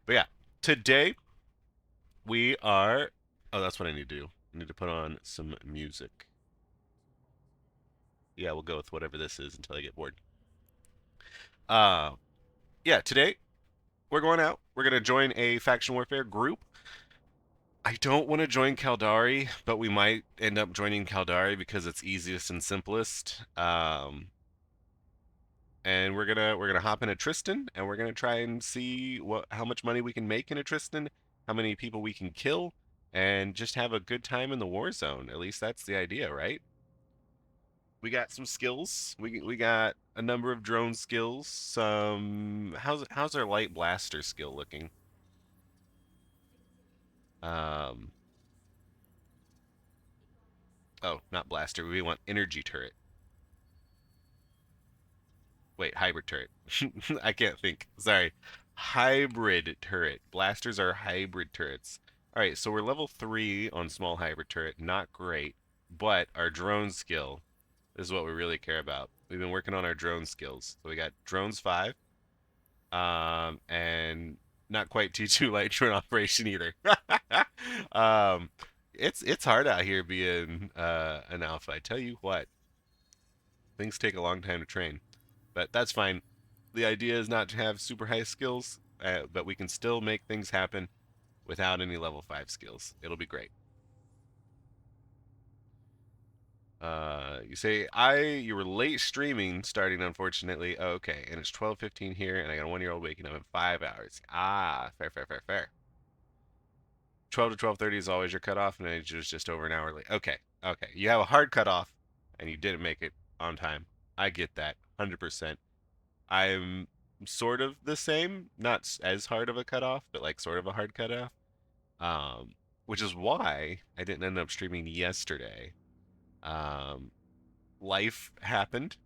But yeah, today we are. Oh, that's what I need to do. I need to put on some music. Yeah, we'll go with whatever this is until I get bored. Uh, yeah, today we're going out. We're gonna join a faction warfare group. I don't want to join Caldari, but we might end up joining Caldari because it's easiest and simplest. And we're gonna hop in a Tristan, and we're gonna try and see what how much money we can make in a Tristan, how many people we can kill, and just have a good time in the war zone. At least that's the idea, right? We got some skills. We got a number of drone skills. Some how's our light blaster skill looking? Um, oh, not blaster. We want energy turret. Wait, hybrid turret. I can't think. Sorry. Hybrid turret. Blasters are hybrid turrets. All right, so we're level 3 on small hybrid turret. Not great, but our drone skill is what we really care about. We've been working on our drone skills. So we got drones 5, and not quite T2 light drone operation either. um, it's hard out here being an alpha. I tell you what, things take a long time to train, but that's fine. The idea is not to have super high skills, but we can still make things happen without any level 5 skills. It'll be great. You say you were late streaming starting, unfortunately. Oh, okay, and it's 12:15 here, and I got a 1-year-old waking up in 5 hours. Ah, fair, fair, fair, fair. 12 to 12:30 is always your cutoff, and it was just over an hour late. Okay, okay. You have a hard cutoff, and you didn't make it on time. I get that, 100%. I'm sort of the same, not as hard of a cutoff, but like sort of a hard cutoff. Um, which is why I didn't end up streaming yesterday. Um, Life happened,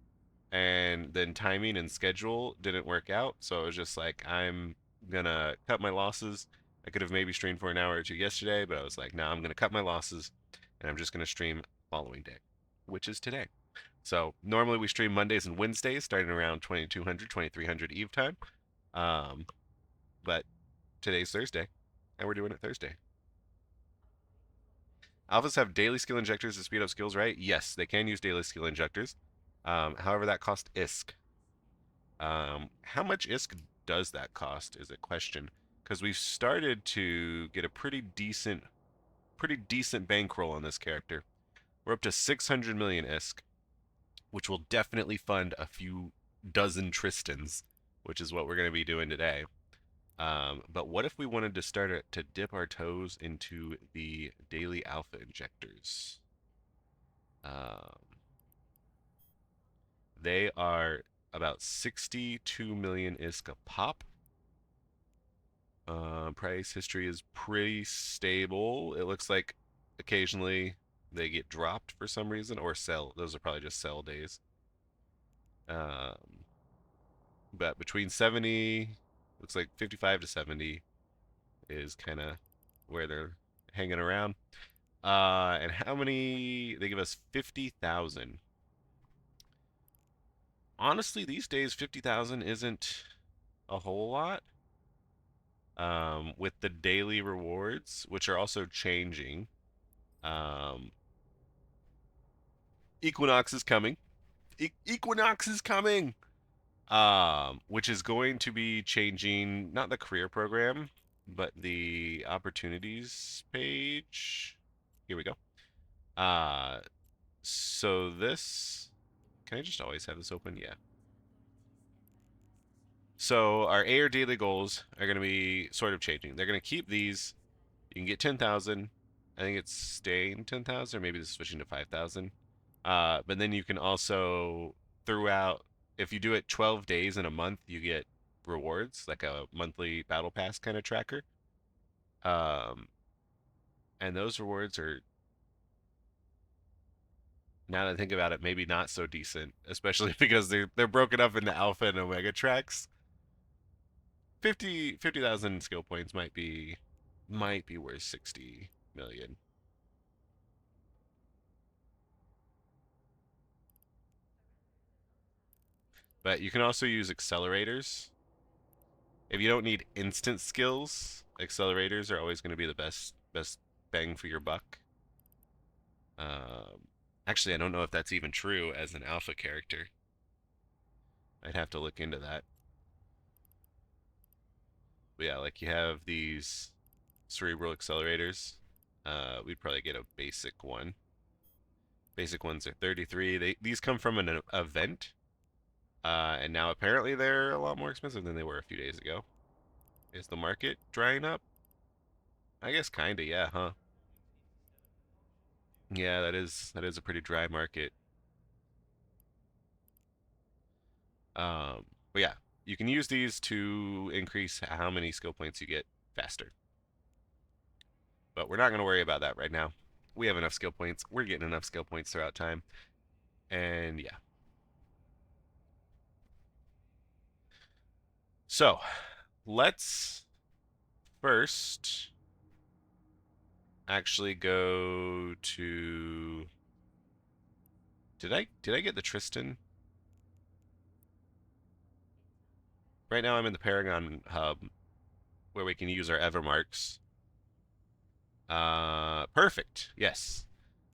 and then timing and schedule didn't work out, so it was just like I'm gonna cut my losses. I could have maybe streamed for an hour or two yesterday, but I was like, no, I'm gonna cut my losses, and I'm just gonna stream following day, which is today. So normally we stream Mondays and Wednesdays, starting around 2200, 2300 Eve time. Um, but today's Thursday, and we're doing it Thursday. Alphas have daily skill injectors to speed up skills, right? Yes, they can use daily skill injectors. However, that costs ISK. How much ISK does that cost is a question, because we've started to get a pretty decent bankroll on this character. We're up to 600 million ISK, which will definitely fund a few dozen Tristans, which is what we're going to be doing today. But what if we wanted to start to dip our toes into the daily alpha injectors? Um, they are about 62 million ISK a pop. Price history is pretty stable. It looks like occasionally they get dropped for some reason or sell. Those are probably just sell days. Um, but between 70, looks like 55 to 70 is kind of where they're hanging around. And how many? They give us 50,000. Honestly, these days 50,000 isn't a whole lot. With the daily rewards, which are also changing. Um, Equinox is coming. Equinox is coming. Which is going to be changing not the career program, but the opportunities page. Here we go. Uh, so this, can I just always have this open? Yeah. So our A or daily goals are going to be sort of changing. They're going to keep these. You can get 10,000. I think it's staying 10,000, or maybe it's switching to 5,000. But then you can also, throughout, if you do it 12 days in a month, you get rewards, like a monthly battle pass kind of tracker. Um, and those rewards are, now that I think about it, maybe not so decent, especially because they're broken up into alpha and omega tracks. 50,000 skill points might be worth 60 million. But you can also use accelerators If you don't need instant skills, accelerators are always going to be the best bang for your buck. Actually, I don't know if that's even true as an alpha character. I'd have to look into that. But yeah, like you have these cerebral accelerators. We'd probably get a basic one. Basic ones are 33. These come from an event, and now apparently they're a lot more expensive than they were a few days ago. Is the market drying up? I guess kinda, yeah, huh? Yeah, that is a pretty dry market. But yeah, you can use these to increase how many skill points you get faster. But we're not going to worry about that right now. We have enough skill points. We're getting enough skill points throughout time. And yeah. So, let's first actually go to did I get the Tristan? Right now I'm in the Paragon hub where we can use our Evermarks. Perfect. Yes.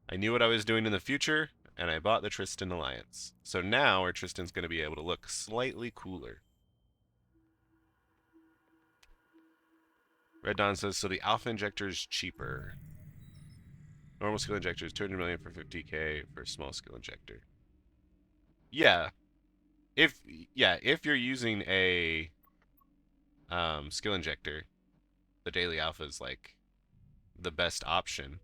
I knew what I was doing in the future, and I bought the Tristan Alliance. So now our Tristan's going to be able to look slightly cooler. Red Dawn says, so the Alpha Injector is cheaper. Normal skill injector is 200 million for 50k for a small skill injector. Yeah. If if you're using a skill injector, the daily alpha is like the best option.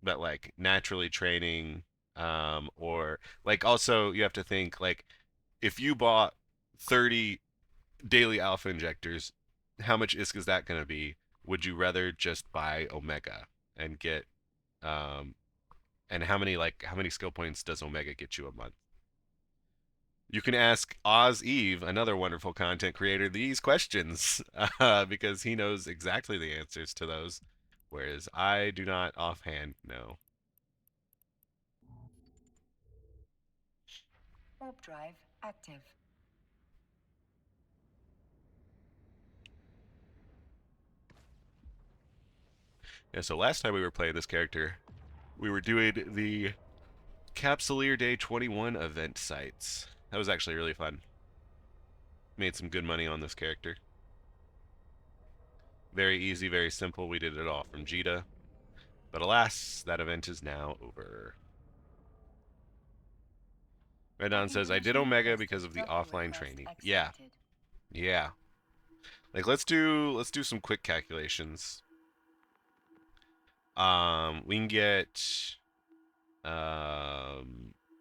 But like naturally training or like also you have to think like if you bought 30 daily alpha injectors, how much ISK is that going to be? Would you rather just buy Omega and get and how many skill points does Omega get you a month? You can ask Oz Eve, another wonderful content creator, these questions because he knows exactly the answers to those, whereas I do not offhand know. Warp drive active. Yeah, so last time we were playing this character, we were doing the Capsuleer Day 21 event sites. That was actually really fun. Made some good money on this character. Very easy, very simple. We did it all from Jita. But alas, that event is now over. Redon says, I did Omega because of the offline training. Yeah. Yeah. Like let's do some quick calculations. We can get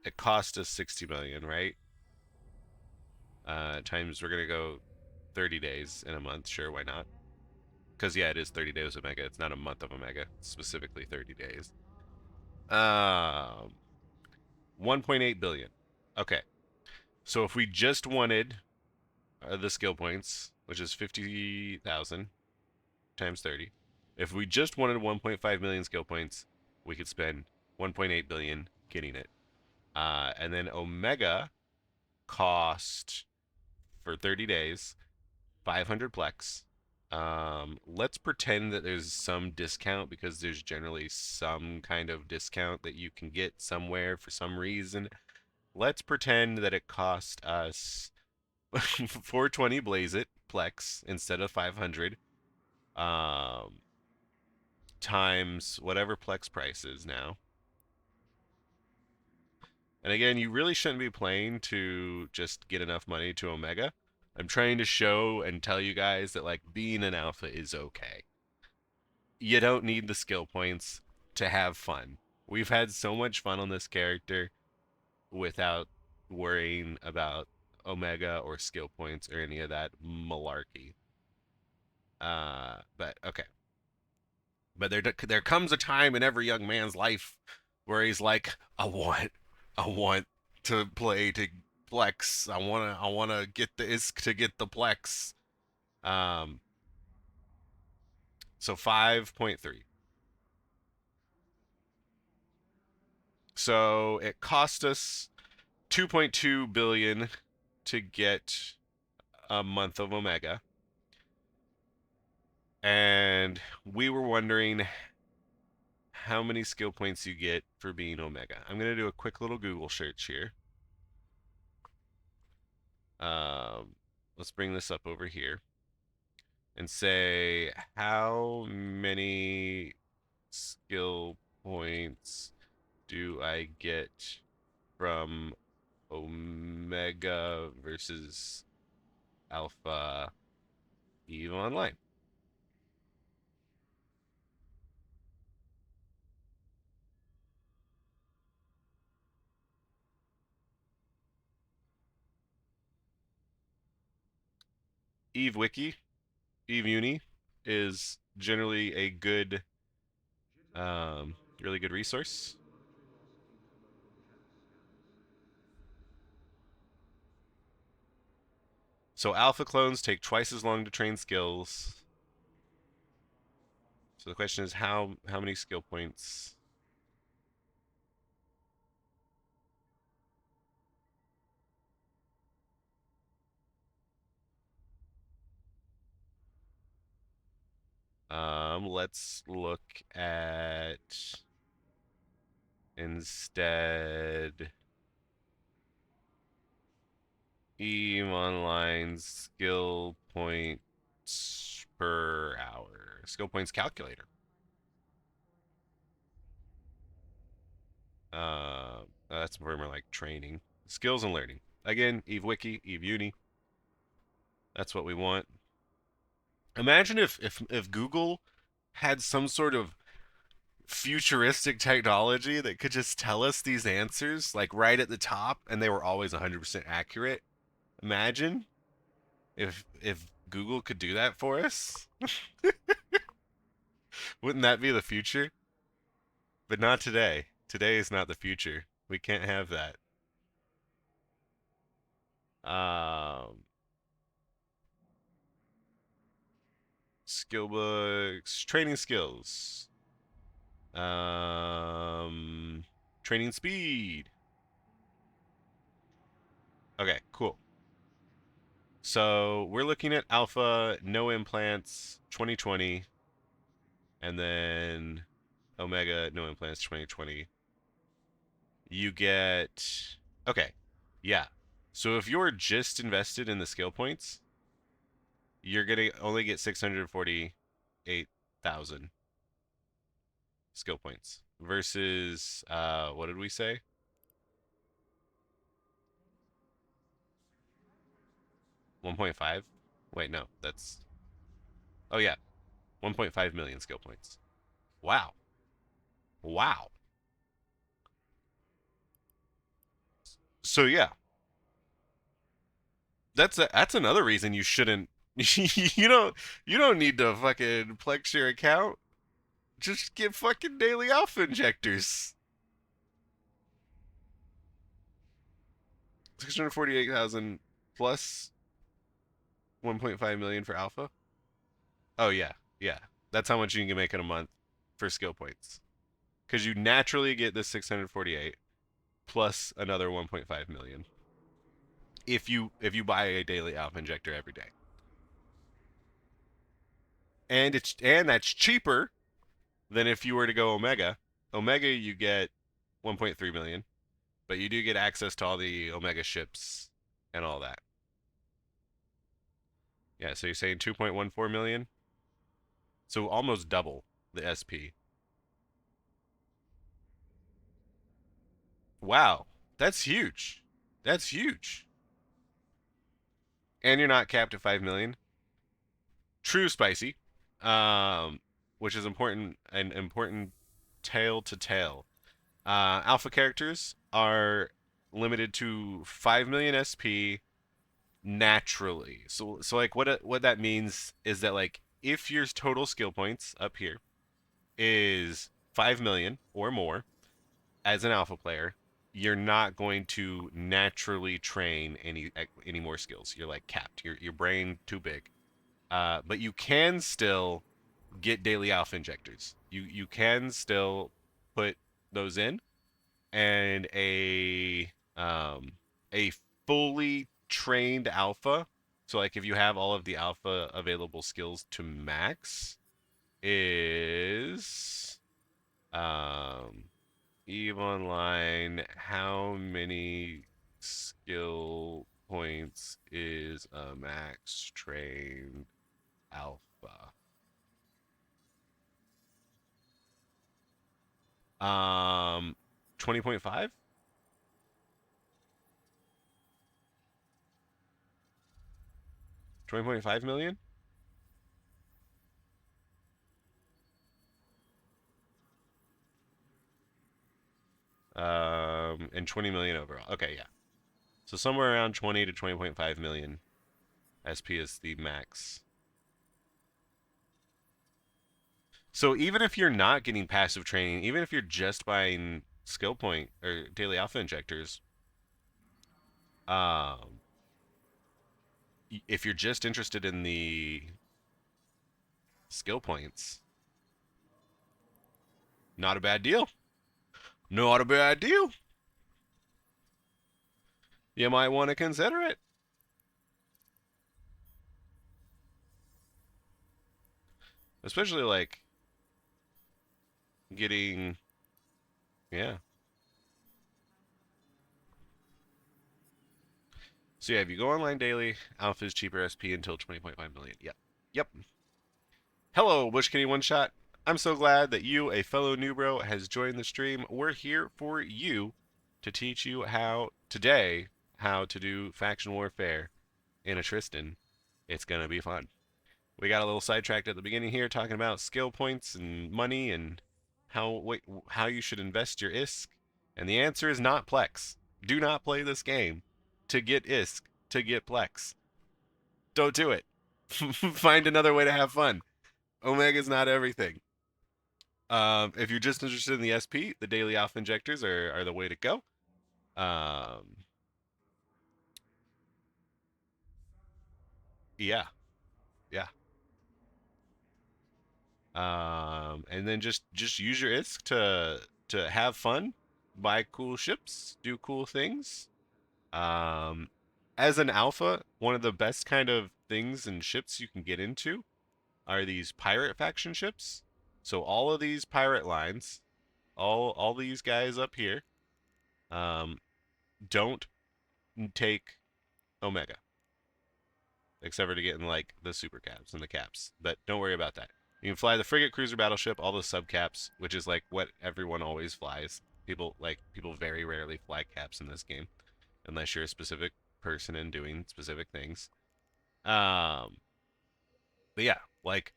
it cost us 60 million, right? Times we're gonna go 30 days in a month, sure, why not? Because yeah, it is 30 days of Omega. It's not a month of Omega. It's specifically 30 days. 1.8 billion. Okay. So if we just wanted the skill points, which is 50,000 times 30, if we just wanted 1.5 million skill points, we could spend 1.8 billion getting it. And then Omega cost for 30 days 500 plex. Let's pretend that there's some discount because there's generally some kind of discount that you can get somewhere for some reason. Let's pretend that it cost us 420 blaze it plex instead of 500 times whatever plex price is now. And again, you really shouldn't be playing to just get enough money to Omega. I'm trying to show and tell you guys that like being an alpha is okay. You don't need the skill points to have fun. We've had so much fun on this character without worrying about Omega or skill points or any of that malarkey. But okay. But there comes a time in every young man's life where he's like, I want to play to flex. I wanna get the ISK to get the plex. Um, so 5.3. So it cost us 2.2 billion to get a month of Omega, and we were wondering how many skill points you get for being Omega. I'm gonna do a quick little Google search here. Um, let's bring this up over here and say how many skill points do I get from Omega versus Alpha Eve Online? Eve Wiki, Eve Uni is generally a good, really good resource. So alpha clones take twice as long to train skills. So the question is how many skill points? Let's look at instead Eve Online skill points per hour. Skill points calculator. That's more like training. Skills and learning. Again, Eve Wiki, Eve Uni. That's what we want. Imagine if Google had some sort of futuristic technology that could just tell us these answers like right at the top and they were always 100% accurate. Imagine if Google could do that for us. Wouldn't that be the future? But not today. Today is not the future. We can't have that. Um, skill books, training skills, um, training speed. Okay, cool. So we're looking at alpha, no implants, 2020, and then omega, no implants, 2020. You get okay, yeah. So if you're just invested in the skill points, you're gonna only get 648,000 skill points versus what did we say? 1.5? Wait, no, that's oh yeah, 1.5 million skill points. Wow. Wow. So yeah, that's another reason you shouldn't you don't need to fucking flex your account. Just get fucking daily alpha injectors. 648,000 plus 1.5 million for alpha. Oh yeah, yeah. That's how much you can make in a month for skill points. Because you naturally get this 648 plus another 1.5 million if you buy a daily alpha injector every day. And that's cheaper than if you were to go Omega. Omega you get 1.3 million, but you do get access to all the Omega ships and all that. Yeah, so you're saying 2.14 million? So almost double the SP. Wow, that's huge. That's huge. And you're not capped at 5 million. True spicy. Um, which is important an important tale to tell. Alpha characters are limited to 5 million SP naturally. So like what that means is that like if your total skill points up here is 5 million or more as an alpha player, you're not going to naturally train any more skills. You're like capped. Your brain too big. But you can still get daily alpha injectors. You can still put those in, and a fully trained alpha So like if you have all of the alpha available skills to max is Eve Online, how many skill points is a max trained alpha? 20.5? 20.5 million? And 20 million overall. Okay, yeah. So somewhere around 20 to 20.5 million SP is the max. So even if you're not getting passive training, even if you're just buying skill point or daily alpha injectors, um, if you're just interested in the skill points, not a bad deal. Not a bad deal. You might want to consider it. Especially like getting, yeah. So yeah, if you go online daily, alpha is cheaper SP until 20.5 million. Yep. Yep. Hello, Bush Kitty One Shot. I'm so glad that you, a fellow newbro, has joined the stream. We're here for you to teach you how to do faction warfare in a Tristan. It's gonna be fun. We got a little sidetracked at the beginning here, talking about skill points and money and how you should invest your ISK. And the answer is not Plex. Do not play this game to get ISK to get Plex. Don't do it. Find another way to have fun. Omega's not everything. If you're just interested in the SP, the daily alpha injectors are the way to go. Um, yeah, yeah. And then just use your ISK to have fun, buy cool ships, do cool things. Um, as an alpha, one of the best kind of things and ships you can get into are these pirate faction ships. So all of these pirate lines, all these guys up here, um, don't take Omega, except for to get in like the super caps and the caps. But don't worry about that. You can fly the frigate, cruiser, battleship, all the subcaps, which is like what everyone always flies. People very rarely fly caps in this game, unless you're a specific person and doing specific things. Um, but yeah, like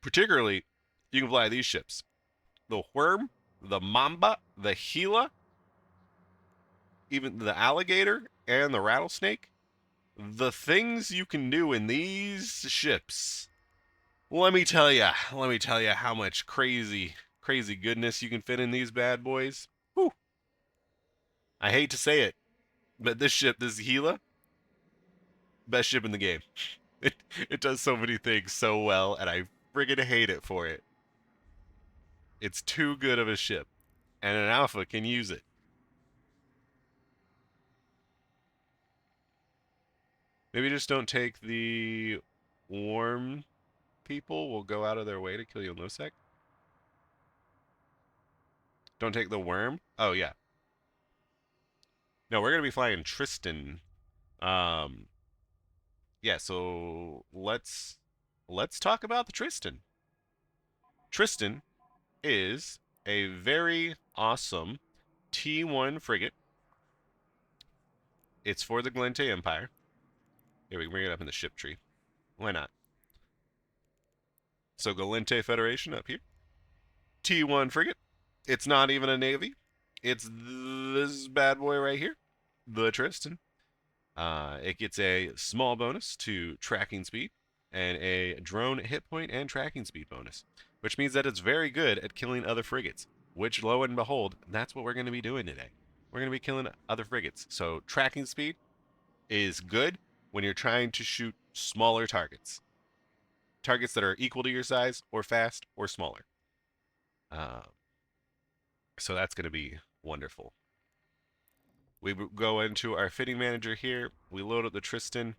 particularly, you can fly these ships: the Worm, the Mamba, the Gila, even the Alligator, and the Rattlesnake. The things you can do in these ships, let me tell you how much crazy goodness you can fit in these bad boys. Whew. I hate to say it, but this Gila, best ship in the game. It it does so many things so well, and I friggin' hate it for it. It's too good of a ship, and an alpha can use it. Maybe just don't take the warm people. Will go out of their way to kill you in low sec. Don't take the worm. Oh yeah, no, we're gonna be flying Tristan. Um, yeah, so let's talk about the Tristan. Tristan is a very awesome T1 frigate. It's for the Glente Empire. Here, we can bring it up in the ship tree. Why not? So Galente Federation up here. T1 frigate. It's not even a navy. It's this bad boy right here, the Tristan. It gets a small bonus to tracking speed and a drone hit point and tracking speed bonus, which means that it's very good at killing other frigates, which, lo and behold, that's what we're going to be doing today. We're going to be killing other frigates. So tracking speed is good when you're trying to shoot smaller targets, targets that are equal to your size or fast or smaller. Uh, so that's going to be wonderful. We go into our fitting manager here. We load up the Tristan.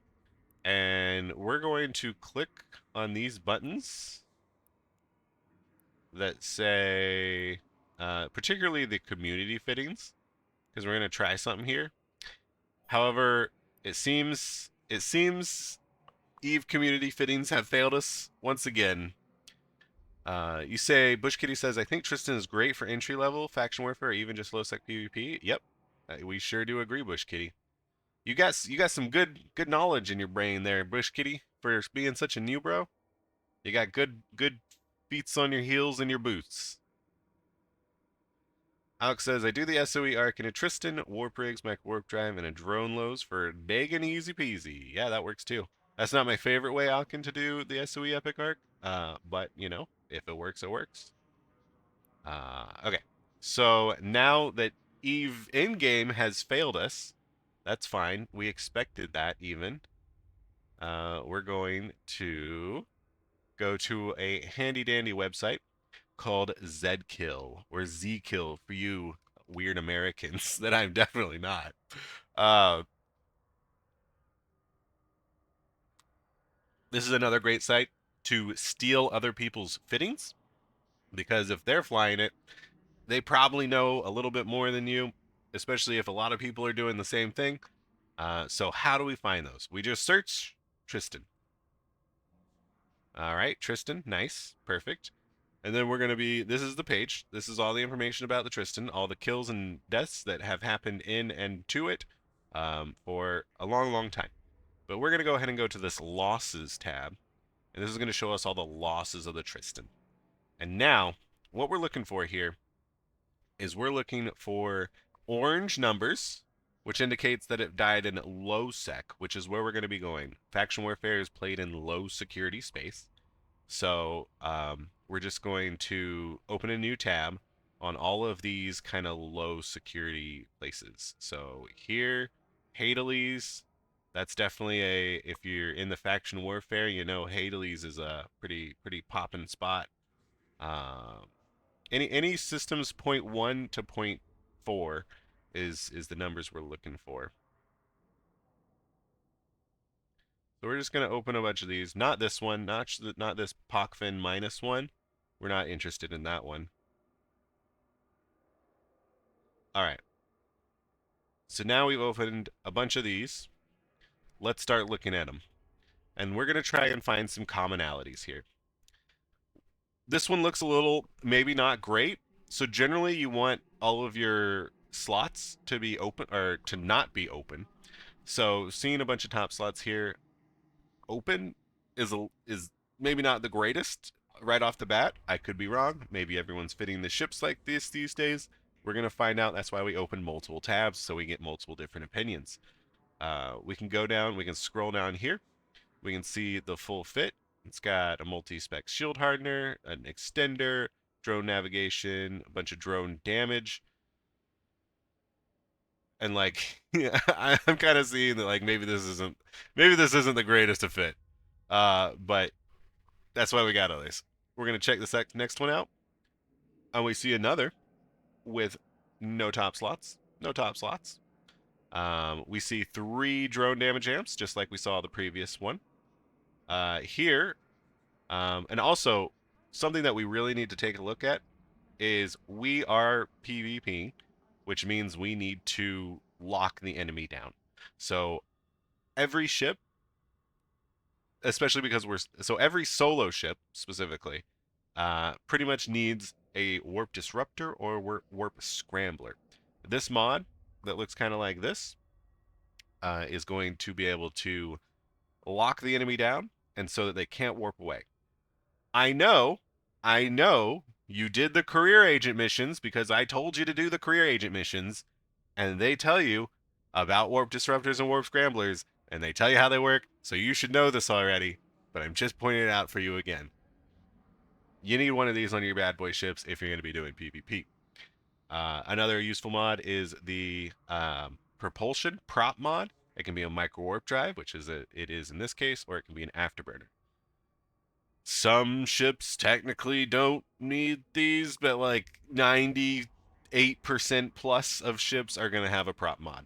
And we're going to click on these buttons that say, particularly the community fittings, because we're going to try something here. However, it seems Eve community fittings have failed us once again. You say Bush Kitty says I think Tristan is great for entry level faction warfare, or even just low sec PvP. Yep, we sure do agree, Bush Kitty. You got some good knowledge in your brain there, Bush Kitty, for being such a new bro. You got good feet on your heels and your boots. Alex says I do the SOE arc in a Tristan, warp rigs, mech warp drive, and a drone lows for big and easy peasy. Yeah, that works too. That's not my favorite way, Alkin, to do the SOE epic arc. But you know, if it works, it works. Okay. So now that Eve in game has failed us, that's fine. We expected that even. We're going to go to a handy dandy website called Zkill or Zkill for you weird Americans that I'm definitely not. Uh, this is another great site to steal other people's fittings because if they're flying it, they probably know a little bit more than you, especially if a lot of people are doing the same thing. So how do we find those? We just search Tristan. All right, Tristan, nice, perfect. And then we're going to be, this is the page. This is all the information about the Tristan, all the kills and deaths that have happened in and to it for a long, long time. But we're going to go ahead and go to this losses tab. And this is going to show us all the losses of the Tristan. And now, what we're looking for here is we're looking for orange numbers, which indicates that it died in low sec, which is where we're going to be going. Faction Warfare is played in low security space. So we're just going to open a new tab on all of these kind of low security places. So here, Hadley's, that's definitely if you're in the faction warfare, you know Hadley's is a pretty poppin' spot. Um, any systems point 1 to point 4 is the numbers we're looking for. So we're just going to open a bunch of these. Not this one, not this Pockfin minus one. We're not interested in that one. All right. So now we've opened a bunch of these. Let's start looking at them. And we're going to try and find some commonalities here. This one looks a little maybe not great. So generally you want all of your slots to be open or to not be open. So seeing a bunch of top slots here open is maybe not the greatest right off the bat. I could be wrong. Maybe everyone's fitting the ships like this these days. We're gonna find out. That's why we open multiple tabs so we get multiple different opinions. We can go down. We can scroll down here. We can see the full fit. It's got a multi-spec shield hardener, an extender, drone navigation, a bunch of drone damage, and like I'm kind of seeing that like maybe this isn't the greatest of fit. But that's why we got others. We're going to check the next one out. And we see another with no top slots. No top slots. We see 3 drone damage amps, just like we saw the previous one. Here, and also something that we really need to take a look at is we are PvP, which means we need to lock the enemy down. So every ship, especially because every solo ship specifically, pretty much needs a warp disruptor or warp scrambler. This mod that looks kind of like this is going to be able to lock the enemy down and so that they can't warp away. I know, I know you did the career agent missions because I told you to do the career agent missions, and they tell you about warp disruptors and warp scramblers, and they tell you how they work, so you should know this already, but I'm just pointing it out for you again. You need one of these on your bad boy ships if you're going to be doing PvP. Another useful mod is the propulsion prop mod. It can be a micro warp drive, which it is in this case, or it can be an afterburner. Some ships technically don't need these, but like 98% plus of ships are going to have a prop mod.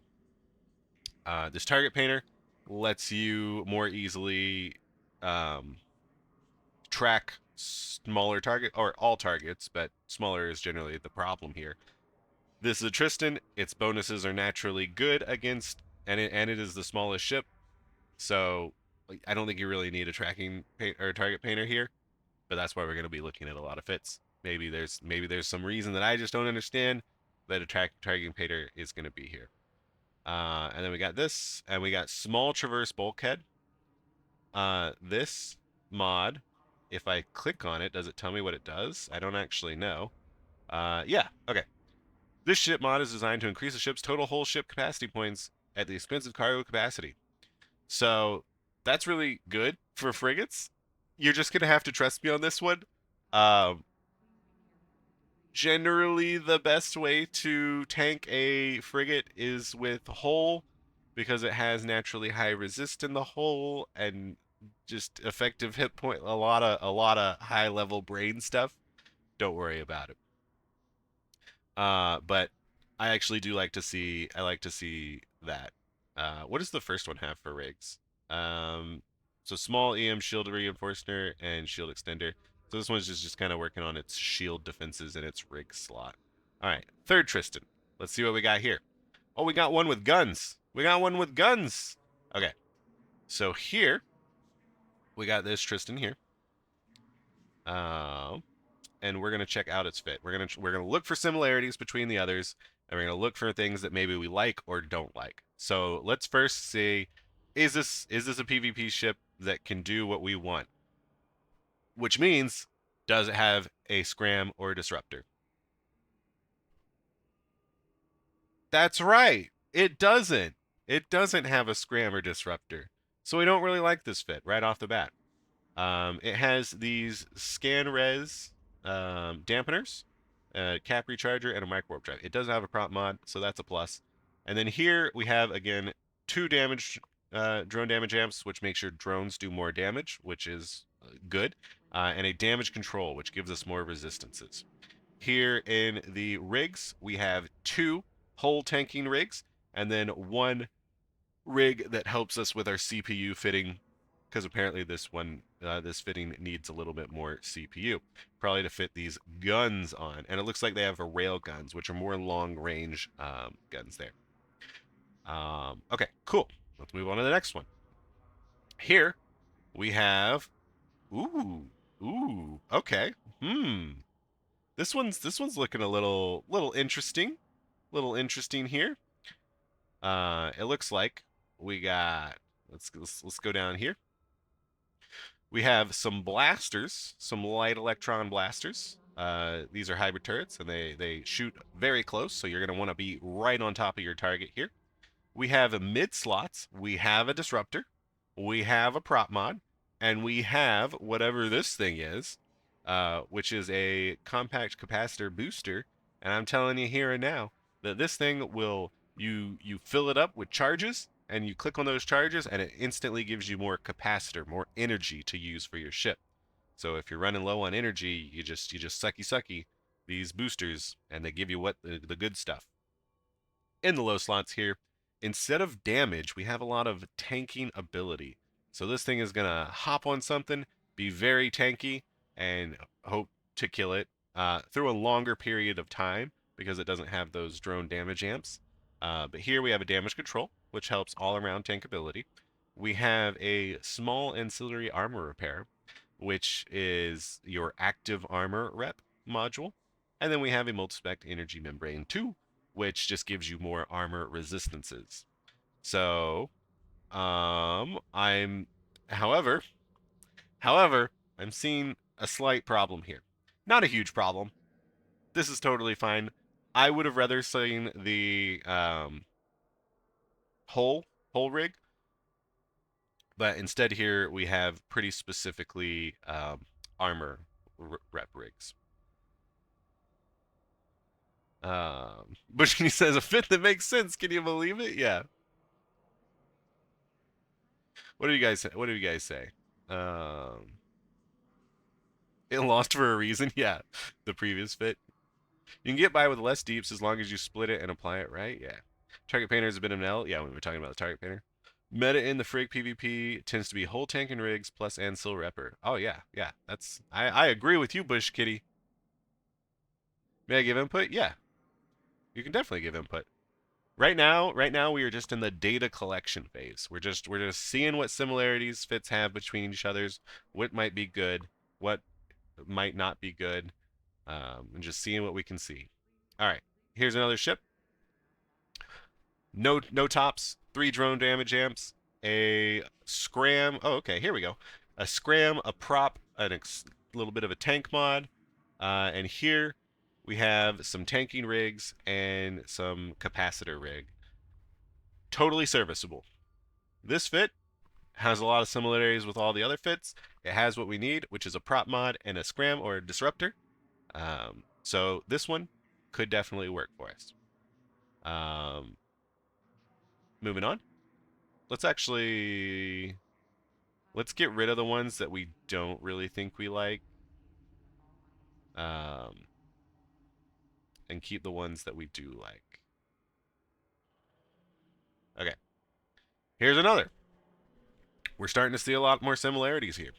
This target painter lets you more easily um, track smaller target or all targets, but smaller is generally the problem here. This is a Tristan. Its bonuses are naturally good against, and it is the smallest ship. So I don't think you really need a tracking paint or target painter here, but that's why we're going to be looking at a lot of fits. Maybe there's some reason that I just don't understand that a targeting painter is going to be here. And then we got this, and we got small traverse bulkhead. This mod, if I click on it, does it tell me what it does? I don't actually know. Yeah, okay. This ship mod is designed to increase the ship's total whole ship capacity points at the expense of cargo capacity. So that's really good for frigates. You're just gonna have to trust me on this one. Um, Generally, the best way to tank a frigate is with hull because it has naturally high resist in the hull and just effective hit point. A lot of high level brain stuff. Don't worry about it. But I actually do like to see. I like to see that. What does the first one have for rigs? Um, so small EM shield reinforcer and shield extender. So this one's just kind of working on its shield defenses and its rig slot. All right, third Tristan. Let's see what we got here. Oh, we got one with guns. We got one with guns. Okay, so here we got this Tristan here. Um, and we're gonna check out its fit. We're gonna look for similarities between the others, and we're gonna look for things that maybe we like or don't like. So let's first see, is this a PvP ship that can do what we want? Which means, does it have a scram or a disruptor? That's right. It doesn't. It doesn't have a scram or disruptor. So we don't really like this fit right off the bat. It has these scan res dampeners, a cap recharger, and a micro warp drive. It does have a prop mod, so that's a plus. And then here we have again two damage drone damage amps, which makes your drones do more damage, which is good, and a damage control, which gives us more resistances. Here in the rigs, we have two hull tanking rigs, and then one rig that helps us with our CPU fitting because apparently this fitting needs a little bit more CPU, probably to fit these guns on. And it looks like they have a rail guns, which are more long range guns there. Okay, cool. Let's move on to the next one. Here we have, ooh, okay, this one's looking a little interesting, here. It looks like we got. Let's go down here. We have some blasters, some light electron blasters. These are hybrid turrets, and they shoot very close, so you're going to want to be right on top of your target here. We have a mid slots. We have a disruptor. We have a prop mod, and we have whatever this thing is, which is a compact capacitor booster. And I'm telling you here and now that this thing will you fill it up with charges, and you click on those charges, and it instantly gives you more capacitor, more energy to use for your ship. So if you're running low on energy, you just sucky these boosters, and they give you what the good stuff. In the low slots here, instead of damage, we have a lot of tanking ability. So this thing is going to hop on something, be very tanky, and hope to kill it through a longer period of time because it doesn't have those drone damage amps. But here we have a damage control, which helps all around tankability. We have a small ancillary armor repair, which is your active armor rep module. And then we have a multispec energy membrane 2, which just gives you more armor resistances. So, I'm, however, however, I'm seeing a slight problem here. Not a huge problem. This is totally fine. I would have rather seen the whole rig, but instead here we have pretty specifically armor rep rigs. Bushkini says a fit that makes sense. Can you believe it? Yeah. What do you guys say? Um, it lost for a reason. Yeah, the previous fit. You can get by with less deeps as long as you split it and apply it right. Yeah. Target painter has been an L. Yeah, we were talking about the target painter. Meta in the Frigg PvP tends to be whole tank and rigs plus Ancil Repper. Oh yeah, yeah. I agree with you, Bush Kitty. May I give input? Yeah, you can definitely give input. Right now we are just in the data collection phase. We're just seeing what similarities fits have between each other's, what might be good, what might not be good, and just seeing what we can see. All right, here's another ship. No tops, 3 drone damage amps, a scram. Oh, okay, here we go. A scram, a prop, a little bit of a tank mod, and here we have some tanking rigs and some capacitor rig. Totally serviceable. This fit has a lot of similarities with all the other fits. It has what we need, which is a prop mod and a scram or a disruptor. So this one could definitely work for us. Um, moving on. Let's actually let's get rid of the ones that we don't really think we like, um, and keep the ones that we do like. Okay, here's another. We're starting to see a lot more similarities here.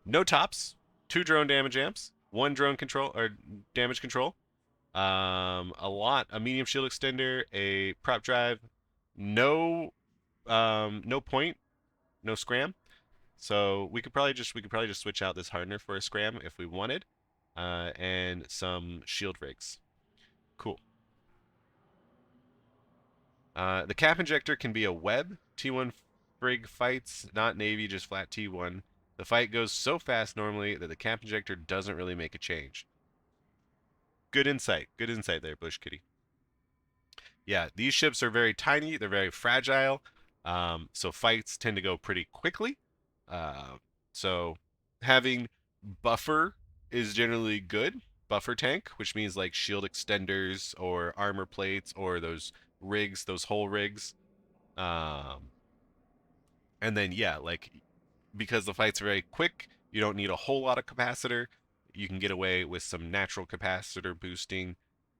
No tops, 2 drone damage amps, 1 drone control or damage control, a medium shield extender, a prop drive, no point, no scram. So we could probably just switch out this hardener for a scram if we wanted, and some shield rigs. Cool. The cap injector can be a web. T1 frig fights, not navy, just flat T1. The fight goes so fast normally that the cap injector doesn't really make a change. Good insight. Good insight there, Bush Kitty. Yeah, these ships are very tiny. They're very fragile. So fights tend to go pretty quickly. Uh, so having buffer is generally good. Buffer tank, which means like shield extenders or armor plates or those rigs, those whole rigs. Um, and then yeah, like because the fight's very quick, you don't need a whole lot of capacitor. You can get away with some natural capacitor boosting,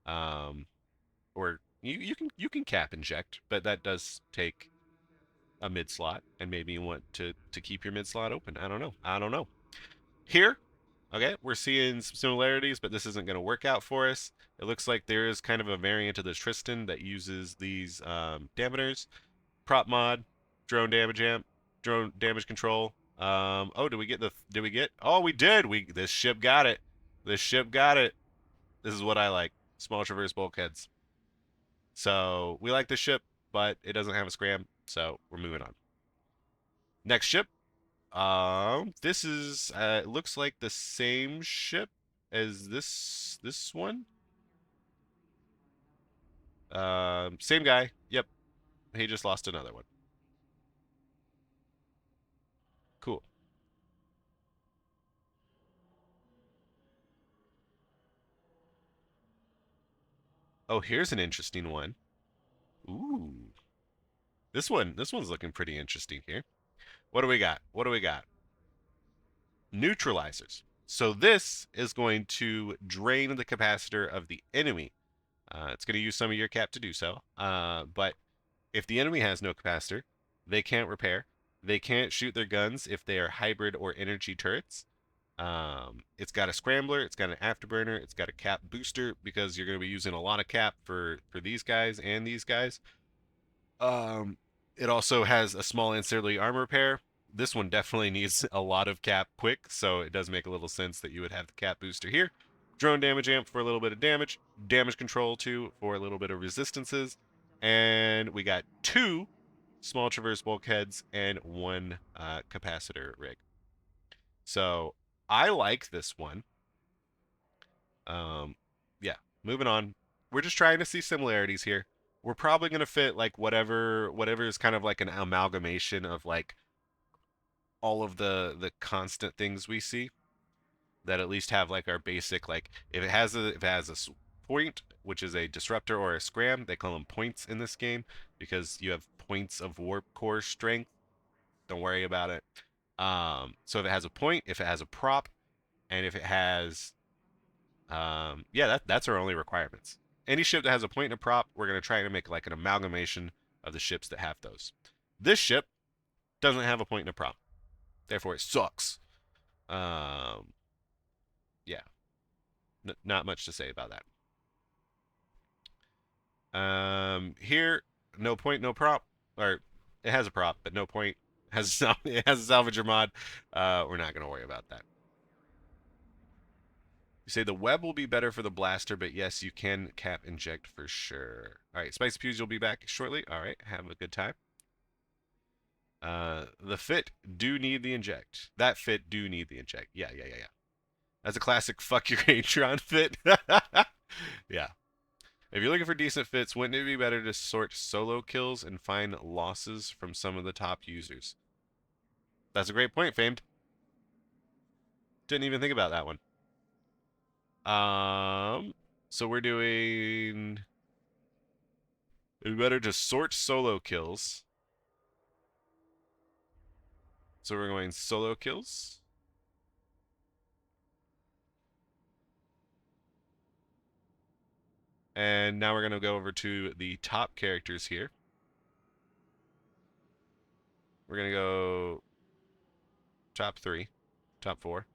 um, or you can cap inject, but that does take a mid slot, and maybe you want to keep your mid slot open. I don't know. I don't know. Here, okay, we're seeing some similarities, but this isn't going to work out for us. It looks like there is kind of a variant of the Tristan that uses these dampers. Prop mod, drone damage amp, drone damage control. Oh, did we get the? Did we get? Oh, we did. This ship got it. This ship got it. This is what I like. Small traverse bulkheads. So we like this ship, but it doesn't have a scram, so we're moving on. Next ship. This is it looks like the same ship as this one. Same guy. Yep, he just lost another one. Cool. Oh, here's an interesting one. Ooh, this one's looking pretty interesting here. What do we got? What do we got? Neutralizers. So this is going to drain the capacitor of the enemy. It's going to use some of your cap to do so. But if the enemy has no capacitor, they can't repair. They can't shoot their guns if they are hybrid or energy turrets. It's got a scrambler. It's got an afterburner. It's got a cap booster because you're going to be using a lot of cap for these guys and these guys. Um, it also has a small ancillary armor repair. This one definitely needs a lot of cap quick, so it does make a little sense that you would have the cap booster here. Drone damage amp for a little bit of damage. Damage control too for a little bit of resistances. And we got 2 small traverse bulkheads and 1 capacitor rig. So I like this one. Um, yeah, moving on. We're just trying to see similarities here. We're probably gonna fit like whatever is kind of like an amalgamation of like all of the constant things we see that at least have like our basic like if it has a point, which is a disruptor or a scram, they call them points in this game because you have points of warp core strength. Don't worry about it. So if it has a point, if it has a prop, and if it has yeah, that's our only requirements. Any ship that has a point and a prop, we're gonna try to make like an amalgamation of the ships that have those. This ship doesn't have a point and a prop. Therefore, it sucks. Um, yeah, not much to say about that. Here, no point, no prop, or it has a prop, but no point. It has a salvager mod. We're not gonna worry about that. You say the web will be better for the blaster, but yes, you can cap inject for sure. All right, Spicy Pews, you'll be back shortly. All right, have a good time. The fit do need the inject. That fit do need the inject. Yeah. That's a classic fuck your Atron fit. Yeah. If you're looking for decent fits, wouldn't it be better to sort solo kills and find losses from some of the top users? That's a great point, Famed. Didn't even think about that one. So we're doing. It'd be better to sort solo kills. So we're going solo kills. And now we're going to go over to the top characters here. We're going to go top 3, top 4.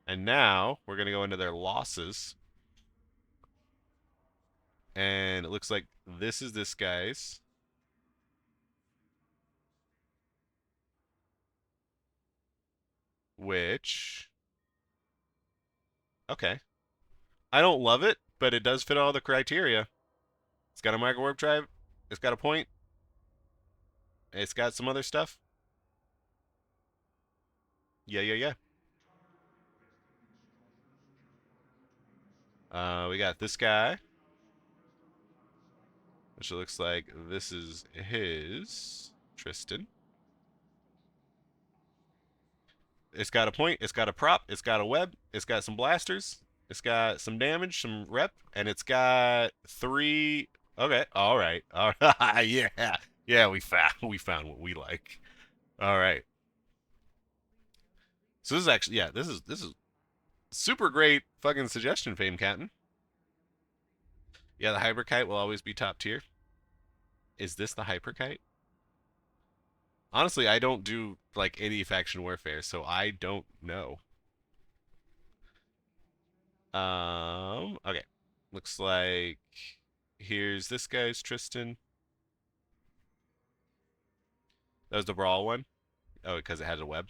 And now we're going to go into their losses. And it looks like this is this guy's. Which, okay. I don't love it, but it does fit all the criteria. It's got a micro warp drive. It's got a point. It's got some other stuff. Yeah. We got this guy, which looks like this is his Tristan. It's got a point. It's got a prop. It's got a web. It's got some blasters. It's got some damage, some rep, and it's got 3. Okay, all right, all right, yeah. We found what we like. All right. So this is actually this is super great fucking suggestion, Fame Captain. Yeah, the Hyperkite will always be top tier. Is this the Hyperkite? Honestly, I don't do like any faction warfare, so I don't know. Okay. Looks like here's this guy's Tristan. That was the Brawl one. Oh, because it has a web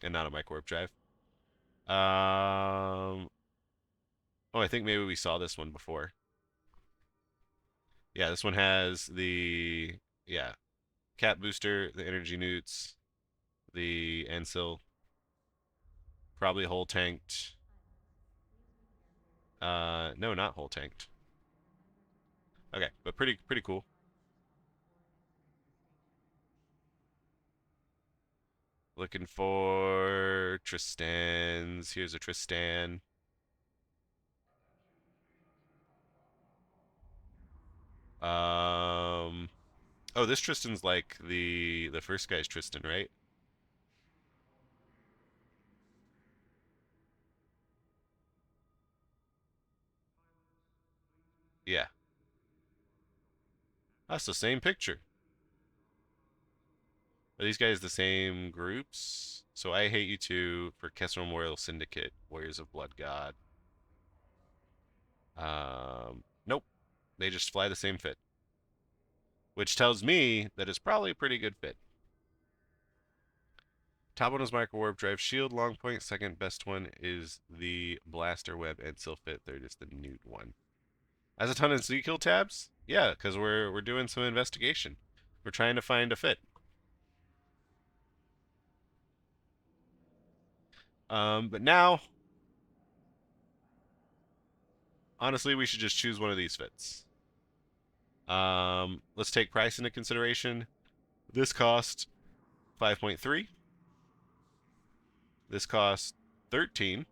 and not a micro warp drive. Oh, I think maybe we saw this one before. Yeah, this one has the yeah cap booster, the energy newts, the Ensil, probably whole tanked. No, not whole tanked. Okay, but pretty cool. Looking for Tristan's. Here's a Tristan. Um. Oh, this Tristan's like the first guy's Tristan, right? Yeah, that's the same picture. Are these guys the same groups? So I Hate You Too for Kessel Memorial Syndicate, Warriors of Blood God. Nope. They just fly the same fit, which tells me that it's probably a pretty good fit. Top one is Micro Warp Drive Shield Long Point. Second best one is the Blaster Web and Silphit. Third is the Newt one. Has a ton of Z kill tabs? Yeah, because we're doing some investigation. We're trying to find a fit. But now, honestly, we should just choose one of these fits. Let's take price into consideration. This cost 5.3. This cost 13.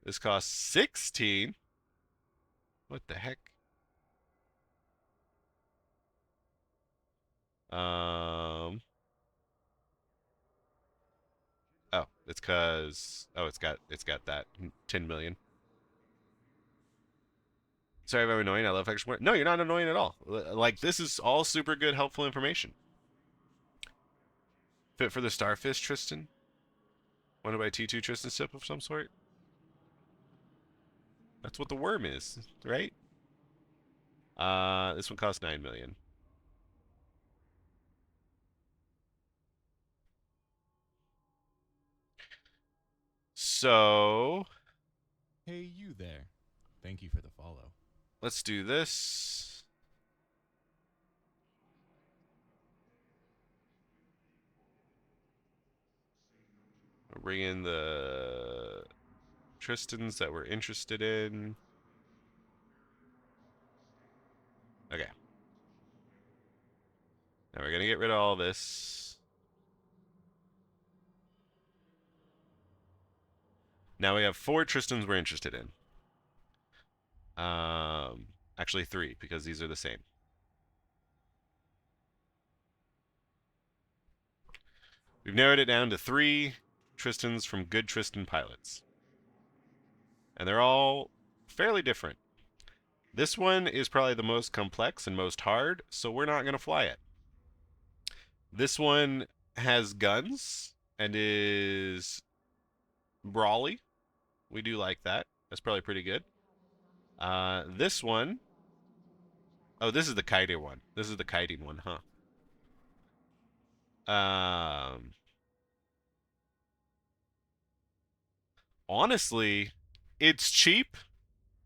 This costs 16. What the heck? Um. Oh, it's cause it's got that 10 million. Sorry if I'm annoying. I love extra point. No, you're not annoying at all. Like, this is all super good, helpful information. Fit for the starfish, Tristan? Want to buy T2 Tristan sip of some sort? That's what the worm is, right? This one costs 9 million. So Hey, you there. Thank you for the follow. let's do this. We'll bring in the Tristans that we're interested in. Okay. Now we're going to get rid of all this. Now we have 4 Tristans we're interested in. Actually 3, because these are the same. We've narrowed it down to 3 Tristans from good Tristan pilots. And they're all fairly different. This one is probably the most complex and most hard, so we're not going to fly it. This one has guns and is brawly. We do like that. That's probably pretty good. This one, oh, this is the kiting one. This is the kiting one, huh? Honestly, it's cheap.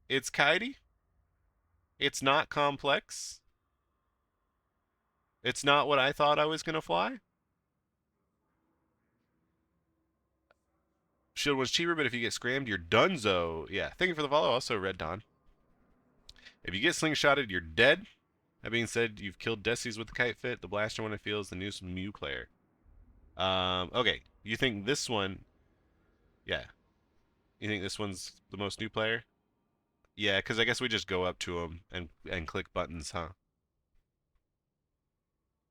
It's kitey. It's not complex. It's not what I thought I was going to fly. Shield one's cheaper, but if you get scrammed, you're donezo. Yeah, thank you for the follow. Also, Red Dawn. If you get slingshotted, you're dead. That being said, you've killed Desi's with the kite fit. The blaster one I feel is the new Mew player. Okay. You think this one? Yeah. You think this one's the most new player? Yeah, because I guess we just go up to him and click buttons, huh?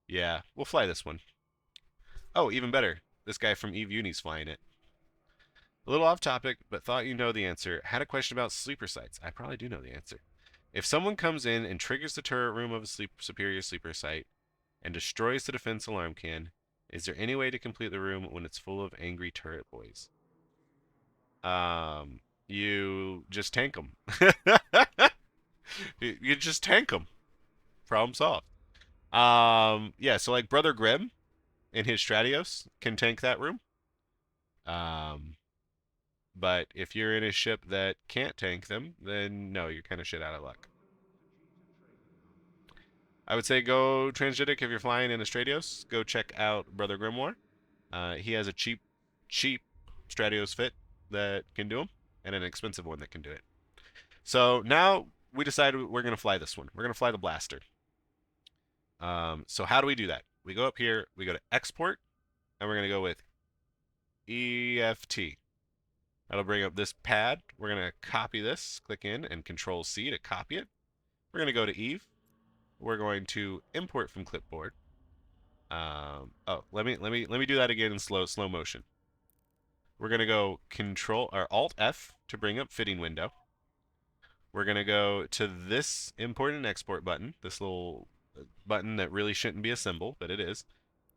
Yeah, we'll fly this one. Oh, even better. This guy from Eve Uni's flying it. A little off topic, but thought you know the answer. Had a question about sleeper sites. I probably do know the answer. If someone comes in and triggers the turret room of a superior sleeper site and destroys the defense alarm can, is there any way to complete the room when it's full of angry turret boys? You just tank them. You just tank them. Problem solved. Yeah, so like Brother Grimm in his Stratios can tank that room. But if you're in a ship that can't tank them, then no, you're kind of shit out of luck. I would say go Transgenic if you're flying in a Stratios. Go check out Brother Grimoire. He has a cheap Stratios fit that can do them, and an expensive one that can do it. So now we decided we're going to fly this one. We're going to fly the blaster. So how do we do that? We go up here, we go to export, and we're going to go with EFT. That'll bring up this pad. We're going to copy this, click in, and Control C to copy it. We're going to go to Eve. We're going to import from clipboard. Let me do that again in slow motion. We're going to go Control or Alt F to bring up fitting window. We're going to go to this import and export button, this little button that really shouldn't be a symbol, but it is.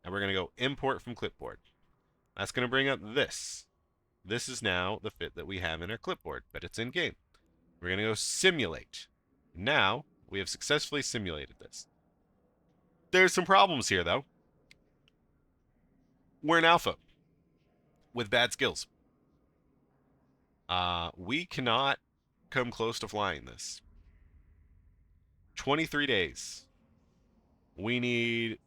And we're going to go import from clipboard. That's going to bring up this. This is now the fit that we have in our clipboard, but it's in game. We're going to go simulate. Now we have successfully simulated this. There's some problems here, though. We're an alpha with bad skills. We cannot come close to flying this. 23 days. We need...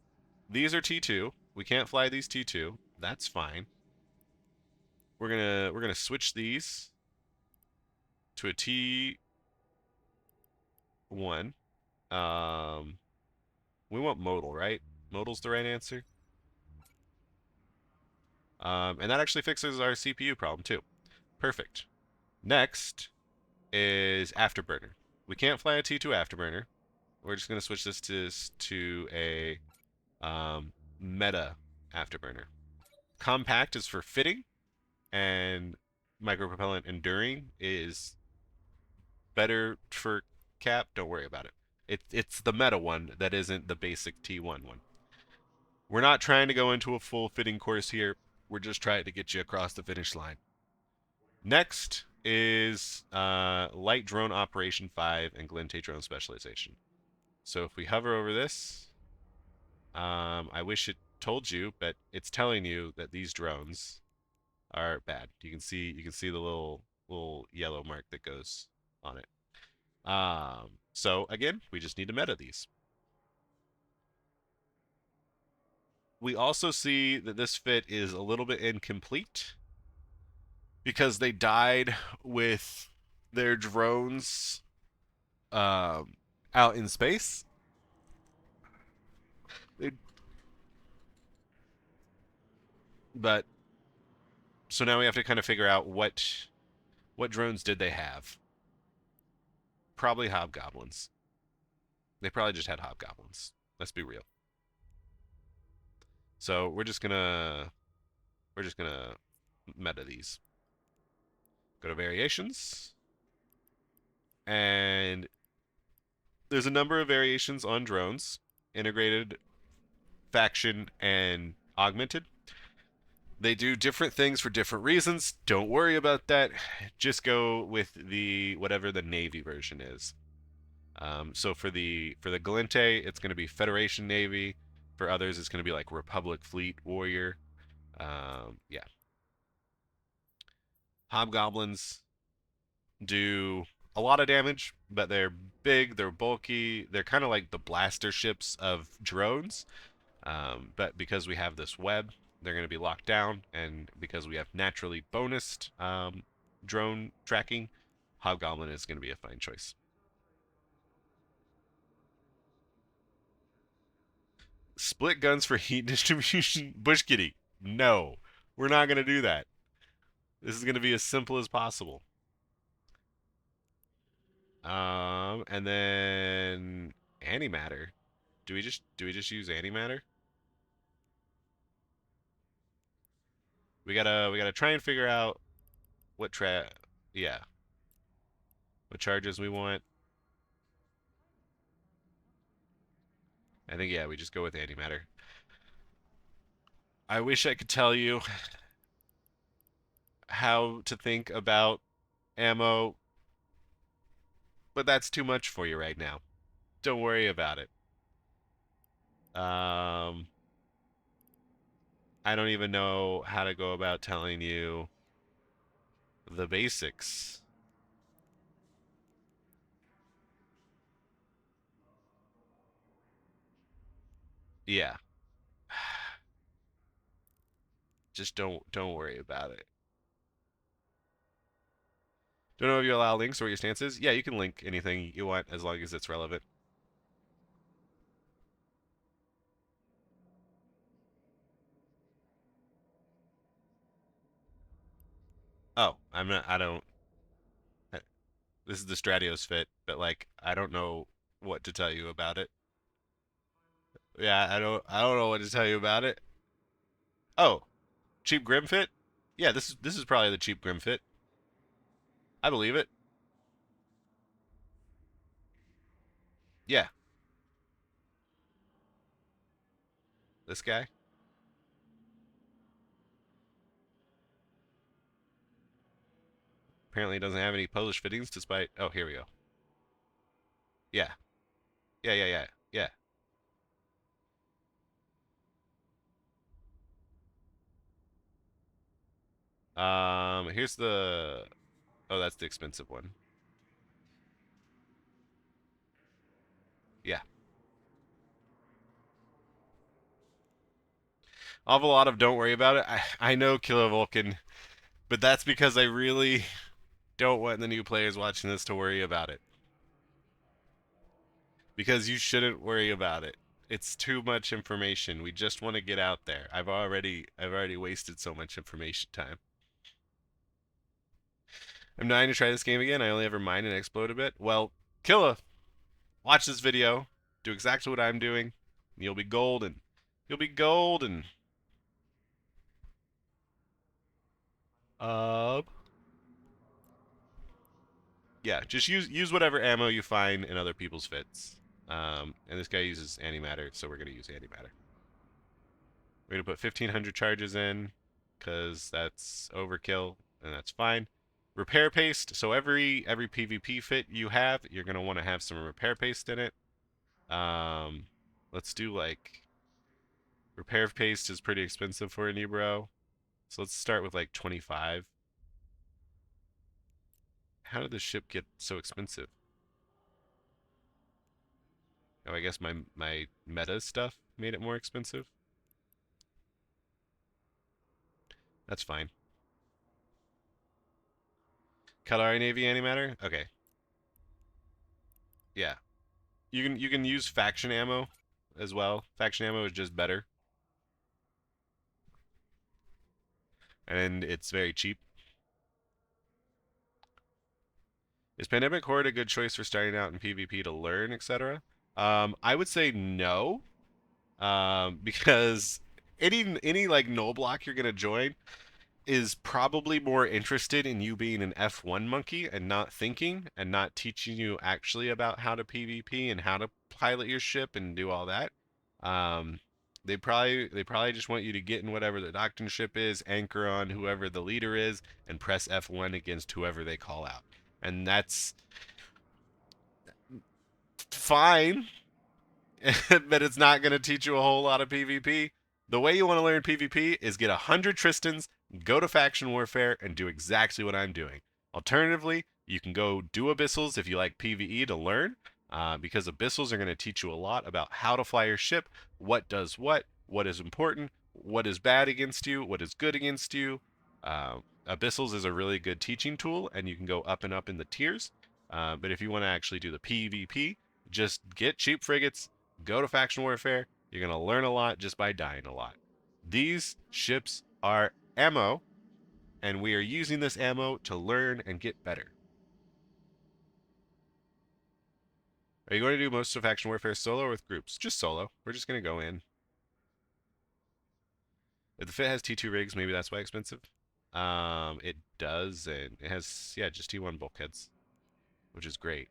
These are T2. We can't fly these T2. That's fine. We're gonna switch these to a T1. We want modal, right? Modal's the right answer. And that actually fixes our CPU problem too. Perfect. Next is afterburner. We can't fly a T2 afterburner. We're just gonna switch this to a meta afterburner. Compact is for fitting, and micropropellant enduring is better for cap, don't worry about it. It's the meta one that isn't the basic T1 one. We're not trying to go into a full fitting course here. We're just trying to get you across the finish line. Next is Light Drone Operation 5 and Glinte Drone Specialization. So if we hover over this, I wish it told you, but it's telling you that these drones are bad. You can see the little yellow mark that goes on it. So again, we just need to meta these. We also see that this fit is a little bit incomplete because they died with their drones out in space. They, but so now we have to kind of figure out what drones did they have. Probably hobgoblins. They probably just had hobgoblins. Let's be real. So we're just gonna meta these. Go to variations, and there's a number of variations on drones: integrated, faction, and augmented. They do different things for different reasons. Don't worry about that. Just go with the whatever the Navy version is. So for the Galente, it's going to be Federation Navy. For others, it's going to be like Republic Fleet Warrior. Yeah. Hobgoblins do a lot of damage, but they're big, they're bulky, they're kind of like the blaster ships of drones. But because we have this web, they're going to be locked down, and because we have naturally bonused drone tracking, Hobgoblin is going to be a fine choice. Split guns for heat distribution, Bush Kitty. No, we're not going to do that. This is going to be as simple as possible. And then antimatter. Do we just use antimatter? We gotta try and figure out what yeah, what charges we want. I think yeah, we just go with antimatter. I wish I could tell you how to think about ammo, but that's too much for you right now. Don't worry about it. I don't even know how to go about telling you the basics. Yeah. Just don't worry about it. Don't know if you allow links or what your stance is. Yeah, you can link anything you want as long as it's relevant. Oh, I'm not. I don't. This is the Stratios fit, but like I don't know what to tell you about it. Yeah, I don't know what to tell you about it. Oh, cheap Grim fit? Yeah, this is probably the cheap Grim fit. I believe it. Yeah, this guy. Apparently doesn't have any Polish fittings despite oh, here we go. Yeah. Yeah. Here's the oh, that's the expensive one. Yeah. I'll have a lot of don't worry about it. I know Killer Vulcan, but that's because I really don't want the new players watching this to worry about it. Because you shouldn't worry about it. It's too much information. We just want to get out there. I've already wasted so much information time. I'm dying to try this game again. I only ever mine and explode a bit. Well, Killa, watch this video. Do exactly what I'm doing. You'll be golden. You'll be golden. Uh Yeah, just use whatever ammo you find in other people's fits. And this guy uses antimatter, so we're gonna use antimatter. We're gonna put 1,500 charges in, cause that's overkill, and that's fine. Repair paste. So every PvP fit you have, you're gonna want to have some repair paste in it. Um, let's do like repair paste is pretty expensive for a newbro, so let's start with like 25. How did this ship get so expensive? Oh, I guess my meta stuff made it more expensive. That's fine. Kalari Navy antimatter? Okay. Yeah. You can use faction ammo as well. Faction ammo is just better. And it's very cheap. Is Pandemic Horde a good choice for starting out in PvP to learn, etc.? I would say no. Because any like null block you're gonna join is probably more interested in you being an F1 monkey and not thinking and not teaching you actually about how to PvP and how to pilot your ship and do all that. Um, they probably just want you to get in whatever the doctrine ship is, anchor on whoever the leader is, and press F1 against whoever they call out. And that's fine, but it's not going to teach you a whole lot of PvP. The way you want to learn PvP is get 100 Tristans, go to faction warfare, and do exactly what I'm doing. Alternatively, you can go do Abyssals if you like PvE to learn, because Abyssals are going to teach you a lot about how to fly your ship, what does what is important, what is bad against you, what is good against you. Abyssals is a really good teaching tool, and you can go up and up in the tiers. But if you want to actually do the PvP, just get cheap frigates, go to faction warfare. You're going to learn a lot just by dying a lot. These ships are ammo, and we are using this ammo to learn and get better. Are you going to do most of faction warfare solo or with groups? Just solo. We're just going to go in. If the fit has T2 rigs, maybe that's why expensive. It does, and it has, yeah, just T1 bulkheads, which is great.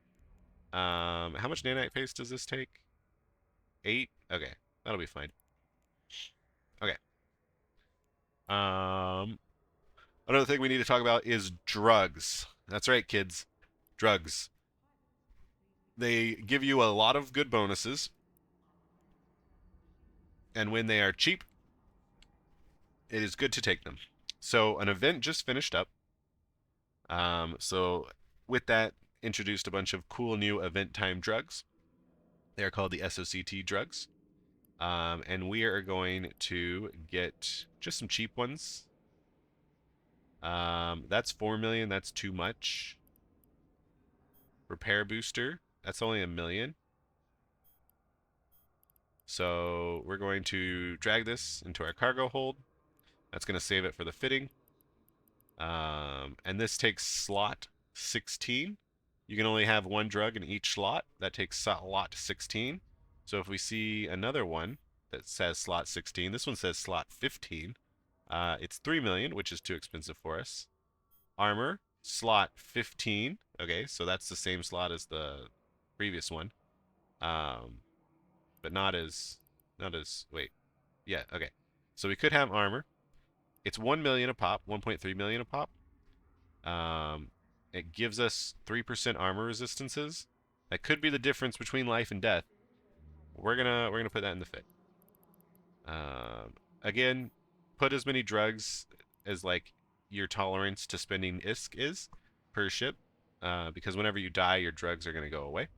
How much nanite paste does this take? 8? Okay, that'll be fine. Okay. Another thing we need to talk about is drugs. That's right, kids. Drugs. They give you a lot of good bonuses, and when they are cheap, it is good to take them. So an event just finished up. So with that, introduced a bunch of cool new event time drugs. They are called the SOCT drugs. And we are going to get just some cheap ones. That's 4 million. That's too much. Repair booster. That's only 1 million. So we're going to drag this into our cargo hold. That's going to save it for the fitting. And this takes slot 16. You can only have one drug in each slot. That takes slot 16. So if we see another one that says slot 16, this one says slot 15. It's 3 million, which is too expensive for us. Armor, slot 15. Okay, so that's the same slot as the previous one. But not as, wait. Yeah, okay. So we could have armor. It's 1 million a pop, 1.3 million a pop. It gives us 3% armor resistances. That could be the difference between life and death. We're gonna put that in the fit. Again, put as many drugs as like your tolerance to spending ISK is per ship, because whenever you die, your drugs are gonna go away.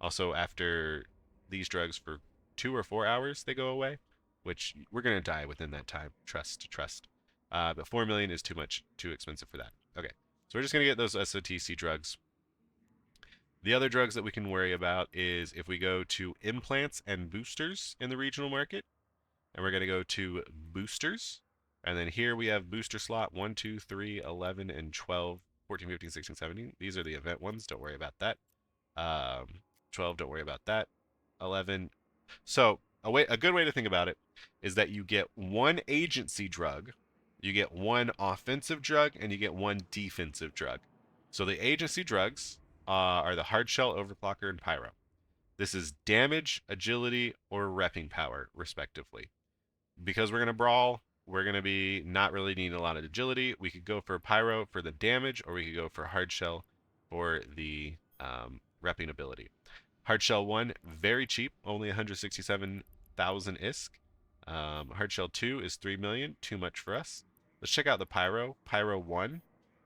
Also, after these drugs for 2 or 4 hours, they go away, which we're gonna die within that time. Trust. But 4 million is too expensive for that. Okay, so we're just gonna get those SOTC drugs. The other drugs that we can worry about is if we go to implants and boosters in the regional market, and we're going to go to boosters. And then here we have booster slot 1, 2, 3, 11, and 12, 14, 15, 16, 17. These are the event ones. Don't worry about that. 12, don't worry about that. 11. So a good way to think about it is that you get one agency drug, you get one offensive drug, and you get one defensive drug. So the agency drugs are the hardshell, overclocker, and pyro. This is damage, agility, or repping power, respectively. Because we're going to brawl, we're going to be not really needing a lot of agility. We could go for pyro for the damage, or we could go for hardshell for the repping ability. Hardshell 1, very cheap, only 167,000 ISK. Hardshell 2 is 3 million, too much for us. Let's check out the Pyro. Pyro 1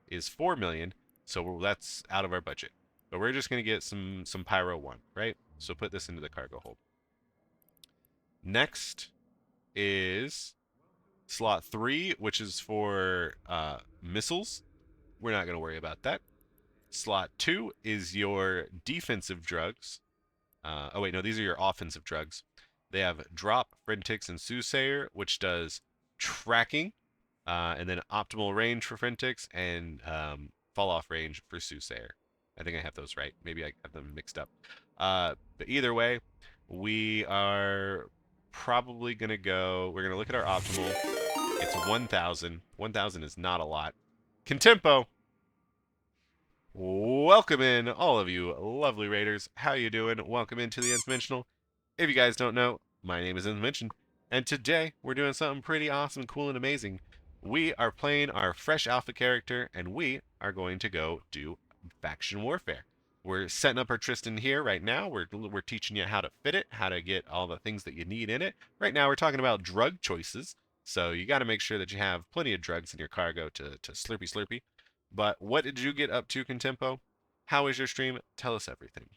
is 4 million, so that's out of our budget. But we're just going to get some Pyro 1, right? So put this into the cargo hold. Next is slot 3, which is for missiles. We're not going to worry about that. Slot 2 is your defensive drugs. Oh wait, no, these are your offensive drugs. They have drop, Frentix, and Soothsayer, which does tracking, and then optimal range for Frentix and fall off range for Soothsayer. I think I have those right. Maybe I have them mixed up. But either way, we are probably gonna go. We're gonna look at our optimal. It's 1,000. 1,000 is not a lot. Contempo. Welcome in, all of you lovely raiders. How you doing? Welcome into the Nth Dimensional. If you guys don't know, my name is Nth Dimension, and today we're doing something pretty awesome, cool, and amazing. We are playing our fresh alpha character, and we are going to go do faction warfare. We're setting up our Tristan here right now. We're teaching you how to fit it, how to get all the things that you need in it. Right now, we're talking about drug choices. So you got to make sure that you have plenty of drugs in your cargo to slurpy slurpy. But what did you get up to, Contempo? How was your stream? Tell us everything.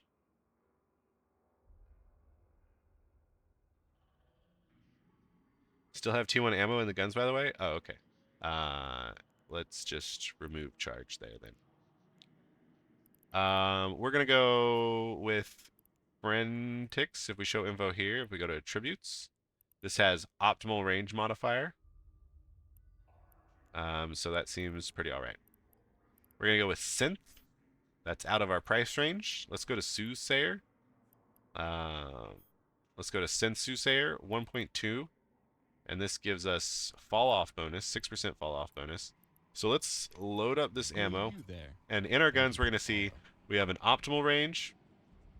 Still have T1 ammo in the guns, by the way? Oh, okay. Let's just remove charge there then. We're gonna go with Frentix. If we show info here, if we go to attributes, this has optimal range modifier. So that seems pretty all right. We're gonna go with synth. That's out of our price range. Let's go to Soothsayer. Let's go to synth Soothsayer 1.2. And this gives us fall off bonus, 6% fall off bonus. So let's load up this ammo. And in our guns, we're going to see we have an optimal range.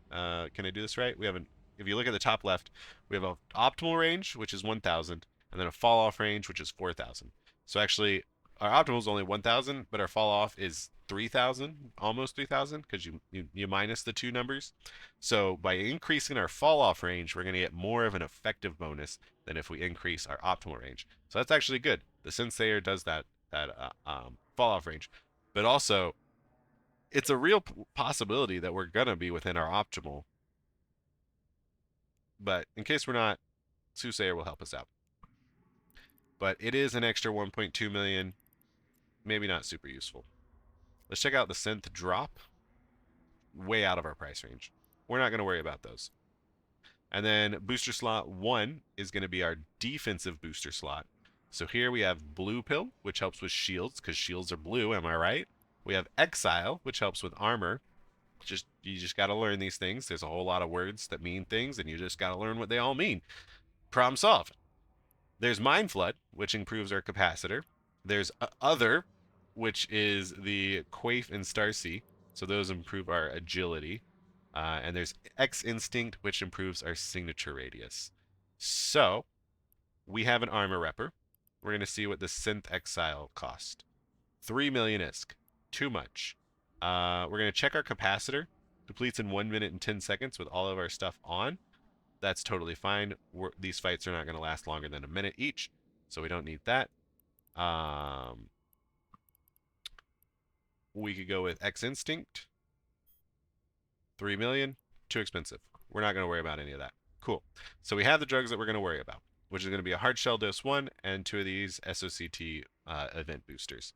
Can I do this right? We have if you look at the top left, we have an optimal range, which is 1,000, and then a fall off range, which is 4,000. So actually, our optimal is only 1,000, but our fall off is 3,000, almost 3,000, because you minus the two numbers. So by increasing our fall off range, we're going to get more of an effective bonus than if we increase our optimal range. So that's actually good. The Soothsayer does that fall off range, but also it's a real possibility that we're gonna be within our optimal. But in case we're not, Soothsayer will help us out. But it is an extra 1.2 million. Maybe not super useful. Let's check out the synth drop. Way out of our price range. We're not going to worry about those. And then booster slot 1 is going to be our defensive booster slot. So here we have blue pill, which helps with shields, because shields are blue, am I right? We have exile, which helps with armor. You just got to learn these things. There's a whole lot of words that mean things, and you just got to learn what they all mean. Problem solved. There's Mind Flood, which improves our capacitor. There's Other, which is the Quaif and Starsea. So those improve our agility. And there's X Instinct, which improves our signature radius. So we have an armor repper. We're going to see what the Synth Exile cost. 3 million ISK. Too much. We're going to check our capacitor. Depletes in 1 minute and 10 seconds with all of our stuff on. That's totally fine. These fights are not going to last longer than a minute each, so we don't need that. We could go with X Instinct. 3 million. Too expensive. We're not going to worry about any of that. Cool. So we have the drugs that we're going to worry about, which is going to be a hard shell dose 1 and 2 of these SOCT event boosters.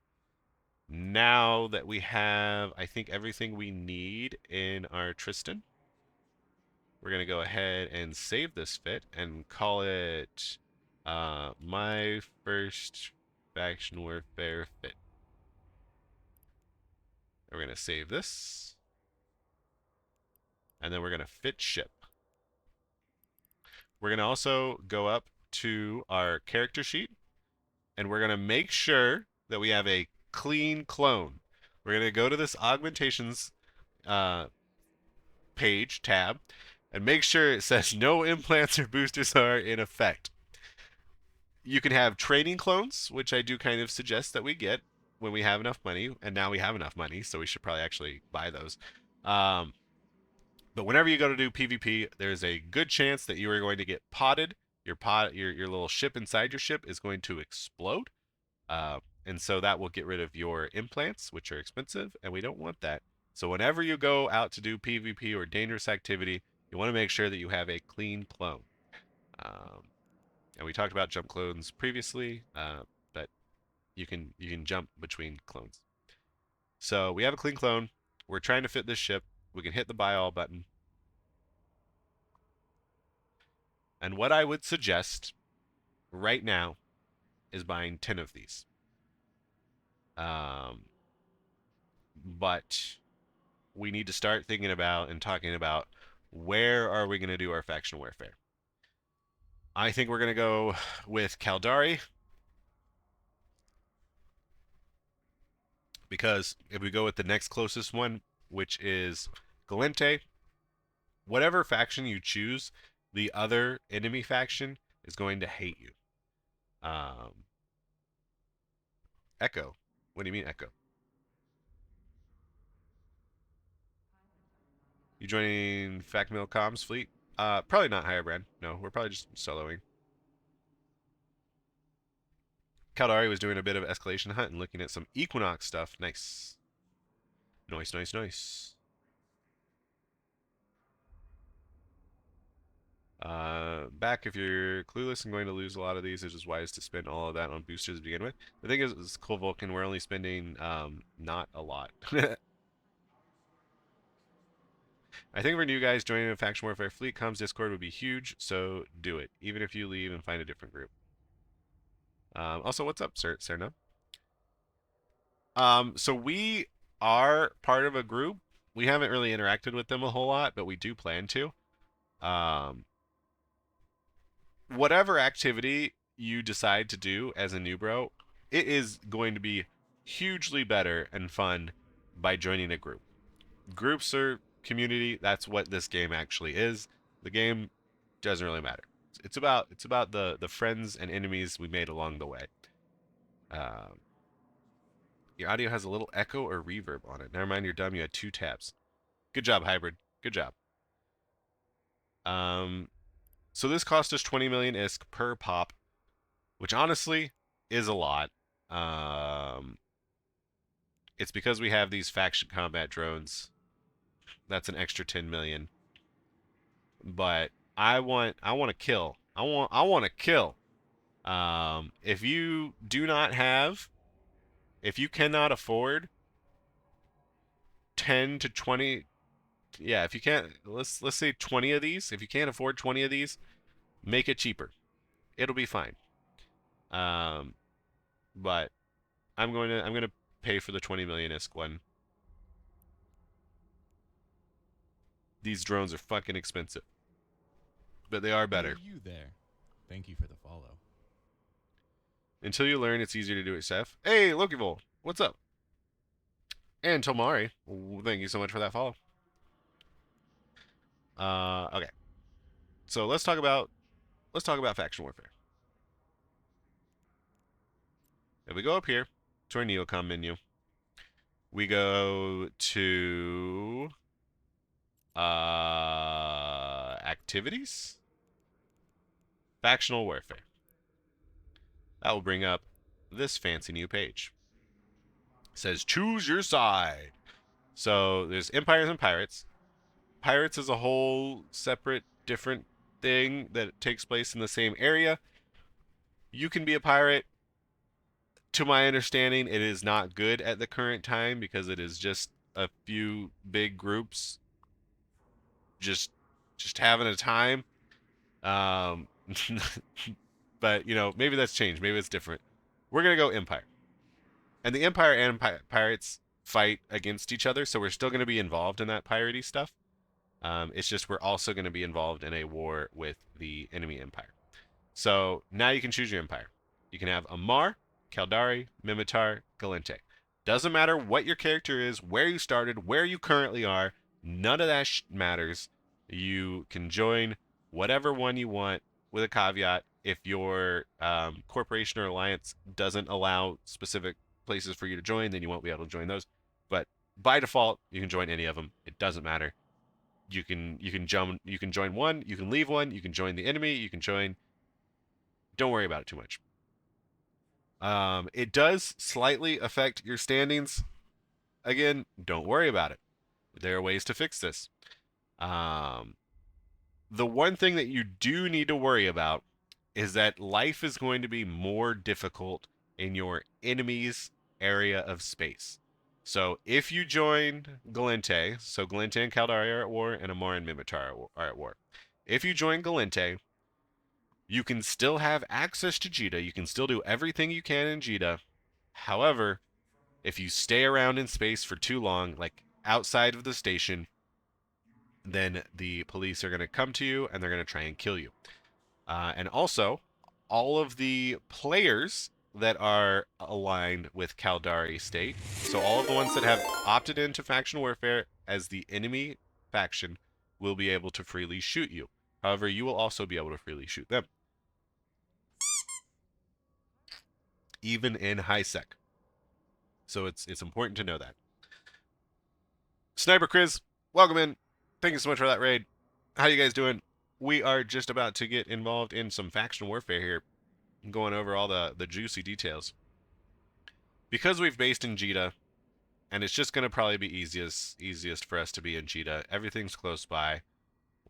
Now that we have, I think, everything we need in our Tristan, we're going to go ahead and save this fit and call it my first faction warfare fit. We're going to save this. And then we're going to fit ship. We're going to also go up to our character sheet. And we're going to make sure that we have a clean clone. We're going to go to this augmentations page tab and make sure it says no implants or boosters are in effect. You can have training clones, which I do kind of suggest that we get when we have enough money, and now we have enough money, so we should probably actually buy those. Um, but whenever you go to do PvP, there's a good chance that you are going to get potted. Your little ship inside your ship is going to explode, and so that will get rid of your implants, which are expensive, and we don't want that. So whenever you go out to do PvP or dangerous activity, you want to make sure that you have a clean clone. Um, and we talked about jump clones previously, but you can jump between clones. So we have a clean clone. We're trying to fit this ship. We can hit the buy all button. And what I would suggest right now is buying 10 of these. But we need to start thinking about and talking about where are we going to do our faction warfare. I think we're going to go with Caldari, because if we go with the next closest one, which is Galente, whatever faction you choose, the other enemy faction is going to hate you. Echo. What do you mean Echo? You joining Facmil Comms fleet? Probably not higher brand. No, we're probably just soloing. Caldari was doing a bit of escalation hunt and looking at some Equinox stuff. Nice. Nice, nice, nice. Back, if you're clueless and going to lose a lot of these, it's just wise to spend all of that on boosters to begin with. The thing is Cool Vulcan, we're only spending not a lot. I think for new guys joining a faction warfare fleet, comms Discord would be huge, so do it, even if you leave and find a different group. Also, what's up, Serna? So we are part of a group. We haven't really interacted with them a whole lot, but we do plan to. Um, whatever activity you decide to do as a newbro, it is going to be hugely better and fun by joining a group. Groups are community. That's what this game actually is. The game doesn't really matter. It's about the friends and enemies we made along the way. Um, your audio has a little echo or reverb on it. Never mind, you're dumb. You had 2 tabs. Good job, hybrid. Good job. So this cost us 20 million ISK per pop, which honestly is a lot. It's because we have these faction combat drones. That's an extra 10 million. But I want to kill. I want to kill. If you do not have, if you cannot afford 10 to 20, yeah, if you can't, let's say 20 of these. If you can't afford 20 of these, make it cheaper. It'll be fine. But I'm gonna pay for the 20 million ISK one. These drones are fucking expensive, but they are better. Hey, you there. Thank you for the follow. Until you learn, it's easier to do it, Seth. Hey, Lokivol, what's up? And Tomari, thank you so much for that follow. Okay. So let's talk about faction warfare. If we go up here to our Neocom menu, we go to activities, factional warfare. That will bring up this fancy new page. It says choose your side. So there's empires and pirates. Pirates is a whole separate, different thing that takes place in the same area. You can be a pirate. To my understanding, it is not good at the current time because it is just a few big groups just having a time. Um, but maybe that's changed. Maybe it's different. We're gonna go Empire, and the Empire and pirates fight against each other, so we're still gonna be involved in that piratey stuff. It's just we're also gonna be involved in a war with the enemy empire. So now you can choose your empire. You can have Amar, Caldari, Mimitar, Galente. Doesn't matter what your character is, where you started, where you currently are. None of that matters. You can join whatever one you want with a caveat. If your corporation or alliance doesn't allow specific places for you to join, then you won't be able to join those. But by default, you can join any of them. It doesn't matter. You can join one, you can leave one, you can join the enemy, you can join. Don't worry about it too much. It does slightly affect your standings. Again, don't worry about it. There are ways to fix this. Um, the one thing that you do need to worry about is that life is going to be more difficult in your enemy's area of space. So if you join Galente, so Galente and Caldari are at war, and Amar and Mimitar are at war. If you join Galente, you can still have access to Jita. You can still do everything you can in Jita. However, if you stay around in space for too long, like outside of the station, then the police are going to come to you and they're going to try and kill you. And also, all of the players that are aligned with Caldari State, so all of the ones that have opted into faction warfare as the enemy faction, will be able to freely shoot you. However, you will also be able to freely shoot them, even in high sec. So it's important to know that. Sniper Chris, welcome in. Thank you so much for that raid. How you guys doing? We are just about to get involved in some faction warfare here, going over all the juicy details. Because we've based in Jita, and it's just gonna probably be easiest for us to be in Jita. Everything's close by.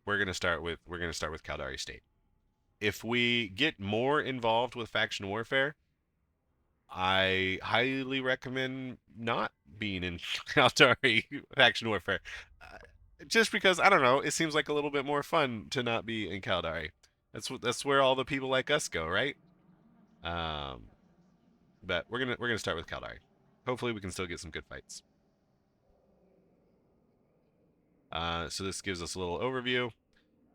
We're gonna start with Caldari State. If we get more involved with faction warfare, I highly recommend not being in Caldari faction warfare. Just because I don't know, it seems like a little bit more fun to not be in Caldari. That's where all the people like us go, right? Um, but we're gonna start with Caldari. Hopefully, we can still get some good fights. So this gives us a little overview.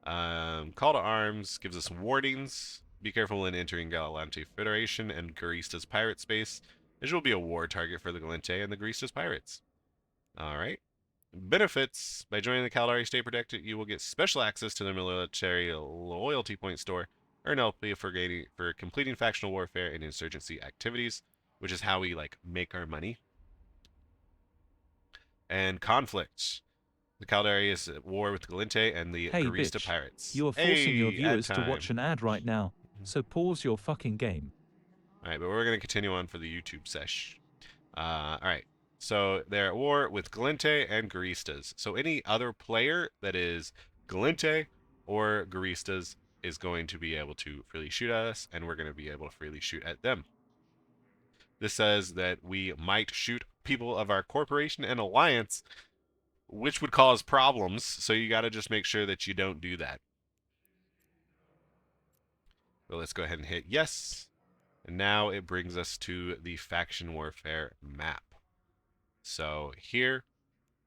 Call to arms gives us warnings. Be careful when entering Galante Federation and Garista's pirate space, as you'll be a war target for the Galente and the Garista's pirates. All right. Benefits: by joining the Caldari State Protected, you will get special access to the military loyalty point store, earn LP for completing factional warfare and insurgency activities, which is how we like make our money. And conflicts: the Caldari is at war with the Galente and the Hey Garista bitch, pirates. you are forcing your viewers to watch an ad right now, so pause your fucking game. Alright, but we're going to continue on for the YouTube sesh. Alright, so they're at war with Galente and Garistas. So any other player that is Galente or Garistas is going to be able to freely shoot at us, and we're going to be able to freely shoot at them. This says that we might shoot people of our corporation and alliance, which would cause problems, so you got to just make sure that you don't do that. So let's go ahead and hit yes. And now it brings us to the faction warfare map. So here,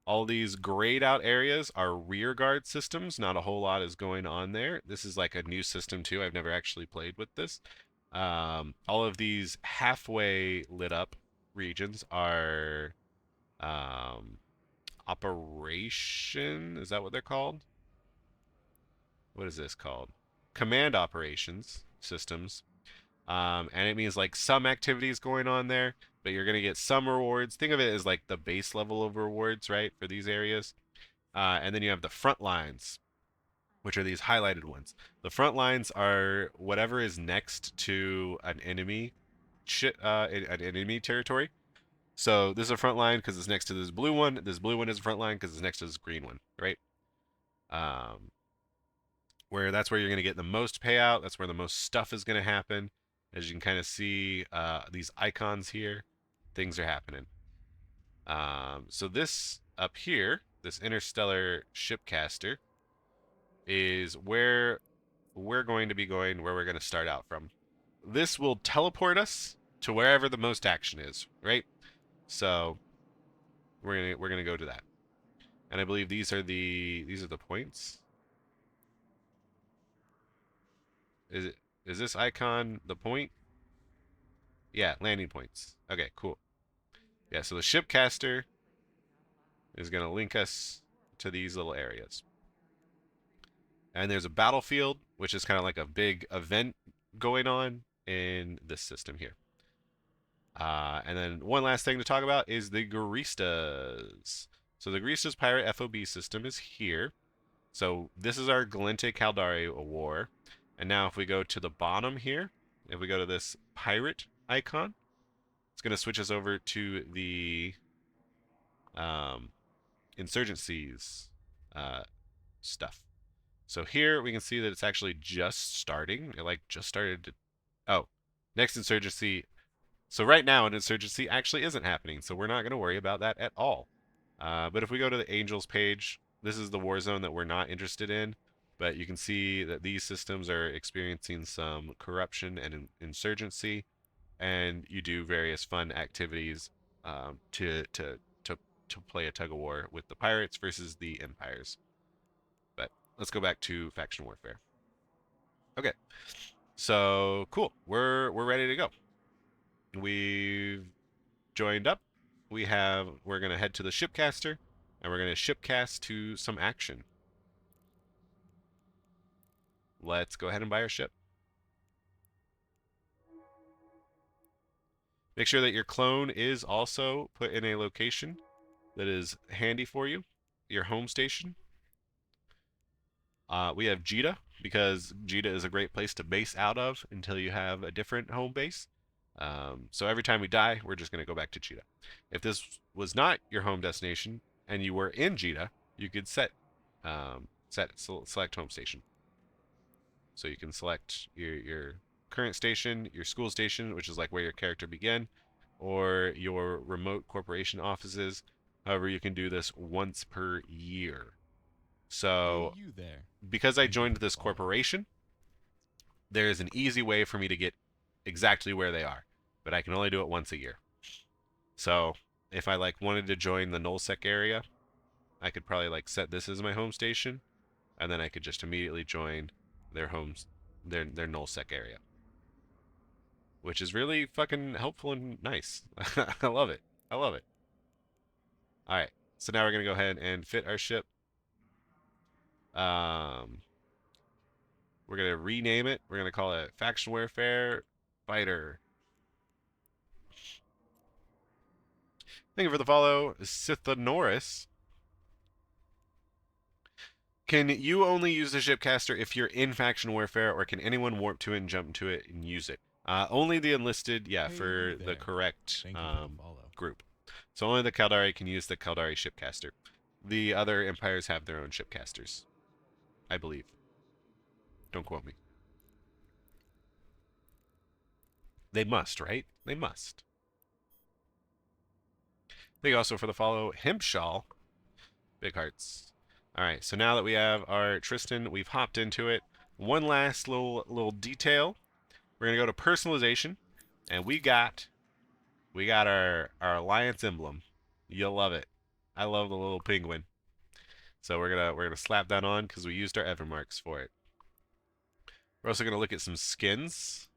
all these grayed out areas are rear guard systems. Not a whole lot is going on there. This is like a new system too. I've never actually played with this. All of these halfway lit up regions are operation. Is that what they're called? What is this called? Command operations systems. And it means like some activities going on there, but you're going to get some rewards. Think of it as like the base level of rewards, right, for these areas. And then you have the front lines, which are these highlighted ones. The front lines are whatever is next to an enemy, an enemy territory. So this is a front line because it's next to this blue one. This blue one is a front line because it's next to this green one, right? Where that's where you're going to get the most payout. That's where the most stuff is going to happen. As you can kind of see these icons here, things are happening. So this up here, this interstellar shipcaster, is where we're going to be going, where we're going to start out from. This will teleport us to wherever the most action is, right? So we're gonna go to that. And I believe these are the points. Is this icon the point? Yeah, landing points. Okay, cool. Yeah, so the shipcaster is going to link us to these little areas. And there's a battlefield, which is kind of like a big event going on in this system here. And then one last thing to talk about is the Garistas. So the Garistas Pirate FOB system is here. So this is our Galente Caldari war. And now if we go to the bottom here, if we go to this pirate icon, it's going to switch us over to the insurgencies stuff. So here we can see that it's actually just starting. It like just started to, oh, next insurgency. So right now an insurgency actually isn't happening, so we're not going to worry about that at all. But if we go to the Angels page, this is the war zone that we're not interested in. But you can see that these systems are experiencing some corruption and insurgency, and you do various fun activities to play a tug of war with the pirates versus the empires. But let's go back to faction warfare. Okay, so cool. We're ready to go. We've joined up. We're gonna head to the shipcaster, and we're gonna shipcast to some action. Let's go ahead and buy our ship. Make sure that your clone is also put in a location that is handy for you, your home station. We have Jita, because Jita is a great place to base out of until you have a different home base. So every time we die, we're just going to go back to Jita. If this was not your home destination and you were in Jita, you could select home station. So you can select your current station, your school station, which is like where your character began, or your remote corporation offices. However, you can do this once per year. So, Hey, you there. because I Thank you joined for the this follow. corporation, there is an easy way for me to get exactly where they are, but I can only do it once a year. So, if I like wanted to join the nullsec area, I could probably like set this as my home station, and then I could just immediately join their homes, their nullsec area, which is really fucking helpful and nice. I love it. I love it. All right, so now we're gonna go ahead and fit our ship. Um, we're gonna rename it. We're gonna call it Faction Warfare Fighter. Thank you for the follow, Sithanoris. Can you only use the shipcaster if you're in faction warfare, or can anyone warp to it and jump to it and use it? Only the enlisted, yeah, Hey, for you the there. correct Thank you for the follow. group. So only the Caldari can use the Caldari shipcaster. The other empires have their own shipcasters, I believe. Don't quote me. They must, right? They must. Thank you also for the follow, Hempshaw. Big hearts. All right, so now that we have our Tristan, we've hopped into it. One last little detail. We're gonna go to personalization, and we got our alliance emblem. You'll love it. I love the little penguin. So we're gonna slap that on because we used our Evermarks for it. We're also gonna look at some skins,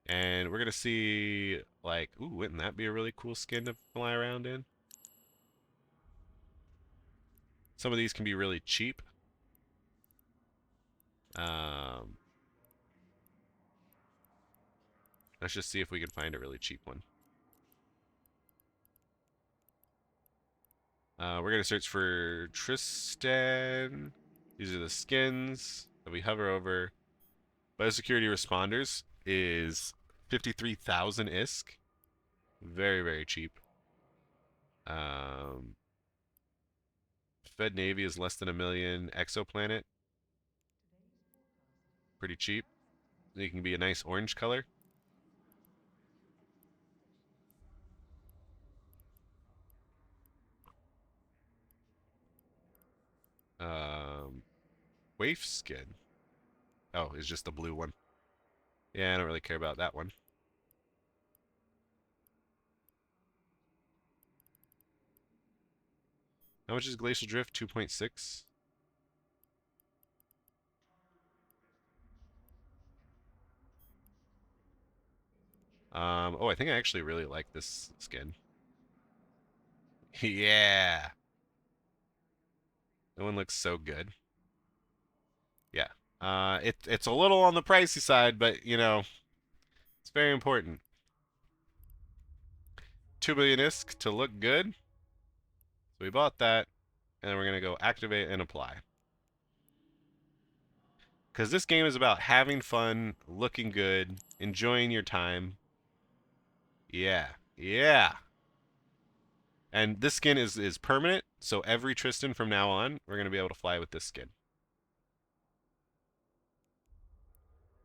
and we're gonna see like, ooh, wouldn't that be a really cool skin to fly around in? Some of these can be really cheap. Um, let's just see if we can find a really cheap one. We're gonna search for Tristan. These are the skins that we hover over. Biosecurity responders is 53,000 ISK. Very, very cheap. Fed Navy is less than $1 million. Exoplanet, pretty cheap. It can be a nice orange color. Waif skin. Oh, it's just the blue one. Yeah, I don't really care about that one. How much is Glacial Drift? 2.6. Oh, I think I actually really like this skin. Yeah. That one looks so good. Yeah. It's a little on the pricey side, but you know, it's very important. 2 billion ISK to look good. So we bought that, and then we're gonna go activate and apply. Because this game is about having fun, looking good, enjoying your time. Yeah. Yeah. And this skin is permanent, so every Tristan from now on, we're going to be able to fly with this skin.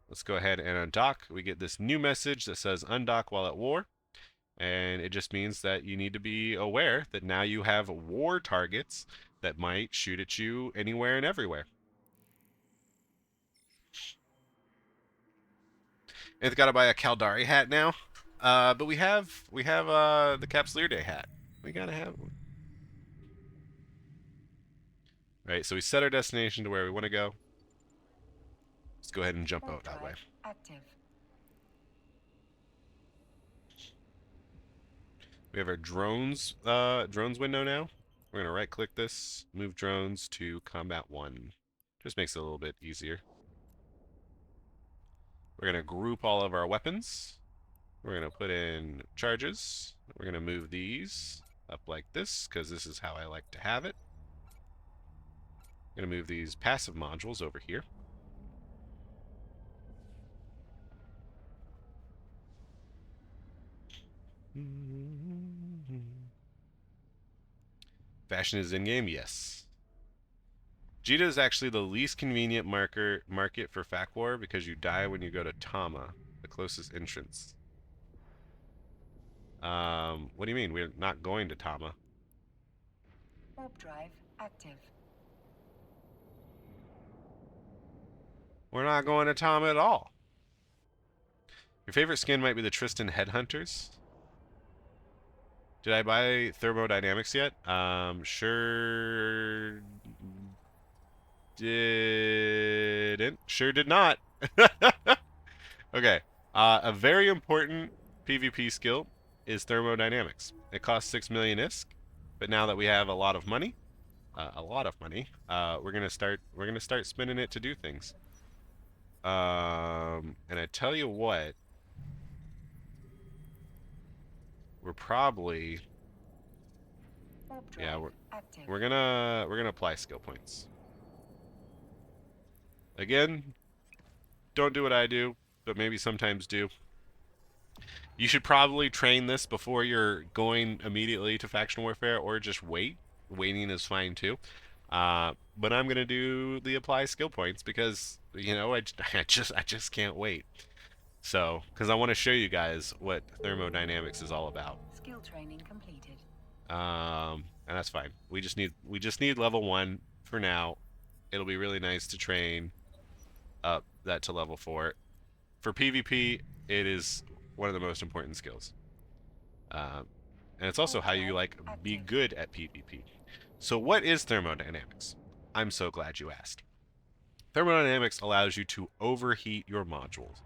Let's go ahead and undock. We get this new message that says undock while at war. And it just means that you need to be aware that now you have war targets that might shoot at you anywhere and everywhere. And it's got to buy a Caldari hat now. But we have the Capsuleer Day hat. We gotta have. Right, so we set our destination to where we want to go. Let's go ahead and jump out that way. Active. We have our drones window now. We're gonna right click this, move drones to combat 1. Just makes it a little bit easier. We're gonna group all of our weapons. We're gonna put in charges. We're gonna move these up like this, because this is how I like to have it. I'm gonna move these passive modules over here. Fashion is in-game? Yes. Jita is actually the least convenient market for Fac War because you die when you go to Tama, the closest entrance. What do you mean? We're not going to Tama. Warp drive active. We're not going to Tama at all. Your favorite skin might be the Tristan Headhunters. Did I buy thermodynamics yet? Sure didn't. Sure did not. Okay. A very important PvP skill is thermodynamics. It costs 6 million ISK, but now that we have a lot of money, we're gonna start spending it to do things. And I tell you what, we're probably we're gonna apply skill points. Again, don't do what I do, but maybe sometimes do. You should probably train this before you're going immediately to faction warfare, or just wait. Waiting is fine too. But I'm gonna do the apply skill points because you know I just can't wait. So, because I want to show you guys what thermodynamics is all about. Skill training completed. And that's fine. We just need level 1 for now. It'll be really nice to train up that to level 4. For PvP, it is one of the most important skills. And it's also how you be good at PvP. So what is thermodynamics? I'm so glad you asked. Thermodynamics allows you to overheat your modules.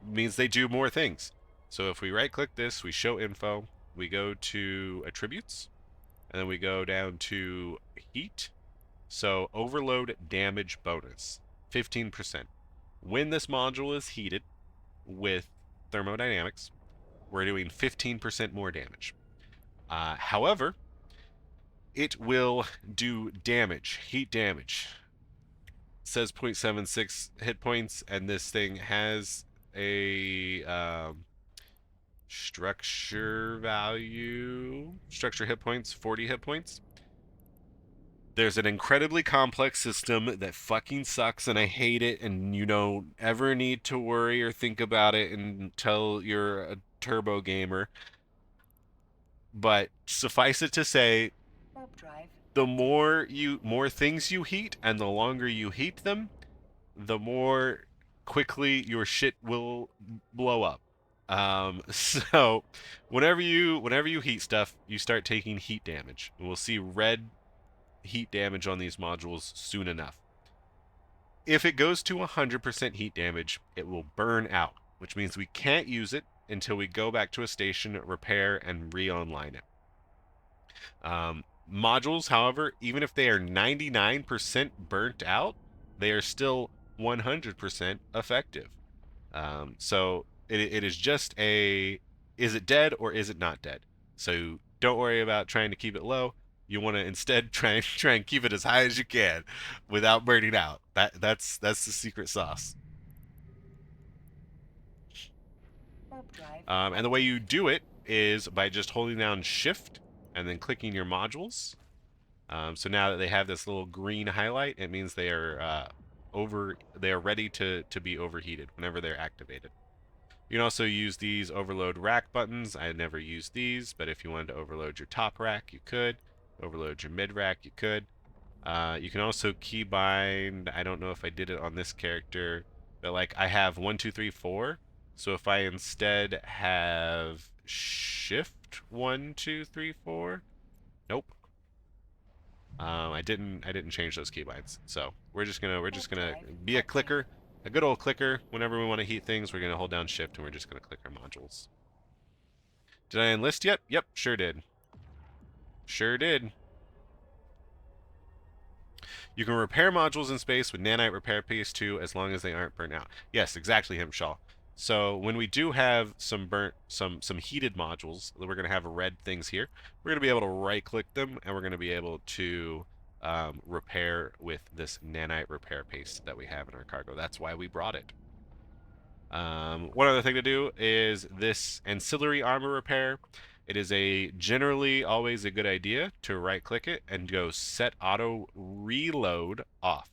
It means they do more things. So if we right click this, we show info, we go to attributes, and then we go down to heat. So overload damage bonus, 15%. When this module is heated with thermodynamics, we're doing 15% more damage. However, it will do damage, heat damage. It says 0.76 hit points, and this thing has a structure hit points, 40 hit points. There's an incredibly complex system that fucking sucks, and I hate it, and you don't ever need to worry or think about it until you're a turbo gamer. But suffice it to say, the more things you heat and the longer you heat them, the more quickly your shit will blow up. So whenever you heat stuff, you start taking heat damage. And we'll see red heat damage on these modules soon enough. If it goes to 100% heat damage, it will burn out, which means we can't use it until we go back to a station, repair, and re-online it. Modules, however, even if they are 99% burnt out, they are still 100% effective. So it is just a, is it dead or is it not dead? So don't worry about trying to keep it low. You want to instead try and keep it as high as you can without burning out. That's the secret sauce. Warp drive And the way active. you do it is by just holding down Shift and then clicking your modules. So now that they have this little green highlight, it means they are they are ready to be overheated whenever they're activated. You can also use these overload rack buttons. I never used these, but if you wanted to overload your top rack, you could. Overload your mid rack, you could. You can also keybind. I don't know if I did it on this character, but like I have 1, 2, 3, 4. So if I instead have shift 1, 2, 3, 4, nope. I didn't change those keybinds. So we're just gonna be a clicker, a good old clicker. Whenever we want to heat things, we're gonna hold down shift and we're just gonna click our modules. Did I enlist yet? Yep, sure did. Sure did. You can repair modules in space with nanite repair piece 2 as long as they aren't burnt out. Yes, exactly, Himshaw. So when we do have some heated modules, we're going to have red things here. We're going to be able to right click them and we're going to be able to repair with this nanite repair paste that we have in our cargo. That's why we brought it. One other thing to do is this ancillary armor repair. It is generally always a good idea to right click it and go set auto reload off.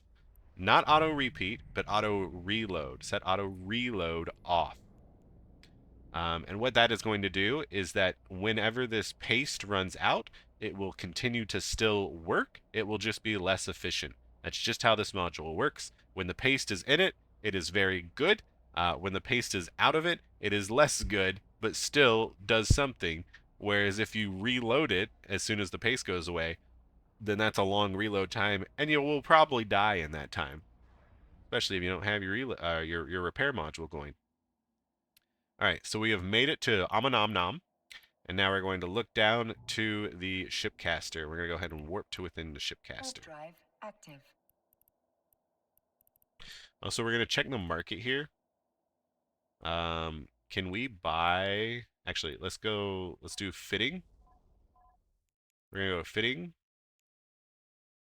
Not auto repeat, but auto reload. Set auto reload off. And what that is going to do is that whenever this paste runs out, it will continue to still work. It will just be less efficient. That's just how this module works. When the paste is in it, it is very good. When the paste is out of it, it is less good, but still does something. Whereas if you reload it as soon as the paste goes away, then that's a long reload time, and you will probably die in that time, especially if you don't have your repair module going. All right, so we have made it to Amanomnom, and now we're going to look down to the shipcaster. We're going to go ahead and warp to within the shipcaster. Warp drive active. Also, we're going to check the market here. Can we buy? Actually, let's do fitting. We're going to go fitting.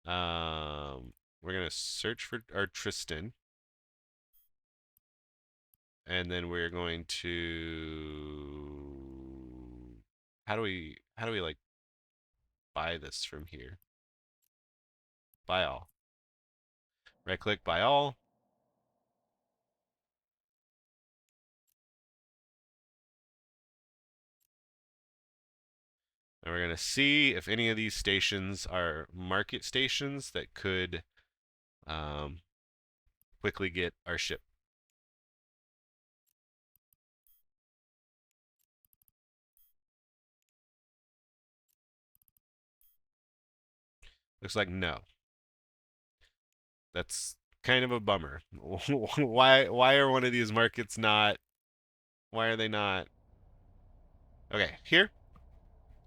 We're going to search for our Tristan. And then we're going to, how do we like buy this from here? Buy all. Right click, buy all. And we're going to see if any of these stations are market stations that could quickly get our ship. Looks like no. That's kind of a bummer. Why are one of these markets not, why are they not? Okay, here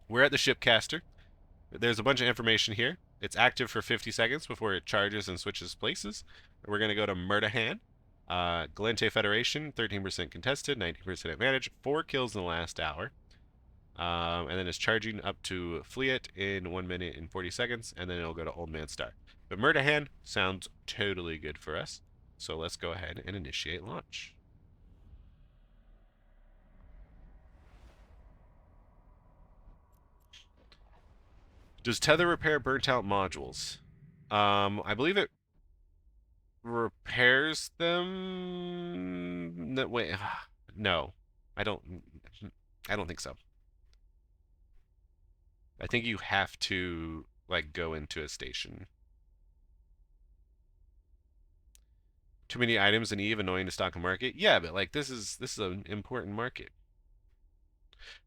we're at the shipcaster. There's a bunch of information here. It's active for 50 seconds before it charges and switches places. We're going to go to Murdahan. Galente Federation, 13% contested, 19% advantage, 4 kills in the last hour. And then it's charging up to Fleet in 1 minute and 40 seconds, and then it'll go to Old Man Star. But Murdahan sounds totally good for us. So let's go ahead and initiate launch. Does tether repair burnt out modules? I believe it repairs them. No, wait, no, I don't. I don't think so. I think you have to like go into a station. Too many items in Eve, annoying to stock a market. Yeah, but like this is an important market.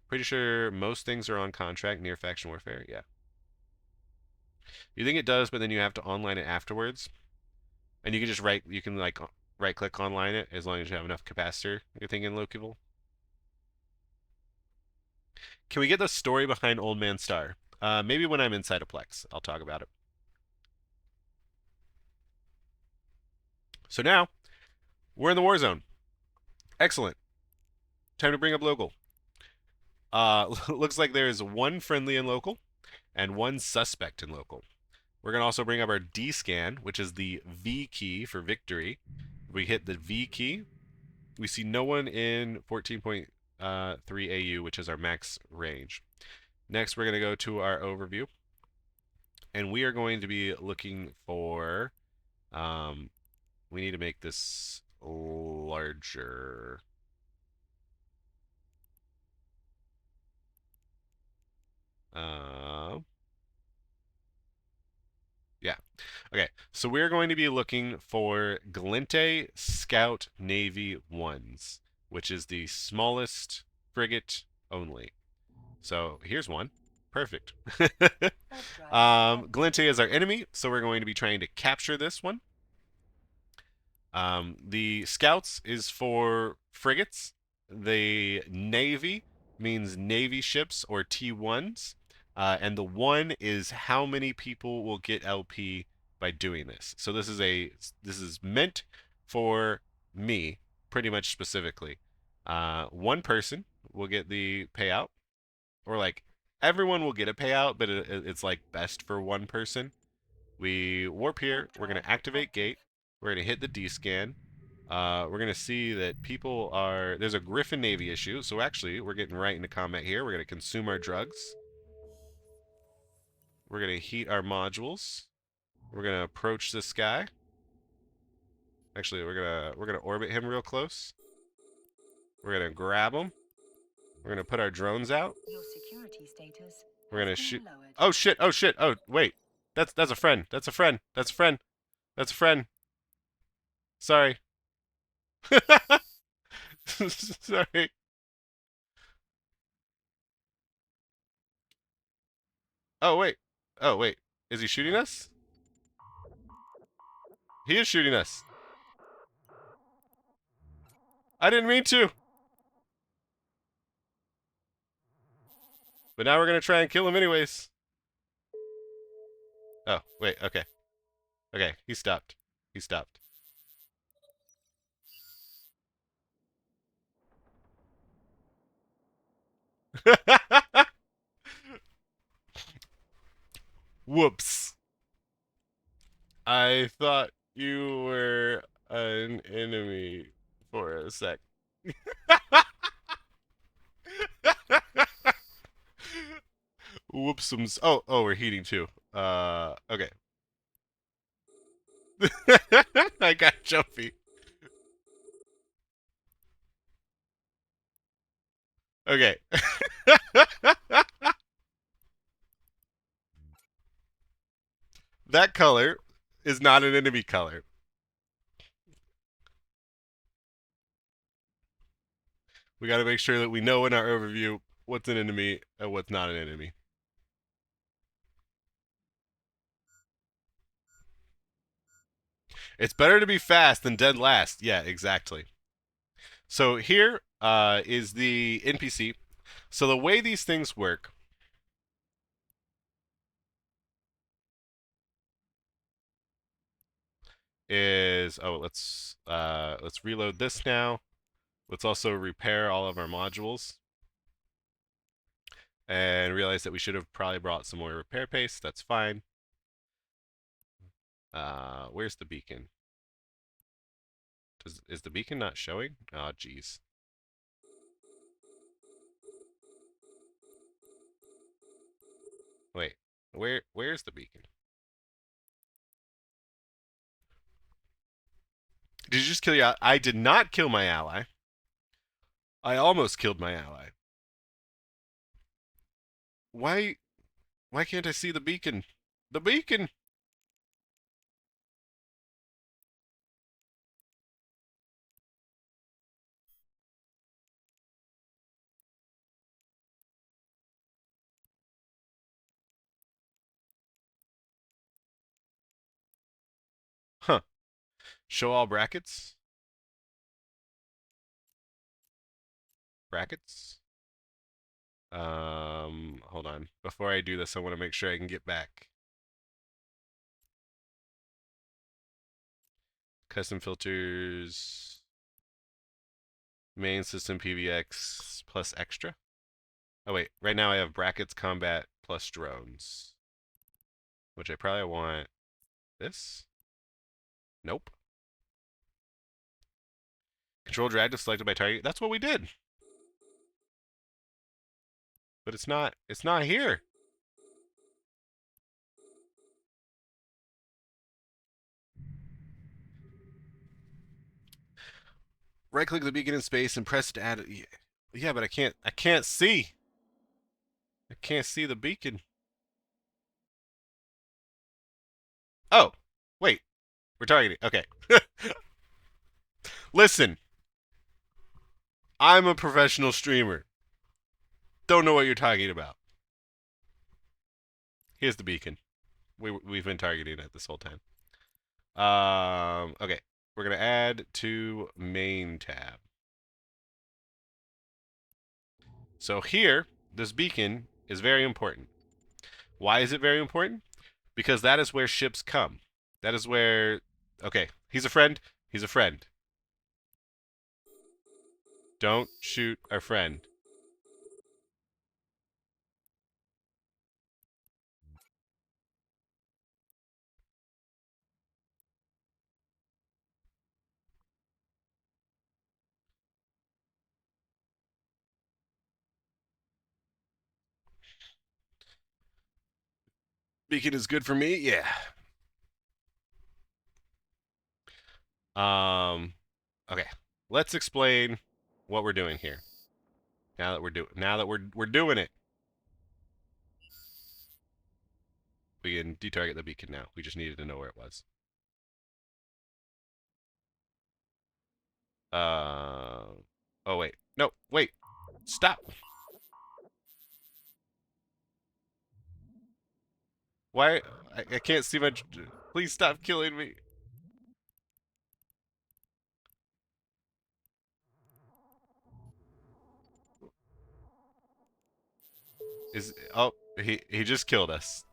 Pretty sure most things are on contract near faction warfare. Yeah. You think it does, but then you have to online it afterwards, and you can just you can like right click online it as long as you have enough capacitor. You're thinking local. Can we get the story behind Old Man Star? Maybe when I'm inside a Plex, I'll talk about it. So now, we're in the war zone. Excellent. Time to bring up local. Looks like there's one friendly in local and one suspect in local. We're going to also bring up our D scan, which is the V key for victory. If we hit the V key, we see no one in 14.3 AU, which is our max range. Next, we're going to go to our overview, and we are going to be looking for. We need to make this larger. Yeah. Okay. So we're going to be looking for Glinte Scout Navy 1s, which is the smallest frigate only. So here's one. Perfect. Glinte is our enemy, so we're going to be trying to capture this one. The Scouts is for frigates. The Navy means Navy ships or T1s. And the 1 is how many people will get LP by doing this. So this is meant for me, pretty much specifically. One person will get the payout, or like everyone will get a payout, but it's like best for one person. We warp here. We're gonna activate gate. We're gonna hit the D scan. We're gonna see that people are. There's a Griffin Navy issue, so actually we're getting right into combat here. We're gonna consume our drugs. We're gonna heat our modules. We're gonna approach this guy. Actually, we're gonna orbit him real close. We're gonna grab him. We're gonna put our drones out. Your security status We're gonna has been shoot. lowered. Oh shit! Oh shit! Oh wait, that's a friend. That's a friend. That's a friend. That's a friend. Sorry. Sorry. Oh wait. Oh wait. Is he shooting us? He is shooting us. I didn't mean to. But now we're gonna try and kill him anyways. Oh, wait, okay. Okay, he stopped. He stopped. Whoops. I thought you were an enemy for a sec. Whoopsums. Oh, we're heating too. Okay. I got jumpy. Okay. That color is not an enemy color. We got to make sure that we know in our overview what's an enemy and what's not an enemy. It's better to be fast than dead last. Yeah, exactly. So here is the NPC. So the way these things work is let's reload this now. Let's also repair all of our modules and realize that we should have probably brought some more repair paste. That's fine. Where's the beacon? Is the beacon not showing? Oh, geez. Wait, where's the beacon? Did you just kill your? I did not kill my ally. I almost killed my ally. Why? Why can't I see the beacon? The beacon. Huh. Show all brackets. Brackets. Hold on. Before I do this, I want to make sure I can get back. Custom filters, main system PVX plus extra. Oh wait, right now I have brackets combat plus drones, which I probably want this. Nope. Control drag to selected by target. That's what we did. But it's not here. Right click the beacon in space and press to add it. Yeah, but I can't see. I can't see the beacon. Oh, wait. We're targeting. Okay. Listen. I'm a professional streamer. Don't know what you're talking about. Here's the beacon. We've been targeting it this whole time. Okay. We're going to add to main tab. So here, this beacon is very important. Why is it very important? Because that is where ships come. That is where... Okay, he's a friend. He's a friend. Don't shoot our friend. Beacon is good for me? Yeah. Okay. Let's explain what we're doing here. Now that we're doing it. We can detarget the beacon now. We just needed to know where it was. Oh wait. No, wait. Stop. Why I can't see much. Please stop killing me. He just killed us.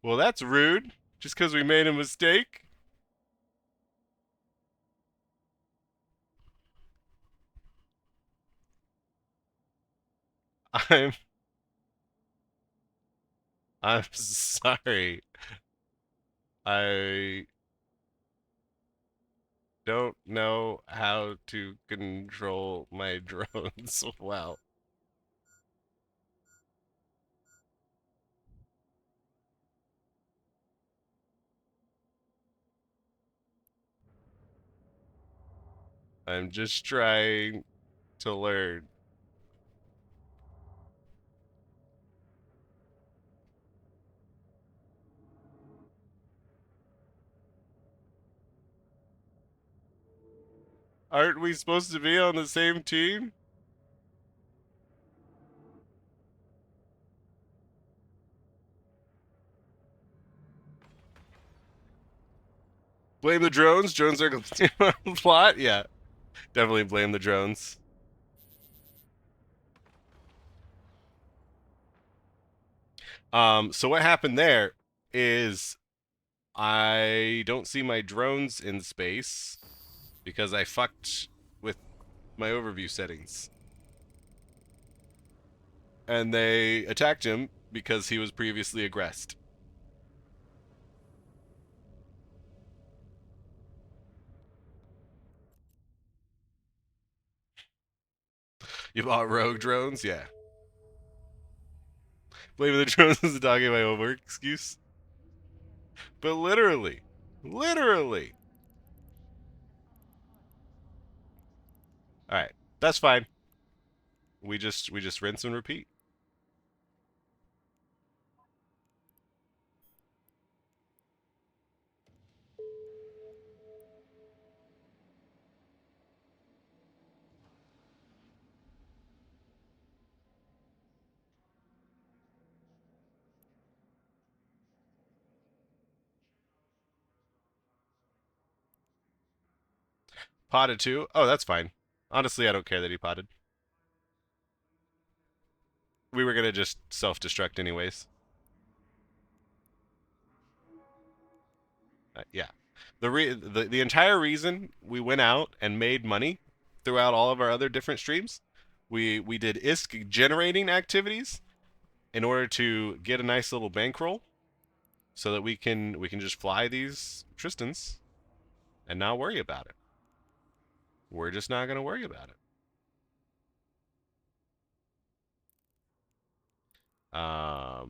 Well, that's rude. Just because we made a mistake. I'm I'm sorry. I don't know how to control my drones well. I'm just trying to learn. Aren't we supposed to be on the same team? Blame the drones? Drones are the plot? Yeah. Definitely blame the drones. So what happened there is I don't see my drones in space because I fucked with my overview settings. And they attacked him because he was previously aggressed. You bought rogue drones? Yeah. Blaming the drones is talking my homework excuse. But literally. Literally. Alright. That's fine. We just rinse and repeat. Potted too? Oh, that's fine. Honestly, I don't care that he potted. We were gonna just self-destruct anyways. Yeah. The entire reason we went out and made money throughout all of our other different streams, we did ISK generating activities in order to get a nice little bankroll so that we can just fly these Tristans and not worry about it. We're just not going to worry about it. Now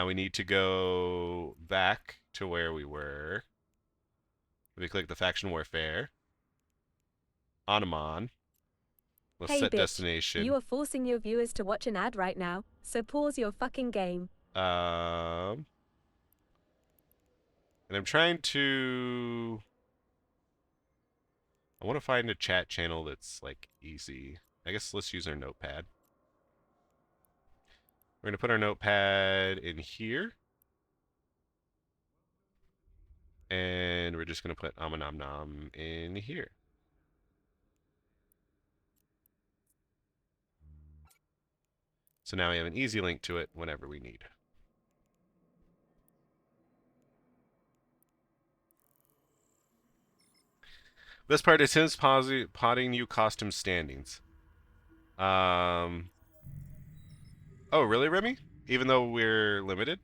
we need to go back to where we were. We click the faction warfare. Anamon. Let's Hey set bitch, destination. you are forcing your viewers to watch an ad right now, so pause your fucking game. And I'm trying to. I want to find a chat channel that's like easy. I guess let's use our notepad. We're going to put our notepad in here. And we're just going to put Amanomnom in here. So now we have an easy link to it whenever we need. This part is his potting new costume standings. Oh, really, Remy? Even though we're limited?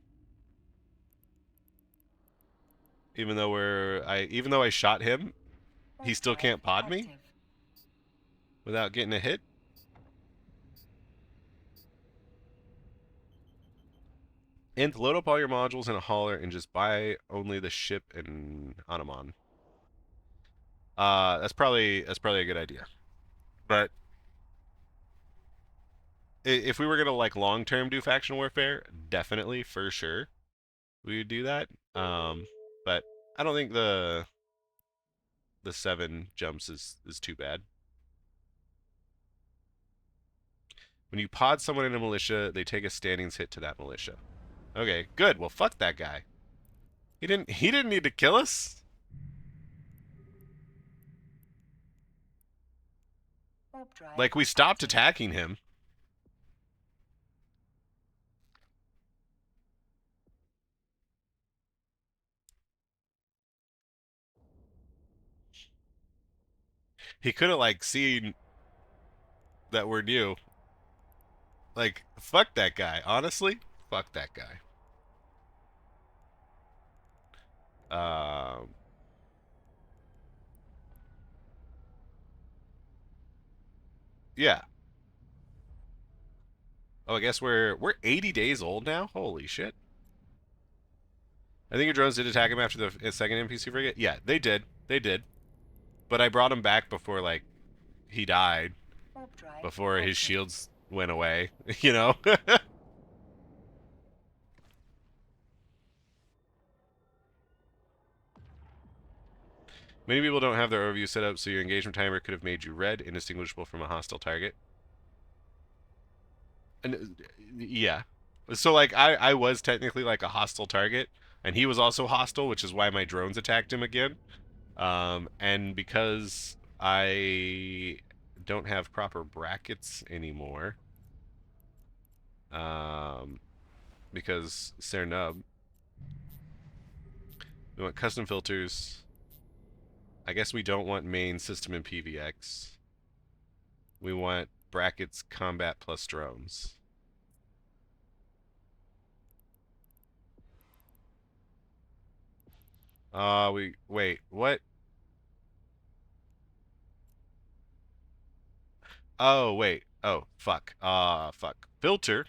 Even though I shot him, he still can't pod me without getting a hit? And load up all your modules in a hauler and just buy only the ship and Anamon. That's probably a good idea. But if we were gonna like long term do faction warfare, definitely for sure we would do that. But I don't think the 7 jumps is too bad. When you pod someone in a militia, they take a standings hit to that militia. Okay, good. Well, fuck that guy. He didn't need to kill us. Like, we stopped attacking him. He could have like seen that we're new. Like, fuck that guy. Honestly, fuck that guy. Um, yeah. Oh, I guess we're 80 days old now. Holy shit. I think your drones did attack him after the second NPC frigate. Yeah, they did. They did. But I brought him back before like he died. Before his shields went away. You know. Many people don't have their overview set up, so your engagement timer could have made you red, indistinguishable from a hostile target. And yeah. So like I was technically like a hostile target, and he was also hostile, which is why my drones attacked him again. And because I don't have proper brackets anymore, because Cernub, we want custom filters. I guess we don't want main system in PVX. We want brackets combat plus drones. Wait, what? Oh, wait. Oh, fuck. Fuck. Filter.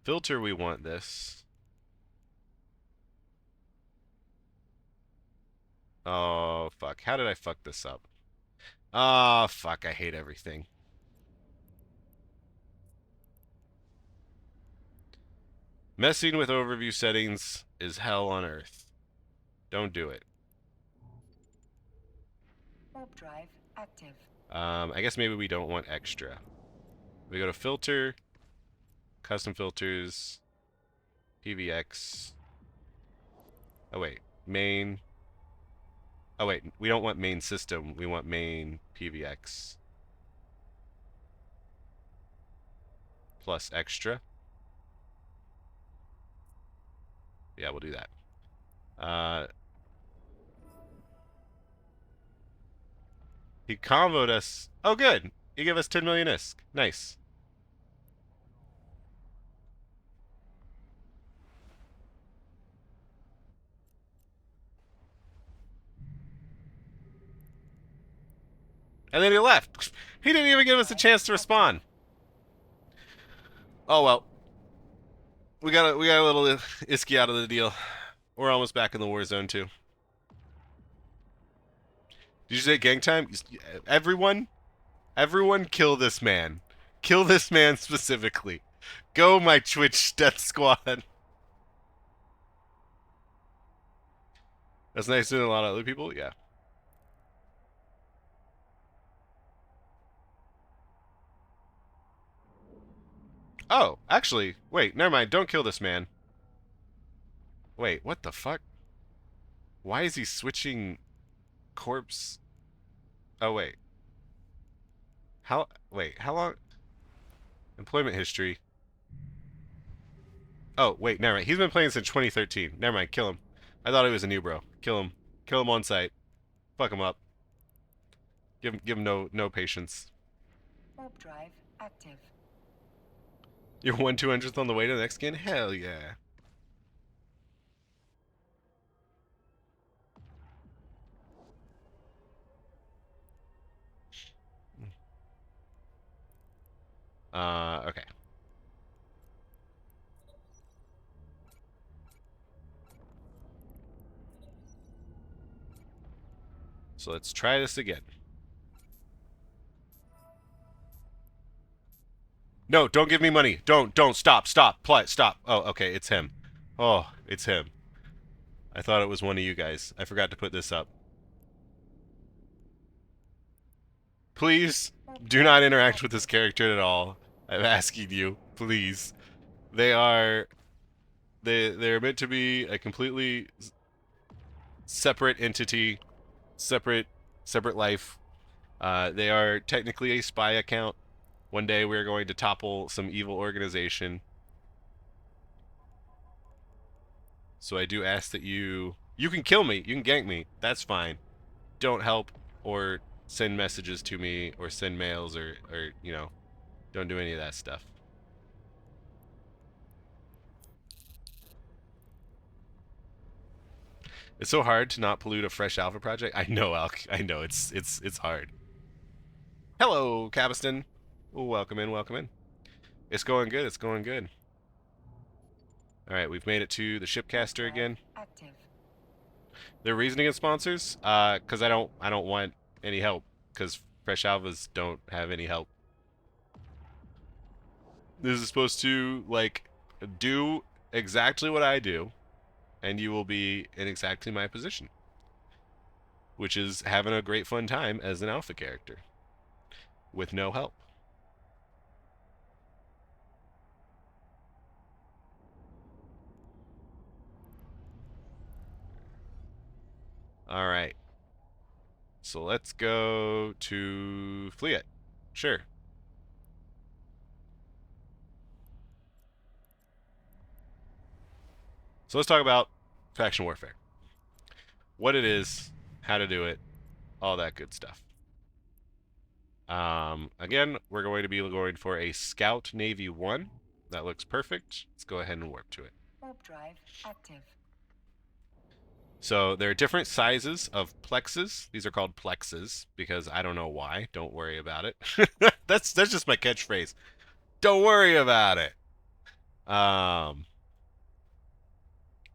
Filter, we want this. Oh, fuck. How did I fuck this up? Ah, fuck. I hate everything. Messing with overview settings is hell on earth. Don't do it. Warp drive active. I guess maybe we don't want extra. We go to filter, custom filters, PVX. Oh wait, main. Oh wait, we don't want main system. We want main PVX plus extra. Yeah, we'll do that. He convoed us. Oh, good. He gave us 10 million ISK. Nice. And then he left. He didn't even give us a chance to respond. Oh well. We got a little Isky out of the deal. We're almost back in the war zone too. Did you say gang time? Everyone kill this man. Kill this man specifically. Go, my Twitch death squad. That's nicer than a lot of other people? Yeah. Oh, actually, wait, never mind. Don't kill this man. Wait, what the fuck? Why is he switching corpse? Oh, wait. Wait, how long? Employment history. Oh, wait, never mind. He's been playing since 2013. Never mind, kill him. I thought he was a newbro. Kill him. Kill him on sight. Fuck him up. Give him no patience. Warp drive active. You're 1/200th on the way to the next skin? Hell yeah. Okay. So let's try this again. No, don't give me money. Don't, stop, stop. Oh, okay, it's him. Oh, it's him. I thought it was one of you guys. I forgot to put this up. Please, do not interact with this character at all. I'm asking you, please. They're meant to be a completely separate entity, separate life. They are technically a spy account. One day we're going to topple some evil organization. So I do ask that you can kill me, you can gank me, that's fine. Don't help or send messages to me or send mails or you know, don't do any of that stuff. It's so hard to not pollute a fresh alpha project. I know, Alk. I know it's hard. Hello, Cabiston. Welcome in, welcome in. It's going good. It's going good. All right, we've made it to the shipcaster again. Active. Their reasoning as sponsors, because I don't want any help, because fresh alphas don't have any help. This is supposed to like do exactly what I do, and you will be in exactly my position, which is having a great fun time as an alpha character with no help. All right. So let's go to Fleet. Sure. So let's talk about faction warfare. What it is, how to do it, all that good stuff. Again, we're going to be going for a Scout Navy 1. That looks perfect. Let's go ahead and warp to it. Warp drive active. So there are different sizes of plexes. These are called plexes because I don't know why. Don't worry about it. That's just my catchphrase. Don't worry about it.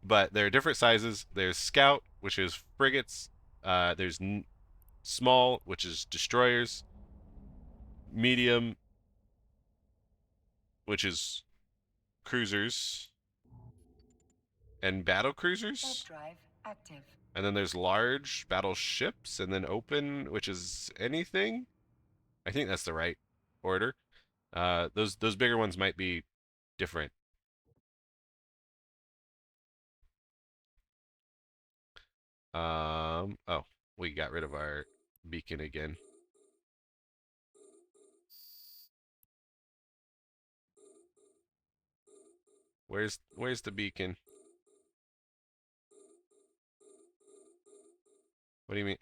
But there are different sizes. There's Scout, which is frigates. There's small, which is destroyers. Medium, which is cruisers. And battle cruisers. Warp drive active. And then there's large battleships, and then open, which is anything. I think that's the right order. Those bigger ones might be different. Oh, we got rid of our beacon again. Where's the beacon? What do you mean?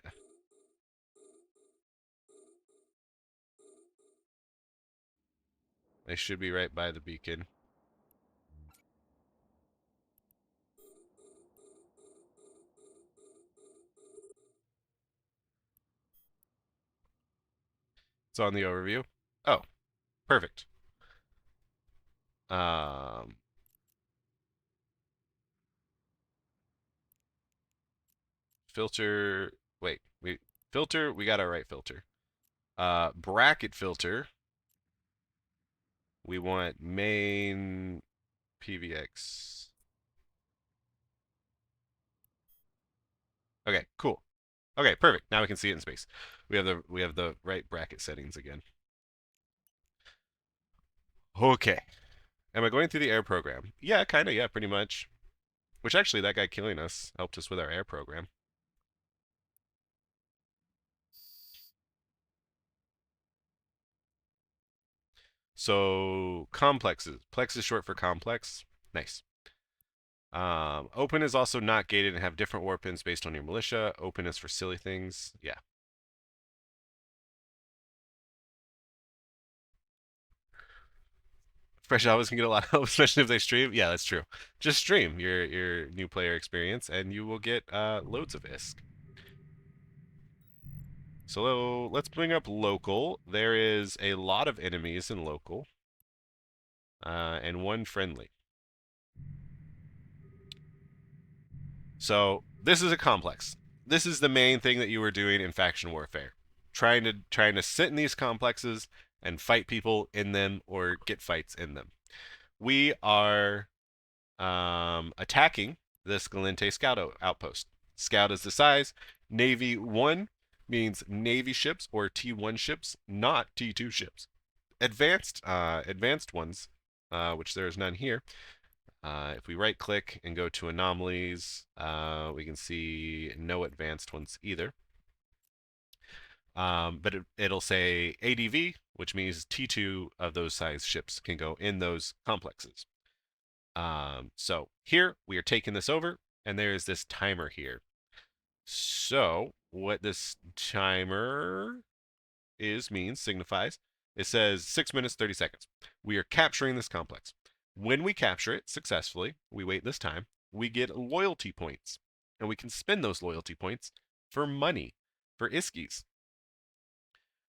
I should be right by the beacon. It's on the overview. Oh, perfect. Filter. Wait, filter. We got our right filter. Bracket filter. We want main PVX. Okay, cool. Okay, perfect. Now we can see it in space. We have the right bracket settings again. Okay. Am I going through the air program? Yeah, kind of. Yeah, pretty much. Which actually, that guy killing us helped us with our air program. So complexes. Plex is short for complex. Nice. Open is also not gated and have different war pins based on your militia. Open is for silly things. Yeah. Fresh always can get a lot of help, especially if they stream. Yeah, that's true. Just stream your new player experience, and you will get loads of ISK. So let's bring up local. There is a lot of enemies in local, and one friendly. So this is a complex. This is the main thing that you were doing in faction warfare, trying to sit in these complexes and fight people in them or get fights in them. We are attacking this Galente Scout outpost. Scout is the size. Navy 1 means Navy ships or T1 ships, not T2 ships. Advanced ones, which there is none here. If we right click and go to anomalies, we can see no advanced ones either. But it'll say ADV, which means T2 of those size ships can go in those complexes. So here we are taking this over, and there's this timer here. So what this timer signifies, it says 6 minutes, 30 seconds. We are capturing this complex. When we capture it successfully, we wait this time, we get loyalty points, and we can spend those loyalty points for money, for iskies.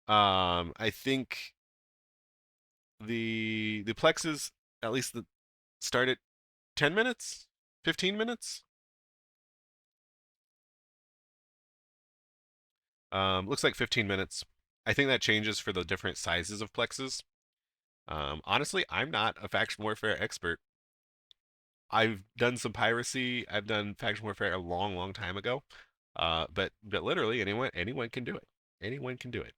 I think the plexes, at least start at 10 minutes, 15 minutes. Looks like 15 minutes. I think that changes for the different sizes of plexes. Honestly, I'm not a faction warfare expert. I've done some piracy. I've done faction warfare a long, long time ago. But literally anyone can do it. Anyone can do it.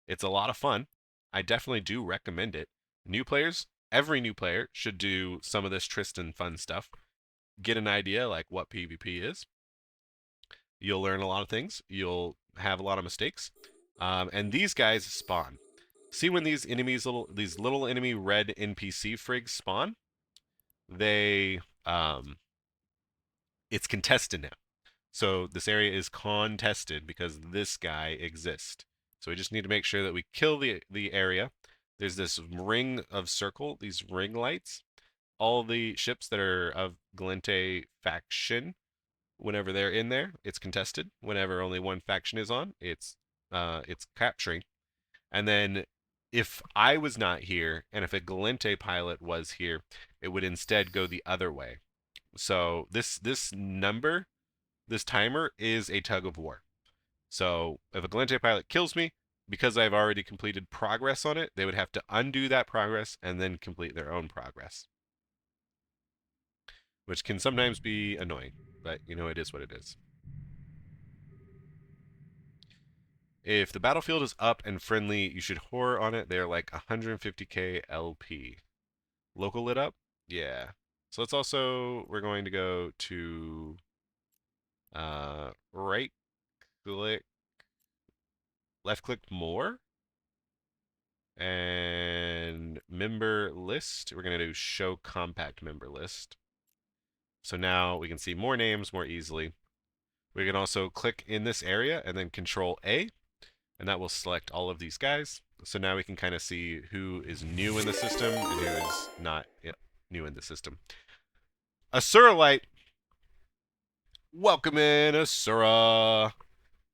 It's a lot of fun. I definitely do recommend it. New players, every new player should do some of this Tristan fun stuff. Get an idea like what PvP is. You'll learn a lot of things. You'll have a lot of mistakes. And these guys spawn. See when these little enemy red NPC frigs spawn? They it's contested now. So this area is contested because this guy exists. So we just need to make sure that we kill the area. There's this ring of circle, these ring lights. All the ships that are of Galente faction, whenever they're in there, it's contested. Whenever only one faction is on, it's capturing. And then if I was not here, and if a Galente pilot was here, it would instead go the other way. So this timer is a tug of war. So if a Galente pilot kills me, because I've already completed progress on it, they would have to undo that progress and then complete their own progress. Which can sometimes be annoying, but it is what it is. If the battlefield is up and friendly, you should whore on it. They're like 150k LP. Local lit up? Yeah. So we're going to go to right click left click more, and member list. We're going to do show compact member list. So now we can see more names more easily. We can also click in this area and then Control A, and that will select all of these guys. So now we can kind of see who is new in the system and who is not new in the system. Asuralite, welcome in, Asura.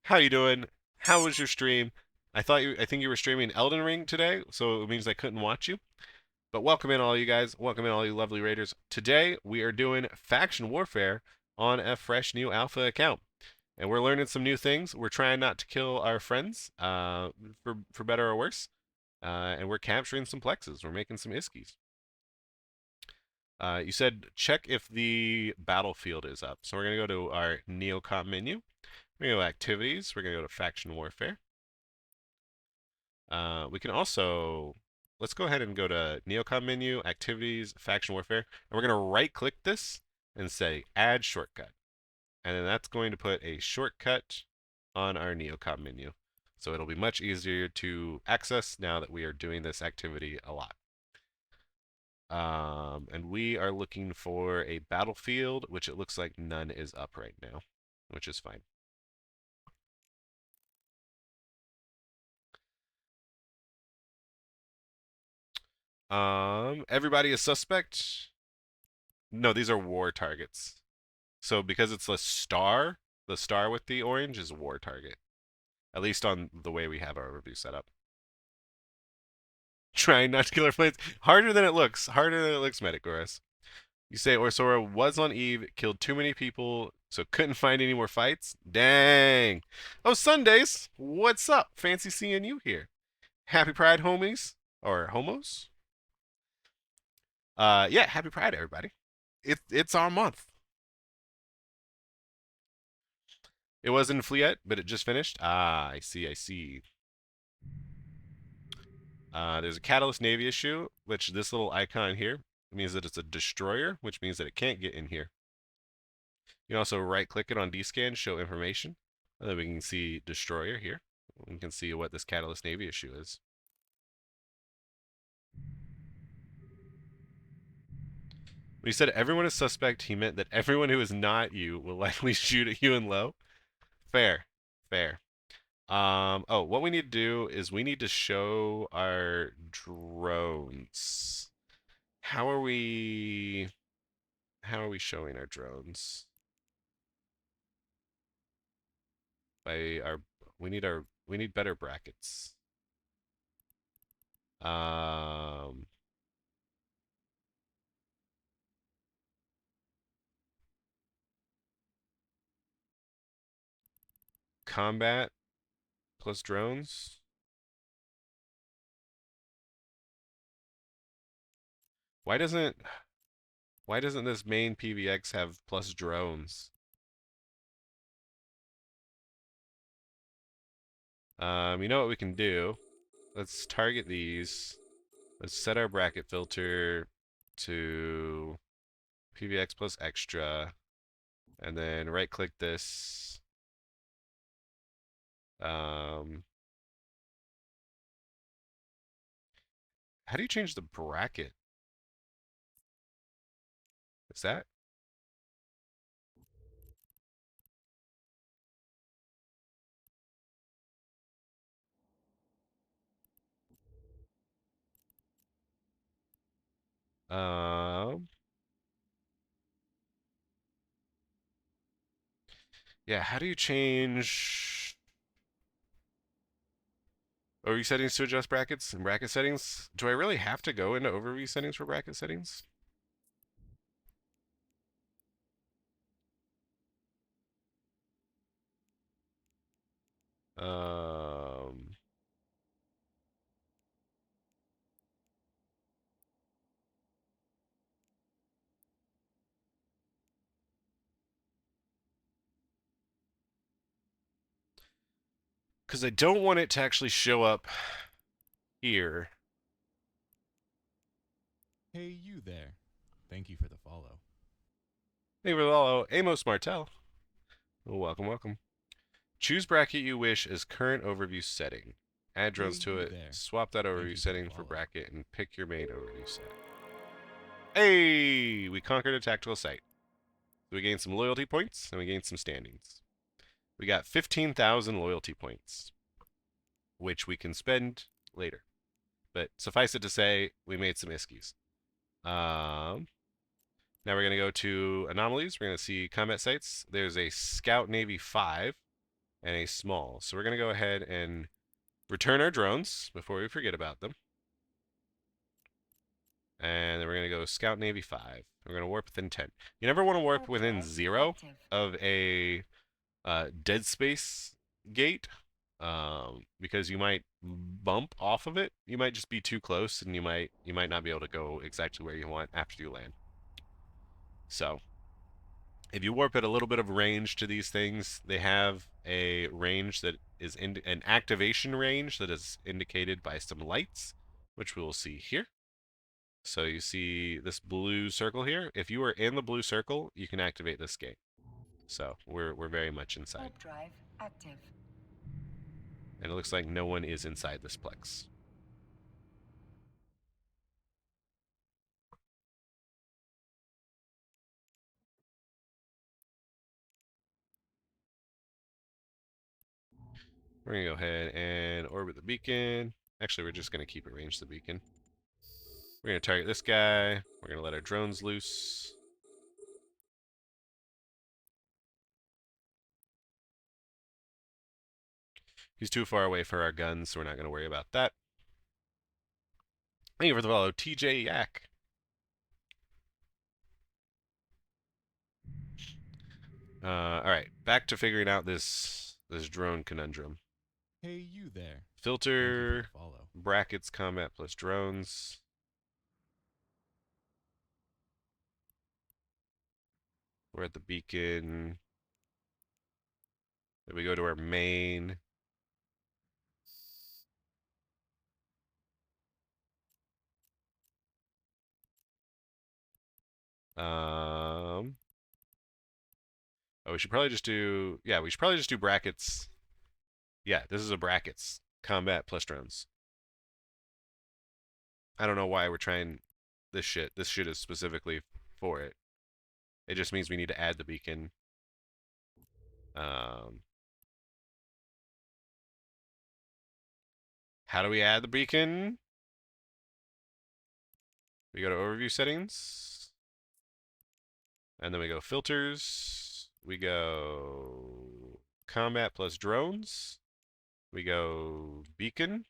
How you doing? How was your stream? I think you were streaming Elden Ring today, so it means I couldn't watch you. But welcome in all you guys. Welcome in all you lovely raiders. Today we are doing faction warfare on a fresh new alpha account. And we're learning some new things. We're trying not to kill our friends, for better or worse. And we're capturing some plexes. We're making some iskies. You said check if the battlefield is up. So we're going to go to our neocom menu. We're going to go to activities. We're going to go to faction warfare. We can also, let's go ahead and go to neocom menu, activities, faction warfare. And we're going to right click this and say add shortcut. And then that's going to put a shortcut on our neocom menu. So it'll be much easier to access now that we are doing this activity a lot. And we are looking for a battlefield, which it looks like none is up right now, which is fine. Everybody is suspect. No, these are war targets. So because it's the star with the orange is war target. At least on the way we have our review set up. Trying not to kill our planes. Harder than it looks. Harder than it looks, Metagoras. You say Orsora was on Eve, killed too many people, so couldn't find any more fights? Dang. Oh, Sundays. What's up? Fancy seeing you here. Happy Pride, homies. Or homos? Yeah, happy Pride, everybody. It's our month. It wasn't Fleet, but it just finished. Ah, I see, I see. There's a Catalyst Navy issue, which this little icon here means that it's a destroyer, which means that it can't get in here. You can also right-click it on DScan, show information, and then we can see destroyer here. We can see what this Catalyst Navy issue is. When he said everyone is suspect, he meant that everyone who is not you will likely shoot at you in low. Fair, fair. Oh, what we need to do is we need to show our drones. How are we showing our drones? By our we need better brackets. Um Combat plus drones. Why doesn't this main PVX have plus drones? You know what we can do? Let's target these. Let's set our bracket filter to PVX plus extra, and then right click this. How do you change the bracket? Is that? Um, yeah, how do you change overview settings to adjust brackets and bracket settings? Do I really have to go into overview settings for bracket settings? Um, because I don't want it to actually show up here. Hey, you there. Thank you for the follow. Hey, Amos Martel. Oh, welcome, welcome. Choose bracket you wish as current overview setting. Add drones to it. there. Swap that Thank overview you for the setting for follow. bracket and pick your main overview set. Hey! We conquered a tactical site. We gained some loyalty points and we gained some standings. We got 15,000 loyalty points, which we can spend later. But suffice it to say, we made some iskies. Now we're going to go to anomalies. We're going to see combat sites. There's a Scout Navy 5 and a small. So we're going to go ahead and return our drones before we forget about them. And then we're going to go Scout Navy 5. We're going to warp within 10. You never want to warp within 0 of a dead space gate, because you might bump off of it. You might just be too close, and you might not be able to go exactly where you want after you land. So if you warp at a little bit of range to these things, they have a range that is an activation range that is indicated by some lights, which we will see here. So you see this blue circle here. If you are in the blue circle, you can activate this gate. So we're very much inside. Warp drive active. And it looks like no one is inside this plex. We're going to go ahead and orbit the beacon. Actually, we're just going to keep it ranged the beacon. We're going to target this guy. We're going to let our drones loose. He's too far away for our guns, so we're not going to worry about that. Thank you for the follow, TJ Yak. Alright, back to figuring out this drone conundrum. Hey, you there. Filter, brackets, combat plus drones. We're at the beacon. Then we go to our main. Oh, we should probably just do, yeah, we should probably just do brackets. Yeah, this is a brackets. Combat plus drones. I don't know why we're trying this shit. This shit is specifically for it. It just means we need to add the beacon. How do we add the beacon? We go to overview settings. And then we go filters. We go combat plus drones. We go beacon.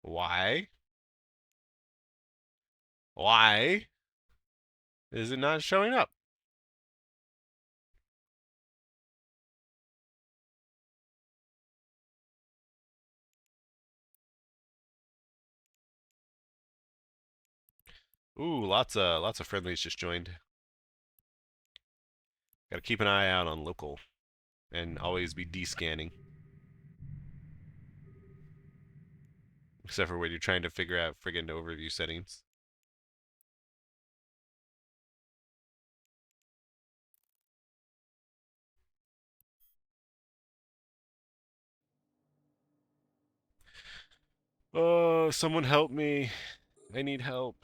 Why? Why is it not showing up? Ooh, lots of friendlies just joined. Gotta keep an eye out on local and always be descanning. Except for when you're trying to figure out friggin' overview settings. Oh, someone help me. I need help.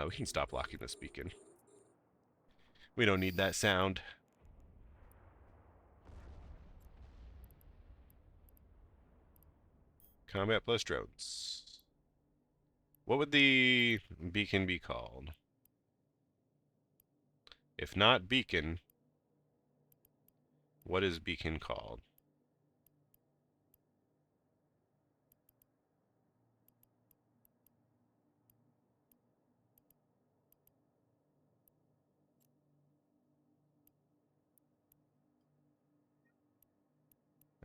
We can stop locking this beacon. We don't need that sound. Combat plus drones. What would the beacon be called? If not beacon, what is beacon called?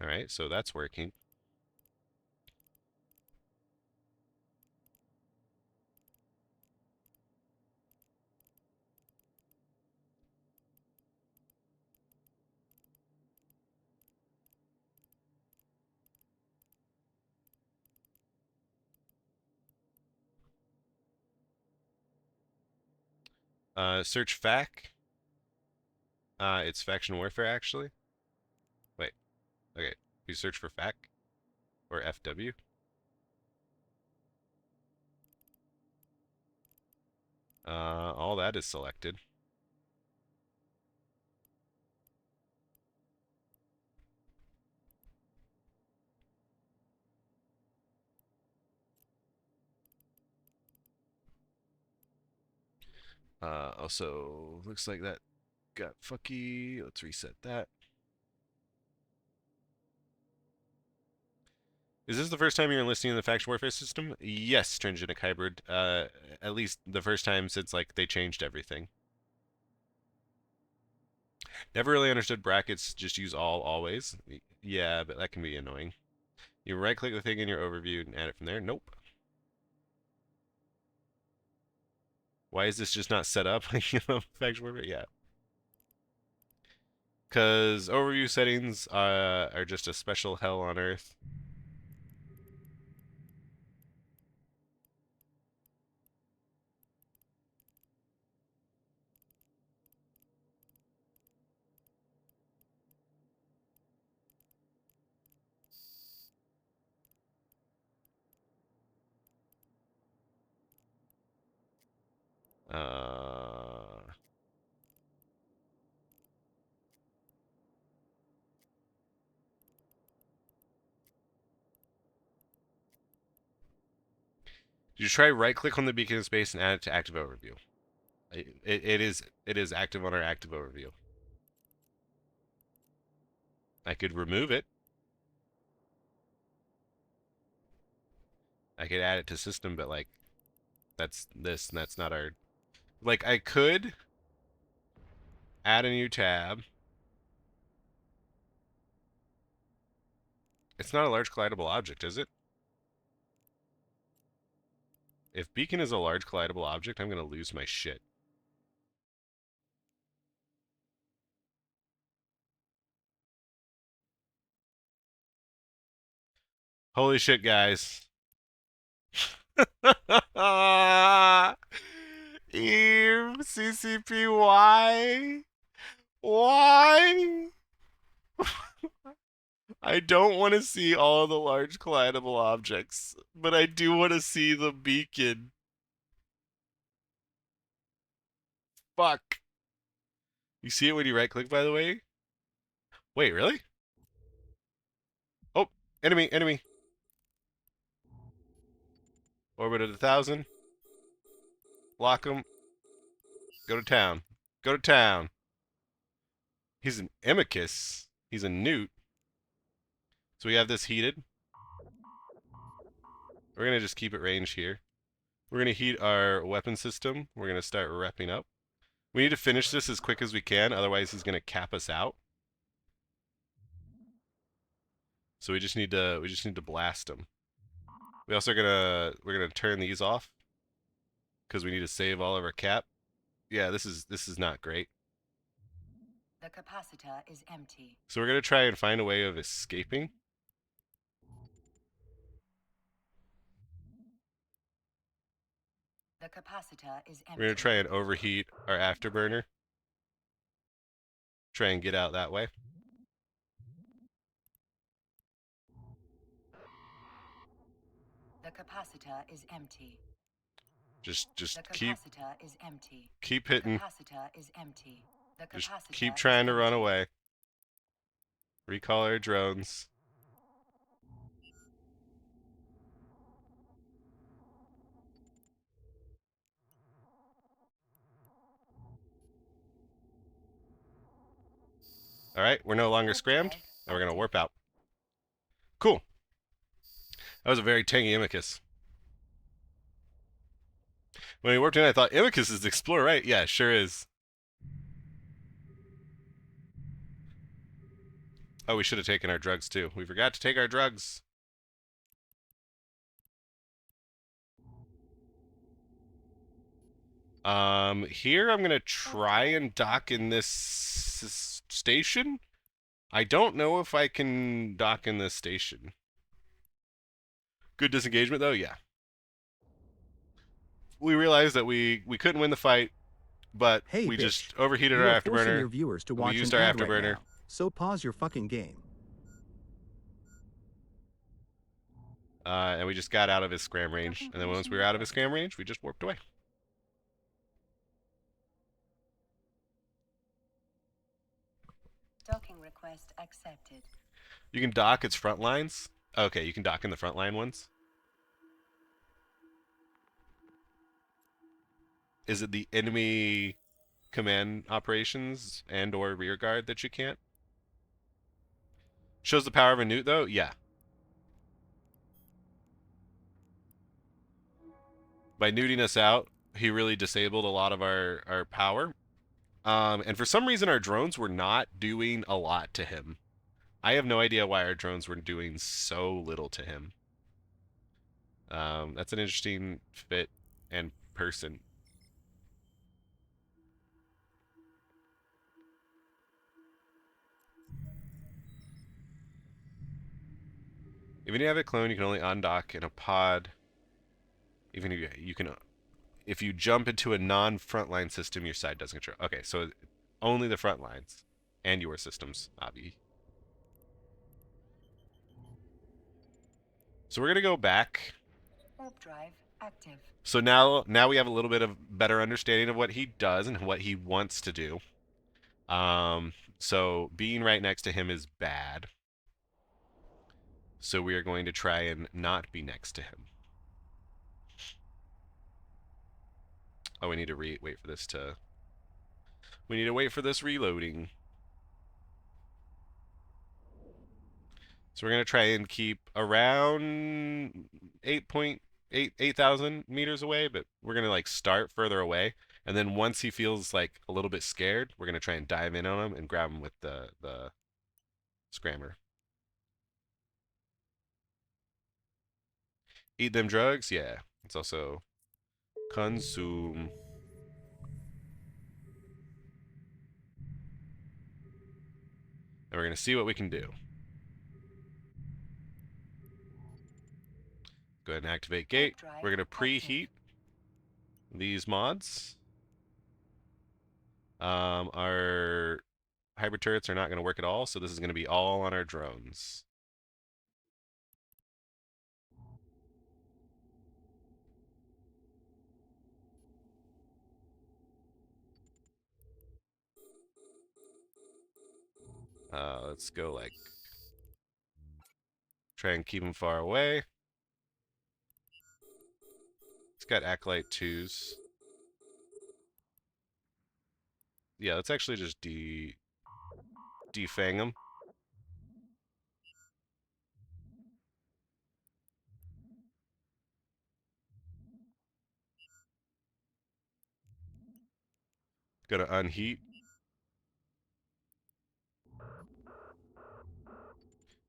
All right, so that's working. Search FAC. It's faction warfare, actually. Wait, okay. You search for FAC or FW. All that is selected. Also, looks like that got fucky. Let's reset that. Is this the first time you're enlisting in the faction warfare system? Yes, transgenic hybrid. At least the first time since like they changed everything. Never really understood brackets. Just use all always. Yeah, but that can be annoying. You right-click the thing in your overview and add it from there. Nope. Why is this just not set up? You know, faction warfare. Yeah. Because overview settings are just a special hell on earth. Uh, you try right-click on the beacon in space and add it to active overview. It is active on our active overview. I could remove it. I could add it to system, but like that's this and that's not our. Like I could add a new tab. It's not a large collidable object, is it? If beacon is a large collidable object, I'm gonna lose my shit. Holy shit, guys. Eve, CCP, why? Why? I don't want to see all the large collidable objects, but I do want to see the beacon. Fuck. You see it when you right click, by the way? Wait, really? Oh, enemy, enemy. Orbit at 1,000. Lock him. Go to town. Go to town. He's an Emicus. He's a newt. So we have this heated. We're going to just keep it range here. We're going to heat our weapon system. We're going to start repping up. We need to finish this as quick as we can, otherwise he's going to cap us out. So we just need to blast him. We also we're gonna turn these off because we need to save all of our cap. Yeah, this is not great. The capacitor is empty. So we're gonna try and find a way of escaping. The capacitor is empty. We're gonna try and overheat our afterburner. Try and get out that way. The capacitor is empty. Just The keep capacitor is empty. keep The hitting. capacitor is empty. The Just capacitor keep is trying to run empty. away. Recall our drones. All right, we're no longer Warp scrammed, drive and we're gonna active. warp out. Cool. That was a very tangy Amicus. When we warped in, I thought Amicus is Explore, right? Yeah, sure is. Oh, we should have taken our drugs too. We forgot to take our drugs. Here I'm gonna try and dock in this station. I don't know if I can dock in this station. Good disengagement though, yeah. We realized that we couldn't win the fight, but Hey, we bitch. just overheated You our are forcing afterburner. your viewers to We watch used an our ad right afterburner. now, so pause your fucking game. And we just got out of his scram range. And then once we were out of his scram range, we just warped away. Docking request accepted. You can dock its front lines. Okay, you can dock in the front line ones. Is it the enemy command operations and or rear guard that you can't? Shows the power of a newt though? Yeah. By newting us out, he really disabled a lot of our power. And for some reason our drones were not doing a lot to him. I have no idea why our drones were doing so little to him. That's an interesting fit and person. Even if you have it cloned, you can only undock in a pod. Even if you can, if you jump into a non-frontline system, your side doesn't control. Okay, so only the front lines and your systems, Avi. So we're gonna go back. Warp drive active. So now we have a little bit of better understanding of what he does and what he wants to do. So being right next to him is bad. So we are going to try and not be next to him. Oh, we need to wait for this to. We need to wait for this reloading. So we're gonna try and keep around 8,000 meters away, but we're gonna like start further away, and then once he feels like a little bit scared, we're gonna try and dive in on him and grab him with the scrammer. Eat them drugs, yeah. It's also consume. And we're gonna see what we can do. Go ahead and activate gate. We're gonna preheat these mods. Our hybrid turrets are not going to work at all, so this is going to be all on our drones. Let's go like try and keep them far away. It's got Acolyte 2s. Yeah, let's actually just defang them. Gonna unheat.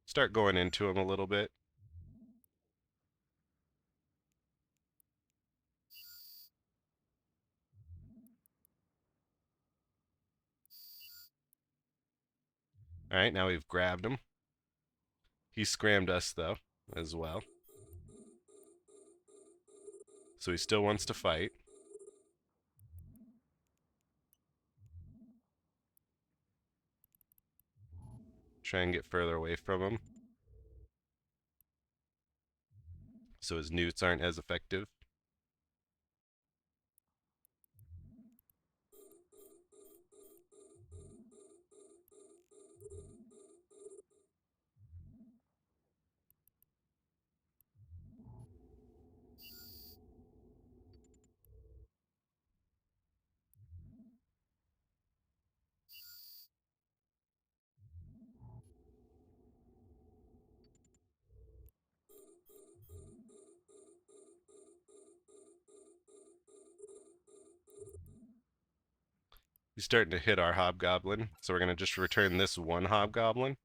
Start going into them a little bit. Alright, now we've grabbed him. He scrammed us, though, as well. So he still wants to fight. Try and get further away from him, so his newts aren't as effective. He's starting to hit our hobgoblin, so we're gonna just return this one hobgoblin.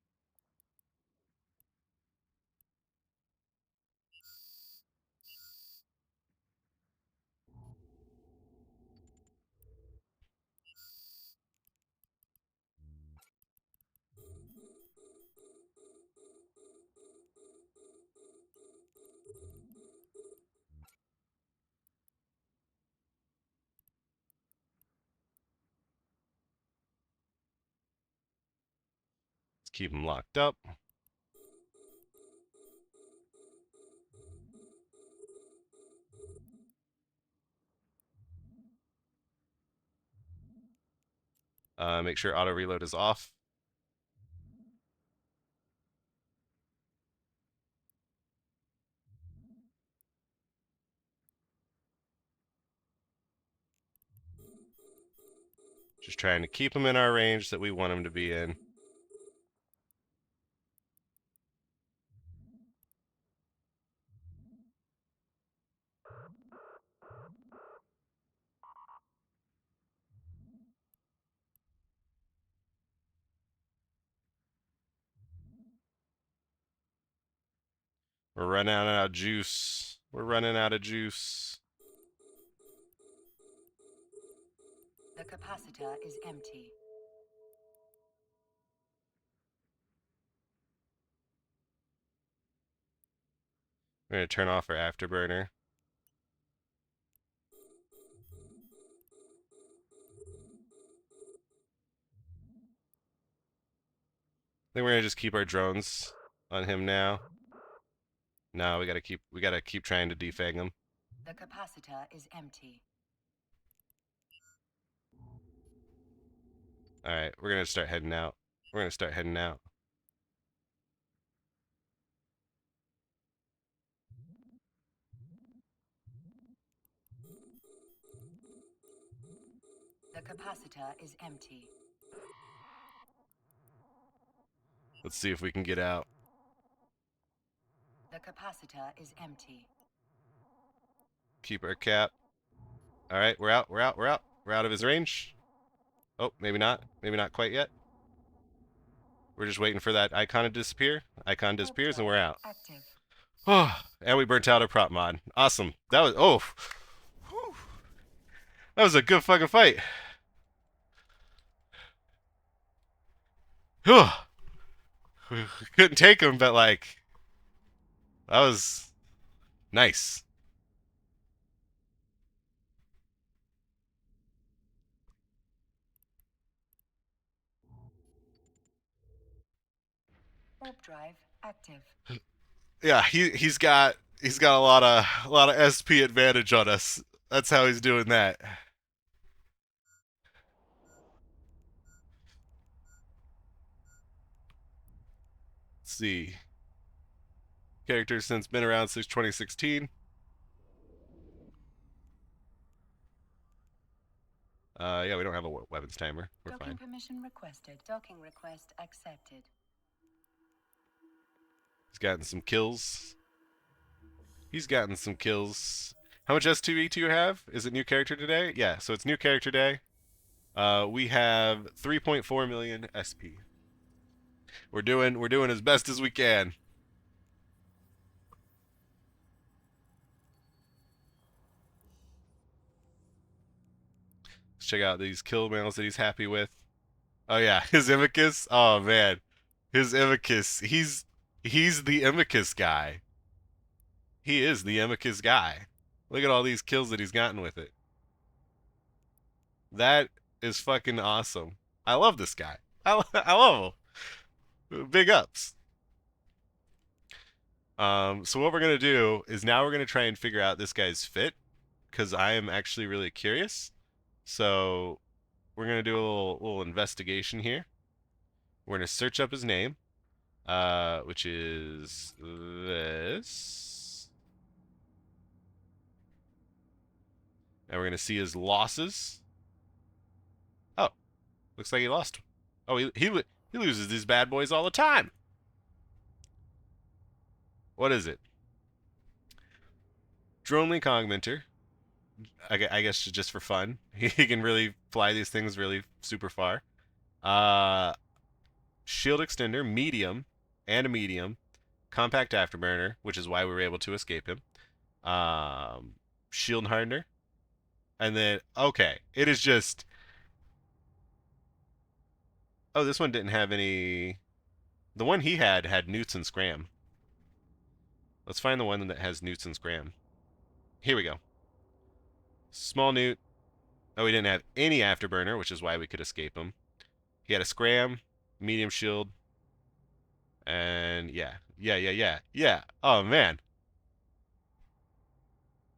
Let's keep him locked up. Make sure auto reload is off. Just trying to keep him in our range that we want him to be in. We're running out of juice. We're running out of juice. The capacitor is empty. We're going to turn off our afterburner. I think we're going to just keep our drones on him now. No, we gotta keep trying to defang him. The capacitor is empty. Alright, we're gonna start heading out. We're gonna start heading out. The capacitor is empty. Let's see if we can get out. The capacitor is empty. Keep our cap. Alright, we're out, we're out, we're out. We're out of his range. Oh, maybe not. Maybe not quite yet. We're just waiting for that icon to disappear. Icon disappears and we're out. Active. Oh, and we burnt out our prop mod. Awesome. That was, oh. Whew. That was a good fucking fight. Whew. We couldn't take him, but like, that was nice. Warp drive active. Yeah, he's got a lot of SP advantage on us. That's how he's doing that. Let's see. Character since been around since 2016. Yeah, we don't have a weapons timer. We're Docking fine. permission requested. Docking request accepted. He's gotten some kills. He's gotten some kills. How much S2E do you have? Is it new character today? Yeah, so it's new character day. We have 3.4 million SP. We're doing as best as we can. Let's check out these kill mails that he's happy with. Oh yeah, his Imicus. Oh man, his Imicus. He's the Imicus guy. He is the Imicus guy. Look at all these kills that he's gotten with it. That is fucking awesome. I love this guy. I love him. Big ups. So what we're gonna do is now we're gonna try and figure out this guy's fit, because I am actually really curious. So we're gonna do a little investigation here. We're gonna search up his name, which is this, and we're gonna see his losses. Oh, looks like he lost. Oh, he loses these bad boys all the time. What is it? Drone Link Augmenter. I guess just for fun. He can really fly these things really super far. Uh, shield extender, medium, and a medium. Compact afterburner, which is why we were able to escape him. Um, shield hardener, and then okay, it is just. Oh, this one didn't have any. The one he had newts and scram. Let's find the one that has newts and scram. Here we go. Small newt. Oh, he didn't have any afterburner, which is why we could escape him. He had a scram, medium shield, and yeah. Oh man,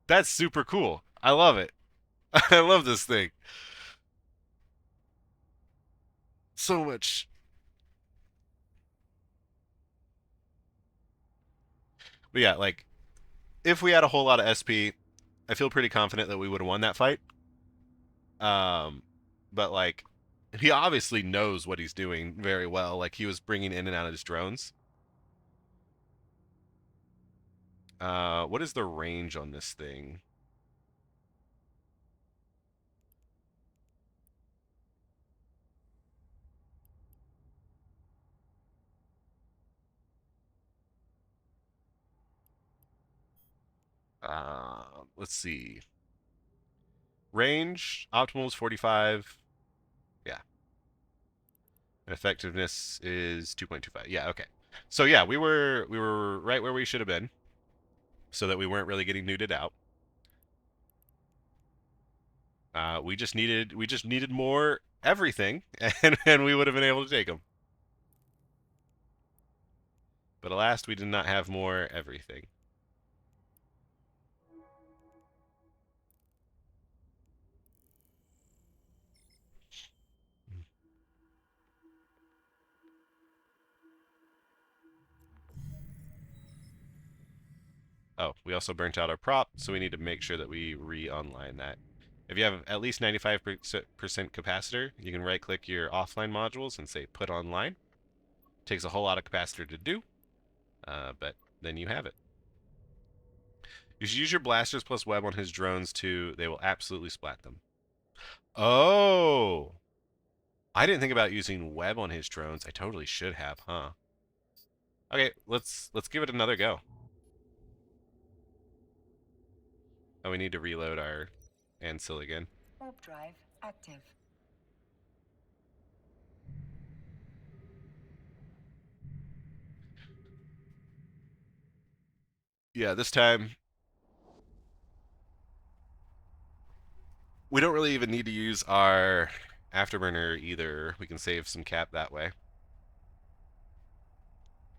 that's super cool. I love it. I love this thing so much. But yeah, like if we had a whole lot of SP, I feel pretty confident that we would have won that fight. Um, but like he obviously knows what he's doing very well. Like he was bringing in and out of his drones. What is the range on this thing? Let's see. Range optimal is 45. Yeah. And effectiveness is 2.25. Yeah, okay. So yeah, we were right where we should have been, so that we weren't really getting nuded out. We just needed more everything, and we would have been able to take them. But alas, we did not have more everything. Oh, we also burnt out our prop, so we need to make sure that we re-online that. If you have at least 95% capacitor, you can right-click your offline modules and say put online. Takes a whole lot of capacitor to do, but then you have it. You should use your blasters plus web on his drones too. They will absolutely splat them. Oh! I didn't think about using web on his drones. I totally should have, huh? Okay, let's give it another go. Oh, we need to reload our Ancil again. Warp drive active. Yeah, this time we don't really even need to use our afterburner either. We can save some cap that way.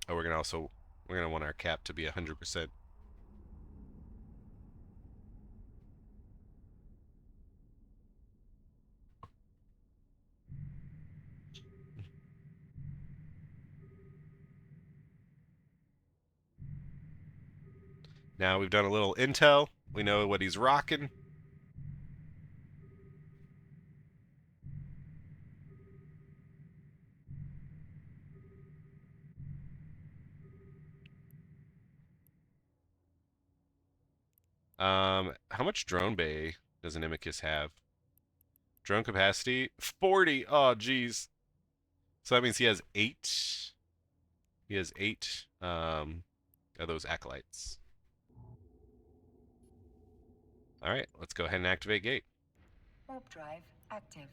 Oh, we're gonna want our cap to be 100%. Now we've done a little intel. We know what he's rocking. How much drone bay does an Imicus have? Drone capacity 40. Oh, geez. So that means he has 8. He has 8 of those acolytes. All right, let's go ahead and activate gate. Warp drive active.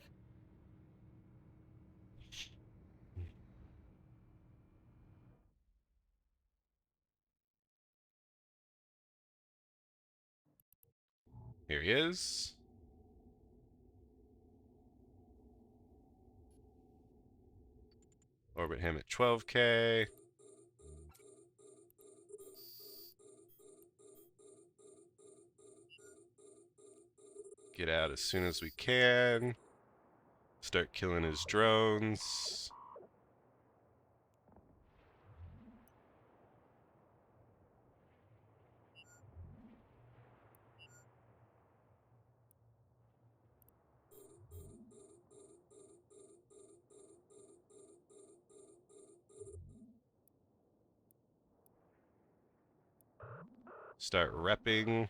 Here he is. Orbit him at 12K. Get out as soon as we can. Start killing his drones. Start repping.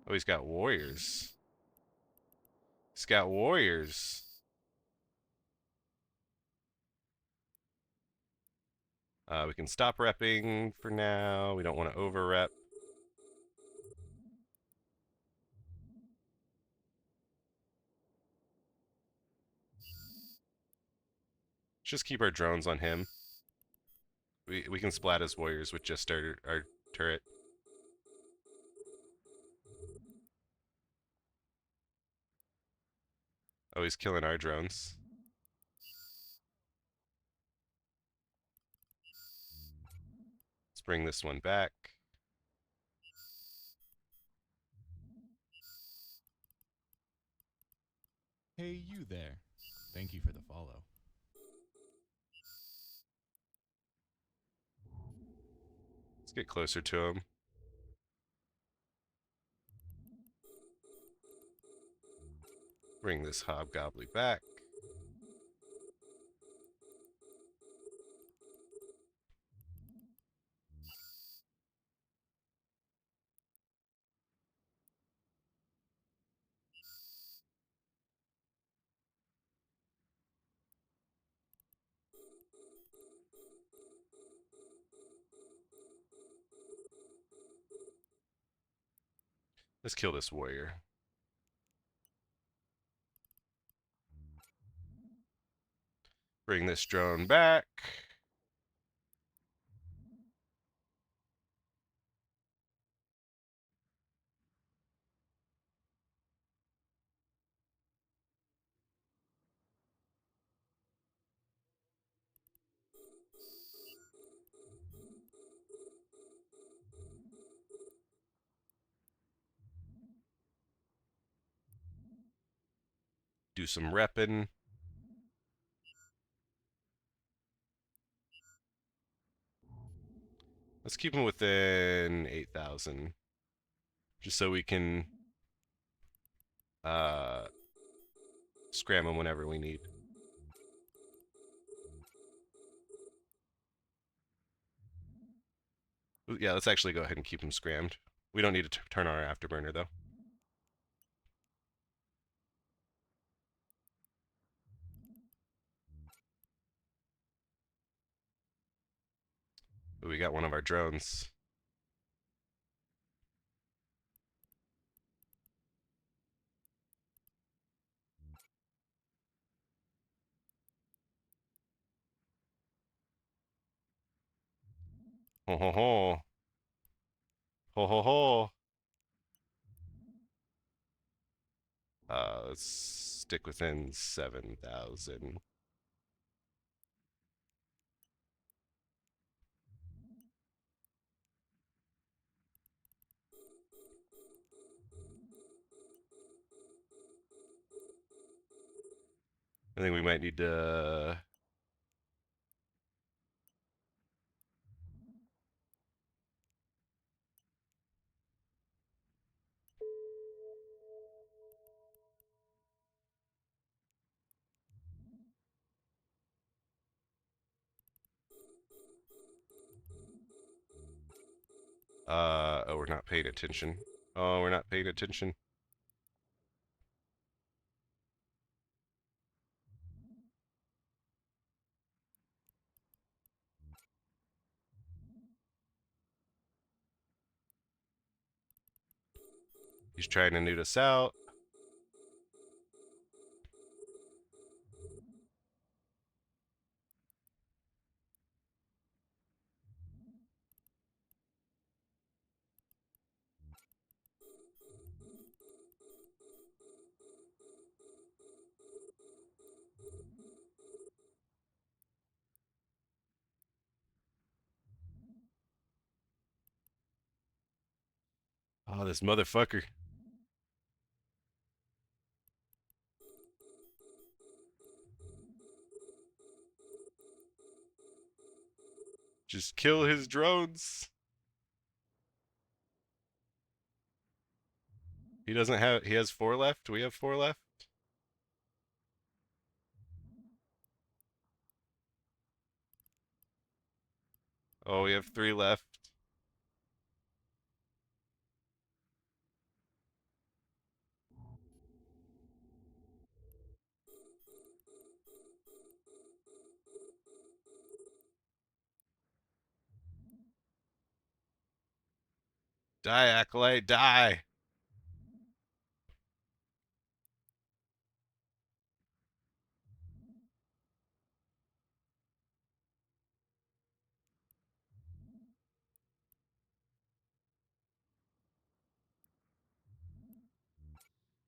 Oh, he's got warriors. He's got warriors. We can stop repping for now. We don't want to over rep. Just keep our drones on him. We can splat his warriors with just our turret. Oh, he's killing our drones. Let's bring this one back. Hey, you there. Thank you for the follow. Let's get closer to him. Bring this hobgoblin back. Let's kill this warrior. Bring this drone back. Do some repping. Let's keep him within 8,000. Just so we can scram him whenever we need. Ooh, yeah, let's actually go ahead and keep him scrammed. We don't need to turn on our afterburner though. Ooh, we got one of our drones. Ho ho ho. Ho ho ho. Let's stick within 7,000. I think we might need to oh, we're not paying attention. Oh, we're not paying attention. He's trying to nude us out. Oh, this motherfucker. Just kill his drones. He doesn't have, he has 4 left. We have 4 left. Oh, we have 3 left. Die, Acolyte, die!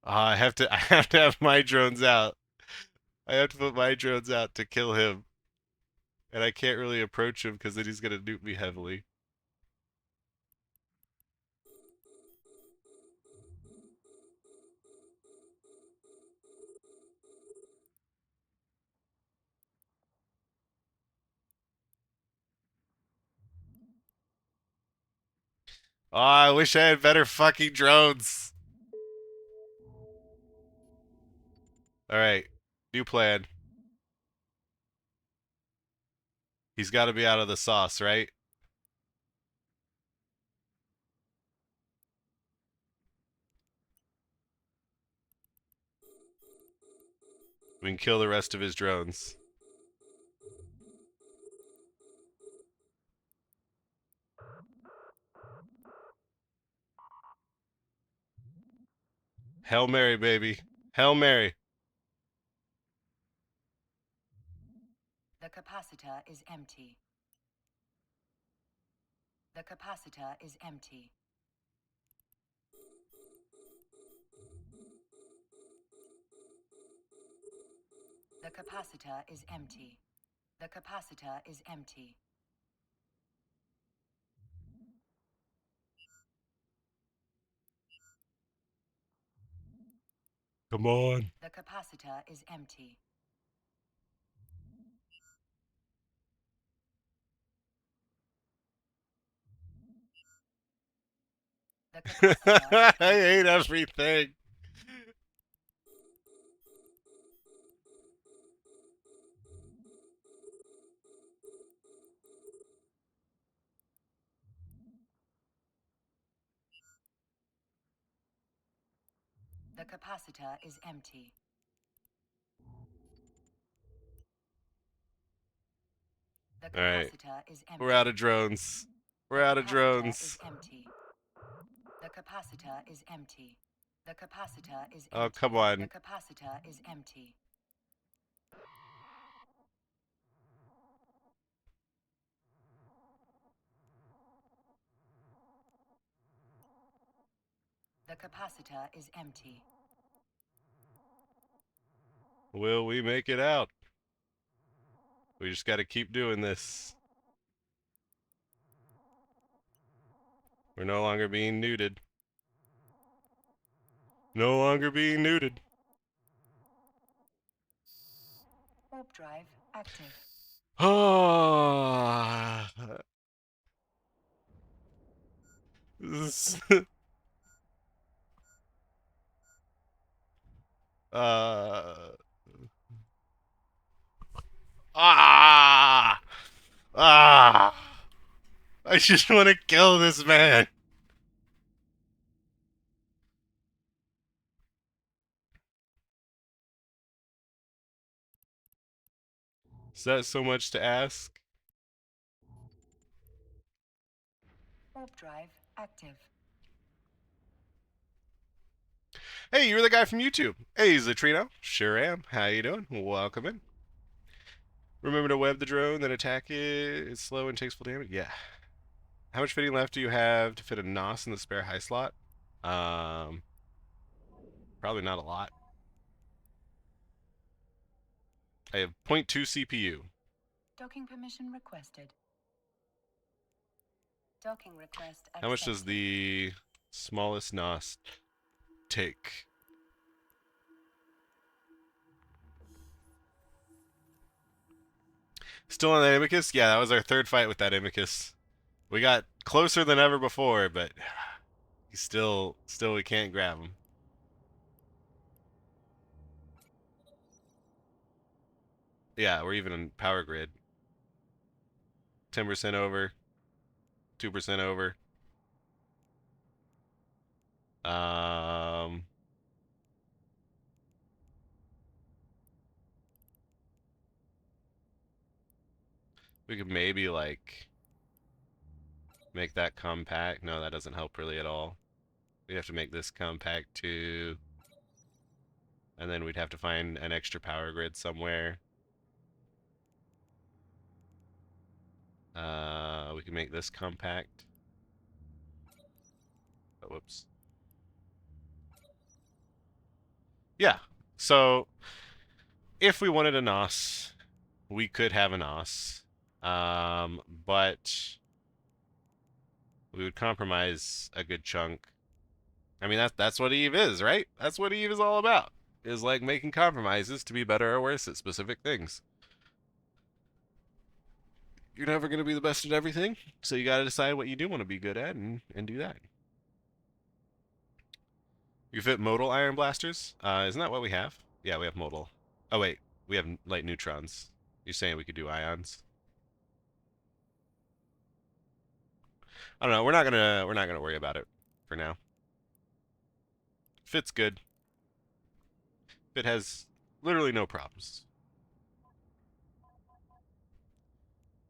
I have to have my drones out. I have to put my drones out to kill him. And I can't really approach him because then he's gonna nuke me heavily. Oh, I wish I had better fucking drones. Alright. New plan. He's gotta be out of the sauce, right? We can kill the rest of his drones. Hail Mary, baby. Hail Mary. The capacitor is empty. The capacitor is empty. The capacitor is empty. The capacitor is empty. Come on. The capacitor is empty. The capacitor is I empty. hate everything. The capacitor is empty. The Alright. capacitor is empty. We're out of drones. We're out of Capacitor drones. is empty. The capacitor is empty. The capacitor is empty. Oh, come on. The capacitor is empty. The capacitor is empty. Will we make it out? We just gotta keep doing this. We're no longer being nuded. No longer being nuded. Warp drive active. Ah. uh. Ah. Ah. I just want to kill this man. Is that so much to ask? Warp drive active. Hey, you're the guy from YouTube. Hey, Zatrino. Sure am. How you doing? Welcome in. Remember to web the drone, then attack it. It's slow and takes full damage. Yeah. How much fitting left do you have to fit a NOS in the spare high slot? Probably not a lot. I have 0.2 CPU. Docking permission requested. Docking request accepted. How much does the smallest NOS take? Still on that Amicus? Yeah, that was our third fight with that Amicus. We got closer than ever before, but he's still we can't grab him. Yeah, we're even in power grid. 10% over. 2% over. We could maybe like Make that compact. No, that doesn't help really at all. We'd have to make this compact too. And then we'd have to find an extra power grid somewhere. We can make this compact. Oh, whoops. Yeah, so if we wanted a NOS, we could have a NOS. But we would compromise a good chunk. I mean, that's what Eve is, right? That's what Eve is all about. Is like making compromises to be better or worse at specific things. You're never going to be the best at everything, so you got to decide what you do want to be good at and do that. You fit modal iron blasters? Isn't that what we have? Yeah, we have modal. Oh wait, we have light neutrons. You're saying we could do ions? I don't know. We're not gonna worry about it for now. Fit's good. Fit has literally no problems.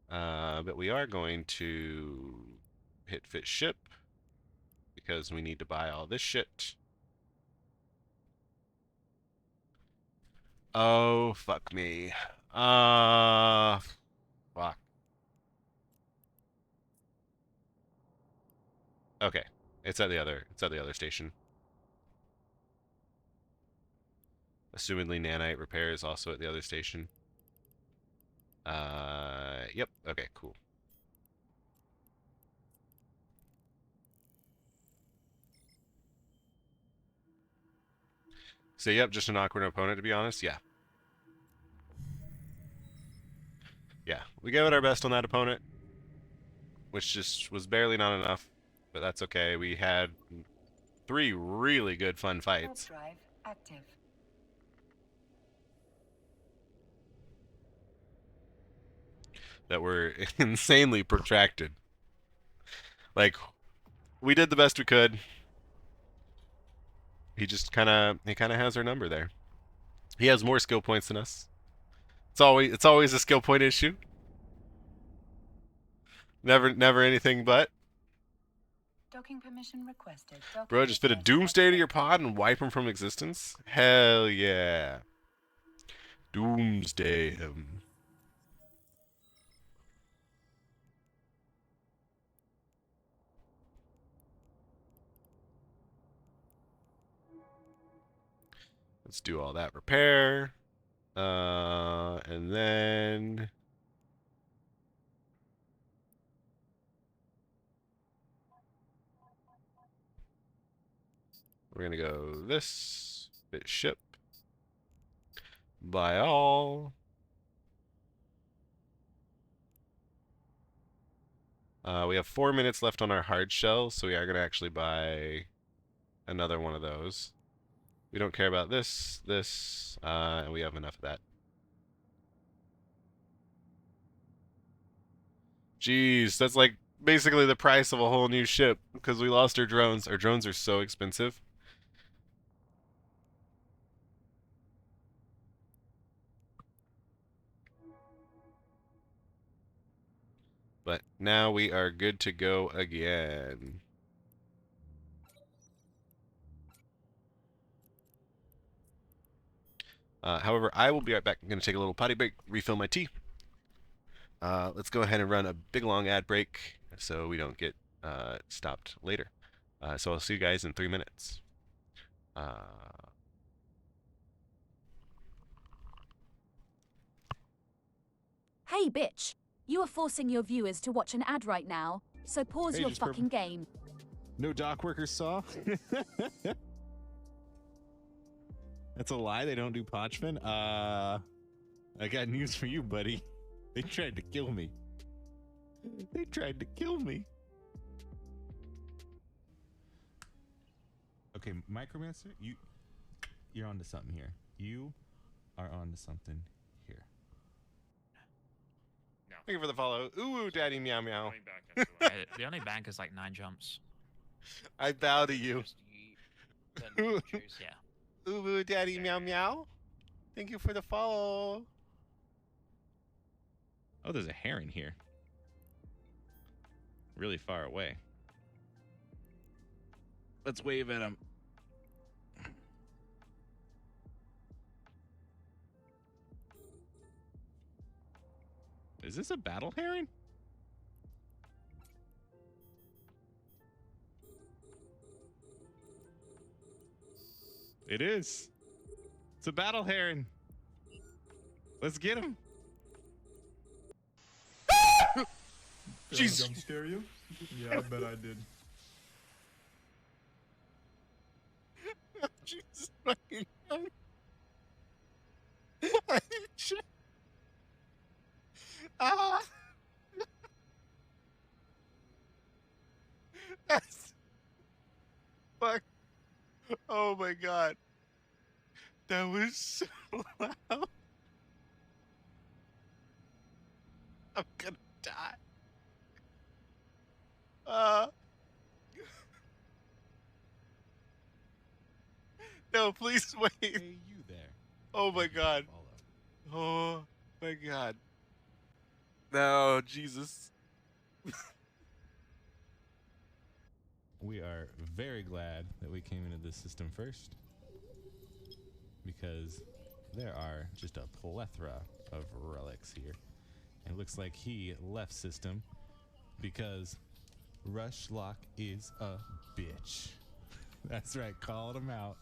But we are going to hit fit ship because we need to buy all this shit. Oh, fuck me. Fuck. Okay. It's at the other station. Assumedly nanite repair is also at the other station. Yep. Okay, cool. So, yep, just an awkward opponent, to be honest. Yeah. Yeah, we gave it our best on that opponent, which just was barely not enough, but that's okay. We had 3 really good fun fights. Drive active. That were insanely protracted. Like, we did the best we could. He just kind of has our number there. He has more skill points than us. It's always a skill point issue. Never anything but. Docking permission requested. Bro, just fit a doomsday to your pod and wipe him from existence? Hell yeah. Doomsday him. Let's do all that repair. And then we're gonna go this bit ship. Buy all. We have 4 minutes left on our hard shell, so we are gonna actually buy another one of those. We don't care about this, and we have enough of that. Jeez, that's like basically the price of a whole new ship because we lost our drones. Our drones are so expensive. But now we are good to go again. However, I will be right back. I'm going to take a little potty break, refill my tea. Let's go ahead and run a big long ad break so we don't get stopped later. So I'll see you guys in 3 minutes. Hey, bitch. You are forcing your viewers to watch an ad right now, so pause your fucking game. No dock workers saw? That's a lie. They don't do Podchman. I got news for you, buddy. They tried to kill me. They tried to kill me. Okay, Micromancer, you're onto something here. You are onto something here. No. Thank you for the follow. Ooh, daddy meow meow. The only bank is like 9 jumps. I bow to you. Just then choose, yeah. Ooh, daddy meow meow. Thank you for the follow. Oh, there's a heron here. really far away. Let's wave at him. Is this a battle heron? It is. It's a battle heron. Let's get him. Jeez. Jump scare you? Yeah, I bet I did. Jesus fucking Christ. Ah. That's fuck. Oh my god. That was so loud. I'm gonna die. No, please wait. Hey, you there. Oh my god. Oh my god. No, Jesus. We are very glad that we came into this system first, because there are just a plethora of relics here. And it looks like he left system because Rush Lock is a bitch. That's right, called him out.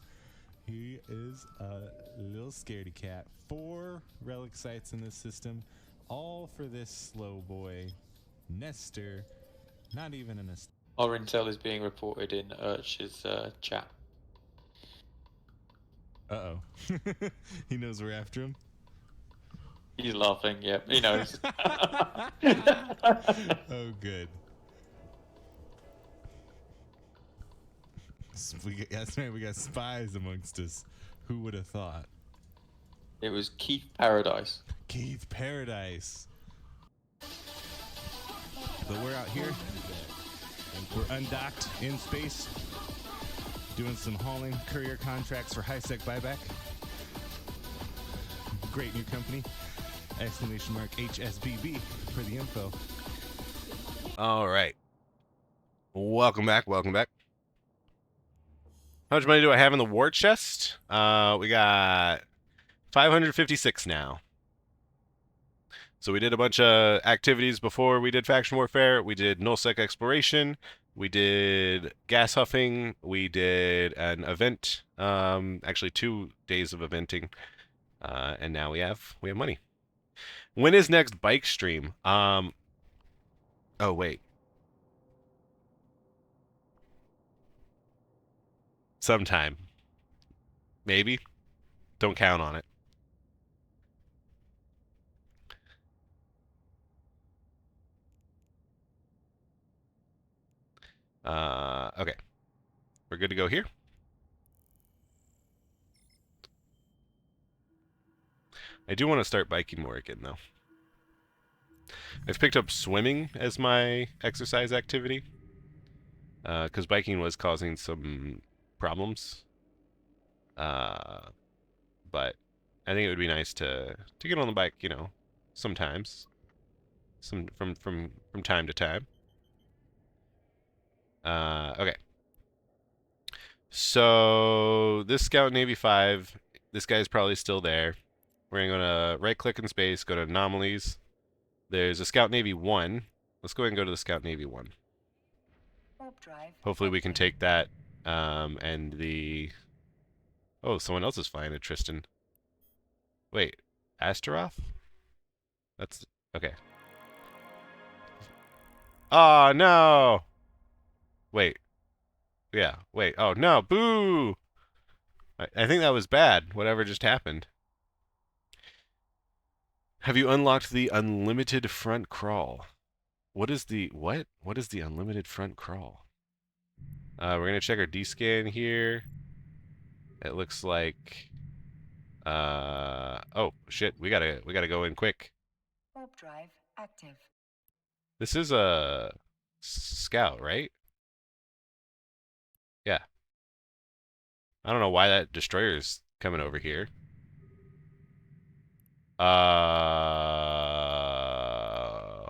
He is a little scaredy cat. 4 relic sites in this system, all for this slow boy, Nestor. Not even an Our intel is being reported in Urch's chat. Uh-oh. He knows we're after him? He's laughing, yep, he knows. Oh, good. That's right, we got spies amongst us. Who would have thought? It was Keith Paradise. Keith Paradise. So we're out here. We're undocked in space, doing some hauling courier contracts for high-sec buyback. Great new company. Exclamation mark HSBB for the info. All right. Welcome back. Welcome back. How much money do I have in the war chest? We got 556 now. So we did a bunch of activities before we did faction warfare. We did nullsec exploration. We did gas huffing. We did an event. Actually 2 days of eventing. And now we have money. When is next bike stream? Oh wait. Sometime. Maybe. Don't count on it. Okay. We're good to go here. I do want to start biking more again, though. I've picked up swimming as my exercise activity. Because biking was causing some problems. But I think it would be nice to get on the bike, you know, sometimes. From time to time. Okay. So this Scout Navy 5, this guy's probably still there. We're gonna go to right-click in space, go to anomalies. There's a Scout Navy 1. Let's go ahead and go to the Scout Navy 1. Hopefully we can take that. And the... Oh, someone else is flying a Tristan. Wait, Astaroth? That's... Okay. Oh, no! Wait. Yeah, wait. Oh, no! Boo! I think that was bad, whatever just happened. Have you unlocked the unlimited front crawl? What is the... What? What is the unlimited front crawl? We're gonna check our D-scan here. It looks like... Oh, shit. We gotta go in quick. Warp drive active. This is a scout, right? Yeah. I don't know why that destroyer's coming over here.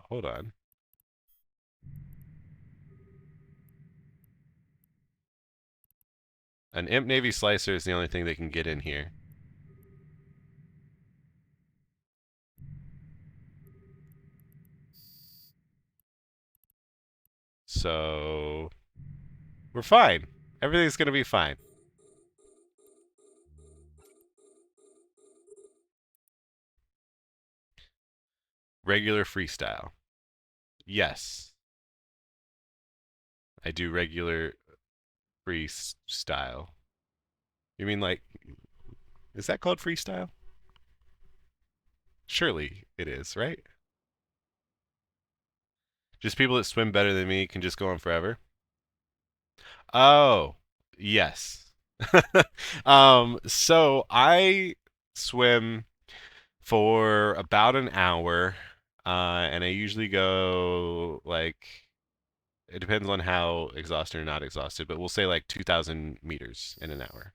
Hold on. An Imp Navy Slicer is the only thing that can get in here. So we're fine. Everything's gonna be fine. Regular freestyle. Yes. I do regular freestyle. You mean like, is that called freestyle? Surely it is, right? Just people that swim better than me can just go on forever? Oh, yes. So I swim for about an hour, and I usually go like, it depends on how exhausted or not exhausted, but we'll say like 2,000 meters in an hour.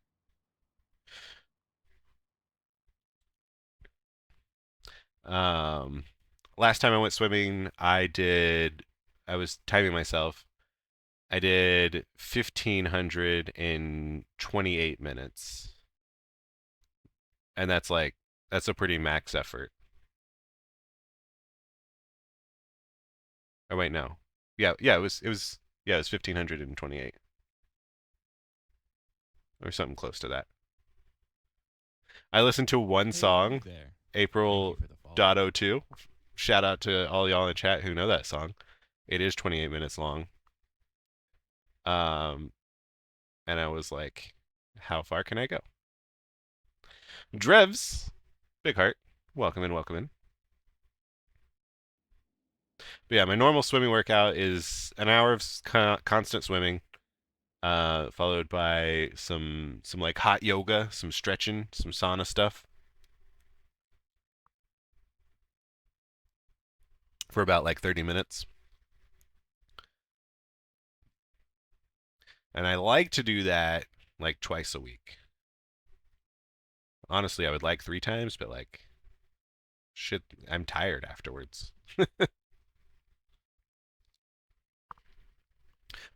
Last time I went swimming, I was timing myself. I did 1,500 in 28 minutes. And that's a pretty max effort. Oh wait, no. Yeah, it was 1,528. Or something close to that. I listened to one song, April.02. Shout out to all y'all in the chat who know that song. It is 28 minutes long. And I was like, how far can I go? Drevs, big heart, welcome in, welcome in. But yeah, my normal swimming workout is an hour of constant swimming, followed by some like hot yoga, some stretching, some sauna stuff for about like 30 minutes. And I like to do that like twice a week. Honestly, I would like 3 times, but like, shit, I'm tired afterwards.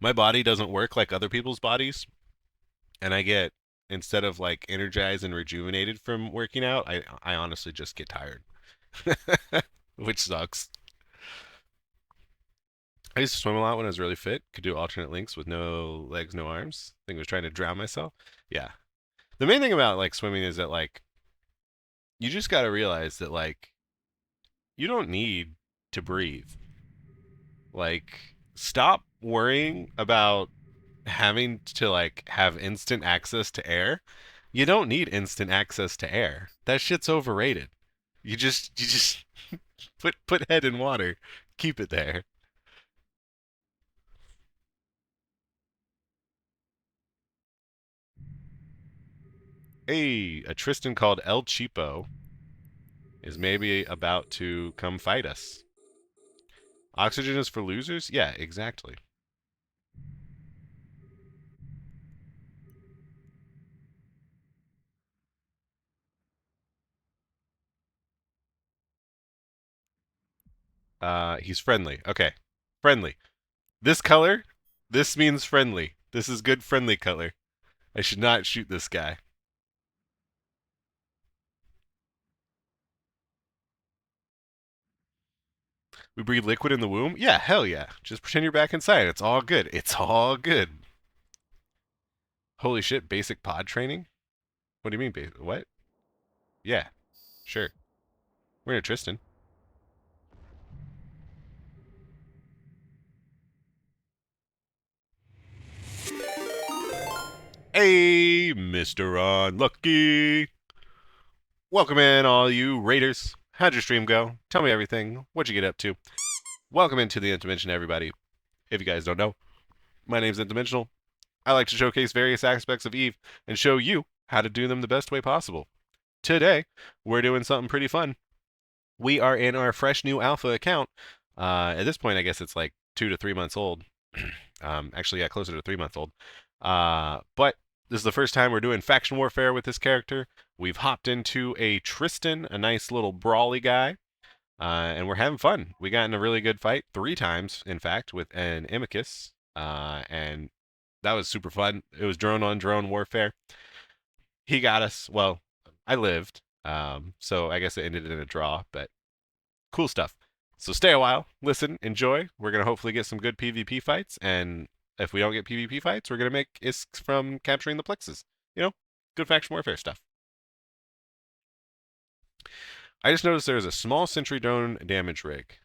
My body doesn't work like other people's bodies, and I get, instead of like energized and rejuvenated from working out, I honestly just get tired, which sucks. I used to swim a lot when I was really fit. Could do alternate links with no legs, no arms. I think I was trying to drown myself. Yeah. The main thing about like swimming is that like you just got to realize that like you don't need to breathe. Like stop worrying about having to like have instant access to air. You don't need instant access to air. That shit's overrated. You just put head in water. Keep it there. Hey, a Tristan called El Cheapo is maybe about to come fight us. Oxygen is for losers? Yeah, exactly. He's friendly. Okay. Friendly. This color, this means friendly. This is good friendly color. I should not shoot this guy. We breathe liquid in the womb? Yeah, hell yeah. Just pretend you're back inside. It's all good. It's all good. Holy shit, basic pod training? What do you mean, basic? What? Yeah, sure. We're in a Tristan. Hey, Mr. Unlucky. Welcome in, all you raiders. How'd your stream go? Tell me everything. What'd you get up to? Welcome into the Interdimension, everybody. If you guys don't know, my name's Interdimensional. I like to showcase various aspects of Eve and show you how to do them the best way possible. Today, we're doing something pretty fun. We are in our fresh new alpha account. At this point, I guess it's like 2 to 3 months old. Actually, yeah, closer to 3 months old. But this is the first time we're doing faction warfare with this character. We've hopped into a Tristan, a nice little brawly guy, and we're having fun. We got in a really good fight 3 times, in fact, with an Amicus, and That was super fun. It was drone on drone warfare. He got us. Well, I lived. So I guess it ended in a draw, but cool stuff. So stay a while, listen, enjoy. We're gonna hopefully get some good PvP fights, and if we don't get PvP fights, we're gonna make isks from capturing the plexes. You know, good faction warfare stuff. I just noticed there's a small sentry drone damage rig.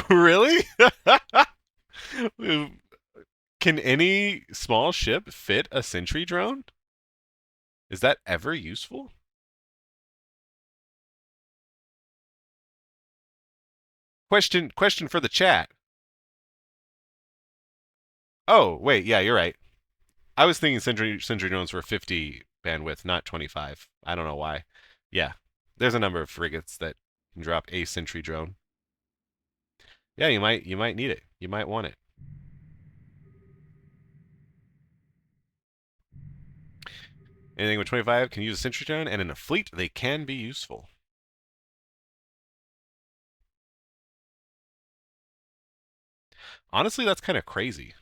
Really? Can any small ship fit a sentry drone? Is that ever useful? Question for the chat. Oh, wait, yeah, you're right. I was thinking sentry drones were 50 bandwidth, not 25. I don't know why. Yeah, there's a number of frigates that can drop a sentry drone. Yeah, you might need it. You might want it. Anything with 25 can use a sentry drone, and in a fleet they can be useful. Honestly, that's kind of crazy.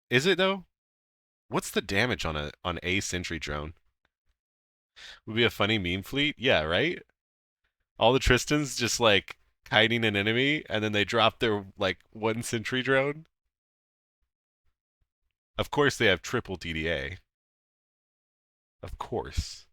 Is it though? What's the damage on a sentry drone? Would be a funny meme fleet? Yeah, right? All the Tristans just like kiting an enemy and then they drop their like one sentry drone. Of course they have triple DDA. Of course.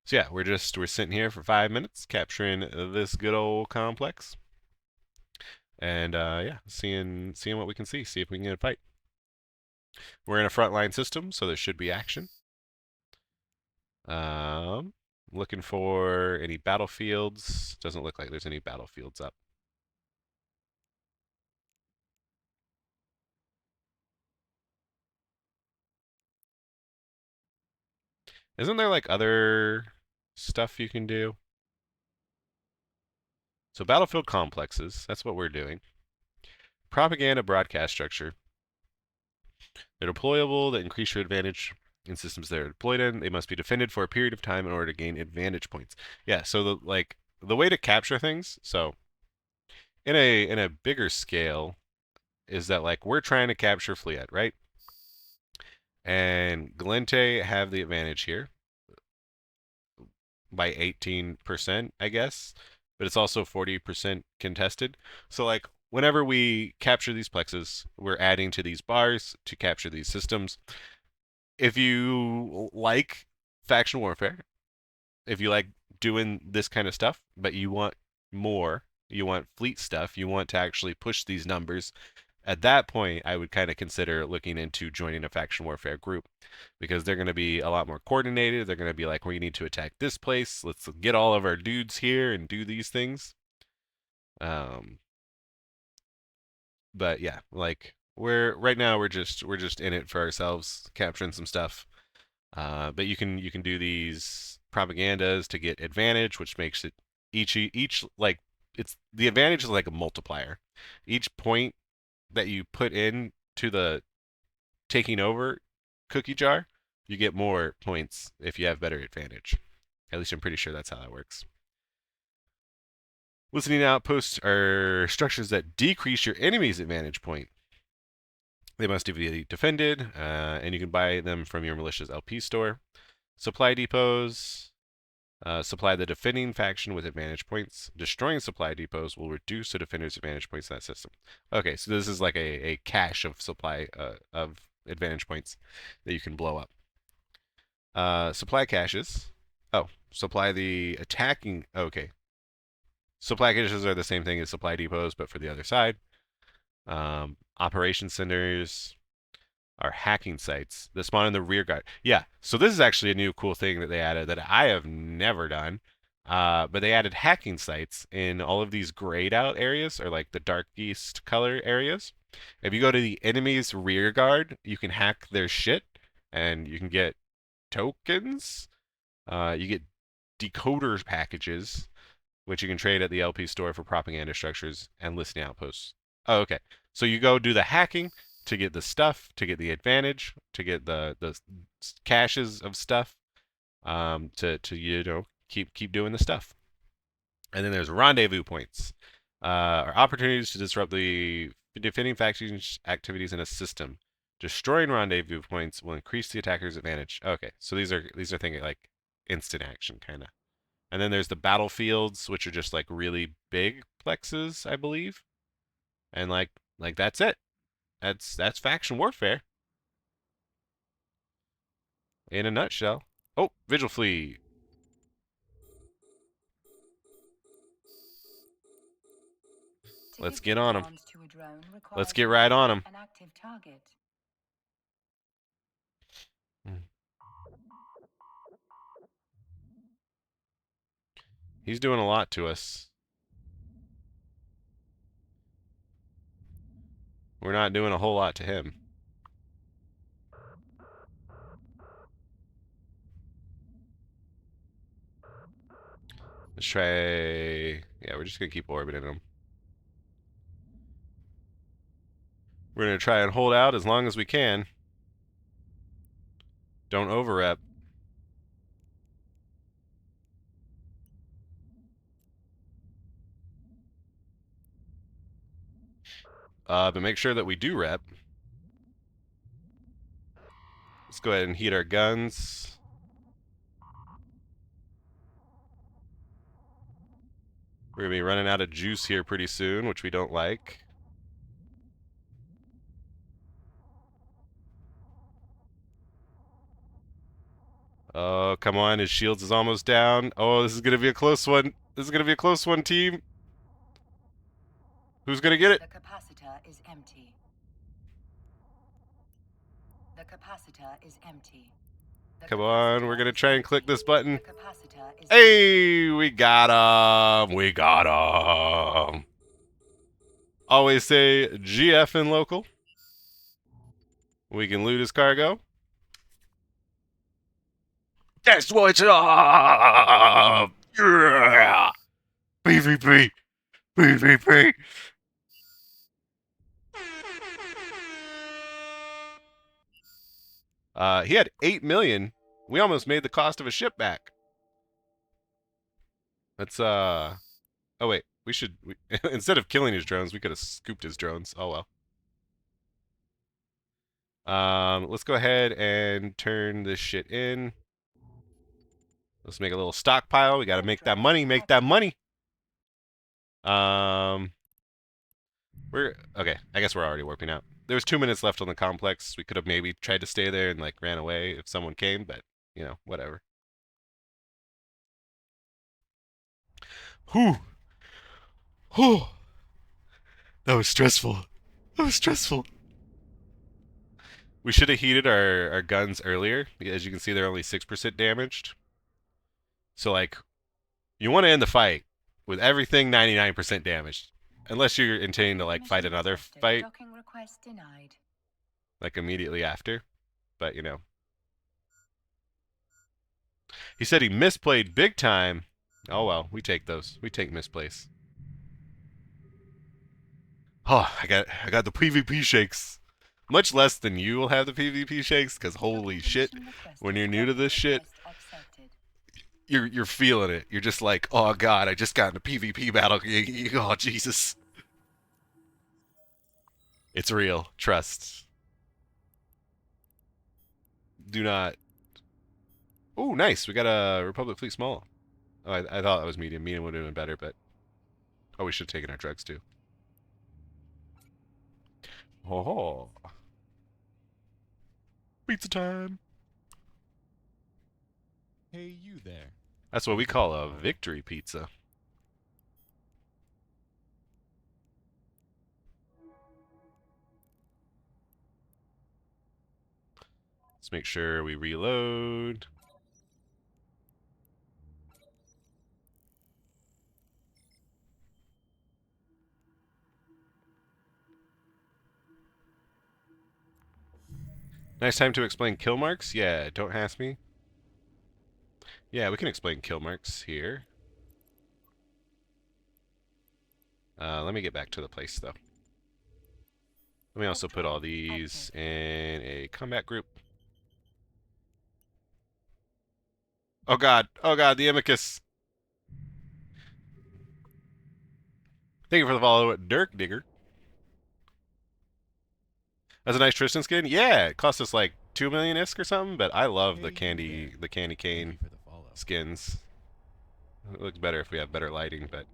So yeah, we're sitting here for 5 minutes capturing this good old complex. And yeah, seeing what we can see if we can get a fight. We're in a frontline system, so there should be action. Looking for any battlefields. Doesn't look like there's any battlefields up. Isn't there like other stuff you can do? So battlefield complexes, that's what we're doing. Propaganda broadcast structure. They're deployable that increase your advantage in systems they're deployed in. They must be defended for a period of time in order to gain advantage points. Yeah, so the way to capture things, so in a bigger scale, is that like we're trying to capture Fleet, right? And Galente have the advantage here by 18%, I guess, but it's also 40% contested. So like whenever we capture these plexes, we're adding to these bars to capture these systems. If you like faction warfare, if you like doing this kind of stuff, but you want more, you want fleet stuff, you want to actually push these numbers, at that point, I would kind of consider looking into joining a faction warfare group because they're going to be a lot more coordinated. They're going to be like, we need to attack this place. Let's get all of our dudes here and do these things. But yeah, like right now we're just in it for ourselves, capturing some stuff. But you can do these propagandas to get advantage, which makes it each like it's the advantage is like a multiplier. Each point that you put in to the taking over cookie jar, you get more points if you have better advantage. At least I'm pretty sure that's how that works. Listening outposts are structures that decrease your enemy's advantage point. They must be defended, and you can buy them from your militia's LP store. Supply depots supply the defending faction with advantage points. Destroying supply depots will reduce the defender's advantage points in that system. Okay, so this is like a cache of supply of advantage points that you can blow up. Supply caches. Oh, supply the attacking. Okay. Supply caches are the same thing as supply depots, but for the other side. Operation centers are hacking sites that spawn in the rear guard. Yeah, so this is actually a new cool thing that they added that I have never done. But they added hacking sites in all of these grayed out areas, or like the dark east color areas. If you go to the enemy's rear guard, you can hack their shit, and you can get tokens. You get decoder packages, which you can trade at the LP store for propaganda structures and listening outposts. Oh, okay. So you go do the hacking to get the stuff, to get the advantage, to get the caches of stuff, to you know keep doing the stuff. And then there's rendezvous points, or opportunities to disrupt the defending factions' activities in a system. Destroying rendezvous points will increase the attacker's advantage. Okay, so these are things like instant action kind of. And then there's the battlefields, which are just like really big plexes, I believe. And like that's it. That's faction warfare in a nutshell. Oh, Vigil Fleet. Let's get on them. Let's get right on them. He's doing a lot to us. We're not doing a whole lot to him. Let's try... Yeah, we're just going to keep orbiting him. We're going to try and hold out as long as we can. Don't over-rep. But make sure that we do rep. Let's go ahead and heat our guns. We're going to be running out of juice here pretty soon, which we don't like. Oh, come on. His shields is almost down. Oh, this is going to be a close one. This is going to be a close one, team. Who's going to get it? The capacitor is empty. The capacitor is empty. Come on, we're going to try and click this button. Hey, we got him. We got him. Always say GF in local. We can loot his cargo. That's what's up. Yeah. PvP. PvP. He had 8 million. We almost made the cost of a ship back. Let's oh wait, we should instead of killing his drones, we could have scooped his drones. Oh well. Let's go ahead and turn this shit in. Let's make a little stockpile. We got to make that money, make that money. We're okay. I guess we're already warping out. There was 2 minutes left on the complex. We could have maybe tried to stay there and like ran away if someone came, but you know, whatever. Whew. Whew. That was stressful. That was stressful. We should have heated our guns earlier. As you can see, they're only 6% damaged. So like, you want to end the fight with everything 99% damaged. Unless you're intending to like fight another fight. Like immediately after. But you know. He said he misplayed big time. Oh well, we take those. We take misplays. Oh, I got the PvP shakes. Much less than you will have the PvP shakes, because holy shit, when you're new to this shit, you're feeling it. You're just like, oh god, I just got in a PvP battle. Oh Jesus. It's real. Trust. Do not. Oh, nice. We got a Republic Fleet Small. Oh, I thought that was medium. Medium would have been better, but... Oh, we should have taken our drugs, too. Oh. Pizza time. Hey, you there. That's what we call a victory pizza. Let's make sure we reload. Nice time to explain kill marks? Yeah, don't ask me. Yeah, we can explain kill marks here. Let me get back to the place, though. Let me also put all these in a combat group. Oh god, the Amicus. Thank you for the follow, Dirk Digger. That's a nice Tristan skin. Yeah, it cost us like 2 million ISK or something, but I love the candy cane skins. It looks better if we have better lighting, but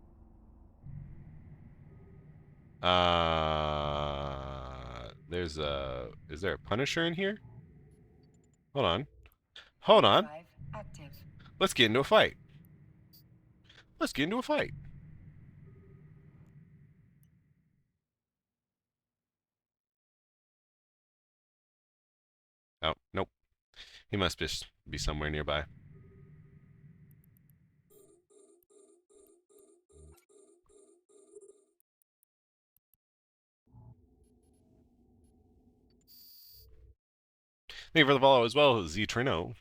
is there a Punisher in here? Hold on. Hold on. Let's get into a fight. Let's get into a fight. Oh, nope. He must just be somewhere nearby. Thank you for the follow as well, Z Trino.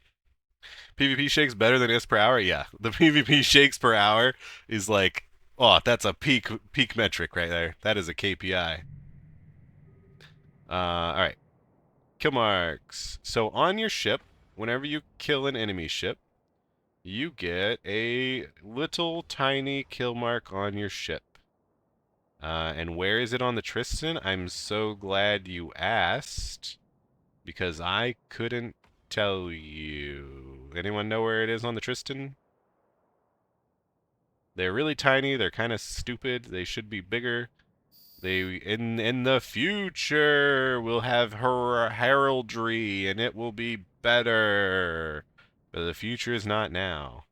PvP shakes better than IS per hour? Yeah. The PvP shakes per hour is like, oh, that's a peak metric right there. That is a KPI. Alright. Kill marks. So on your ship, whenever you kill an enemy ship, you get a little tiny kill mark on your ship. And where is it on the Tristan? I'm so glad you asked, because I couldn't tell you. Anyone know where it is on the Tristan? They're really tiny. They're kind of stupid. They should be bigger. They in the future will have heraldry, and it will be better. But the future is not now.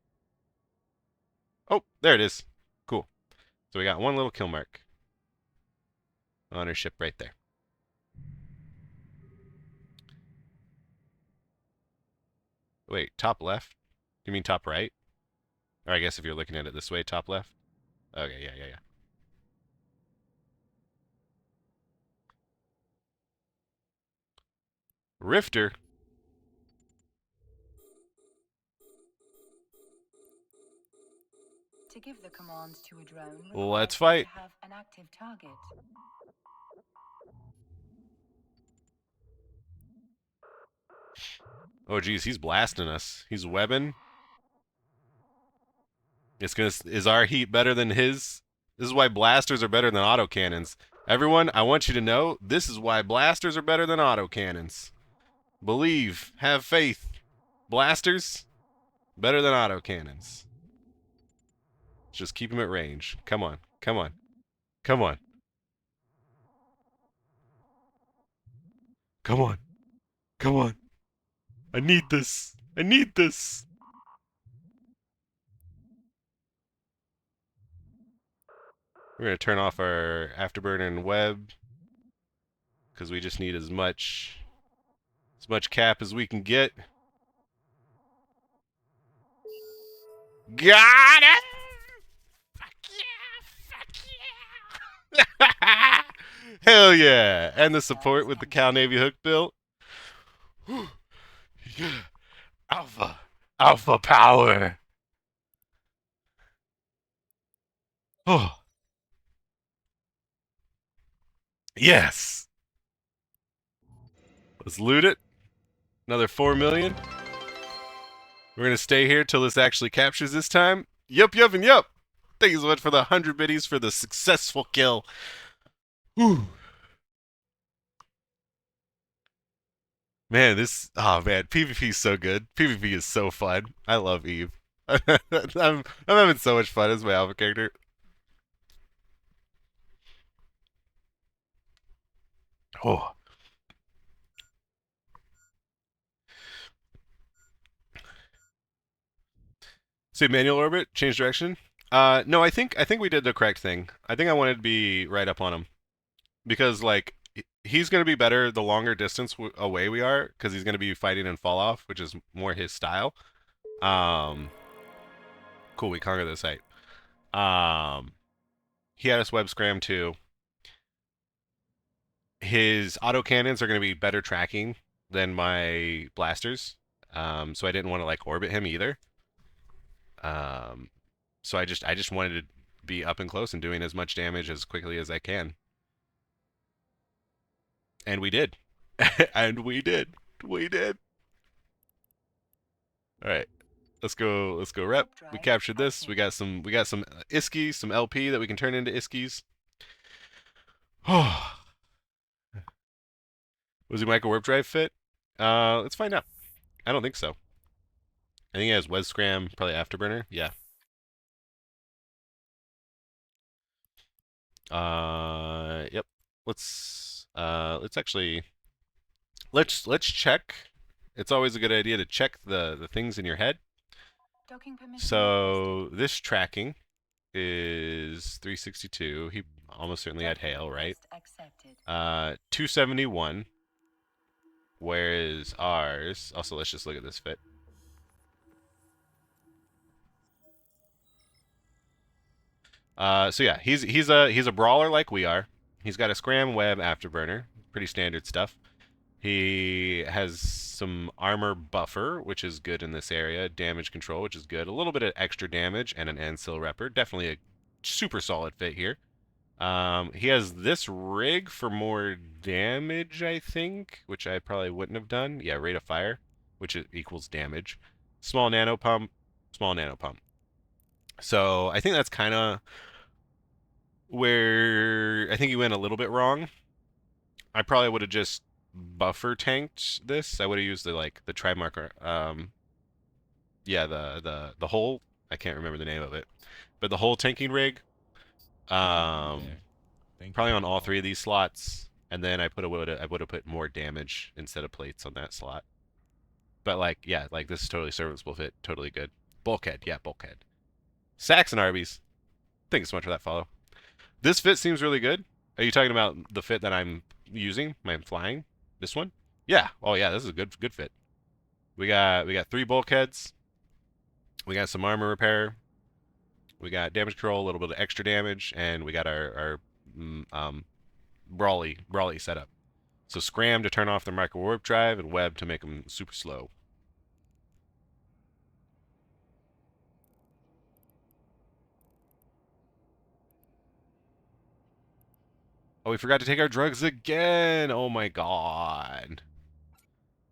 Oh, there it is. Cool. So we got one little kill mark on our ship right there. Wait, top left? You mean top right? Or I guess if you're looking at it this way, top left? Okay, yeah. Rifter? To give the commands to a drone, Let's fight. have an active target. Oh geez, he's blasting us. He's webbing. Is our heat better than his? This is why blasters are better than autocannons. Everyone, I want you to know, this is why blasters are better than autocannons. Believe, have faith. Blasters, better than autocannons. Just keep them at range. Come on, come on, come on. Come on, come on. I need this. I need this. We're going to turn off our afterburner and web, because we just need as much cap as we can get. Got it! Fuck yeah! Fuck yeah! Hell yeah! And the support with the Cal Navy hook built. Yeah. Alpha power. Oh. Yes. Let's loot it. Another 4 million. We're going to stay here till this actually captures this time. Yup. Thank you so much for the 100 biddies for the successful kill. Whew. Man, PvP is so good. PvP is so fun. I love Eve. I'm having so much fun as my alpha character. Oh. Say manual orbit, change direction. No, I think we did the correct thing. I think I wanted to be right up on him, because like he's gonna be better the longer distance away we are, because he's gonna be fighting in fall off, which is more his style. Cool, we conquered the site. He had us web scram too. His autocannons are gonna be better tracking than my blasters, so I didn't want to like orbit him either. So I just wanted to be up and close and doing as much damage as quickly as I can. And we did. And we did. We did. All right. Let's go rep. We captured this. We got some iskies, some LP that we can turn into iskies. Oh. Was the micro warp drive fit? Let's find out. I don't think so. I think it has Wes Scram, probably Afterburner. Yeah. Yep. Let's actually let's check. It's always a good idea to check the things in your head. So this tracking is 362. He almost certainly had hail, right? 271. Whereas ours, also let's just look at this fit. So yeah, he's a brawler like we are. He's got a scram, web, afterburner, pretty standard stuff. He has some armor buffer, which is good in this area. Damage control, which is good. A little bit of extra damage and an Ancil Repper. Definitely a super solid fit here. He has this rig for more damage, I think, which I probably wouldn't have done. Yeah, rate of fire, which equals damage. Small nano pump, small nano pump. So I think that's kind of where I think he went a little bit wrong. I probably would have just buffer tanked this. I would have used the tri-marker. Yeah, the whole, I can't remember the name of it, but the whole tanking rig. Probably on all three of these slots, and then I would have put more damage instead of plates on that slot. But like, yeah, like this is totally serviceable fit, totally good. Bulkhead, yeah, bulkhead. Saxon Arby's. Thanks so much for that follow. This fit seems really good. Are you talking about the fit that I'm using? I'm flying? This one? Yeah. Oh yeah, this is a good fit. We got 3 bulkheads. We got some armor repair. We got damage control, a little bit of extra damage, and we got our brawly setup. So scram to turn off the micro warp drive, and web to make them super slow. Oh, we forgot to take our drugs again. Oh my god.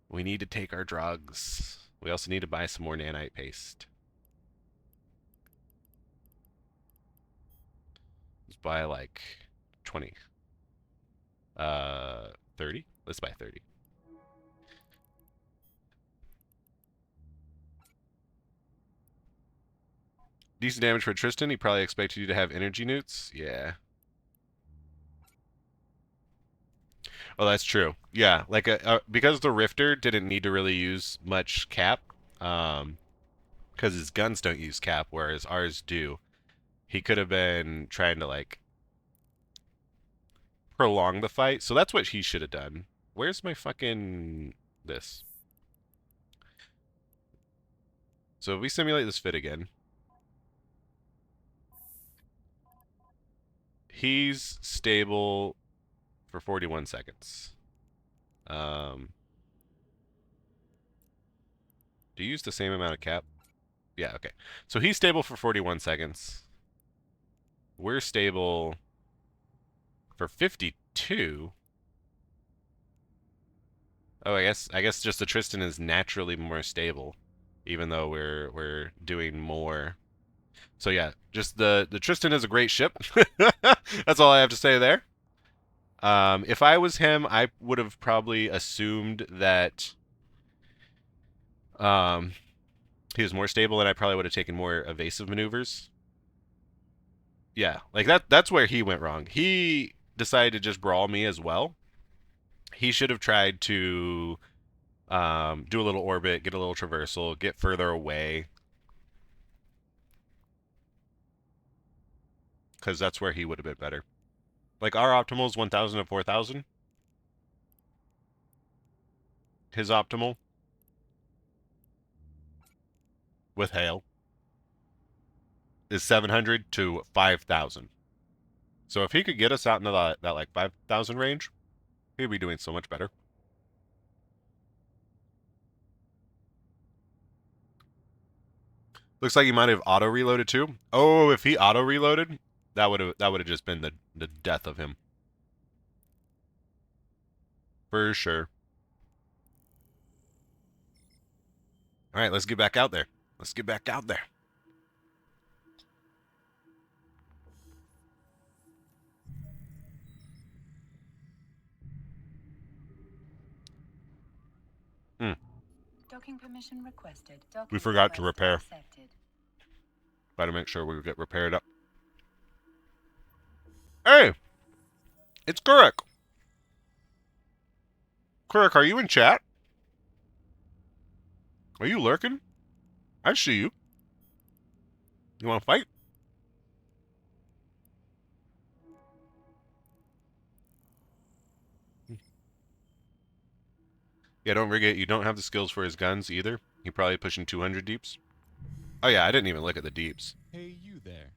We need to take our drugs. We also need to buy some more nanite paste. Let's buy like 20. 30? Let's buy 30. Decent damage for Tristan. He probably expected you to have energy newts. Yeah. Oh, that's true. Yeah, like because the Rifter didn't need to really use much cap, because his guns don't use cap, whereas ours do. He could have been trying to like prolong the fight, so that's what he should have done. Where's my fucking this? So if we simulate this fit again, he's stable for 41 seconds. Do you use the same amount of cap? Yeah, okay. So he's stable for 41 seconds. We're stable for 52. Oh, I guess just the Tristan is naturally more stable, even though we're doing more. So yeah, just the Tristan is a great ship. That's all I have to say there. If I was him, I would have probably assumed that he was more stable, and I probably would have taken more evasive maneuvers. Yeah, like that's where he went wrong. He decided to just brawl me as well. He should have tried to do a little orbit, get a little traversal, get further away. Because that's where he would have been better. Like, our optimal is 1,000 to 4,000. His optimal, with hail, is 700 to 5,000. So if he could get us out into that like 5,000 range, he'd be doing so much better. Looks like he might have auto reloaded too. Oh, if he auto reloaded, that would have just been the death of him. For sure. All right, let's get back out there. Let's get back out there. Docking permission requested. We forgot to repair. Got to make sure we get repaired up. Hey! It's Kurik! Kurik, are you in chat? Are you lurking? I see you. You want to fight? Yeah, don't forget, you don't have the skills for his guns either. You're probably pushing 200 deeps. Oh yeah, I didn't even look at the deeps. Hey, you there.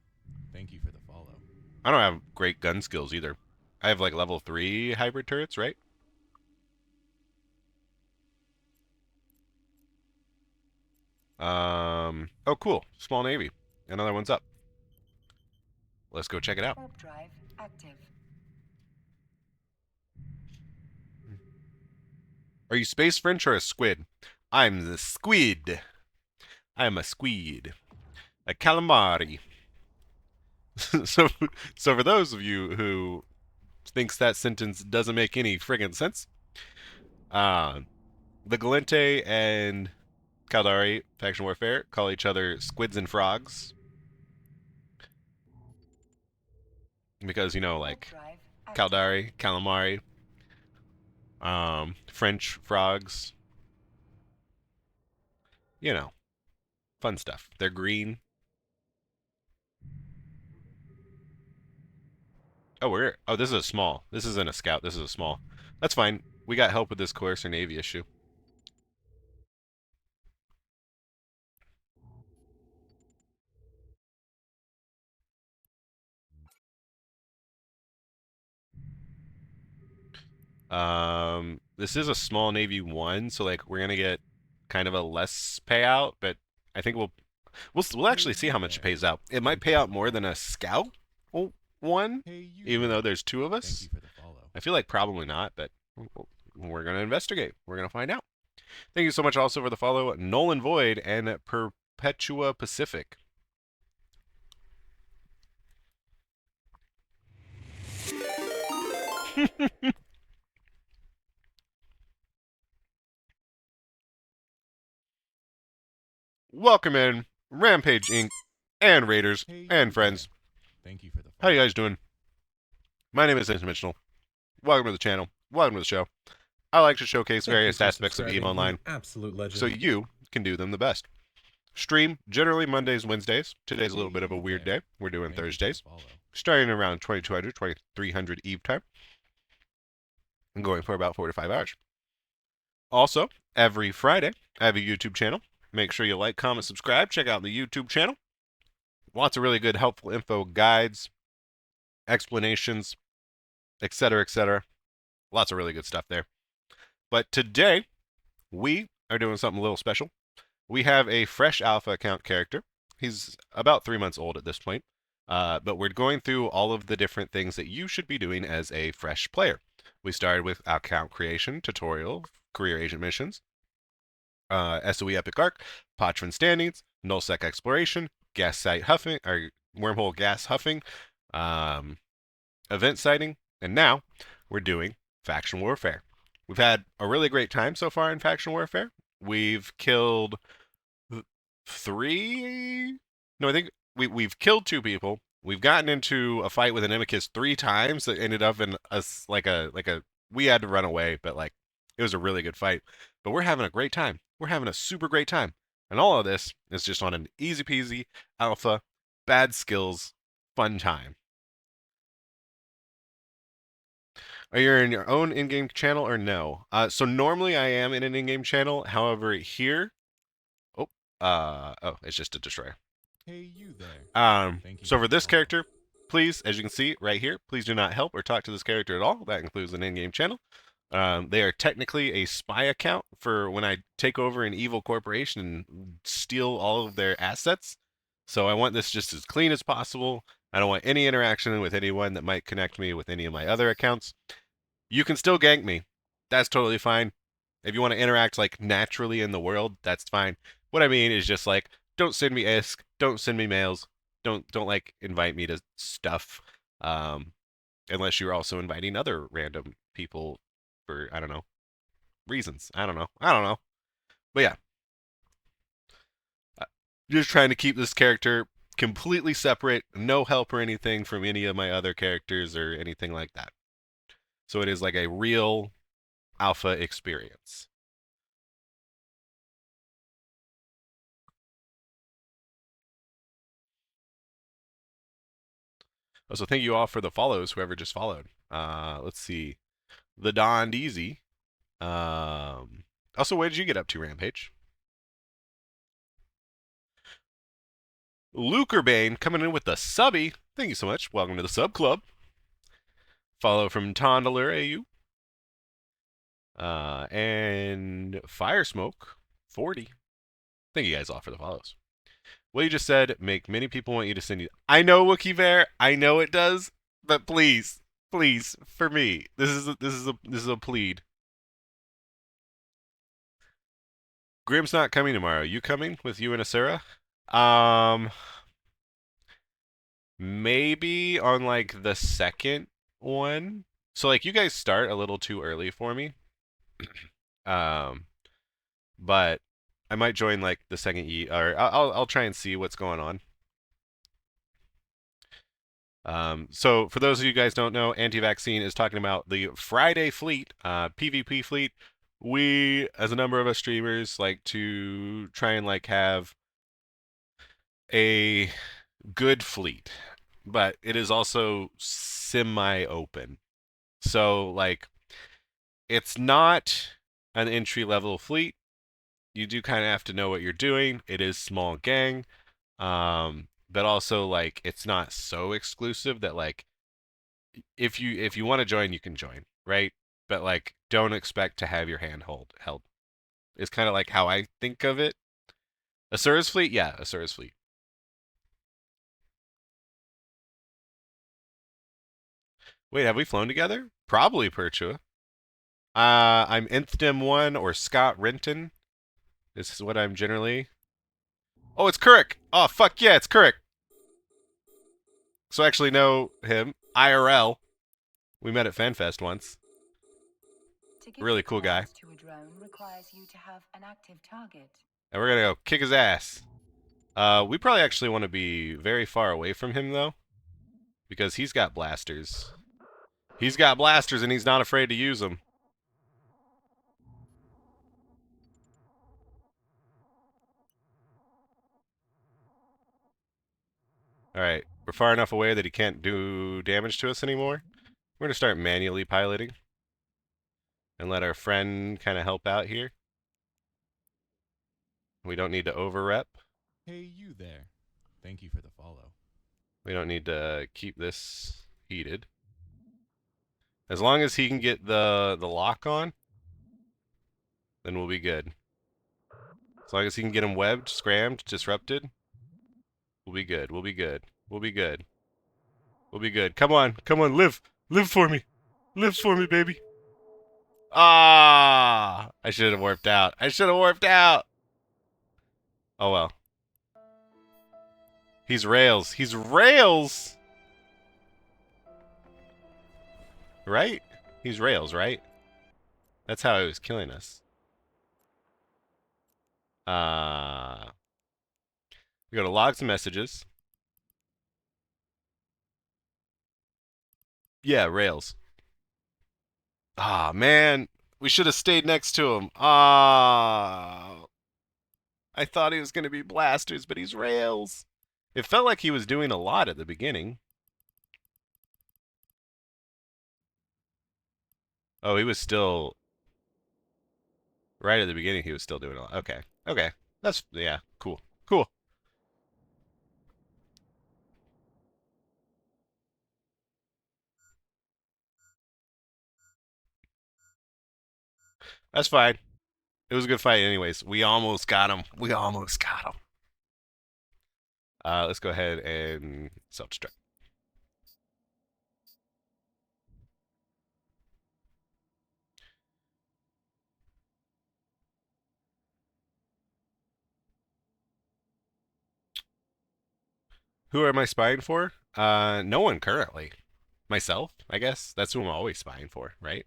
Thank you for the follow. I don't have great gun skills either. I have like level 3 hybrid turrets, right? Oh cool. Small Navy. Another one's up. Let's go check it out. Warp drive active. Are you space French or a squid? I'm the squid. I am a squid. A calamari. so for those of you who thinks that sentence doesn't make any friggin' sense, the Galente and Caldari faction warfare call each other squids and frogs. Because, you know, like Caldari, calamari, French frogs. You know, fun stuff. They're green. Oh, this is a small. This isn't a scout. This is a small. That's fine. We got help with this Courser Navy issue. This is a small Navy 1, so like we're gonna get kind of a less payout, but I think we'll actually see how much it pays out. It might pay out more than a scout 1, even though there's 2 of us. I feel like probably not, but we're gonna investigate. We're gonna find out. Thank you so much also for the follow, Nolan Void and Perpetua Pacific. Welcome in, Rampage Inc. and Raiders and friends. Thank you for the follow. How you guys doing? My name is Interdimensional. Welcome to the channel. Welcome to the show. I like to showcase various aspects of EVE Online, absolute legend. so you can do them the best. Stream generally Mondays, Wednesdays. Today's a little bit of a weird day. We're doing Thursdays, starting around 2200, 2300 EVE time, and going for about 4 to 5 hours. Also, every Friday, I have a YouTube channel. Make sure you like, comment, subscribe. Check out the YouTube channel. Lots of really good, helpful info, guides, explanations, etc., etc. Lots of really good stuff there. But today, we are doing something a little special. We have a fresh alpha account character. He's about 3 months old at this point. But we're going through all of the different things that you should be doing as a fresh player. We started with account creation, tutorial, career agent missions, SOE Epic Arc, Patron Standings, Nullsec Exploration, Gas Site Huffing, or Wormhole Gas Huffing, Event Sighting, and now we're doing Faction Warfare. We've had a really great time so far in Faction Warfare. We've killed 3... No, I think we've killed 2 people. We've gotten into a fight with an Amicus 3 times that ended up in us like a we had to run away, but like it was a really good fight. But we're having a great time. We're having a super great time. And all of this is just on an easy peasy, alpha, bad skills, fun time. Are you in your own in-game channel or no? So normally I am in an in-game channel. However, here, it's just a destroyer. Hey, you there. So for this character, please, as you can see right here, please do not help or talk to this character at all. That includes an in-game channel. They are technically a spy account for when I take over an evil corporation and steal all of their assets. So I want this just as clean as possible. I don't want any interaction with anyone that might connect me with any of my other accounts. You can still gank me. that's totally fine. If you want to interact like naturally in the world, that's fine. What I mean is just like, don't send me ISK, don't send me mails, don't like invite me to stuff, unless you're also inviting other random people for I don't know reasons. I don't know. But yeah, just trying to keep this character completely separate, no help or anything from any of my other characters or anything like that. So it is like a real alpha experience. So thank you all for the follows, whoever just followed. Let's see. The Don Easy. Also, what did you get up to, Rampage? Lukerbane coming in with the subby. Thank you so much. Welcome to the sub club. Follow from Tondler AU. And Fire Smoke 40. Thank you guys all for the follows. What you just said make many people want you to send you. I know, Wookie Bear. I know it does, but please, for me, this is a plead. Grim's not coming tomorrow. You coming with you and Asura? Maybe on like the second one. So like you guys start a little too early for me. But I might join like the second or I'll try and see what's going on. So for those of you guys don't know, Anti-Vaccine is talking about the Friday fleet, PvP fleet. We, as a number of us streamers, like to try and like have a good fleet, but it is also semi-open. So like, it's not an entry-level fleet. You do kind of have to know what you're doing. It is small gang. But also like it's not so exclusive that like if you want to join, you can join, right? But like don't expect to have your hand held. It's kind of like how I think of it. Asura's fleet, yeah, Asura's fleet. Wait, have we flown together? Probably, Perchua. I'm Nthdim1 or Scott Renton. This is what I'm generally. Oh, it's Kurik. Oh, fuck yeah, it's Kurik. So I actually know him IRL. We met at FanFest once. Really cool guy. To a drone requires you to have an active target. And we're gonna go kick his ass. We probably actually want to be very far away from him though, because he's got blasters. He's got blasters and he's not afraid to use them. Alright, we're far enough away that he can't do damage to us anymore. We're gonna start manually piloting and let our friend kind of help out here. We don't need to over-rep. Hey, you there. Thank you for the follow. We don't need to keep this heated. As long as he can get the lock on, then we'll be good. As long as he can get him webbed, scrammed, disrupted, we'll be good. We'll be good. We'll be good. We'll be good. Come on. Come on. Live. Live for me. Live for me, baby. Ah! I should have warped out. I should have warped out. Oh, well. He's rails. He's rails! Right? He's rails, right? That's how he was killing us. We go to logs and messages. Yeah, rails. Ah, man. We should have stayed next to him. Ah. I thought he was going to be blasters, but he's rails. It felt like he was doing a lot at the beginning. Oh, he was still... Right at the beginning, he was still doing a lot. Okay. Okay. That's... Yeah. Cool. Cool. That's fine. It was a good fight anyways. We almost got him. We almost got him. Let's go ahead and self-destruct. Who am I spying for? No one currently. Myself, I guess. That's who I'm always spying for, right?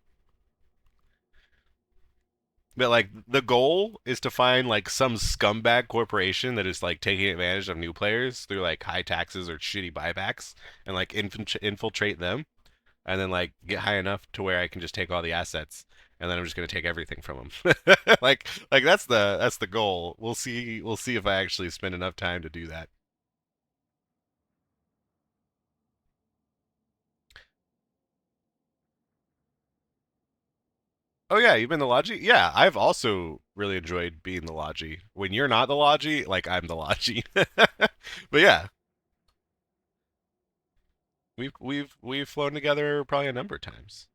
But like the goal is to find like some scumbag corporation that is like taking advantage of new players through like high taxes or shitty buybacks and like infiltrate them and then like get high enough to where I can just take all the assets and then I'm just gonna take everything from them. like that's the goal. We'll see if I actually spend enough time to do that. Oh yeah, you've been the Logi? Yeah, I've also really enjoyed being the Logi. When you're not the Logi, like I'm the Logi. But yeah, we've flown together probably a number of times.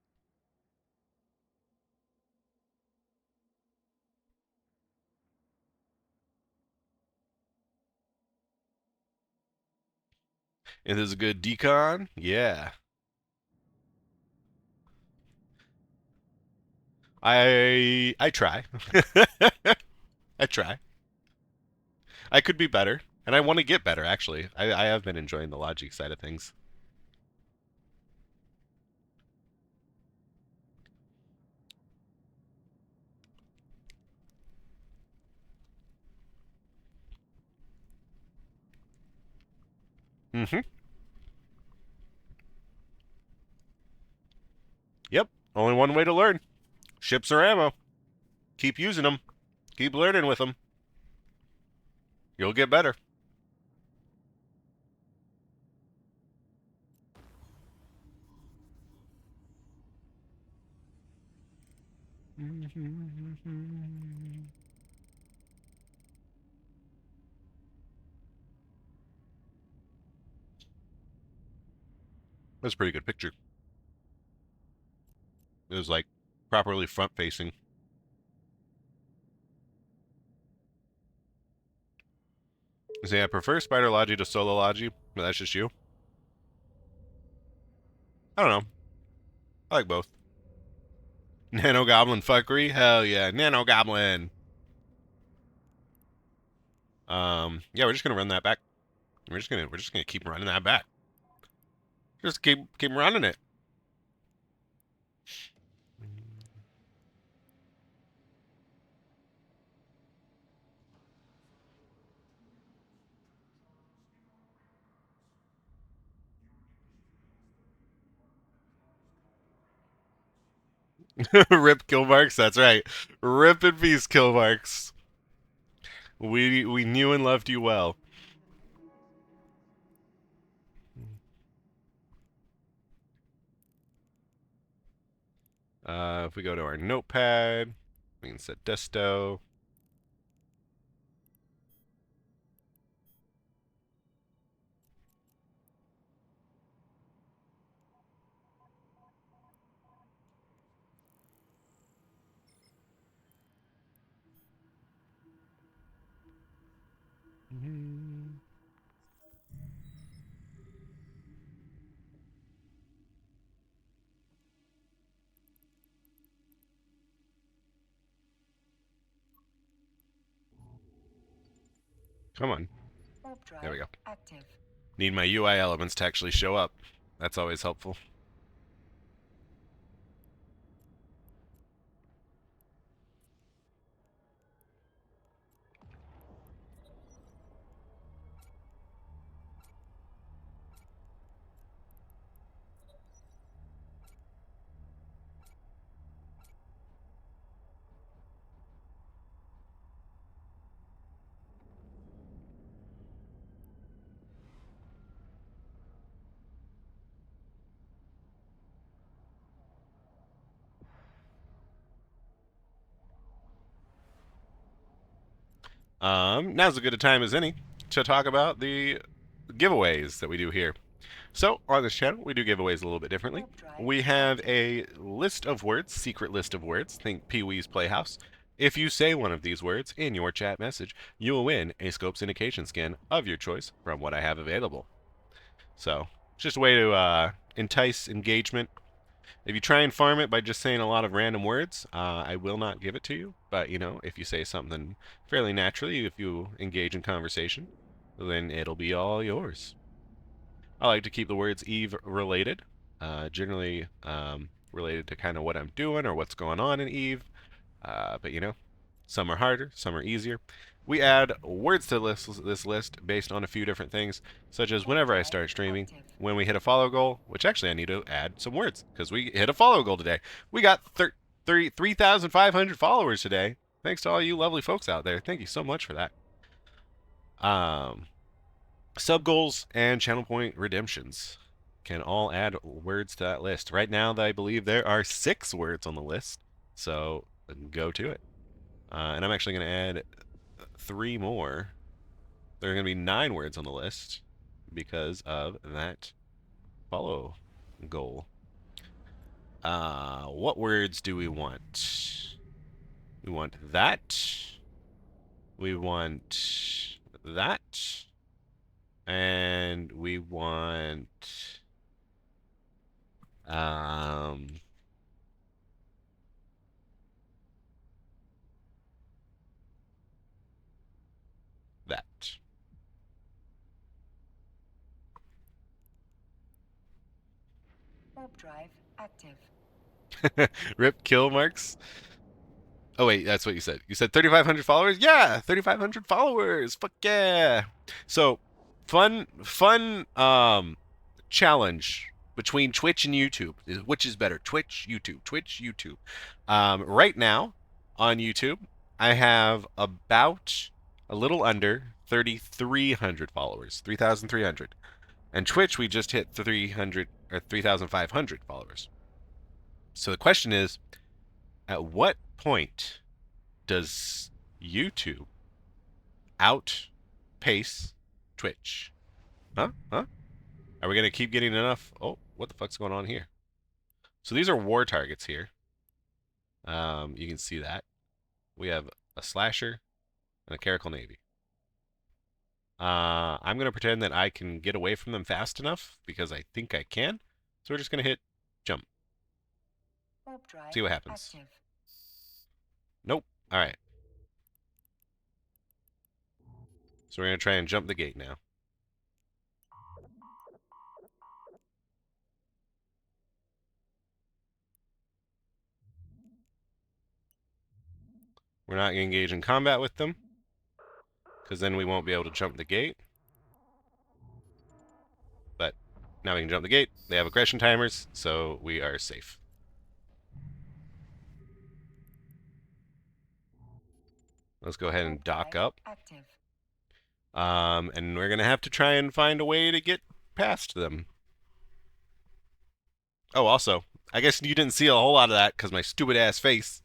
And there's a good decon? Yeah. I try. I try. I could be better, and I want to get better actually. I have been enjoying the logic side of things. Mm-hmm. Yep. Only one way to learn. Ships or ammo. Keep using them. Keep learning with them. You'll get better. That's a pretty good picture. It was like properly front facing. See, I prefer Spider Logi to Solo Logi, but that's just you. I don't know. I like both. Nano Goblin fuckery? Hell yeah. Nano Goblin. Yeah, we're just gonna run that back. We're just gonna keep running that back. Just keep running it. Rip Killmarks, that's right. Rip in peace, Killmarks. We knew and loved you well. If we go to our notepad, we can set desto. Come on. There we go. Active. Need my UI elements to actually show up. That's always helpful. Now's as good a time as any to talk about the giveaways that we do here. So, on this channel, we do giveaways a little bit differently. We have a list of words, secret list of words, think Pee-wee's Playhouse. If you say one of these words in your chat message, you will win a scope syndication skin of your choice from what I have available. So, just a way to entice engagement. If you try and farm it by just saying a lot of random words, I will not give it to you. But, you know, if you say something fairly naturally, if you engage in conversation, then it'll be all yours. I like to keep the words Eve related, generally related to kind of what I'm doing or what's going on in Eve. But you know, some are harder, some are easier. We add words to this list based on a few different things, such as whenever I start streaming, when we hit a follow goal, which actually I need to add some words, because we hit a follow goal today. We got 3,500 followers today. Thanks to all you lovely folks out there. Thank you so much for that. Sub goals and channel point redemptions can all add words to that list. Right now, I believe there are 6 words on the list, so go to it. And I'm actually going to add 3 more. There are going to be 9 words on the list because of that follow goal. What words do we want? We want that. We want that. And we want that. Warp drive active. Rip kill marks. Oh wait, that's what you said. You said 3,500 followers? Yeah, 3,500 followers. Fuck yeah. So, fun challenge between Twitch and YouTube. Which is better? Twitch, YouTube. Twitch, YouTube. Right now on YouTube, I have about a little under 3,300 followers. 3,300. And Twitch, we just hit 300 or 3,500 followers. So the question is, at what point does YouTube outpace Twitch? Huh? Are we going to keep getting enough? Oh, what the fuck's going on here? So these are war targets here. You can see that. We have a slasher and a Caracal Navy. I'm going to pretend that I can get away from them fast enough because I think I can. So we're just going to hit jump. See what happens. Active. Nope. All right. So we're going to try and jump the gate now. We're not going to engage in combat with them, because then we won't be able to jump the gate. But now we can jump the gate. They have aggression timers, so we are safe. Let's go ahead and dock up. Active. And we're going to have to try and find a way to get past them. Oh, also, I guess you didn't see a whole lot of that because my stupid ass face.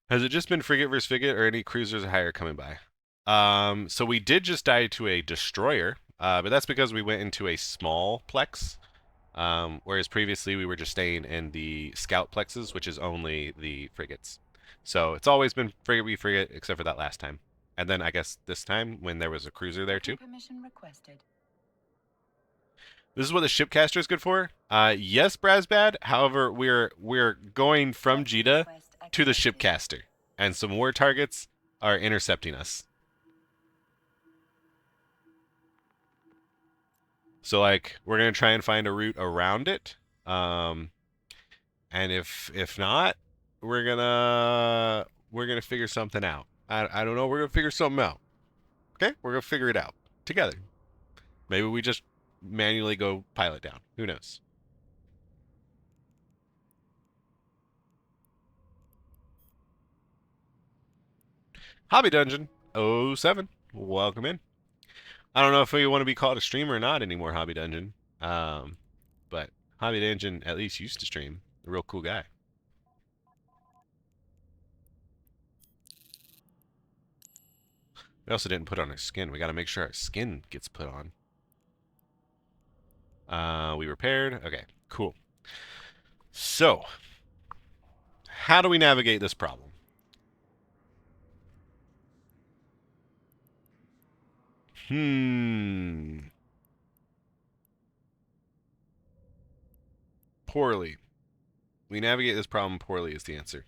Has it just been frigate versus frigate or any cruisers or higher coming by? So we did just die to a destroyer, but that's because we went into a small plex, whereas previously we were just staying in the scout plexes, which is only the frigates. So it's always been frigate v frigate, except for that last time. And then I guess this time when there was a cruiser there too. Permission requested. This is what the shipcaster is good for. Yes, Brasbad. However, we're going from Jita to the shipcaster, and some war targets are intercepting us. So like we're gonna try and find a route around it, and if not, we're gonna figure something out. I don't know. We're gonna figure something out. Okay, we're gonna figure it out together. Maybe we just manually go pilot down. Who knows? Hobby Dungeon 07. Welcome in. I don't know if we want to be called a streamer or not anymore, Hobby Dungeon. But Hobby Dungeon at least used to stream. A real cool guy. We also didn't put on our skin. We got to make sure our skin gets put on. We repaired. Okay, cool. So, how do we navigate this problem? Poorly. We navigate this problem poorly is the answer.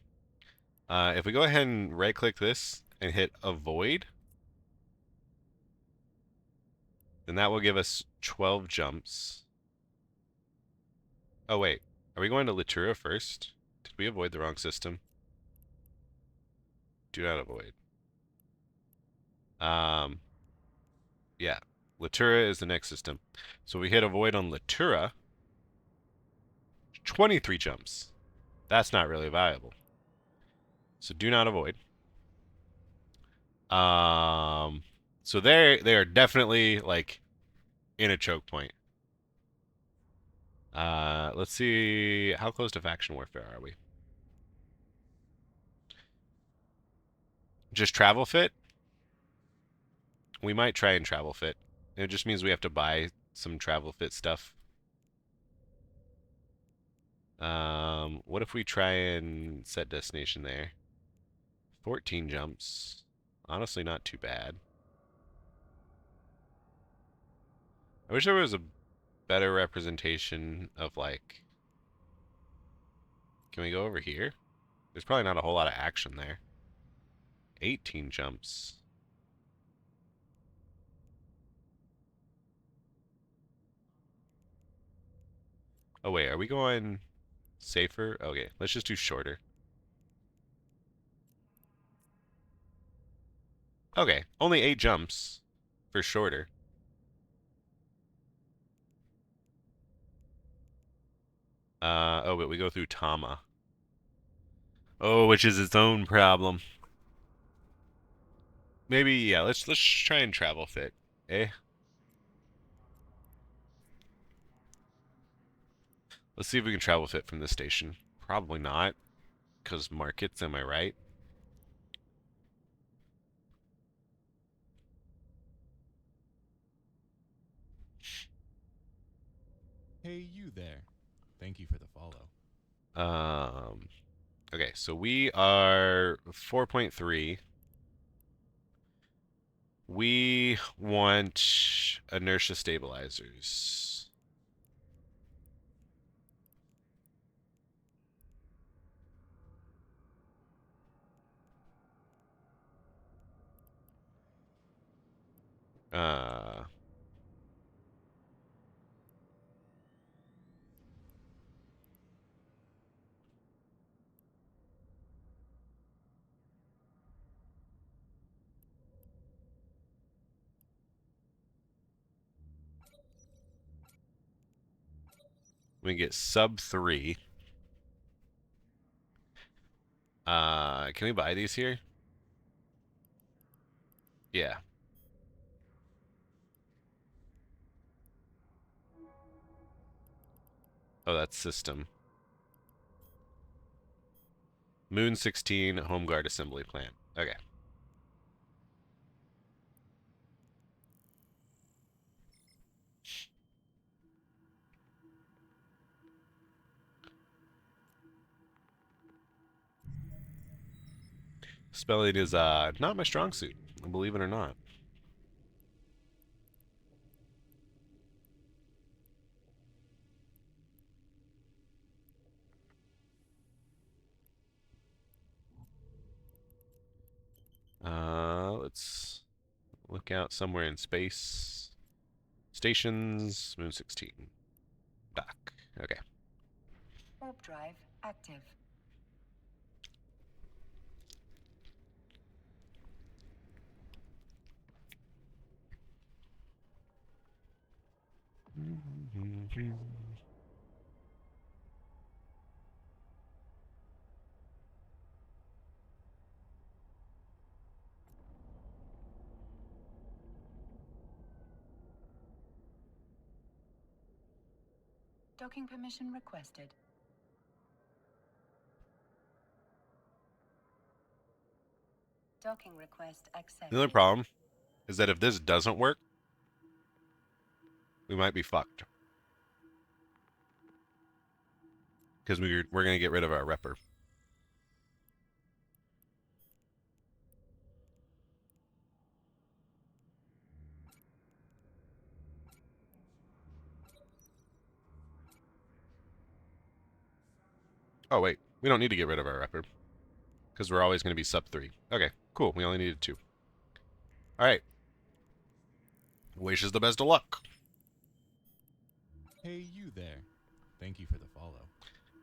If we go ahead and right-click this and hit avoid, Then that will give us 12 jumps. Oh, wait. Are we going to Latura first? Did we avoid the wrong system? Do not avoid. Yeah. Latura is the next system. So we hit avoid on Latura. 23 jumps. That's not really viable. So do not avoid. So they are definitely like in a choke point. Let's see, how close to faction warfare are we? Just travel fit? We might try and travel fit. It just means we have to buy some travel fit stuff. What if we try and set destination there? 14 jumps. Honestly, not too bad. I wish there was a better representation of, like... Can we go over here? There's probably not a whole lot of action there. 18 jumps. Oh, wait, are we going safer? Okay, let's just do shorter. Okay, only 8 jumps for shorter. Oh, but we go through Tama. Oh, which is its own problem. Maybe, yeah, let's try and travel fit. Eh? Let's see if we can travel fit from this station. Probably not, because markets, am I right? Hey, you there. Thank you for the follow. Okay, so we are 4.3. We want inertia stabilizers. We get sub 3. Can we buy these here? Yeah. Oh, that's system. Moon 16, Home Guard Assembly Plant. Okay. Spelling is not my strong suit, believe it or not. Let's look out somewhere in space. Stations, Moon 16. Dock. Okay. Warp drive active. Docking permission requested. Docking request accepted. The only problem is that if this doesn't work, we might be fucked. Because we're going to get rid of our repper. Oh, wait. We don't need to get rid of our repper. Because we're always going to be sub 3. Okay, cool. We only needed 2. Alright. Wishes the best of luck. Hey, you there. Thank you for the follow.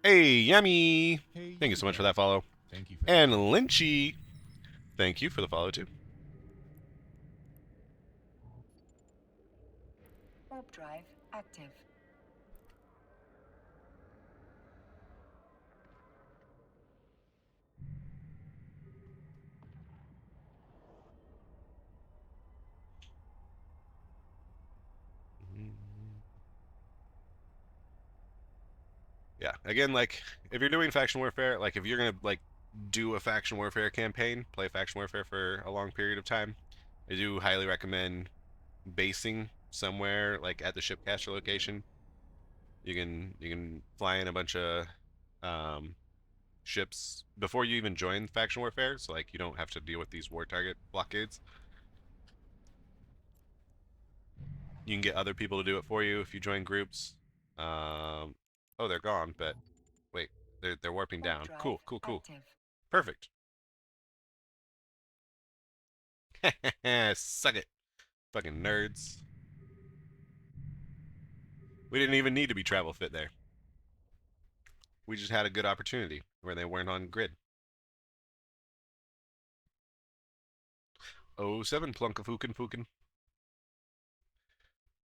Hey, Yummy. Hey, Thank you so much for there. that follow. Thank you for And the follow. Lynchy, thank you for the follow too. Warp drive active. Yeah, again, like, if you're doing faction warfare, like, if you're gonna, like, do a faction warfare campaign, play faction warfare for a long period of time, I do highly recommend basing somewhere, like, at the shipcaster location. You can fly in a bunch of ships before you even join faction warfare, so, like, you don't have to deal with these war target blockades. You can get other people to do it for you if you join groups. Oh, they're gone, but wait, they're warping down. Cool, cool, cool. Active. Perfect. Suck it. Fucking nerds. We didn't even need to be travel fit there. We just had a good opportunity where they weren't on grid. 07 Plunkafuken Fuken.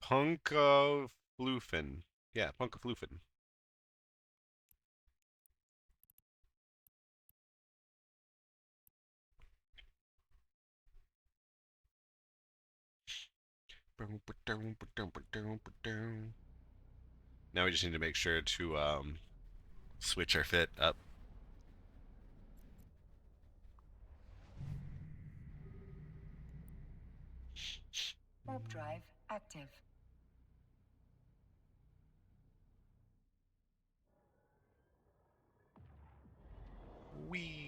Punkaflufen. Yeah, Punkaflufen. Now we just need to make sure to switch our fit up. Warp drive active. Wee.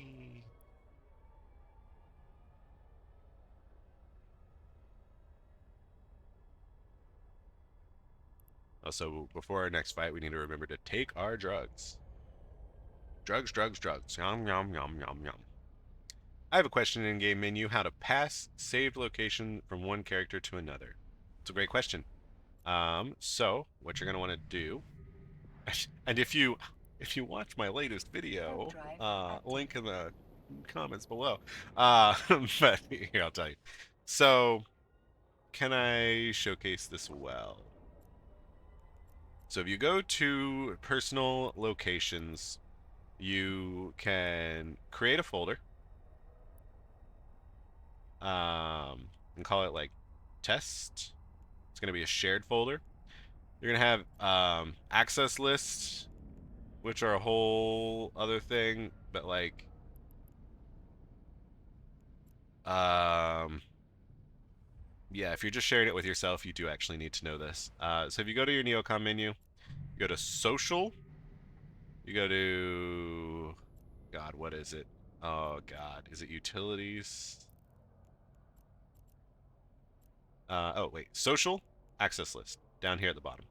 Also, before our next fight, we need to remember to take our drugs. Drugs, drugs, drugs. Yum, yum, yum, yum, yum. I have a question in game menu: how to pass saved location from one character to another. It's a great question. So what you're gonna want to do, and if you watch my latest video, link in the comments below. But here I'll tell you. So, can I showcase this well? So if you go to personal locations, you can create a folder. And call it like test. It's gonna be a shared folder. You're gonna have access lists, which are a whole other thing, but like yeah, if you're just sharing it with yourself, you do actually need to know this. So if you go to your Neocom menu, you go to social, you go to God, what is it? Oh God, is it utilities? Oh wait, social access list down here at the bottom.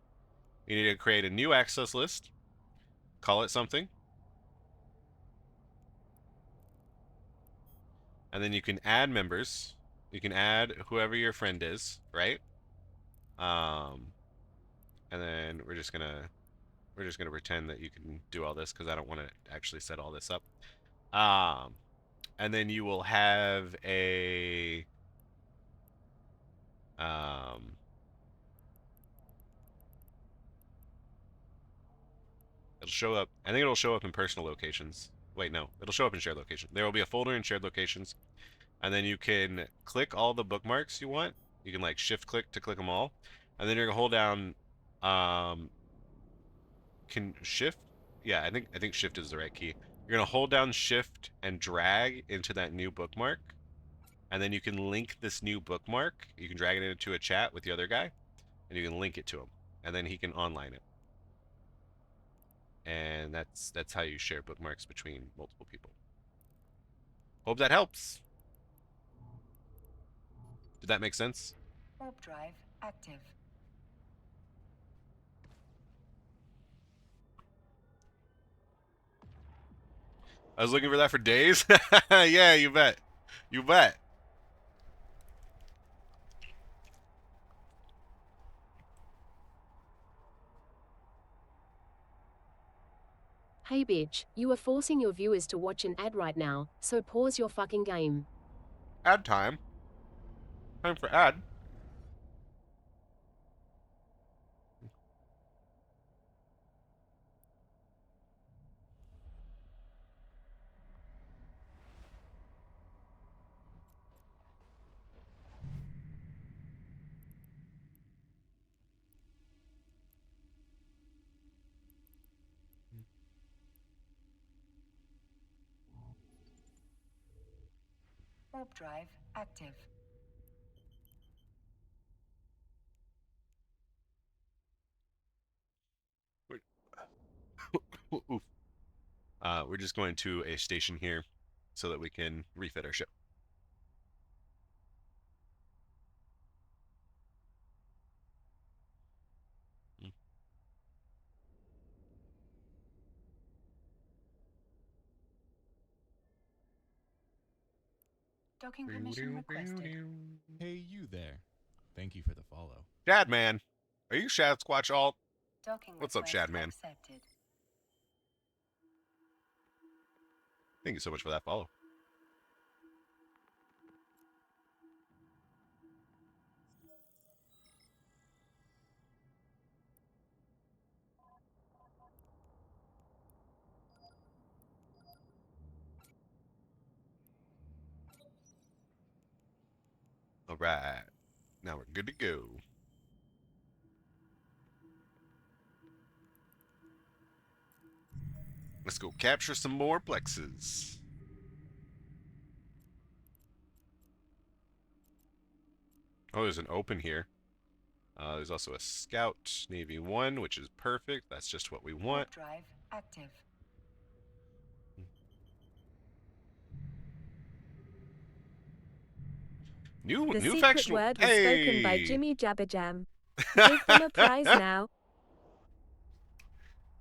You need to create a new access list, call it something, and then you can add members. You can add whoever your friend is, right? And then we're just gonna pretend that you can do all this because I don't want to actually set all this up. And then you will have a it'll show up. I think it'll show up in personal locations. Wait, no, it'll show up in shared location. There will be a folder in shared locations, and then you can click all the bookmarks you want. You can like shift click to click them all, and then you're gonna hold down can shift. Yeah, I think shift is the right key. You're gonna hold down shift and drag into that new bookmark, and then you can link this new bookmark. You can drag it into a chat with the other guy, and you can link it to him, and then he can online it. And that's how you share bookmarks between multiple people. Hope that helps. Did that make sense? Warp drive active. I was looking for that for days. Yeah, you bet. You bet. Hey bitch, you are forcing your viewers to watch an ad right now, so pause your fucking game. Ad time. Time for ad. Warp drive active. Oof. We're just going to a station here so that we can refit our ship. Docking permission requested. Hey, you there. Thank you for the follow. Shad Man. Are you Shad Squatch Alt? Docking What's up, Shad Man? accepted. Thank you so much for that follow. All right. Now we're good to go. Let's go capture some more plexes. Oh, there's an open here. There's also a scout, Navy 1, which is perfect. That's just what we want. Warp drive active. New secret faction. word was Hey! spoken by Jimmy Jabberjam. Give them a prize now.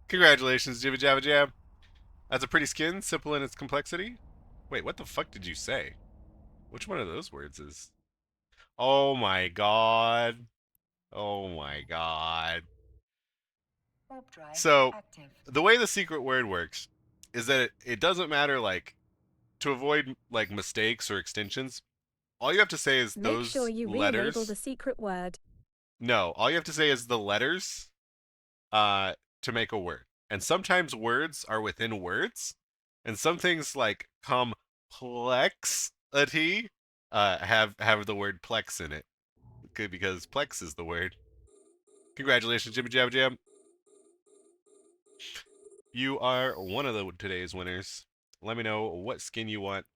Congratulations, Jibba Jabba Jab. That's a pretty skin, simple in its complexity. Wait, what the fuck did you say? Which one of those words is? Oh my god. Oh my god. Warp drive So, active. the way the secret word works is that it doesn't matter, like, to avoid, like, mistakes or extensions, all you have to say is Make those sure you letters. re-enable the secret word. No, all you have to say is the letters to make a word. And sometimes words are within words, and some things like complexity have the word plex in it. Good, because plex is the word. Congratulations, Jimmy Jab Jam. You are one of today's winners. Let me know what skin you want,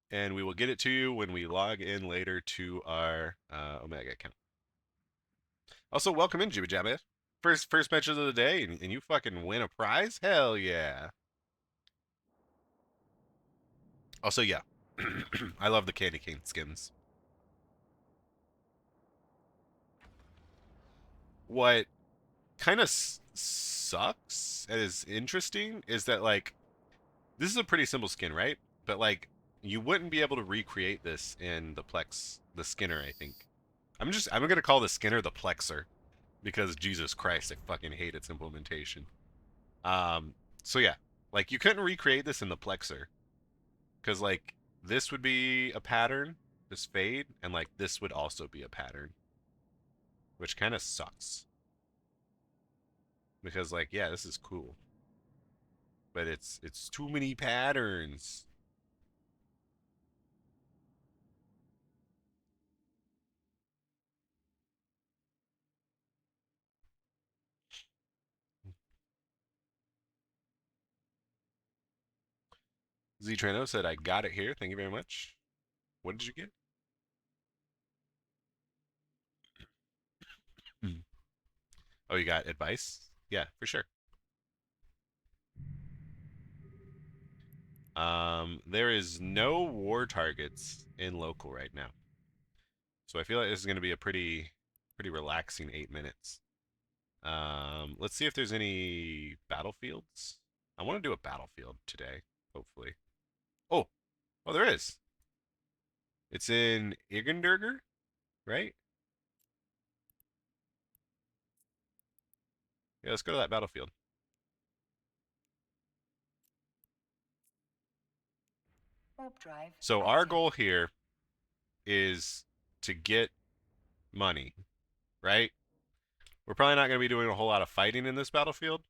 and we will get it to you when we log in later to our Omega account. Also, welcome in, Jibba Jabba. First match of the day, and you fucking win a prize? Hell yeah. Also, yeah. I love the candy cane skins. What kind of sucks and is interesting is that, like, this is a pretty simple skin, right? But, like, you wouldn't be able to recreate this in the Skinner, I think. I'm gonna call the Skinner the Plexer, because Jesus Christ, I fucking hate its implementation. So yeah, like, you couldn't recreate this in the Plexer, because, like, this would be a pattern, this fade, and, like, this would also be a pattern, which kind of sucks. Because, like, yeah, this is cool, but it's too many patterns. Z-Trano said, I got it here. Thank you very much. What did you get? Oh, you got advice? Yeah, for sure. There is no war targets in local right now. So I feel like this is going to be a pretty relaxing 8 minutes. Let's see if there's any battlefields. I want to do a battlefield today, hopefully. Oh, there is. It's in Igenderger, right? Yeah, let's go to that battlefield. Warp drive. So our goal here is to get money, right? We're probably not going to be doing a whole lot of fighting in this battlefield,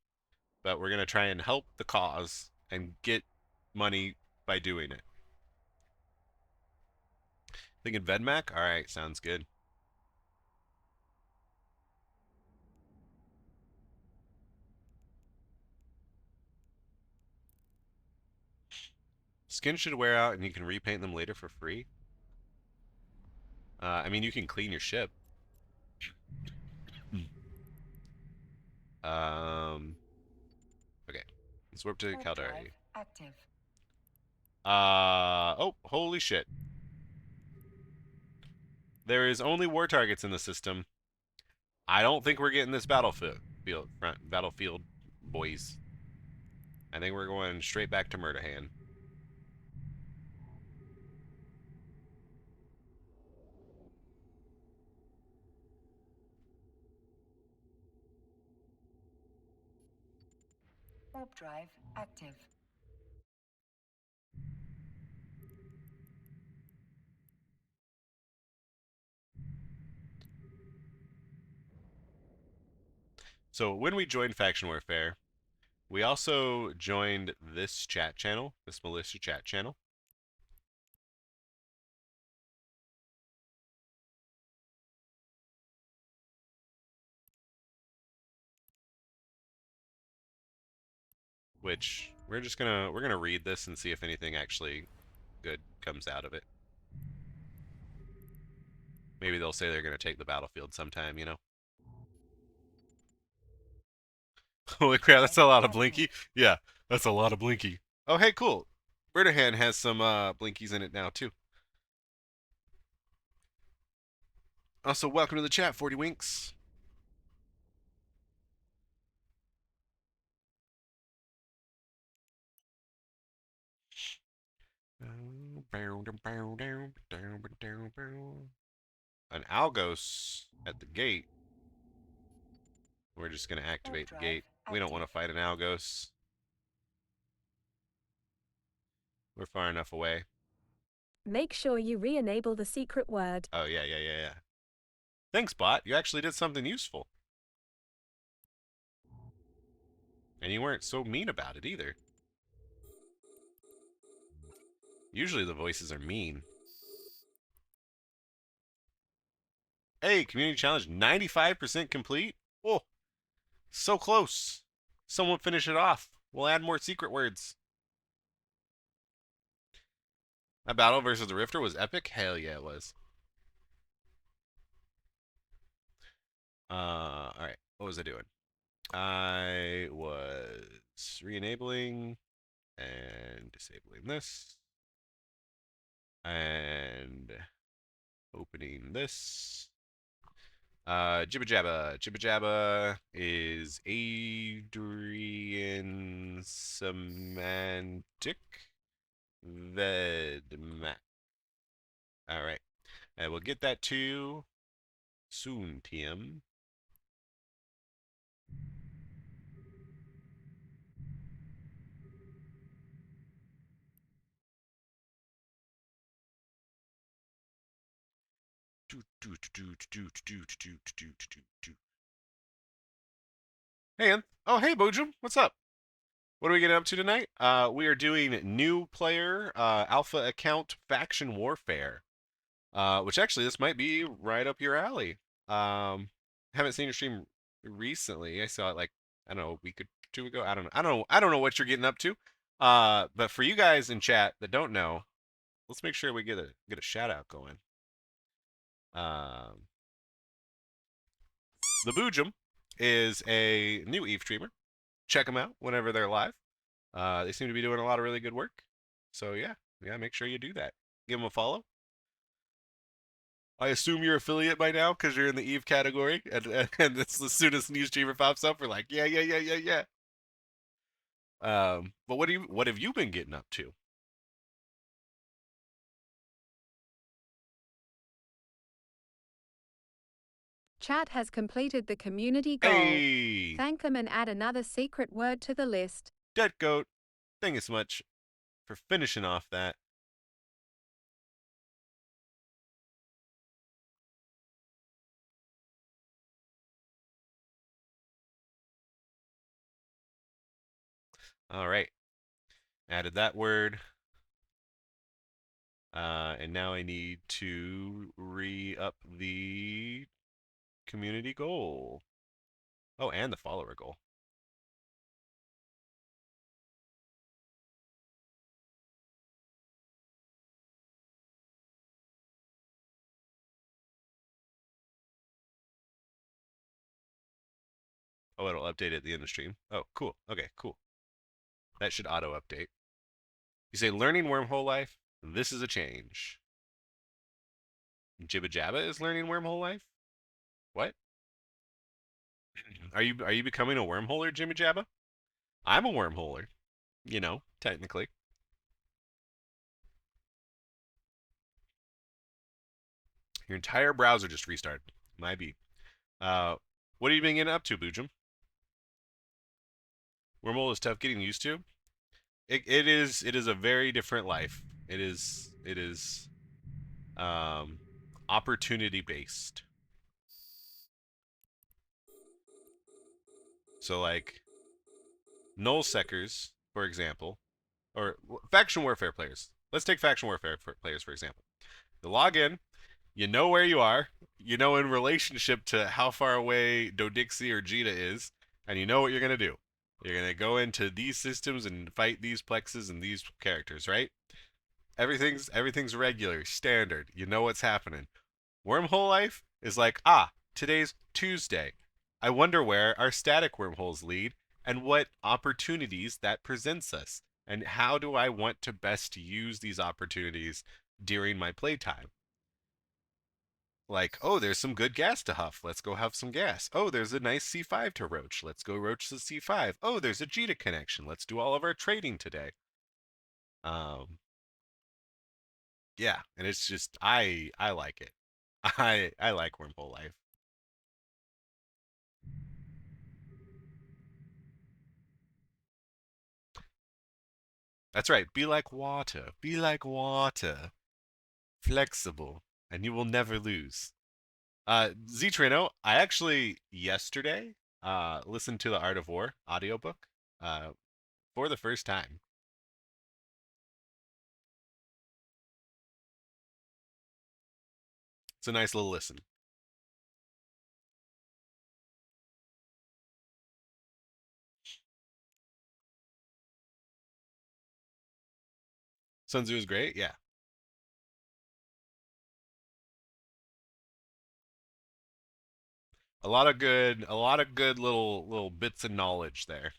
but we're going to try and help the cause and get money by doing it. Thinking Vedmac? All right, sounds good. Skins should wear out and you can repaint them later for free. I mean, you can clean your ship. Okay. Let's warp to Caldari. Active. Oh, holy shit. There is only war targets in the system. I don't think we're getting this battlefield, boys. I think we're going straight back to Murderhand. Warp drive active. So when we joined Faction Warfare, we also joined this chat channel, this militia chat channel. Which we're gonna read this and see if anything actually good comes out of it. Maybe they'll say they're gonna take the battlefield sometime, you know. Holy crap, that's a lot of Blinky. Yeah, that's a lot of Blinky. Oh, hey, cool. Murderhand has some Blinkies in it now, too. Also, welcome to the chat, 40 Winks. An Algos at the gate. We're just going to activate the gate. We don't want to fight an Algos. We're far enough away. Make sure you re-enable the secret word. Oh, yeah. Thanks, bot. You actually did something useful. And you weren't so mean about it either. Usually the voices are mean. Hey, community challenge 95% complete. Oh, so close. Someone finish it off. We'll add more secret words. That battle versus the Rifter was epic? Hell yeah, it was. Alright. What was I doing? I was re-enabling and disabling this. And opening this. Jibba Jabba. Jibba Jabba is Adrian Semantic Vedmac. Alright. And we'll get that to you soon, TM. Hey, Anth. Oh, hey, Bojum. What's up? What are we getting up to tonight? We are doing new player alpha account faction warfare. Which actually this might be right up your alley. Haven't seen your stream recently. I saw it like I don't know a week or two ago. I don't know what you're getting up to. But for you guys in chat that don't know, let's make sure we get a shout out going. The Boojum is a new Eve streamer. Check them out whenever they're live. They seem to be doing a lot of really good work. So yeah, make sure you do that. Give them a follow. I assume you're affiliate by now because you're in the Eve category, and it's as soon as new streamer pops up, we're like, yeah. But what have you been getting up to? Chat has completed the community goal. Hey! Thank them and add another secret word to the list. Dead Goat, thank you so much for finishing off that. All right. Added that word. And now I need to re-up the community goal. Oh, and the follower goal. Oh, it'll update at the end of stream. Oh, cool. Okay, cool. That should auto-update. You say learning wormhole life. This is a change. Jibba Jabba is learning wormhole life? What? Are you becoming a wormholer, Jibba Jabba? I'm a wormholer. You know, technically. Your entire browser just restarted. Might be. What have you been getting up to, Boojum? Wormhole is tough getting used to. It is a very different life. It is opportunity based. So like null seckers, for example, or faction warfare players. Let's take faction warfare players for example. You log in, you know where you are, you know in relationship to how far away Dodixie or Jita is, and you know what you're gonna do. You're gonna go into these systems and fight these plexes and these characters, right? Everything's regular, standard. You know what's happening. Wormhole life is like, today's Tuesday. I wonder where our static wormholes lead and what opportunities that presents us. And how do I want to best use these opportunities during my playtime? Like, oh, there's some good gas to huff. Let's go have some gas. Oh, there's a nice C5 to roach. Let's go roach the C5. Oh, there's a Jita connection. Let's do all of our trading today. Yeah, and it's just I like it. I like wormhole life. That's right. Be like water. Be like water. Flexible, and you will never lose. Ztrino, I actually yesterday listened to the Art of War audiobook for the first time. It's a nice little listen. Sun Tzu is great, yeah. A lot of good little bits of knowledge there.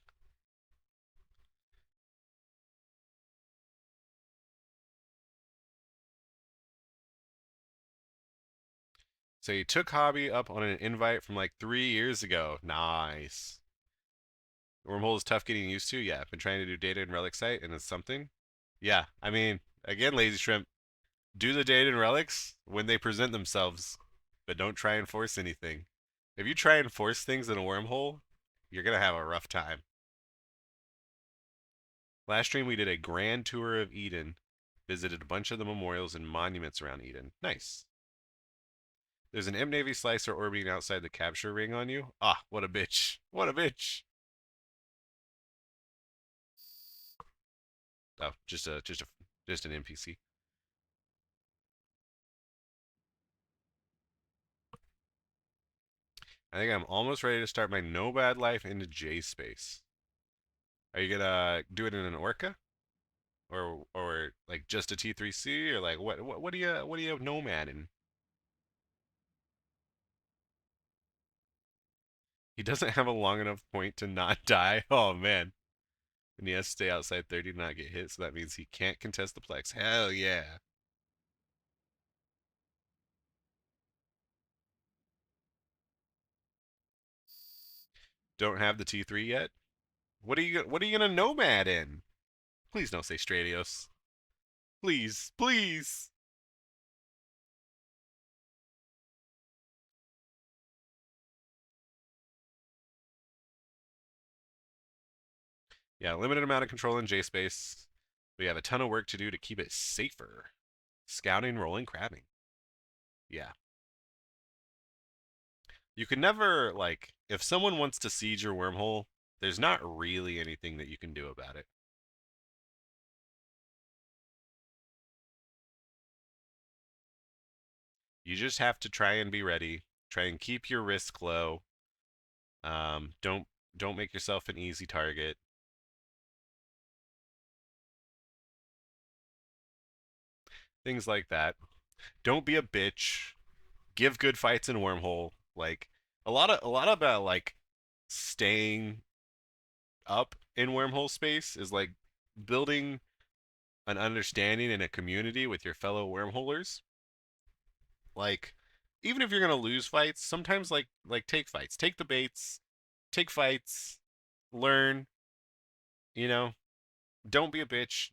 So you took Hobby up on an invite from like 3 years ago. Nice. Wormhole is tough getting used to. Yeah, I've been trying to do data and relic site, and it's something. Yeah, I mean, again, Lazy Shrimp, do the data and relics when they present themselves, but don't try and force anything. If you try and force things in a wormhole, you're gonna have a rough time. Last stream we did a grand tour of Eden, visited a bunch of the memorials and monuments around Eden. Nice. There's an M Navy slicer orbiting outside the capture ring on you. Ah, what a bitch. What a bitch. Oh, just an NPC. I think I'm almost ready to start my no bad life into J space. Are you gonna do it in an orca? Or like just a T3C or like what do you have nomad in? He doesn't have a long enough point to not die. Oh man. And he has to stay outside 30 to not get hit, so that means he can't contest the plex. Hell yeah. Don't have the T3 yet? What are you gonna nomad in? Please don't say Stradios. Please, please. Yeah, limited amount of control in J space. We have a ton of work to do to keep it safer. Scouting, rolling, crabbing. Yeah. You can never, like, if someone wants to siege your wormhole, there's not really anything that you can do about it. You just have to try and be ready. Try and keep your risk low. Don't make yourself an easy target. Things like that. Don't be a bitch. Give good fights in wormhole. Like a lot about like staying up in wormhole space is like building an understanding and a community with your fellow wormholers. Like even if you're gonna lose fights, sometimes like take fights, take the baits, take fights, learn. You know, don't be a bitch.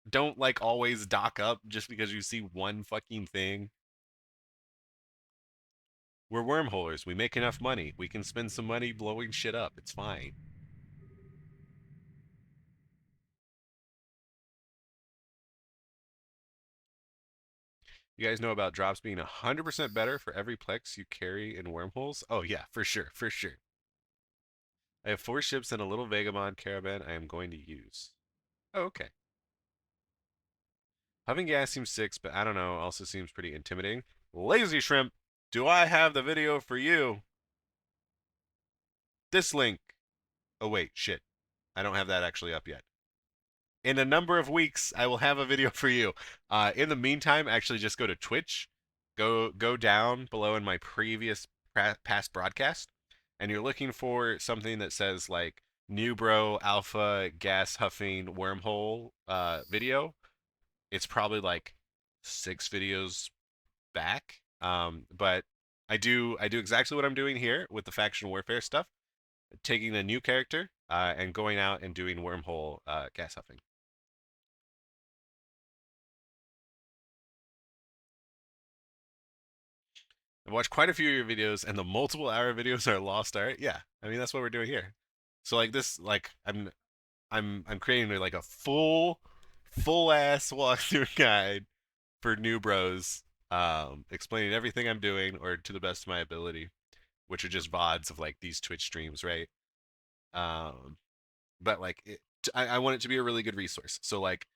Don't like always dock up just because you see one fucking thing. We're wormholers. We make enough money. We can spend some money blowing shit up. It's fine. You guys know about drops being 100% better for every plex you carry in wormholes? Oh yeah, for sure, for sure. I have 4 ships and a little vagabond caravan I am going to use. Oh, okay. Having gas seems 6, but I don't know, also seems pretty intimidating. Lazy Shrimp, do I have the video for you? This link. Oh wait, shit. I don't have that actually up yet. In a number of weeks, I will have a video for you. In the meantime, actually just go to Twitch. Go down below in my previous past broadcast, and you're looking for something that says like newbro alpha gas huffing wormhole video. It's probably like 6 videos back. But I do exactly what I'm doing here with the faction warfare stuff, taking a new character and going out and doing wormhole gas huffing. I've watched quite a few of your videos, and the multiple hour videos are lost art. Yeah, I mean that's what we're doing here. So like this, like I'm creating like a full ass walkthrough guide for new bros, explaining everything I'm doing or to the best of my ability, which are just vods of like these Twitch streams, right? Um, but like I want it to be a really good resource. So like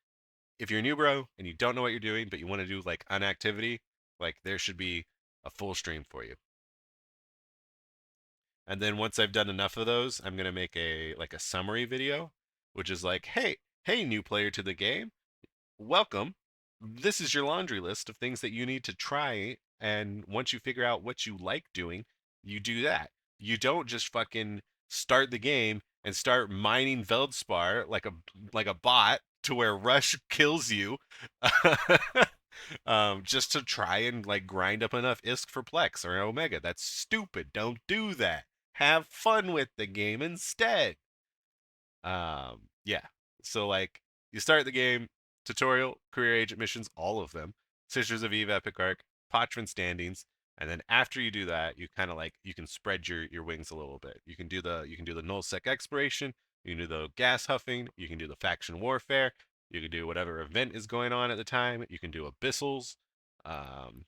if you're a new bro and you don't know what you're doing, but you want to do like an activity, like there should be a full stream for you. And then once I've done enough of those, I'm gonna make a like a summary video, which is like, hey, new player to the game, welcome. This is your laundry list of things that you need to try, and once you figure out what you like doing, you do that. You don't just fucking start the game and start mining Veldspar like a bot to where Rush kills you, just to try and like grind up enough ISK for Plex or Omega. That's stupid. Don't do that. Have fun with the game instead. Yeah. So like you start the game, tutorial, career agent missions, all of them, Sisters of Eve Epic Arc, Patron standings, and then after you do that, you kind of like you can spread your wings a little bit. You can do the null sec exploration, you can do the gas huffing, you can do the faction warfare, you can do whatever event is going on at the time, you can do abyssals. Um,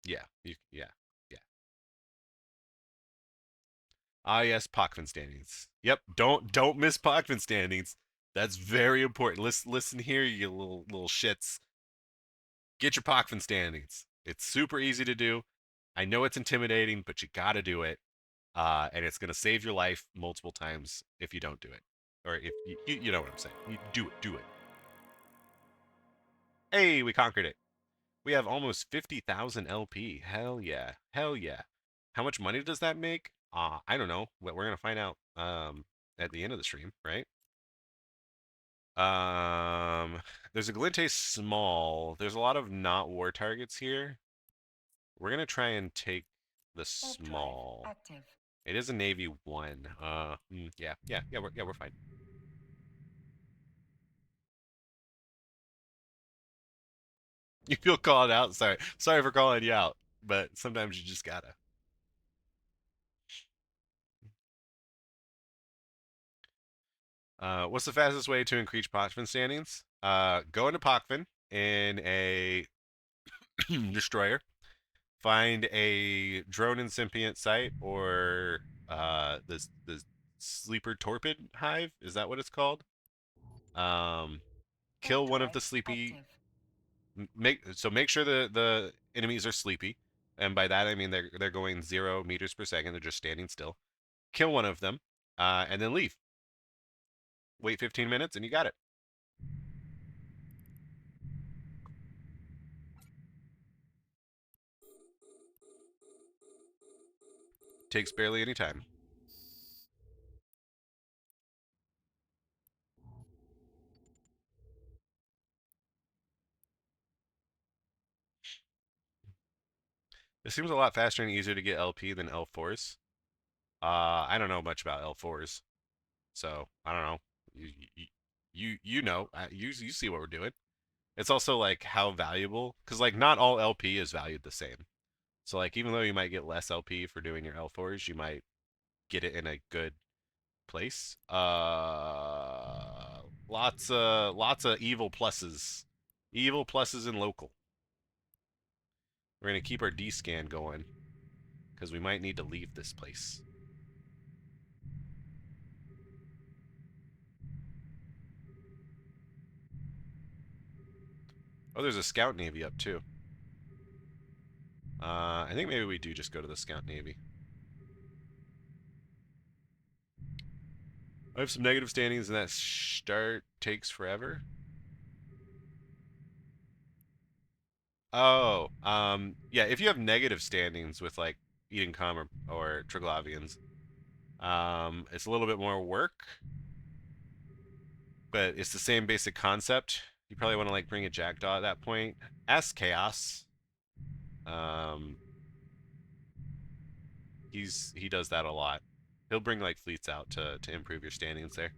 yeah. Ah, yes, Pochvan standings. Yep, don't miss Pochvan standings. That's very important. Listen here, you little shits. Get your Pochvan standings. It's super easy to do. I know it's intimidating, but you gotta do it. And it's gonna save your life multiple times if you don't do it, or if you know what I'm saying. You do it. Hey, we conquered it. We have almost 50,000 LP. Hell yeah, hell yeah. How much money does that make? I don't know. We're gonna find out at the end of the stream, right? There's a Glinte small. There's a lot of not war targets here. We're gonna try and take the small. Active. It is a Navy 1. We're fine. You feel called out? Sorry for calling you out, but sometimes you just gotta. What's the fastest way to increase Pochvan standings? Go into Pochvan in a destroyer, find a drone incipient site or the sleeper torpid hive. Is that what it's called? Kill one of the sleepy. Make sure the enemies are sleepy, and by that I mean they're going 0 meters per second. They're just standing still. Kill one of them, and then leave. Wait 15 minutes, and you got it. Takes barely any time. It seems a lot faster and easier to get LP than L4s. I don't know much about L4s, so I don't know. You know, you see what we're doing. It's also like how valuable, because like not all LP is valued the same. So like even though you might get less LP for doing your L4s, you might get it in a good place. Lots of evil pluses. Evil pluses in local. We're gonna keep our D scan going because we might need to leave this place. Oh, there's a scout navy up too. I think maybe we do just go to the scout navy. I have some negative standings and that start takes forever. Oh, yeah, if you have negative standings with like Edencom or Triglavians, it's a little bit more work, but it's the same basic concept. You probably want to like bring a Jackdaw at that point. Ask Chaos. He does that a lot. He'll bring like fleets out to improve your standings there.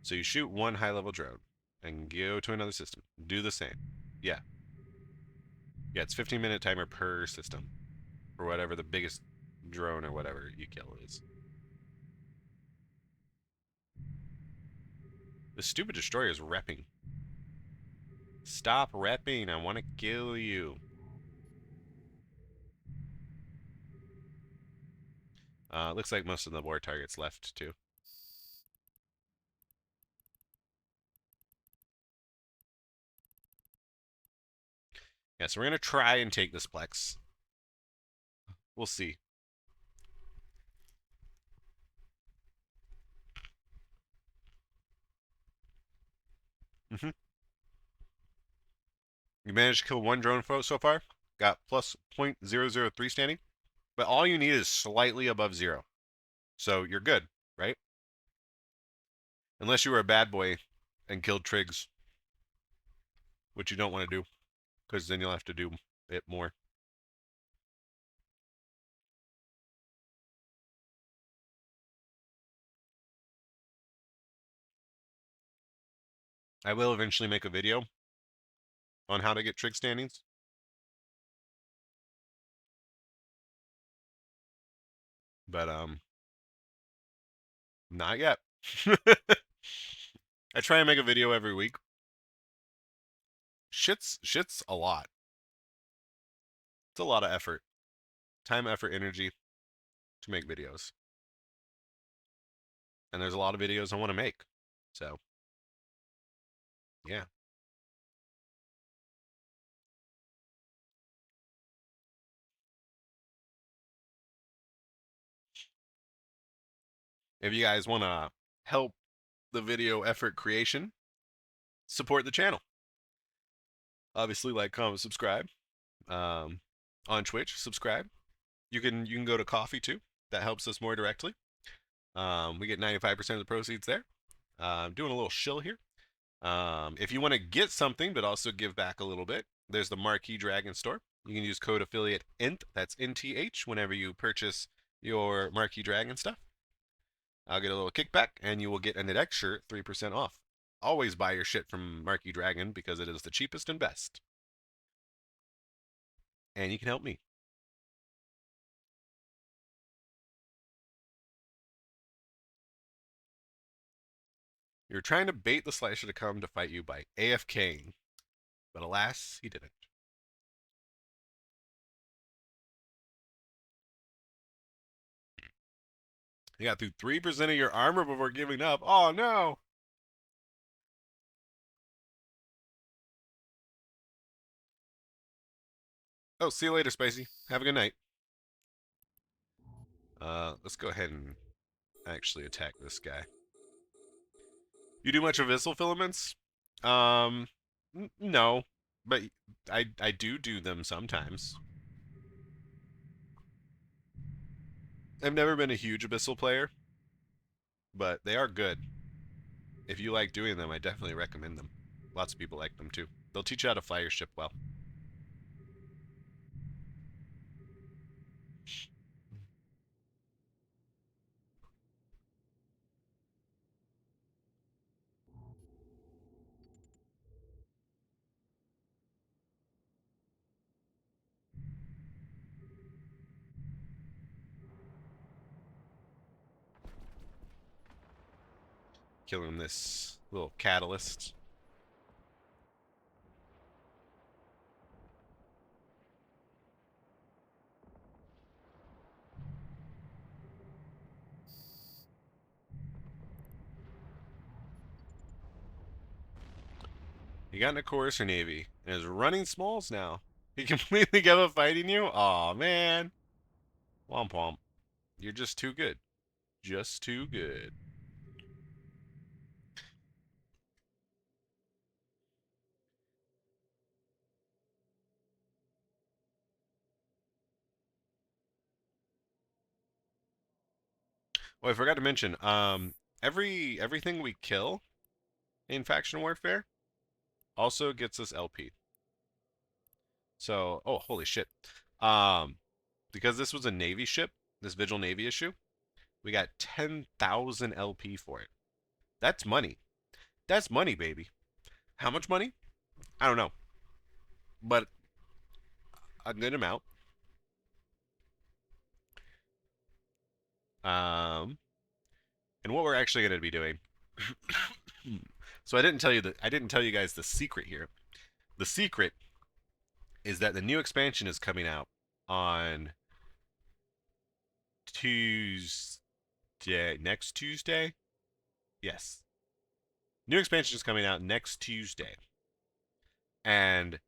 So you shoot one high-level drone and go to another system. Do the same. Yeah. Yeah, it's 15-minute timer per system for whatever the biggest drone or whatever you kill is. The stupid destroyer is repping. Stop repping. I want to kill you. Looks like most of the war targets left too. Yeah, so we're going to try and take this Plex. We'll see. You managed to kill one drone so far. Got plus 0.003 standing. But all you need is slightly above 0. So you're good, right? Unless you were a bad boy and killed Trigs. Which you don't want to do. Because then you'll have to do it more. I will eventually make a video on how to get Trig standings. But, not yet. I try and make a video every week. Shit's a lot. It's a lot of effort. Time, effort, energy to make videos. And there's a lot of videos I want to make. So, yeah. If you guys want to help the video effort creation, support the channel. Obviously, like, comment, subscribe. On Twitch, subscribe. You can go to Coffee too. That helps us more directly. We get 95% of the proceeds there. Doing a little shill here. If you want to get something but also give back a little bit, there's the Marquee Dragon store. You can use code affiliate INT, that's NTH, whenever you purchase your Marquee Dragon stuff. I'll get a little kickback, and you will get an extra 3% off. Always buy your shit from Marquee Dragon because it is the cheapest and best. And you can help me. You're trying to bait the slasher to come to fight you by AFKing, but alas, he didn't. You got through 3% of your armor before giving up. Oh no! Oh, see you later, Spicy. Have a good night. Let's go ahead and actually attack this guy. You do much of abyssal filaments? No, but I do them sometimes. I've never been a huge abyssal player, but they are good. If you like doing them, I definitely recommend them. Lots of people like them too. They'll teach you how to fly your ship well. Killing this little catalyst. He got in a chorus or navy and is running smalls now. He completely gave up fighting you? Aw, man. Womp womp. You're just too good. Just too good. Oh, I forgot to mention, everything we kill in faction warfare also gets us LP. So, oh, holy shit. Because this was a Navy ship, this Vigil Navy issue, we got 10,000 LP for it. That's money. That's money, baby. How much money? I don't know. But a good amount. And what we're actually going to be doing. So I didn't tell you guys the secret here. The secret is that the new expansion is coming out on next Tuesday. Yes. New expansion is coming out next Tuesday. And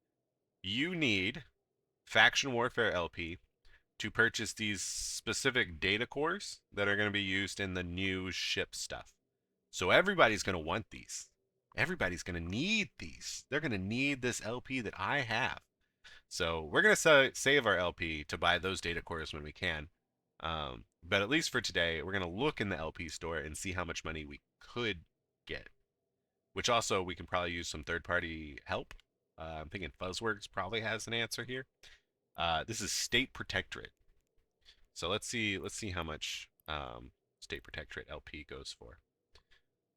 you need Faction Warfare LP to purchase these specific data cores that are going to be used in the new ship stuff. So everybody's going to want these. Everybody's going to need these. They're going to need this LP that I have. So we're going to save our LP to buy those data cores when we can. But at least for today, we're going to look in the LP store and see how much money we could get. Which also, we can probably use some third-party help. I'm thinking Fuzzworks probably has an answer here. This is State Protectorate. So let's see how much State Protectorate LP goes for.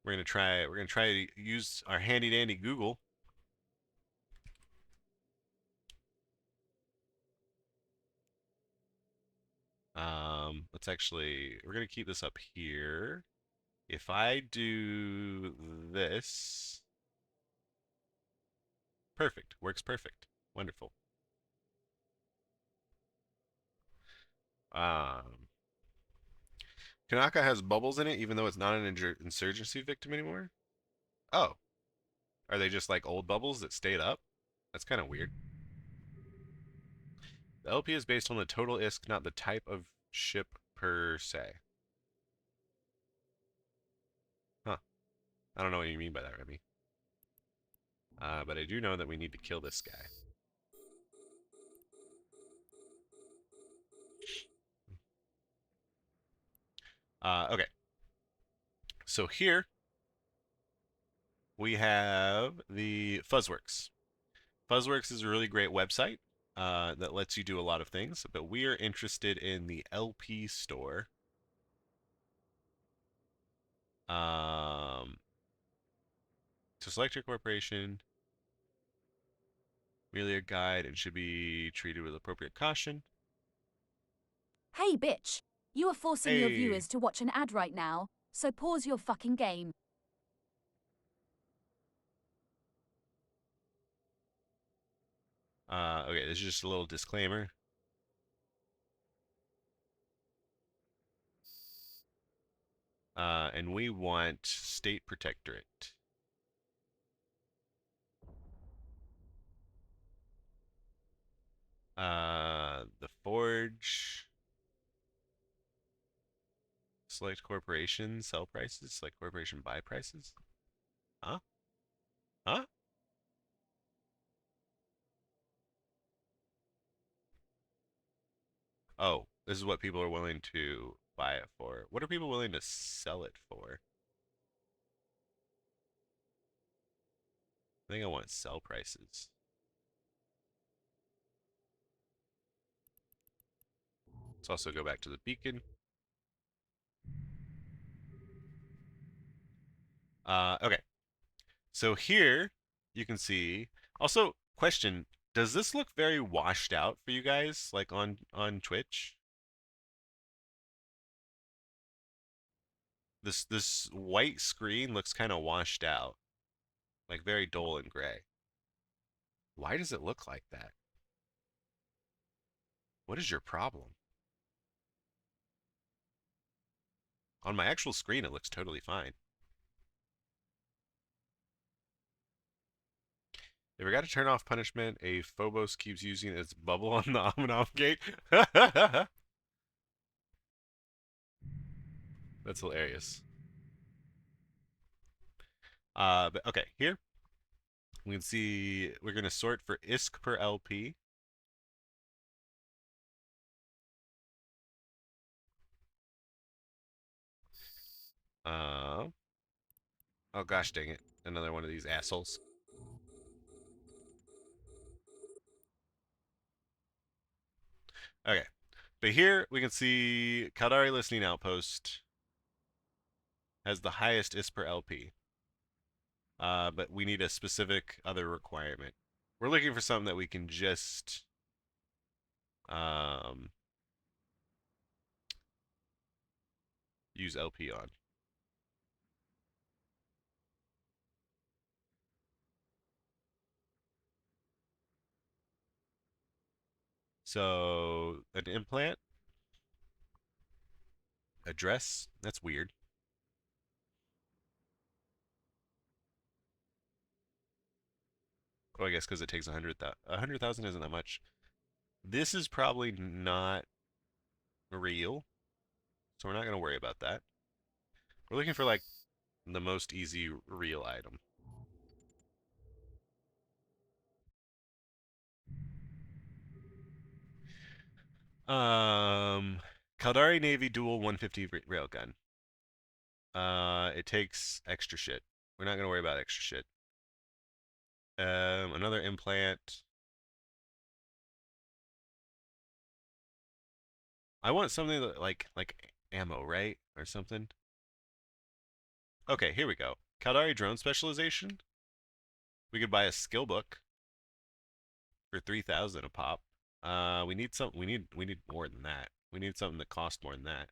We're gonna try to use our handy dandy Google. We're gonna keep this up here. If I do this, perfect, works perfect, wonderful. Kanaka has bubbles in it, even though it's not an insurgency victim anymore. Oh, are they just like old bubbles that stayed up? That's kind of weird. The LP is based on the total ISK, not the type of ship per se. Huh. I don't know what you mean by that, Remy. But I do know that we need to kill this guy. Okay. So here we have the Fuzzworks. Fuzzworks is a really great website that lets you do a lot of things, but we are interested in the LP store. To select your corporation, merely a guide and should be treated with appropriate caution. Hey, bitch. You are forcing your viewers to watch an ad right now, so pause your fucking game. Okay, this is just a little disclaimer. And we want State Protectorate. The Forge. Select corporation, sell prices. Select corporation, buy prices. Huh? Huh? Oh, this is what people are willing to buy it for. What are people willing to sell it for? I think I want sell prices. Let's also go back to the beacon. Okay. So here you can see. Also, question: does this look very washed out for you guys, like on Twitch? This white screen looks kind of washed out, like very dull and gray. Why does it look like that? What is your problem? On my actual screen, it looks totally fine. If I got to turn off punishment, a Phobos keeps using its bubble on the on and off gate. That's hilarious. But okay, here we can see we're gonna sort for ISK per LP. Oh gosh dang it. Another one of these assholes. Okay. But here we can see Caldari Listening Outpost has the highest ISK per LP. But we need a specific other requirement. We're looking for something that we can just use LP on. So an implant, address, that's weird. Oh, I guess because it takes 100,000. 100,000 isn't that much. This is probably not real, so we're not going to worry about that. We're looking for like the most easy real item. Caldari Navy Dual 150 railgun. It takes extra shit. We're not going to worry about extra shit. Another implant. I want something that, like ammo, right? Or something. Okay, here we go. Caldari drone specialization. We could buy a skill book for 3,000 a pop. We need something. We need more than that. We need something that costs more than that.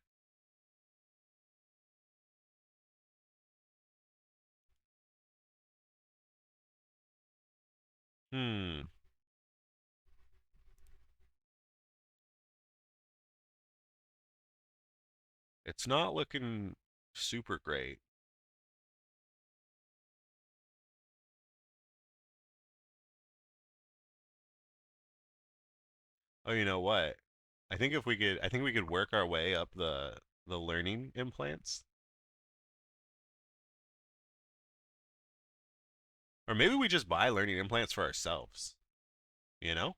Hmm. It's not looking super great. Oh, you know what? I think we could work our way up the learning implants. Or maybe we just buy learning implants for ourselves. You know?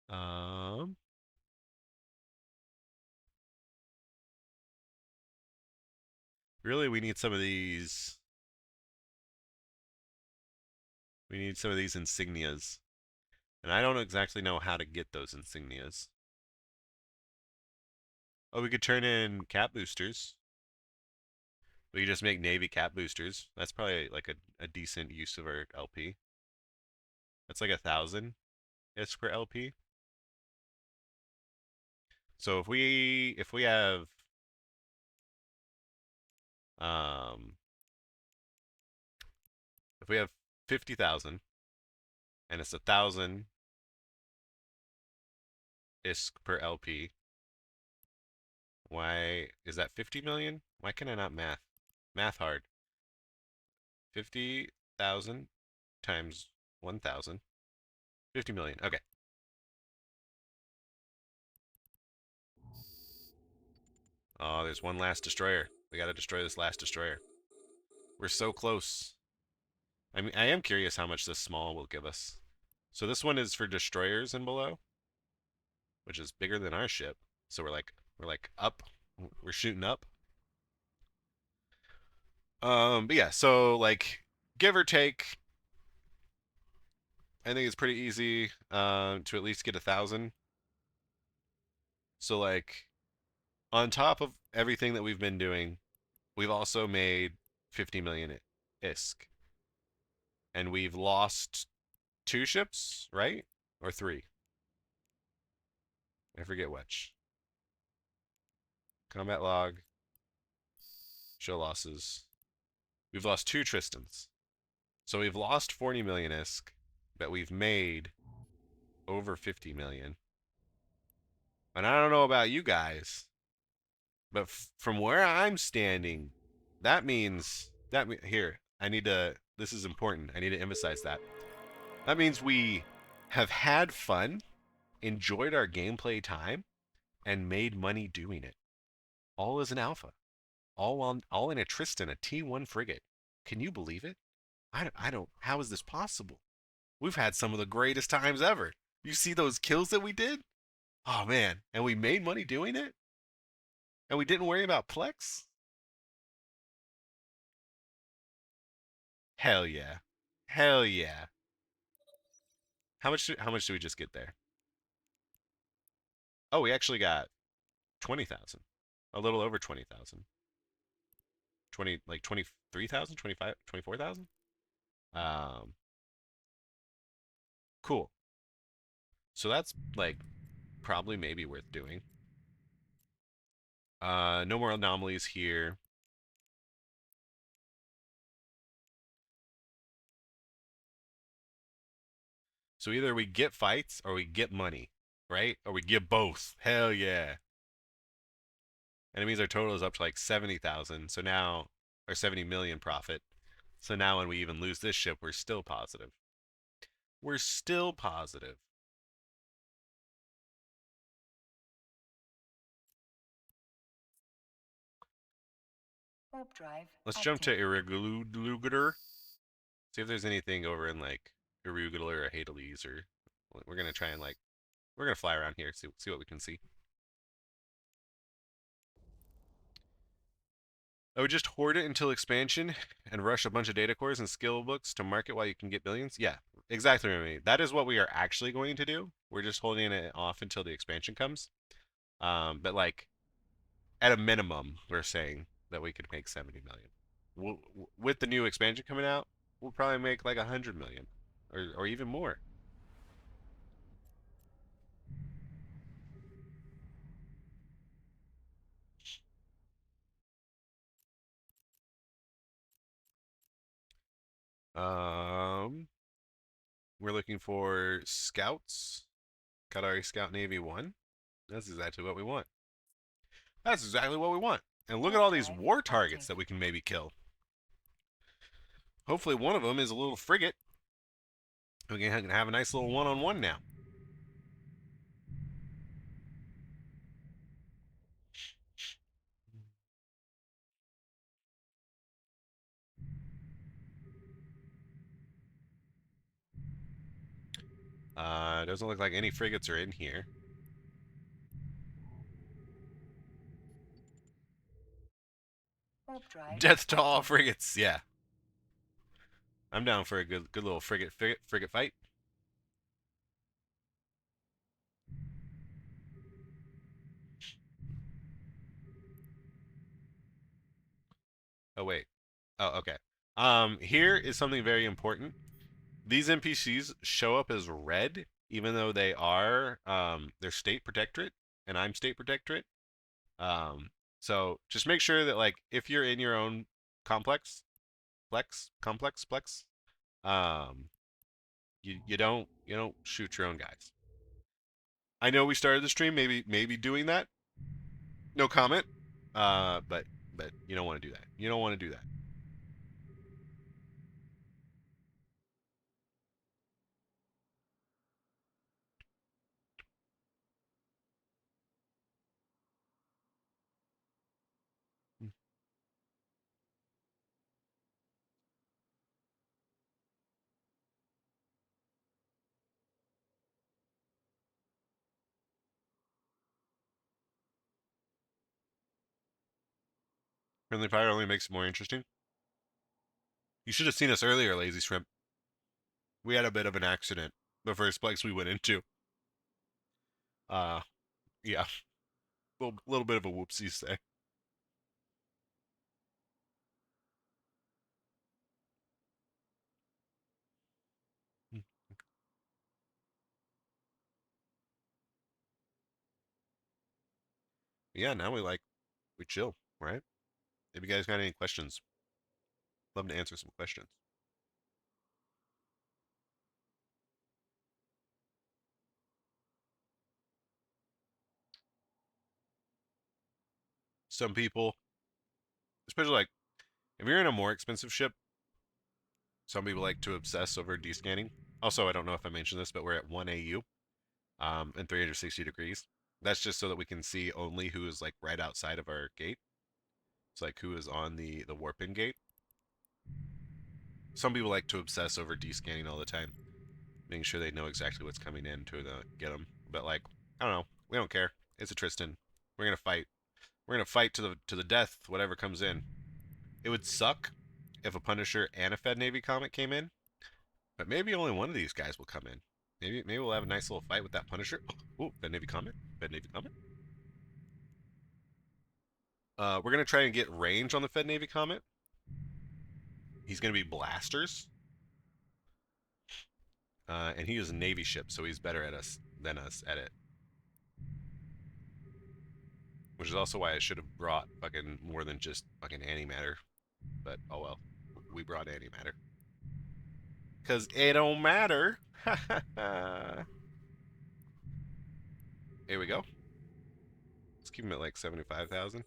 Um, Really, we need some of these. We need some of these insignias. And I don't exactly know how to get those insignias. Oh, we could turn in cap boosters. We could just make Navy cap boosters. That's probably like a decent use of our LP. That's like 1,000 ISK per LP. So if we have if we have 50,000 and it's 1,000 ISK per LP, why is that 50 million? Why can I not math? Math hard. 50,000 times 1,000. 50 million. Okay. Oh, there's one last destroyer. We gotta destroy this last destroyer. We're so close. I mean, I am curious how much this small will give us. So this one is for destroyers and below, which is bigger than our ship. So we're like up. We're shooting up. But yeah, so like give or take, I think it's pretty easy to at least get 1,000. So like on top of everything that we've been doing, we've also made 50 million ISK. And we've lost 2 ships, right? Or 3? I forget which. Combat log. Show losses. We've lost 2 Tristans. So we've lost 40 million ISK, but we've made over 50 million. And I don't know about you guys, but from where I'm standing, that means here, I need to, this is important. I need to emphasize that. That means we have had fun, enjoyed our gameplay time, and made money doing it. All as an alpha. All in a Tristan, a T1 frigate. Can you believe it? I don't, how is this possible? We've had some of the greatest times ever. You see those kills that we did? Oh man, and we made money doing it? And we didn't worry about Plex? Hell yeah. Hell yeah. How much do we just get there? Oh, we actually got 20,000. A little over 20,000. 20 like 23,000, 25, 24,000? Cool. So that's like probably maybe worth doing. No more anomalies here. So either we get fights or we get money, right? Or we get both. Hell yeah. And it means our total is up to like 70,000. So now, or 70 million profit. So now when we even lose this ship, we're still positive. We're still positive. Warp drive. Let's jump to Irregular. See if there's anything over in like Irregular or Hadales, or we're gonna try and like we're gonna fly around here, see what we can see. I would just hoard it until expansion and rush a bunch of data cores and skill books to market while you can get billions. Yeah, exactly, Remy. That is what we are actually going to do. We're just holding it off until the expansion comes. But like at a minimum, we're saying that we could make 70 million. With the new expansion coming out, we'll probably make like 100 million or even more. We're looking for scouts. Qatari Scout Navy 1. That's exactly what we want. That's exactly what we want. And look at all these war targets that we can maybe kill. Hopefully one of them is a little frigate. We can have a nice little one-on-one now. Doesn't look like any frigates are in here. Death to all frigates, yeah. I'm down for a good little frigate fight. Oh wait. Oh, okay. Here is something very important. these NPCs show up as red, even though they are they're state protectorate, and I'm state protectorate. So just make sure that like if you're in your own complex, plex, you don't shoot your own guys. I know we started the stream maybe doing that. No comment. But you don't want to do that. You don't want to do that. Friendly fire only makes it more interesting. You should have seen us earlier, Lazy Shrimp. We had a bit of an accident the first place we went into. Yeah. Little bit of a whoopsie say. Yeah, now we chill, right? If you guys got any questions, love to answer some questions. Some people, especially like if you're in a more expensive ship, some people like to obsess over descanning. Also, I don't know if I mentioned this, but we're at 1 AU, and 360 degrees. That's just so that we can see only who is like right outside of our gate. It's like who is on the warp in gate. Some people like to obsess over descanning all the time, making sure they know exactly what's coming in to get them. But like, I don't know, we don't care. It's a Tristan. We're gonna fight. We're gonna fight to the death, whatever comes in. It would suck if a Punisher and a Fed Navy Comet came in, but maybe only one of these guys will come in. Maybe we'll have a nice little fight with that Punisher. Oh, Fed Navy Comet. Fed Navy Comet. We're gonna try and get range on the Fed Navy Comet. He's gonna be blasters. And he is a Navy ship, so he's better than us at it. Which is also why I should have brought fucking more than just fucking antimatter. But oh well, we brought antimatter. Cause it don't matter. Here we go. Let's keep him at like 75,000.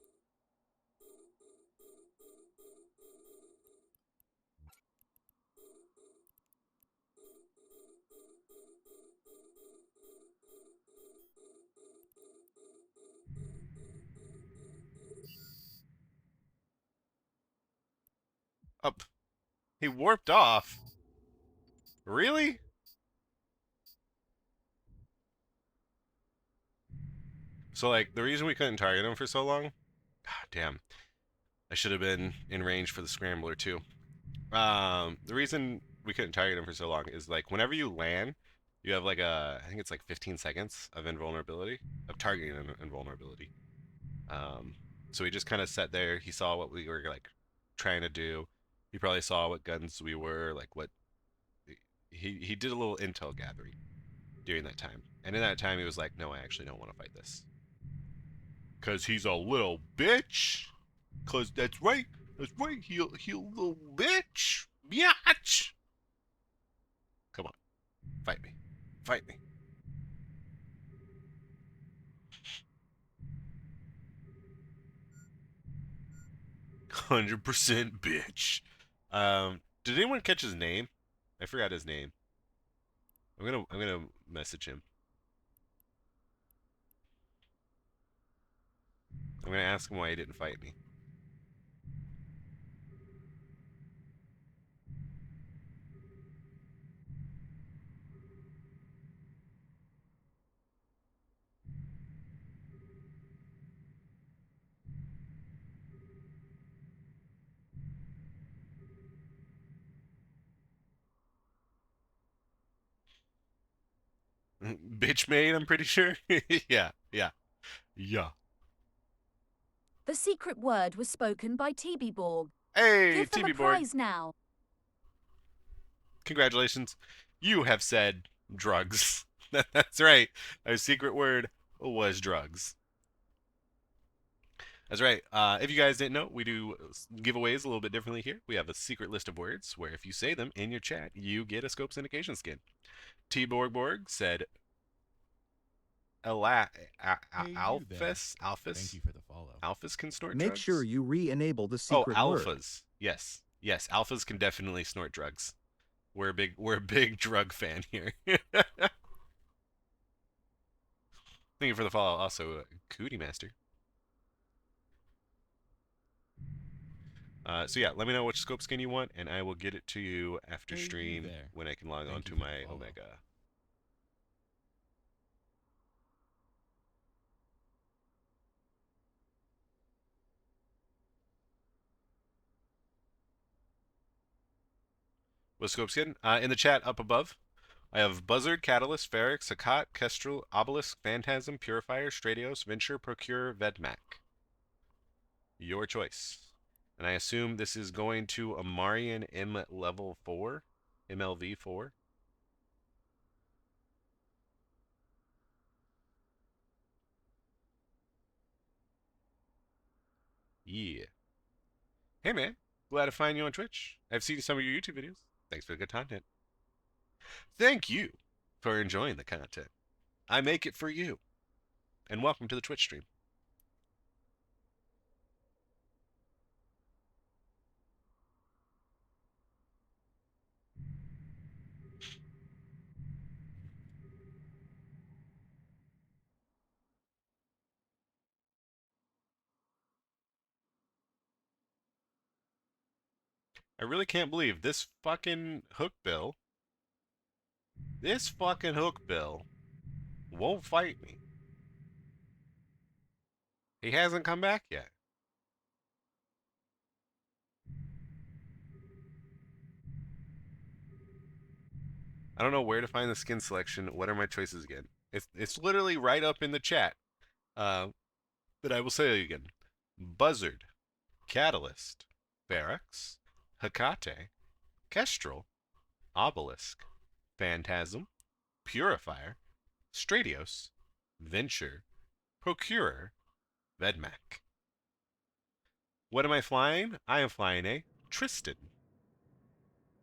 Up. He warped off. Really? So like the reason we couldn't target him for so long, God damn, I should have been in range for the scrambler too. The reason we couldn't target him for so long is like whenever you land, you have like I think it's like 15 seconds of invulnerability, of targeting invulnerability. So he just kind of sat there. He saw what we were like trying to do. He probably saw what guns we were like. What he did a little intel gathering during that time, and in that time he was like, "No, I actually don't want to fight this." Cause he's a little bitch. Cause that's right. That's right. He a little bitch. Biatch. Come on. Fight me. Fight me. 100% bitch. Did anyone catch his name? I forgot his name. I'm gonna message him. I'm gonna ask him why he didn't fight me. Bitch made, I'm pretty sure. Yeah. The secret word was spoken by TB Borg. Hey, Give them TB a Borg. prize now. Congratulations. You have said drugs. That's right. Our secret word was drugs. That's right. If you guys didn't know, we do giveaways a little bit differently here. We have a secret list of words where if you say them in your chat, you get a scope syndication skin. T Borgborg said Alphys. Thank you for the follow. Alphas can snort Make drugs? sure you re-enable the Oh, secret word. alphas. Yes. Yes, alphas can definitely snort drugs. We're a big drug fan here. Thank you for the follow. Also, Cootie Master. So yeah, let me know which scope skin you want, and I will get it to you after stream when I can log on to my Omega. What scope skin? In the chat up above, I have Buzzard, Catalyst, Ferrex, Hakat, Kestrel, Obelisk, Phantasm, Purifier, Stradios, Venture, Procure, Vedmak. Your choice. And I assume this is going to Amarian M level 4? MLV 4? Yeah. Hey man, glad to find you on Twitch. I've seen some of your YouTube videos. Thanks for the good content. Thank you for enjoying the content. I make it for you. And welcome to the Twitch stream. I really can't believe this fucking hook bill won't fight me. He hasn't come back yet. I don't know where to find the skin selection. What are my choices again? It's literally right up in the chat. But I will say it again. Buzzard, Catalyst, Barracks, Hecate, Kestrel, Obelisk, Phantasm, Purifier, Stradios, Venture, Procurer, Vedmak. What am I flying? I am flying a Tristan.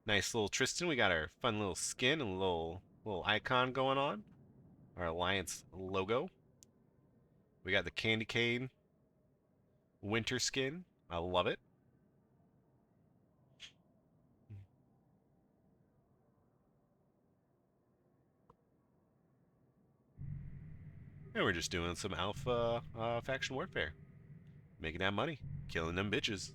Nice little Tristan. We got our fun little skin and little icon going on. Our Alliance logo. We got the candy cane winter skin. I love it. And we're just doing some alpha faction warfare. Making that money. Killing them bitches.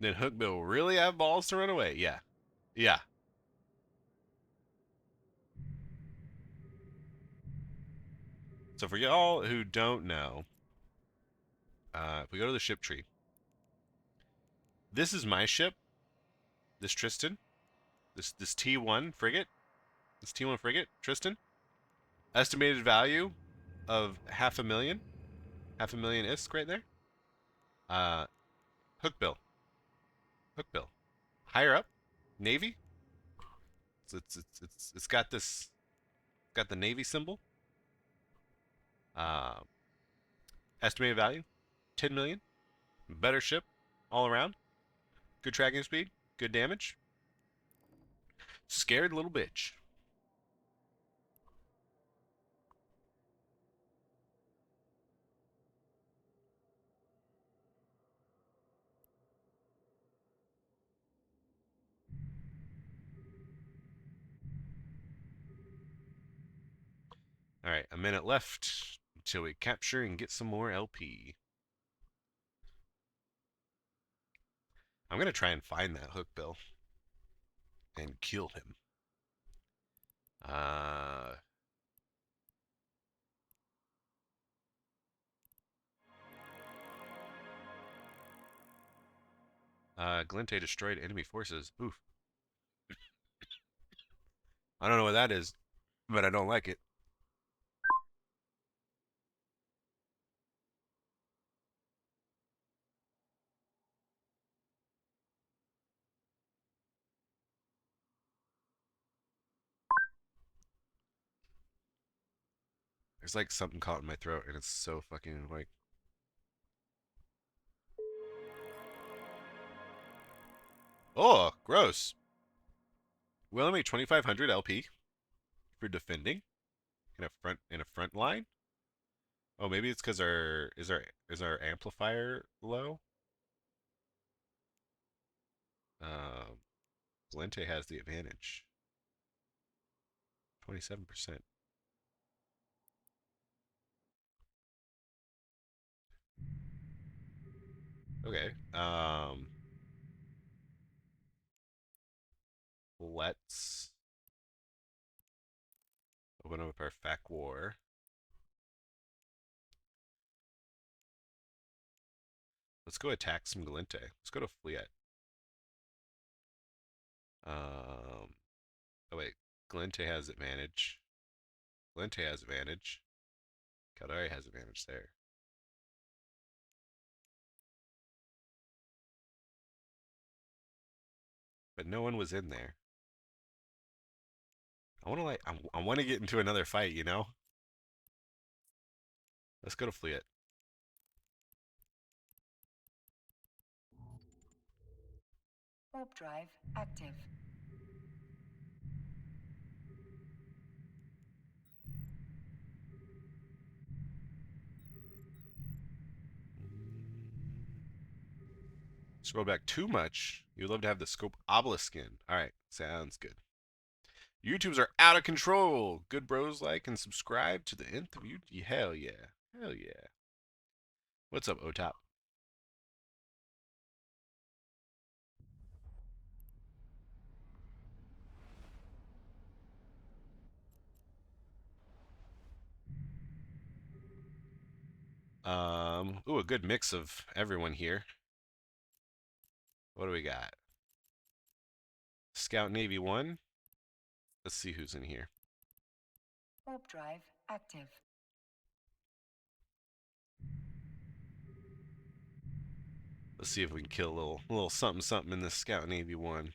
Did Hookbill really have balls to run away? Yeah. Yeah. So for y'all who don't know, if we go to the ship tree, this is my ship. This Tristan. This T1 frigate. This T1 frigate, Tristan. Estimated value of $500,000. $500,000 ISK right there. Hookbill. Hookbill. Higher up, Navy. So it's got this, got the Navy symbol. Estimated value, 10 million. Better ship, all around. Good tracking speed, good damage. Scared little bitch. All right, a minute left until we capture and get some more LP. I'm gonna try and find that Hookbill and kill him. Glinte destroyed enemy forces. Oof. I don't know what that is, but I don't like it. There's like something caught in my throat, and it's so fucking like. Oh, gross. We only made 2,500 LP for defending in a front line. Oh, maybe it's because our amplifier low. Lente has the advantage. 27%. Okay. Let's open up our fac war. Let's go attack some Galente. Let's go to Fleet. Oh wait, Galente has advantage. Galente has advantage. Caldari has advantage there. But no one was in there. I want to get into another fight, you know? Let's go to Fleet. Warp drive active. Scroll back too much. You'd love to have the scope obelisk skin. Alright, sounds good. YouTubes are out of control. Good bros like and subscribe to the nth of you. Hell yeah. Hell yeah. What's up, OTOP? Ooh, a good mix of everyone here. What do we got? Scout Navy 1. Let's see who's in here. Warp drive active. Let's see if we can kill a little something something in this Scout Navy 1.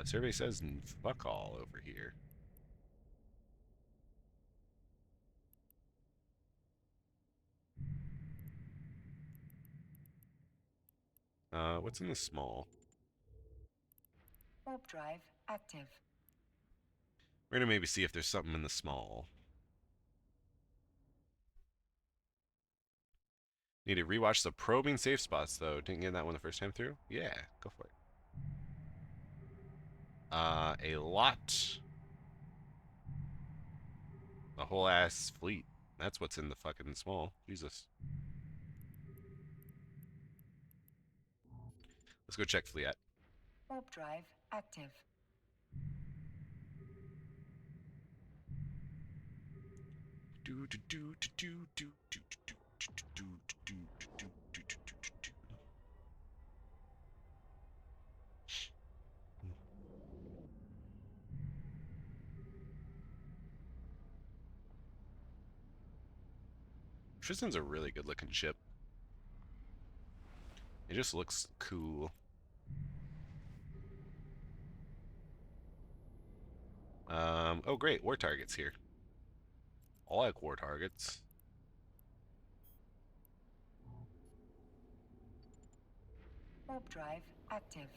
Survey says fuck all over here. What's in the small? Warp drive active. We're gonna maybe see if there's something in the small. Need to rewatch the probing safe spots though. Didn't get that one the first time through. Yeah, go for it. A lot. A whole ass fleet. That's what's in the fucking small. Jesus. Let's go check fleet. Warp drive active. Do do do do do do do do do do do do do do. Tristan's a really good looking ship. It just looks cool. Oh great, war targets here. I like war targets. Warp drive active.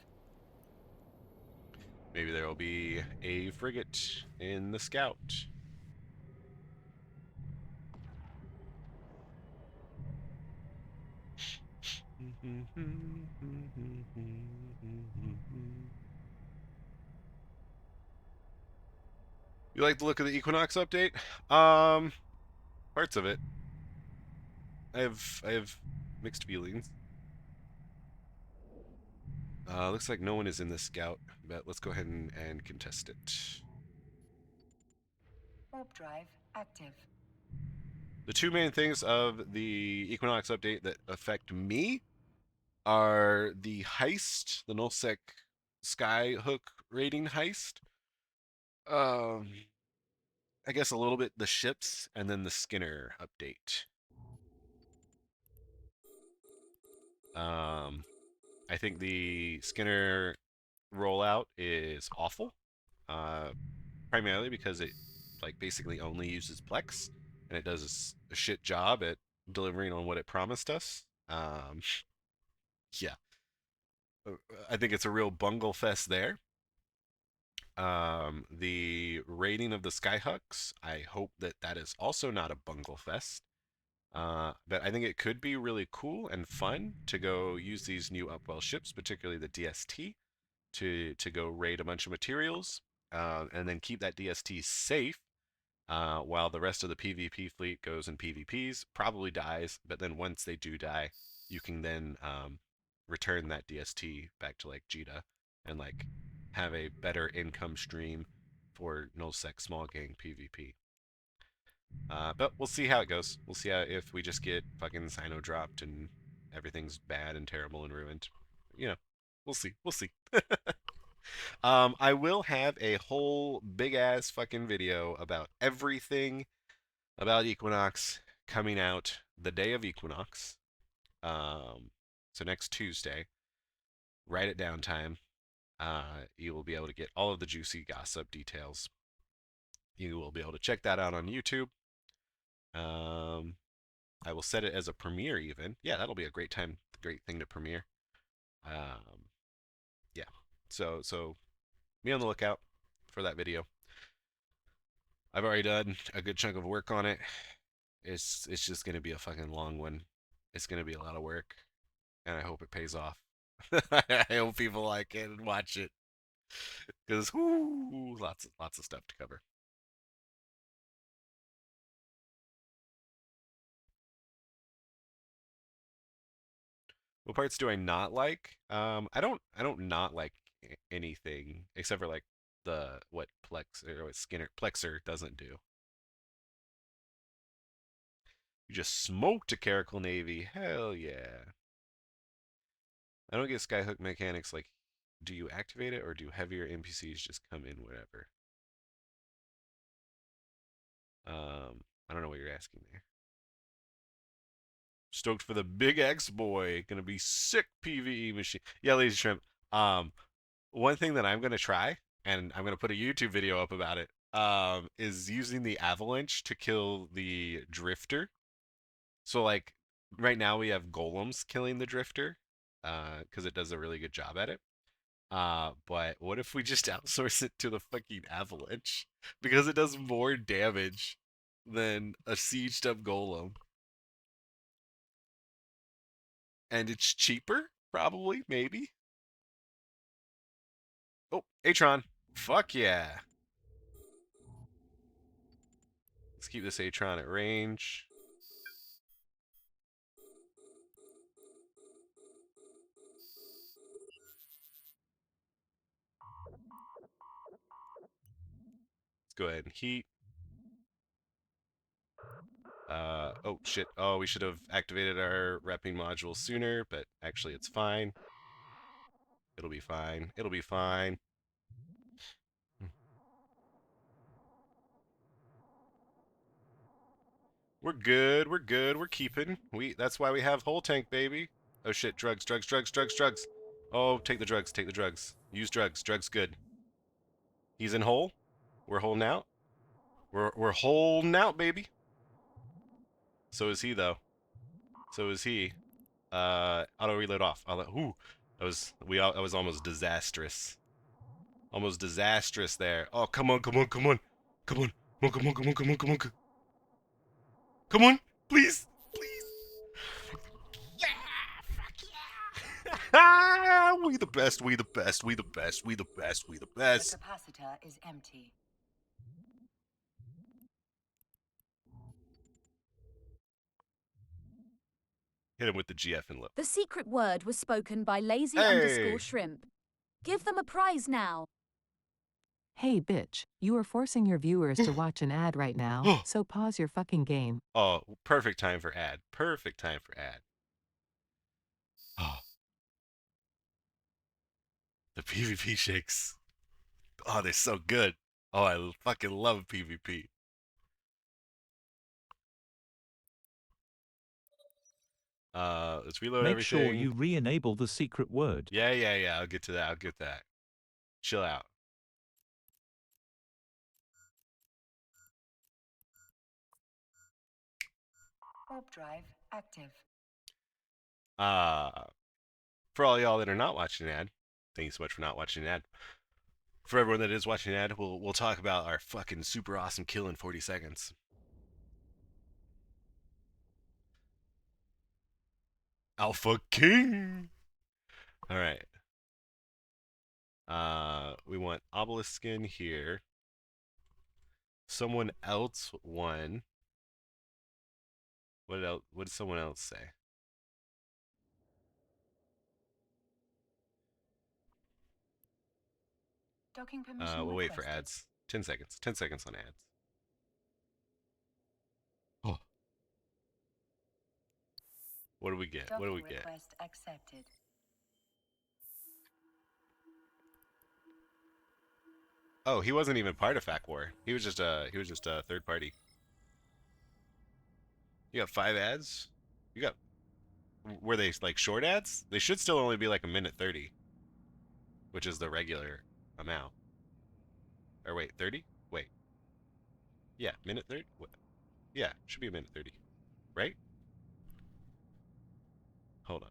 Maybe there will be a frigate in the scout. You like the look of the Equinox update? Parts of it. I have mixed feelings. Looks like no one is in the scout, but let's go ahead and contest it. Warp drive active. The two main things of the Equinox update that affect me are the heist, the nullsec skyhook raiding heist. I guess a little bit the ships and then the Skinner update. I think the Skinner rollout is awful, primarily because it like basically only uses Plex and it does a shit job at delivering on what it promised us. Yeah, I think it's a real bungle fest there. The rating of the Skyhawks, I hope that that is also not a bungle fest. But I think it could be really cool and fun to go use these new Upwell ships, particularly the DST, to go raid a bunch of materials, and then keep that DST safe, while the rest of the PvP fleet goes in PvPs, probably dies, but then once they do die, you can then return that DST back to like Jita and like have a better income stream for nullsec small gang PvP. But we'll see how it goes. We'll see how, if we just get fucking Sino dropped and everything's bad and terrible and ruined. You know, we'll see. We'll see. I will have a whole big ass fucking video about everything about Equinox coming out the day of Equinox. So next Tuesday, right at downtime, you will be able to get all of the juicy gossip details. You will be able to check that out on YouTube. I will set it as a premiere even. Yeah, that'll be a great time, great thing to premiere. Yeah. So be on the lookout for that video. I've already done a good chunk of work on it. It's just gonna be a fucking long one. It's gonna be a lot of work, and I hope it pays off. I hope people like it and watch it, because lots of stuff to cover. What parts do I not like? I don't not like anything except for like the what Plex or what Skinner Plexer doesn't do. You just smoked a Caracal Navy. Hell yeah. I don't get Skyhook mechanics like, do you activate it or do heavier NPCs just come in whatever? I don't know what you're asking there. Stoked for the big X boy. Gonna be sick PvE machine. Yeah, Lazy Shrimp. One thing that I'm gonna try, and I'm gonna put a YouTube video up about it, is using the avalanche to kill the drifter. So like right now we have golems killing the drifter, because it does a really good job at it. But what if we just outsource it to the fucking avalanche? Because it does more damage than a sieged up golem. And it's cheaper, probably, maybe. Oh, Atron. Fuck yeah. Let's keep this Atron at range. Let's go ahead and heat. Oh shit. Oh, we should have activated our repping module sooner, but actually it's fine. It'll be fine. It'll be fine. We're good. We're good. We're keeping. That's why we have whole tank, baby. Oh shit, drugs, drugs, drugs, drugs, drugs. Oh, take the drugs, take the drugs. Use drugs. Drugs good. He's in hole. We're holding out. We're holding out, baby. So is he though. So is he. Auto reload off. Ooh, that was almost disastrous. Almost disastrous there. Oh, come on, come on, come on. Come on. Come on, come on, come on, come on, come on. Come on, please. Please. Yeah, fuck yeah. We the best, we the best, we the best, we the best, we the best. The capacitor is empty. Hit him with the GF and look. The secret word was spoken by lazy Hey. _shrimp. Give them a prize now. Hey bitch, you are forcing your viewers to watch an ad right now, so pause your fucking game. Oh, perfect time for ad. Perfect time for ad. Oh. The PvP shakes. Oh, they're so good. Oh, I fucking love PvP. Let's reload Make everything. sure you re-enable the secret word. Yeah. I'll get to that. Chill out. Warp drive active. For all y'all that are not watching an ad, thank you so much for not watching an ad. For everyone that is watching an ad, we'll talk about our fucking super awesome kill in 40 seconds. Alpha King. All right. We want obelisk skin here. Someone else won. What else? What did someone else say? Docking permission We'll wait for requested. ads. 10 seconds. 10 seconds on ads. Oh. What do we get? What do we get? Request accepted. Oh, he wasn't even part of FAC War. He was just a third party. You got 5 ads? You got, were they like short ads? They should still only be like a minute 30, which is the regular amount. Or wait, 30? Wait. Yeah, minute 30? What? Yeah, should be a minute 30. Right? Hold on.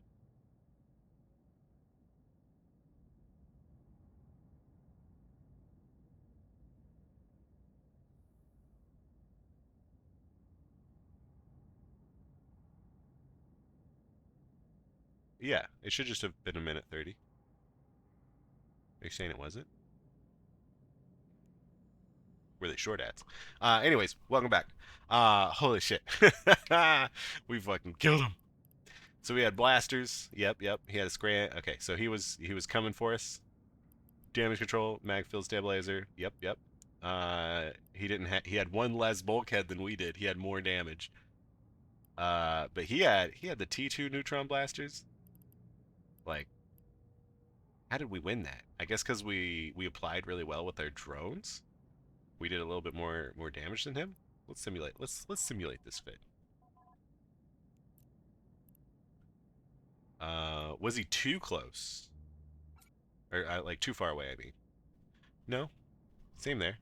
Yeah, it should just have been a minute 30. Are you saying it wasn't? Were they short ads? Anyways, welcome back. Holy shit. We fucking killed him. So we had blasters. Yep. He had a scram. Okay, so he was coming for us. Damage control, mag field stabilizer. Yep. He had one less bulkhead than we did. He had more damage. But he had the T2 neutron blasters. Like, how did we win that? I guess because we applied really well with our drones. We did a little bit more damage than him. Let's simulate. Let's simulate this fit. Was he too close? Or like too far away, I mean. No. Same there.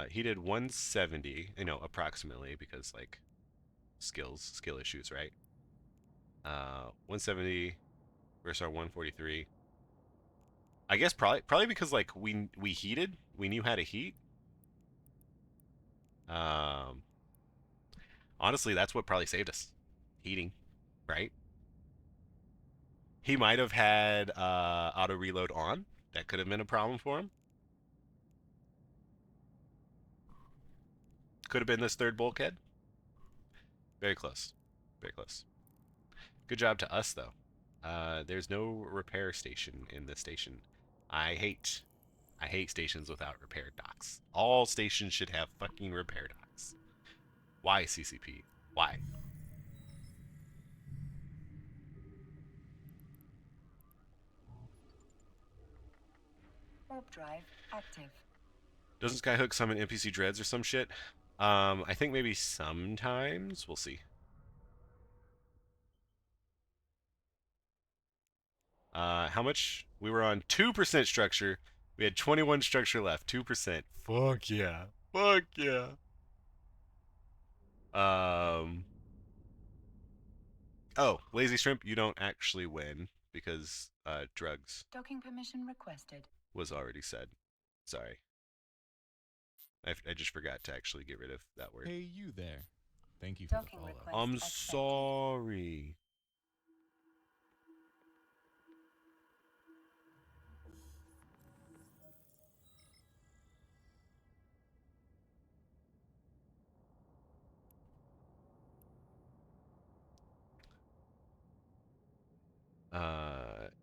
He did 170, approximately, because like skill issues, right? 170 versus our 143. I guess probably because like we heated, we knew how to heat. Honestly, that's what probably saved us. Heating, right? He might have had auto reload on. That could have been a problem for him. Could have been this third bulkhead. Very close. Very close. Good job to us, though. There's no repair station in this station. I hate stations without repair docks. All stations should have fucking repair docks. Why, CCP? Why? Warp drive active. Doesn't Skyhook summon NPC dreads or some shit? I think maybe sometimes. We'll see. How much? We were on 2% structure. We had 21 structure left. 2%. Fuck yeah. Fuck yeah. Oh, Lazy Shrimp, you don't actually win because drugs Docking permission requested. was already said. Sorry. I just forgot to actually get rid of that word. Hey, you there. Thank you for Docking the follow. request I'm accepted. sorry.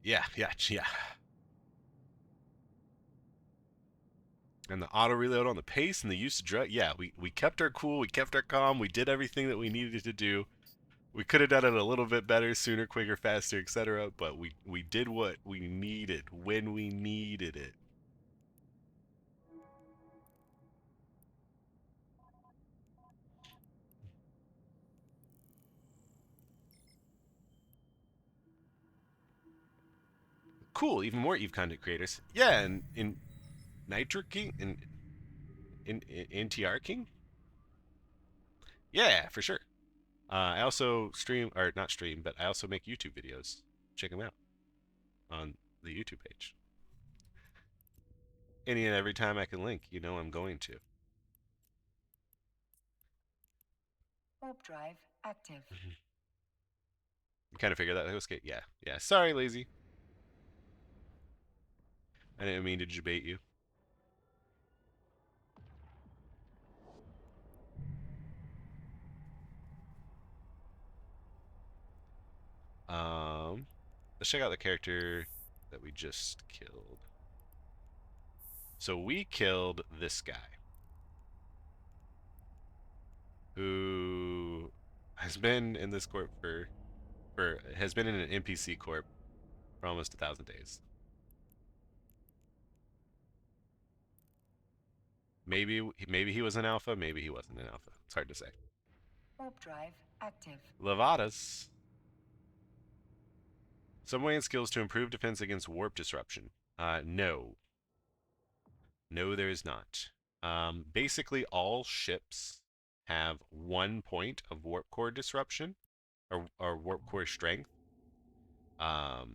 Yeah. And the auto reload on the pace and the use of drug. Yeah, we kept our cool, we kept our calm, we did everything that we needed to do. We could have done it a little bit better, sooner, quicker, faster, etc. But we did what we needed when we needed it. cool. Even more Eve content creators. Yeah, and in Nitro King, in TR King. Yeah, for sure. I also stream, or not stream, but I also make YouTube videos. Check them out on the YouTube page. Any and every time I can link, you know I'm going to. Warp drive active. You kind of figured that. Okay, yeah. Yeah. Sorry, lazy. I didn't mean to debate you. Let's check out the character that we just killed. So we killed this guy, who has been in this corp has been in an NPC corp for almost 1,000 days. Maybe he was an alpha, maybe he wasn't an alpha. It's hard to say. Warp drive active. Levatas. Some way and skills to improve defense against warp disruption. No. No, there is not. Basically, all ships have 1 point of warp core disruption, or warp core strength. And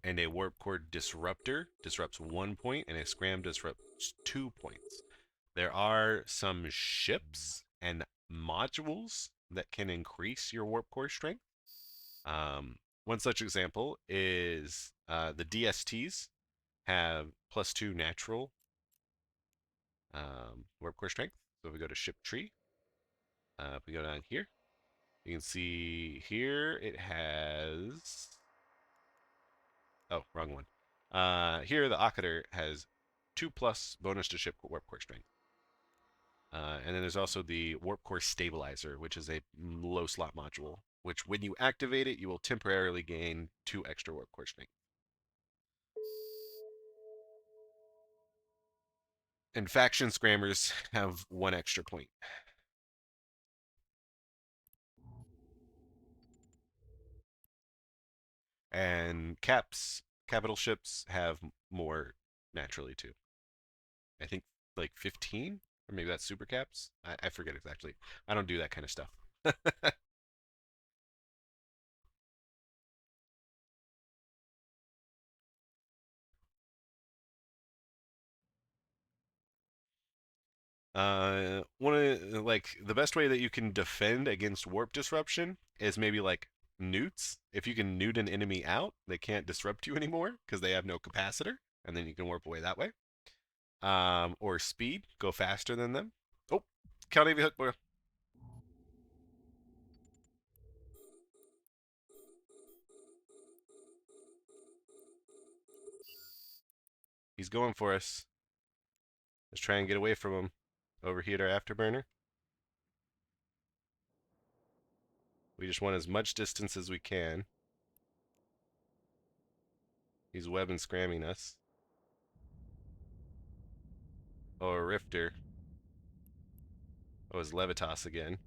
a warp core disruptor disrupts 1 point, and a scram disrupts 2 points. There are some ships and modules that can increase your warp core strength. One such example is the DSTs have +2 natural warp core strength. So if we go to ship tree, if we go down here, you can see here it has. Oh, wrong one. Here the Akader has 2+ bonus to ship warp core strength. And then there's also the warp core stabilizer, which is a low slot module, which when you activate it, you will temporarily gain 2 extra warp core strength. And faction scrammers have 1 extra point. And capital ships have more naturally too. I think like 15, or maybe that's super caps. I forget exactly. I don't do that kind of stuff. One of like the best way that you can defend against warp disruption is maybe like newts. If you can newt an enemy out, they can't disrupt you anymore because they have no capacitor, and then you can warp away that way. Or speed, go faster than them. Oh, counter heavy hook, boy. He's going for us. Let's try and get away from him. Overheat our afterburner. We just want as much distance as we can. He's web and scramming us. Oh, a rifter. Oh, it's Levitas again.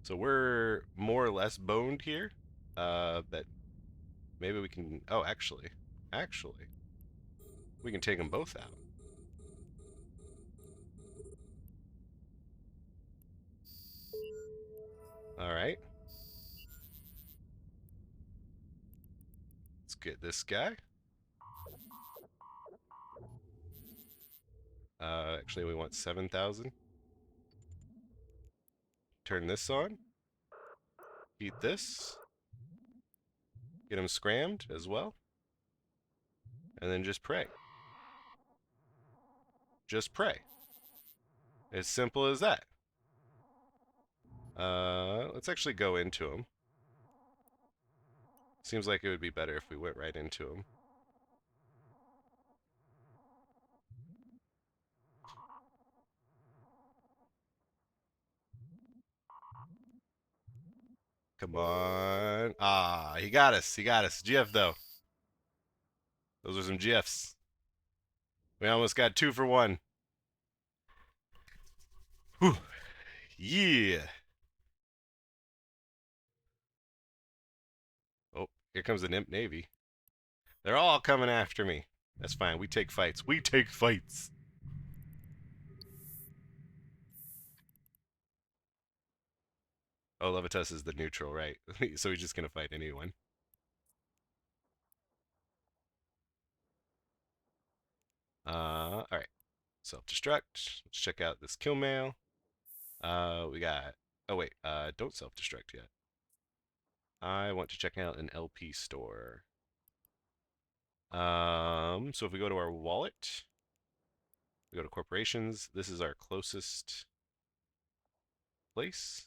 So we're more or less boned here. That maybe we can. Oh, actually, we can take them both out. All right. Let's get this guy. Actually, we want 7,000. Turn this on. Beat this. Get him scrammed as well. And then just pray. Just pray. As simple as that. Let's actually go into him. Seems like it would be better if we went right into him. Come on. Ah, he got us. He got us. GF, though. Those are some GFs. We almost got 2 for 1. Whew. Yeah. Oh, here comes the Nimp Navy. They're all coming after me. That's fine. We take fights. We take fights. Oh, Levitas is the neutral, right? So he's just gonna fight anyone. All right. Self-destruct. Let's check out this kill mail. We got. Oh wait. Don't self-destruct yet. I want to check out an LP store. So if we go to our wallet, we go to corporations. This is our closest place.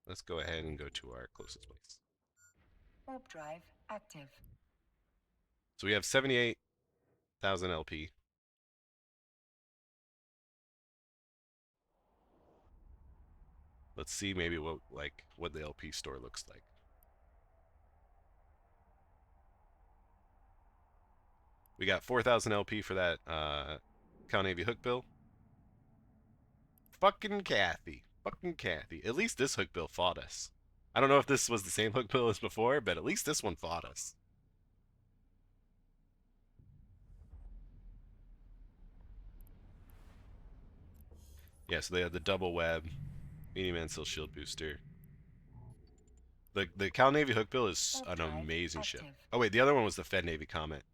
Let's go ahead and go to our closest place. Warp drive active. So we have 78,000 LP. Let's see maybe what the LP store looks like. We got 4,000 LP for that Cal Navy hook bill. Fucking Kathy. Fucking Kathy. At least this hook bill fought us. I don't know if this was the same hook bill as before, but at least this one fought us. Yeah, so they have the double web, medium missile shield booster. The Cal Navy hook bill is an amazing ship. Oh wait, the other one was the Fed Navy Comet.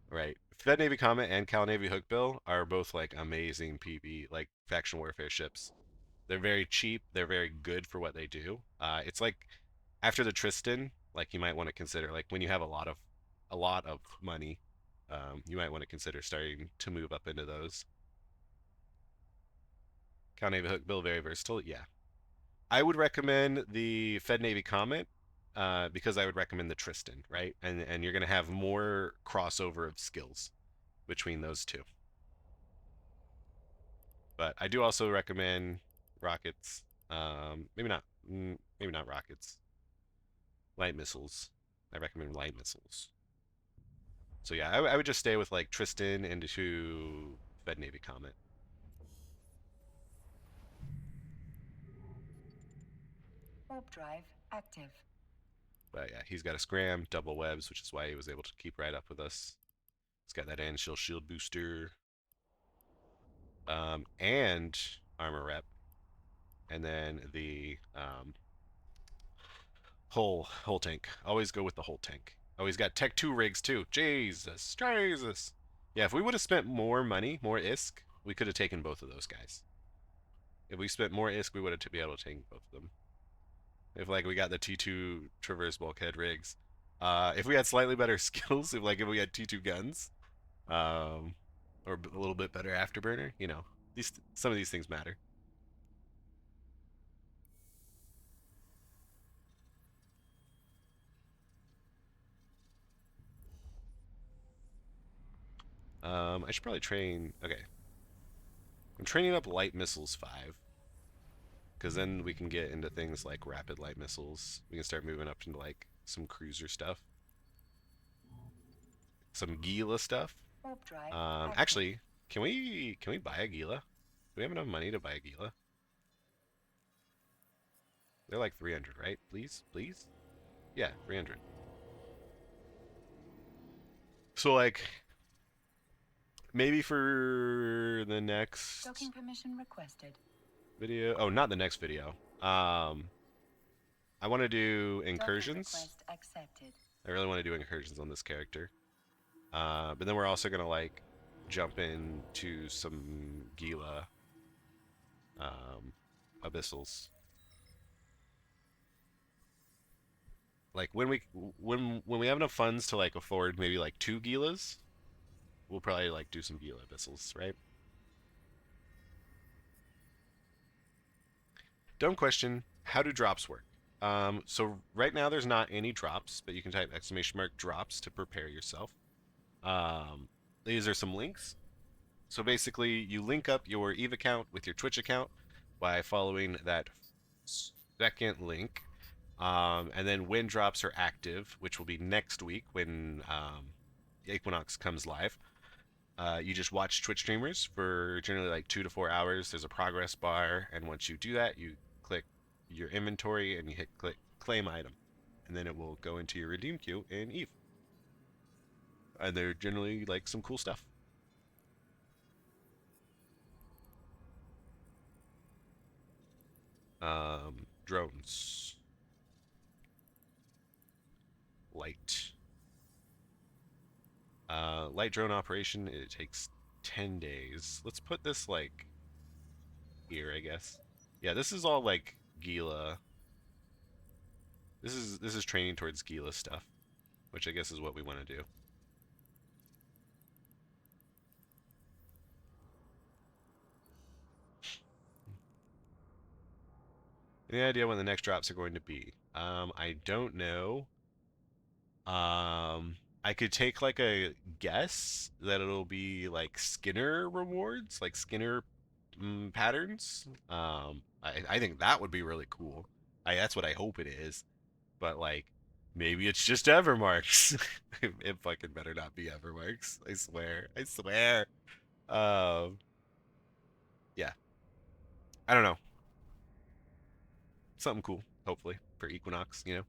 Right. Fed Navy Comet and Cal Navy hook bill are both like amazing PB, like faction warfare ships. They're very cheap. They're very good for what they do. It's like after the Tristan, like you might want to consider like when you have a lot of money, you might want to consider starting to move up into those. Cal Navy hook bill, very versatile. Yeah, I would recommend the Fed Navy Comet because I would recommend the Tristan, right? And you're gonna have more crossover of skills between those two. But I do also recommend rockets. Maybe not rockets. Light missiles. I recommend light missiles. So yeah, I would just stay with like Tristan into Fed Navy Comet. Warp drive active. But yeah, he's got a scram, double webs, which is why he was able to keep right up with us. He's got that anti shield booster. And armor rep. And then the whole tank. Always go with the whole tank. Oh, he's got Tech 2 rigs too. Jesus. Yeah, if we would have spent more money, more ISK, we could have taken both of those guys. If we spent more ISK, we would have been able to take both of them. If like we got the T2 Traverse bulkhead rigs. If we had slightly better skills, if we had T2 guns, or a little bit better afterburner, you know, some of these things matter. I should probably train. Okay, I'm training up light missiles 5, because then we can get into things like rapid light missiles. We can start moving up into like some cruiser stuff, some Gila stuff. Actually, can we buy a Gila? Do we have enough money to buy a Gila? They're like 300, right? Please? Yeah, 300. So like maybe for the next Docking permission requested. video. Oh, not the next video. I want to do incursions. Request accepted. I really want to do incursions on this character. But then we're also gonna like jump into some Gila abyssals. Like when we have enough funds to like afford maybe like 2 Gilas, we'll probably like do some Gila abyssals, right? Dumb question, how do drops work? So right now there's not any drops, but you can type !drops to prepare yourself. These are some links. So basically you link up your Eve account with your Twitch account by following that second link. And then when drops are active, which will be next week when Equinox comes live, You just watch Twitch streamers for generally like 2 to 4 hours. There's a progress bar, and once you do that, you click your inventory and you hit click claim item, and then it will go into your redeem queue in Eve. And they're generally like some cool stuff. Drones. Light. Light drone operation, it takes 10 days. Let's put this like here, I guess. Yeah, this is all like Gila. This is training towards Gila stuff, which I guess is what we want to do. Any idea when the next drops are going to be? I don't know. I could take like a guess that it'll be like Skinner rewards, like Skinner patterns. I think that would be really cool. That's what I hope it is. But like, maybe it's just Evermarks. It fucking better not be Evermarks. I swear. I swear. Yeah. I don't know. Something cool, hopefully, for Equinox, you know.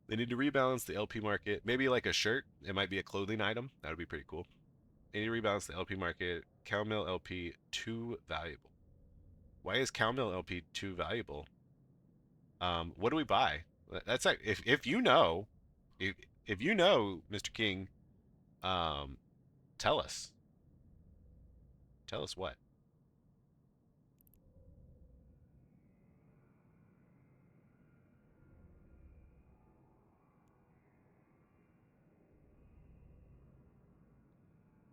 They need to rebalance the LP market. Maybe like a shirt. It might be a clothing item. That would be pretty cool. They need to rebalance the LP market. Cowmill LP too valuable. Why is Cowmill LP too valuable? What do we buy? That's like if you know, if you know, Mr. King, tell us. Tell us what.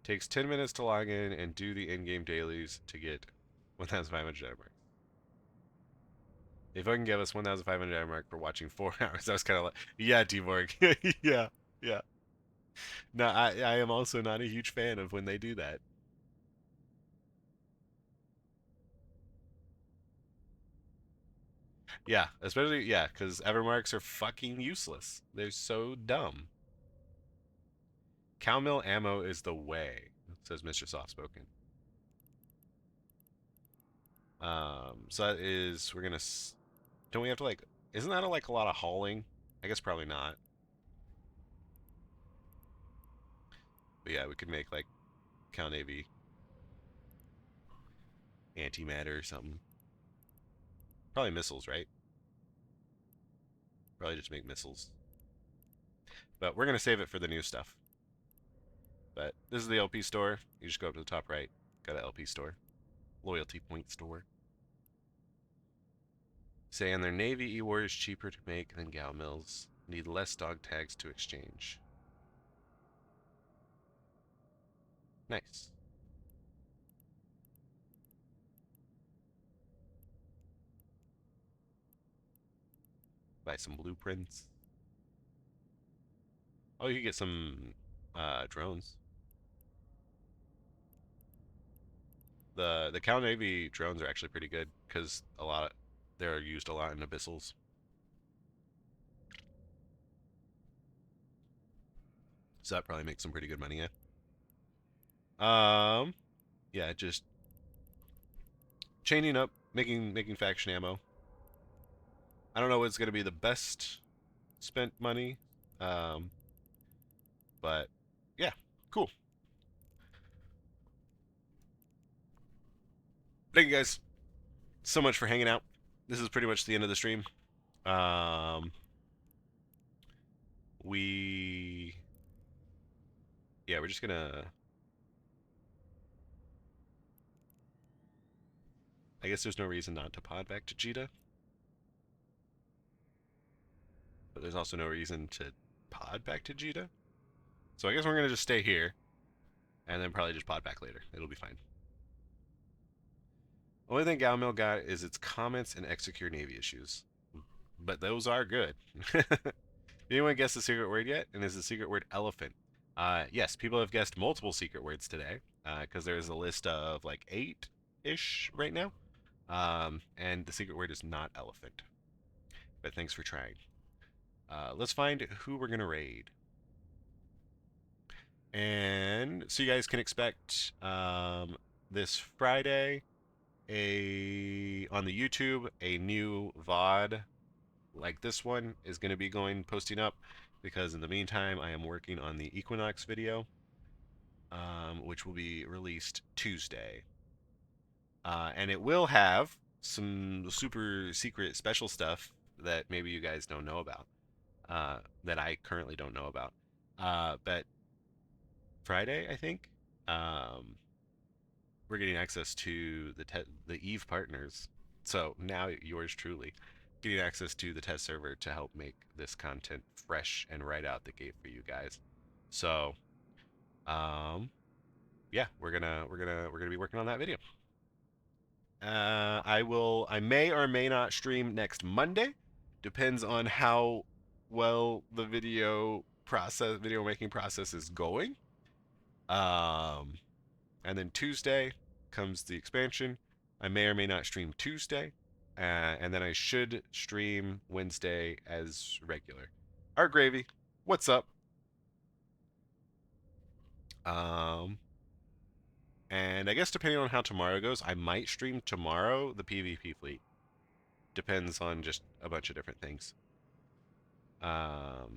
Takes 10 minutes to log in and do the in-game dailies to get 1,500 mark. If I can give us 1,500 mark for watching 4 hours, I was kind of like, yeah, T-Borg. Yeah, yeah. No, I am also not a huge fan of when they do that. Yeah, especially, yeah, because Evermarks are fucking useless. They're so dumb. Cowmill ammo is the way, says Mr. Softspoken. So that is, we're gonna, don't we have to like, isn't that like a lot of hauling? I guess probably not. But yeah, we could make like Cal Navy antimatter or something. Probably missiles, right? Probably just make missiles. But we're gonna save it for the new stuff. But this is the LP store. You just go up to the top right. Got an LP store. Loyalty point store. Saying their Navy E-War is cheaper to make than Gal Mills. Need less dog tags to exchange. Nice. Buy some blueprints. Oh, you can get some drones. The Cal Navy drones are actually pretty good because they're used a lot in abyssals. So that probably makes some pretty good money, yeah. Yeah, just chaining up, making faction ammo. I don't know what's gonna be the best spent money, but yeah, cool. Thank you guys so much for hanging out. This is pretty much the end of the stream. Yeah, we're just gonna, I guess there's no reason not to pod back to Jita. But there's also no reason to pod back to Jita. So I guess we're gonna just stay here. And then probably just pod back later. It'll be fine. Only thing Galmail got is its comments and execute Navy issues. But those are good. Anyone guess the secret word yet? And is the secret word elephant? Yes, people have guessed multiple secret words today. Because there's a list of like 8-ish right now. And the secret word is not elephant. But thanks for trying. Let's find who we're going to raid. And so you guys can expect this Friday on the YouTube a new VOD like this one is going to be posting up, because in the meantime I am working on the Equinox video, which will be released Tuesday. And it will have some super secret special stuff that maybe you guys don't know about, that I currently don't know about. But Friday, I think, we're getting access to the Eve partners. So now yours truly getting access to the test server to help make this content fresh and right out the gate for you guys. So, yeah, we're gonna be working on that video. I may or may not stream next Monday. Depends on how well the video making process is going. And then Tuesday comes the expansion. I may or may not stream Tuesday. And then I should stream Wednesday as regular. Art Gravy, what's up? And I guess depending on how tomorrow goes, I might stream tomorrow the PvP fleet. Depends on just a bunch of different things. Oh,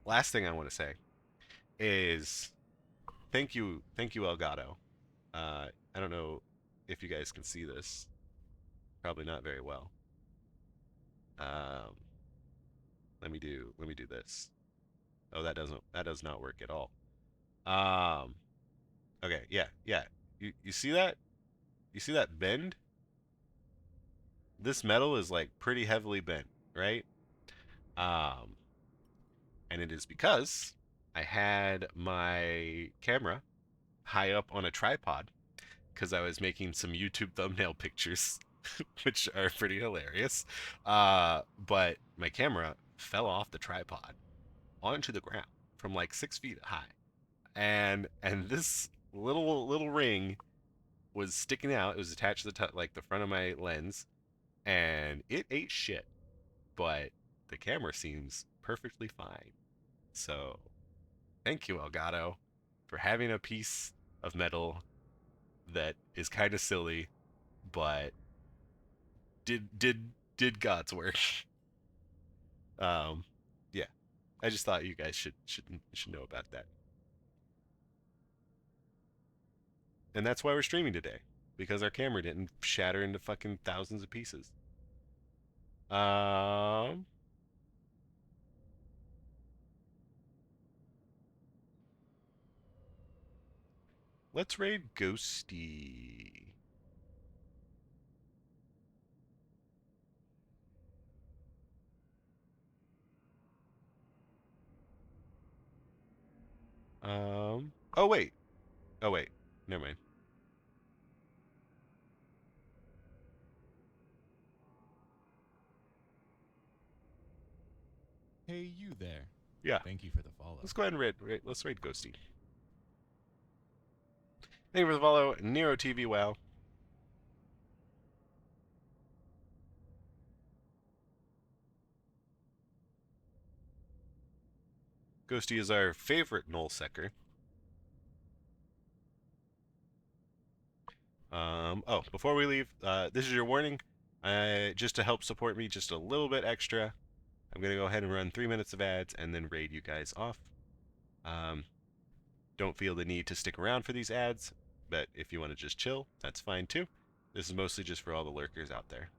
last thing I want to say is thank you Elgato. I don't know if you guys can see this. Probably not very well. Let me do this. Oh, that does not work at all. Okay, yeah. You see that? You see that bend? This metal is like pretty heavily bent, right? And it is because I had my camera high up on a tripod because I was making some YouTube thumbnail pictures, which are pretty hilarious. But my camera fell off the tripod onto the ground from like 6 feet high, and this little ring was sticking out. It was attached to the front of my lens, and it ate shit. But the camera seems perfectly fine. So, thank you, Elgato, for having a piece of metal that is kind of silly, but did God's work. Yeah, I just thought you guys should know about that. And that's why we're streaming today, because our camera didn't shatter into fucking thousands of pieces. Let's raid Ghosty. Oh wait. Never mind. Hey, you there. Yeah. Thank you for the follow. Let's go ahead and let's raid Ghosty. Thank you for the follow, Nero TV. Wow. Ghosty is our favorite nullsecker. Oh, before we leave, this is your warning. Just to help support me just a little bit extra, I'm going to go ahead and run 3 minutes of ads and then raid you guys off. Don't feel the need to stick around for these ads, but if you want to just chill, that's fine too. This is mostly just for all the lurkers out there.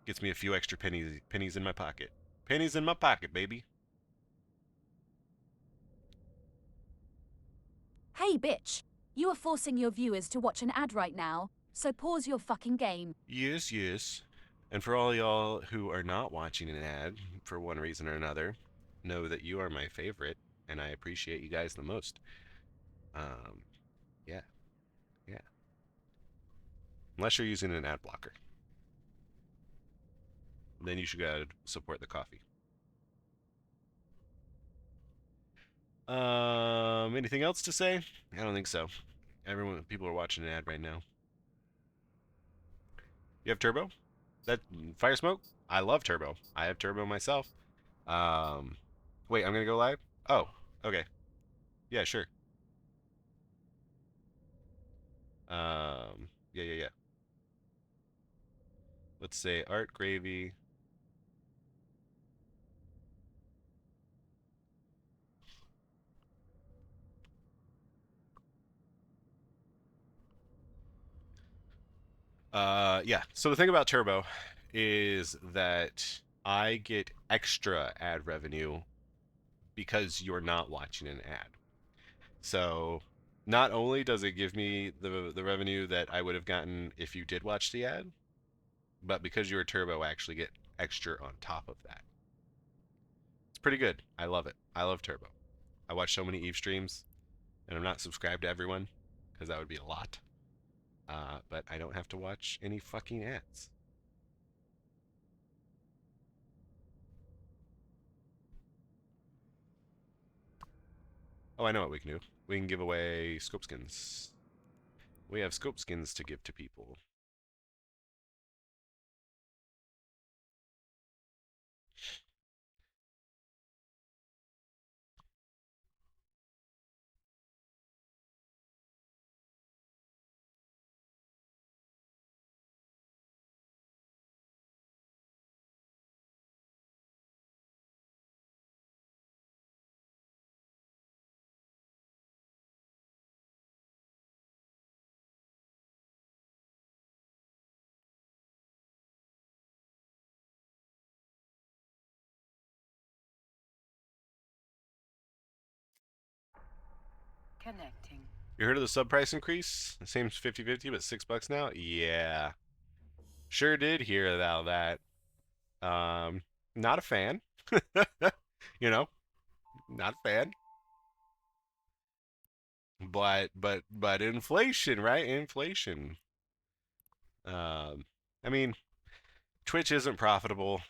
Gets me a few extra pennies in my pocket. Pennies in my pocket, baby. Hey, bitch. You are forcing your viewers to watch an ad right now, so pause your fucking game. Yes. And for all y'all who are not watching an ad for one reason or another, know that you are my favorite, and I appreciate you guys the most. Yeah. Unless you're using an ad blocker. Then you should go support the coffee. Anything else to say? I don't think so. People are watching an ad right now. You have turbo? That fire smoke? I love turbo. I have turbo myself. Wait, I'm gonna go live? Oh, okay. Yeah, sure. Yeah. Let's say art gravy. Yeah. So the thing about Turbo is that I get extra ad revenue because you're not watching an ad. So not only does it give me the revenue that I would have gotten if you did watch the ad, but because you're a Turbo, I actually get extra on top of that. It's pretty good. I love it. I love Turbo. I watch so many Eve streams, and I'm not subscribed to everyone because that would be a lot. But I don't have to watch any fucking ads. Oh, I know what we can do. We can give away scope skins. We have scope skins to give to people. Connecting. You heard of the sub price increase? The same 50-50, but $6 now? Yeah. Sure did hear about that. Not a fan. You know, not a fan. But inflation, right? Inflation. I mean, Twitch isn't profitable.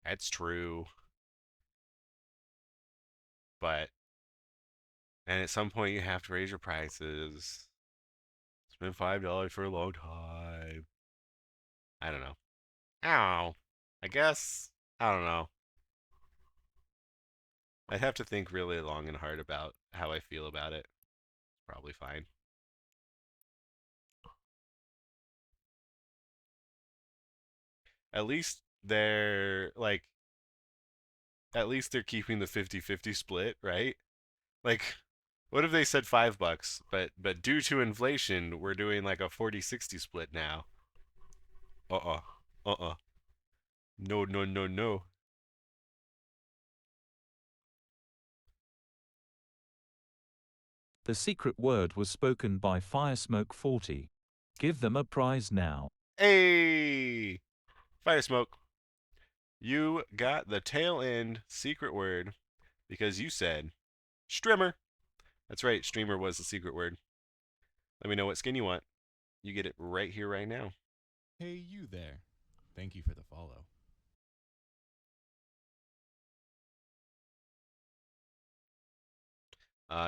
That's true. But and at some point you have to raise your prices. It's been $5 for a long time. I don't know. Ow. I guess I don't know. I'd have to think really long and hard about how I feel about it. Probably fine. At least they're like at least they're keeping the 50-50 split, right? Like what if they said $5, but due to inflation, we're doing like a 40-60 split now. Uh-uh. Uh-uh. No, no, no, no. The secret word was spoken by Firesmoke40. Give them a prize now. Hey! Fire Smoke. You got the tail end secret word because you said streamer. That's right, streamer was the secret word. Let me know what skin you want. You get it right here, right now. Hey, you there. Thank you for the follow.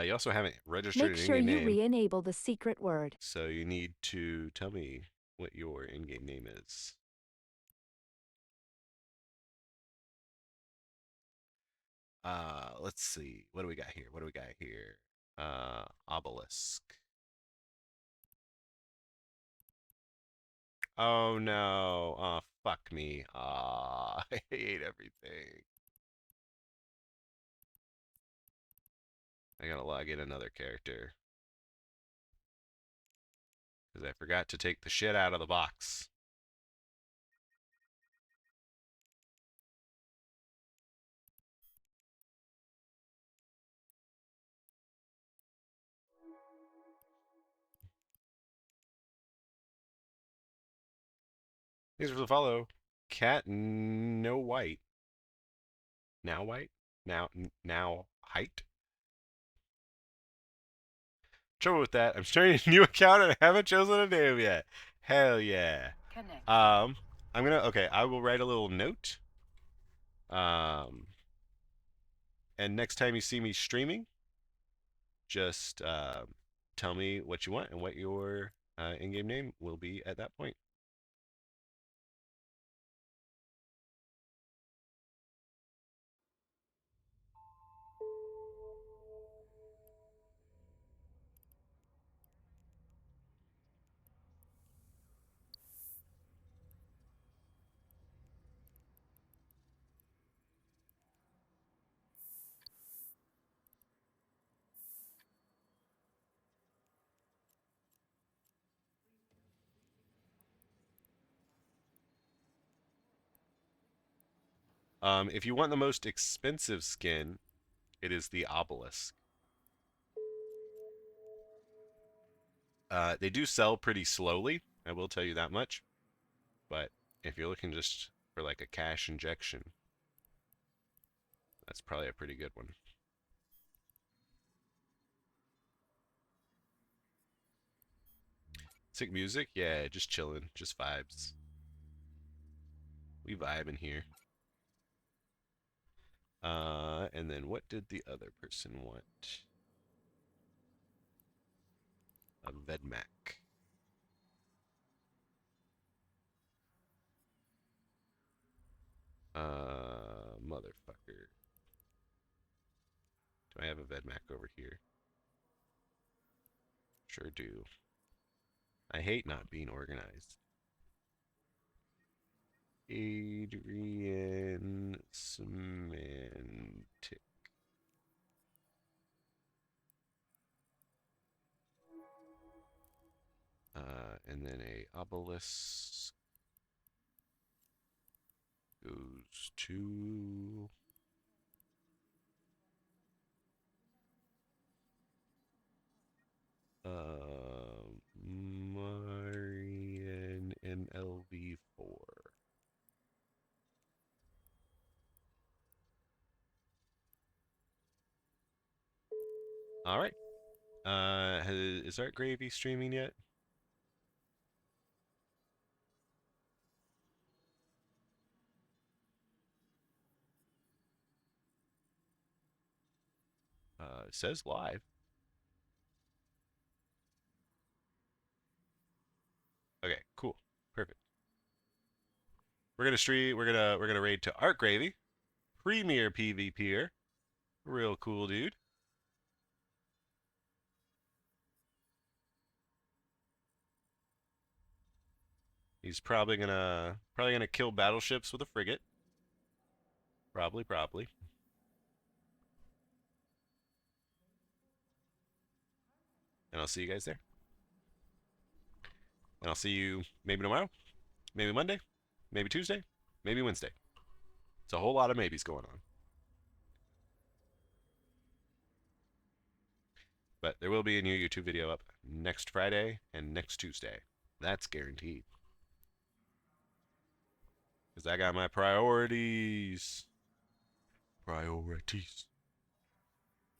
You also haven't registered Make an sure in-game you name. re-enable the secret word. So you need to tell me what your in-game name is. Let's see. What do we got here? What do we got here? Obelisk. Oh no. Oh, fuck me. I hate everything. I gotta log in another character. Because I forgot to take the shit out of the box. Thanks for the follow. Cat no white. Now white? Now height? Trouble with that, I'm starting a new account and I haven't chosen a name yet. Hell yeah. Connect. Okay, I will write a little note. And next time you see me streaming, just tell me what you want and what your in-game name will be at that point. If you want the most expensive skin, it is the obelisk. They do sell pretty slowly, I will tell you that much. But if you're looking just for like a cash injection, that's probably a pretty good one. Sick music? Yeah, just chilling, just vibes. We vibe in here. And then what did the other person want? A Vedmak. Motherfucker. Do I have a Vedmak over here? Sure do. I hate not being organized. Adrian Semantic. And then a obelisk goes to Marian MLV4. All right. Is Art Gravy streaming yet? It says live. Okay, cool. Perfect. We're gonna stream. We're gonna raid to Art Gravy, premier PvPer, real cool dude. He's probably gonna kill battleships with a frigate. Probably. And I'll see you guys there. And I'll see you maybe tomorrow, maybe Monday, maybe Tuesday, maybe Wednesday. It's a whole lot of maybes going on. But there will be a new YouTube video up next Friday and next Tuesday. That's guaranteed. Because I got my priorities. Priorities.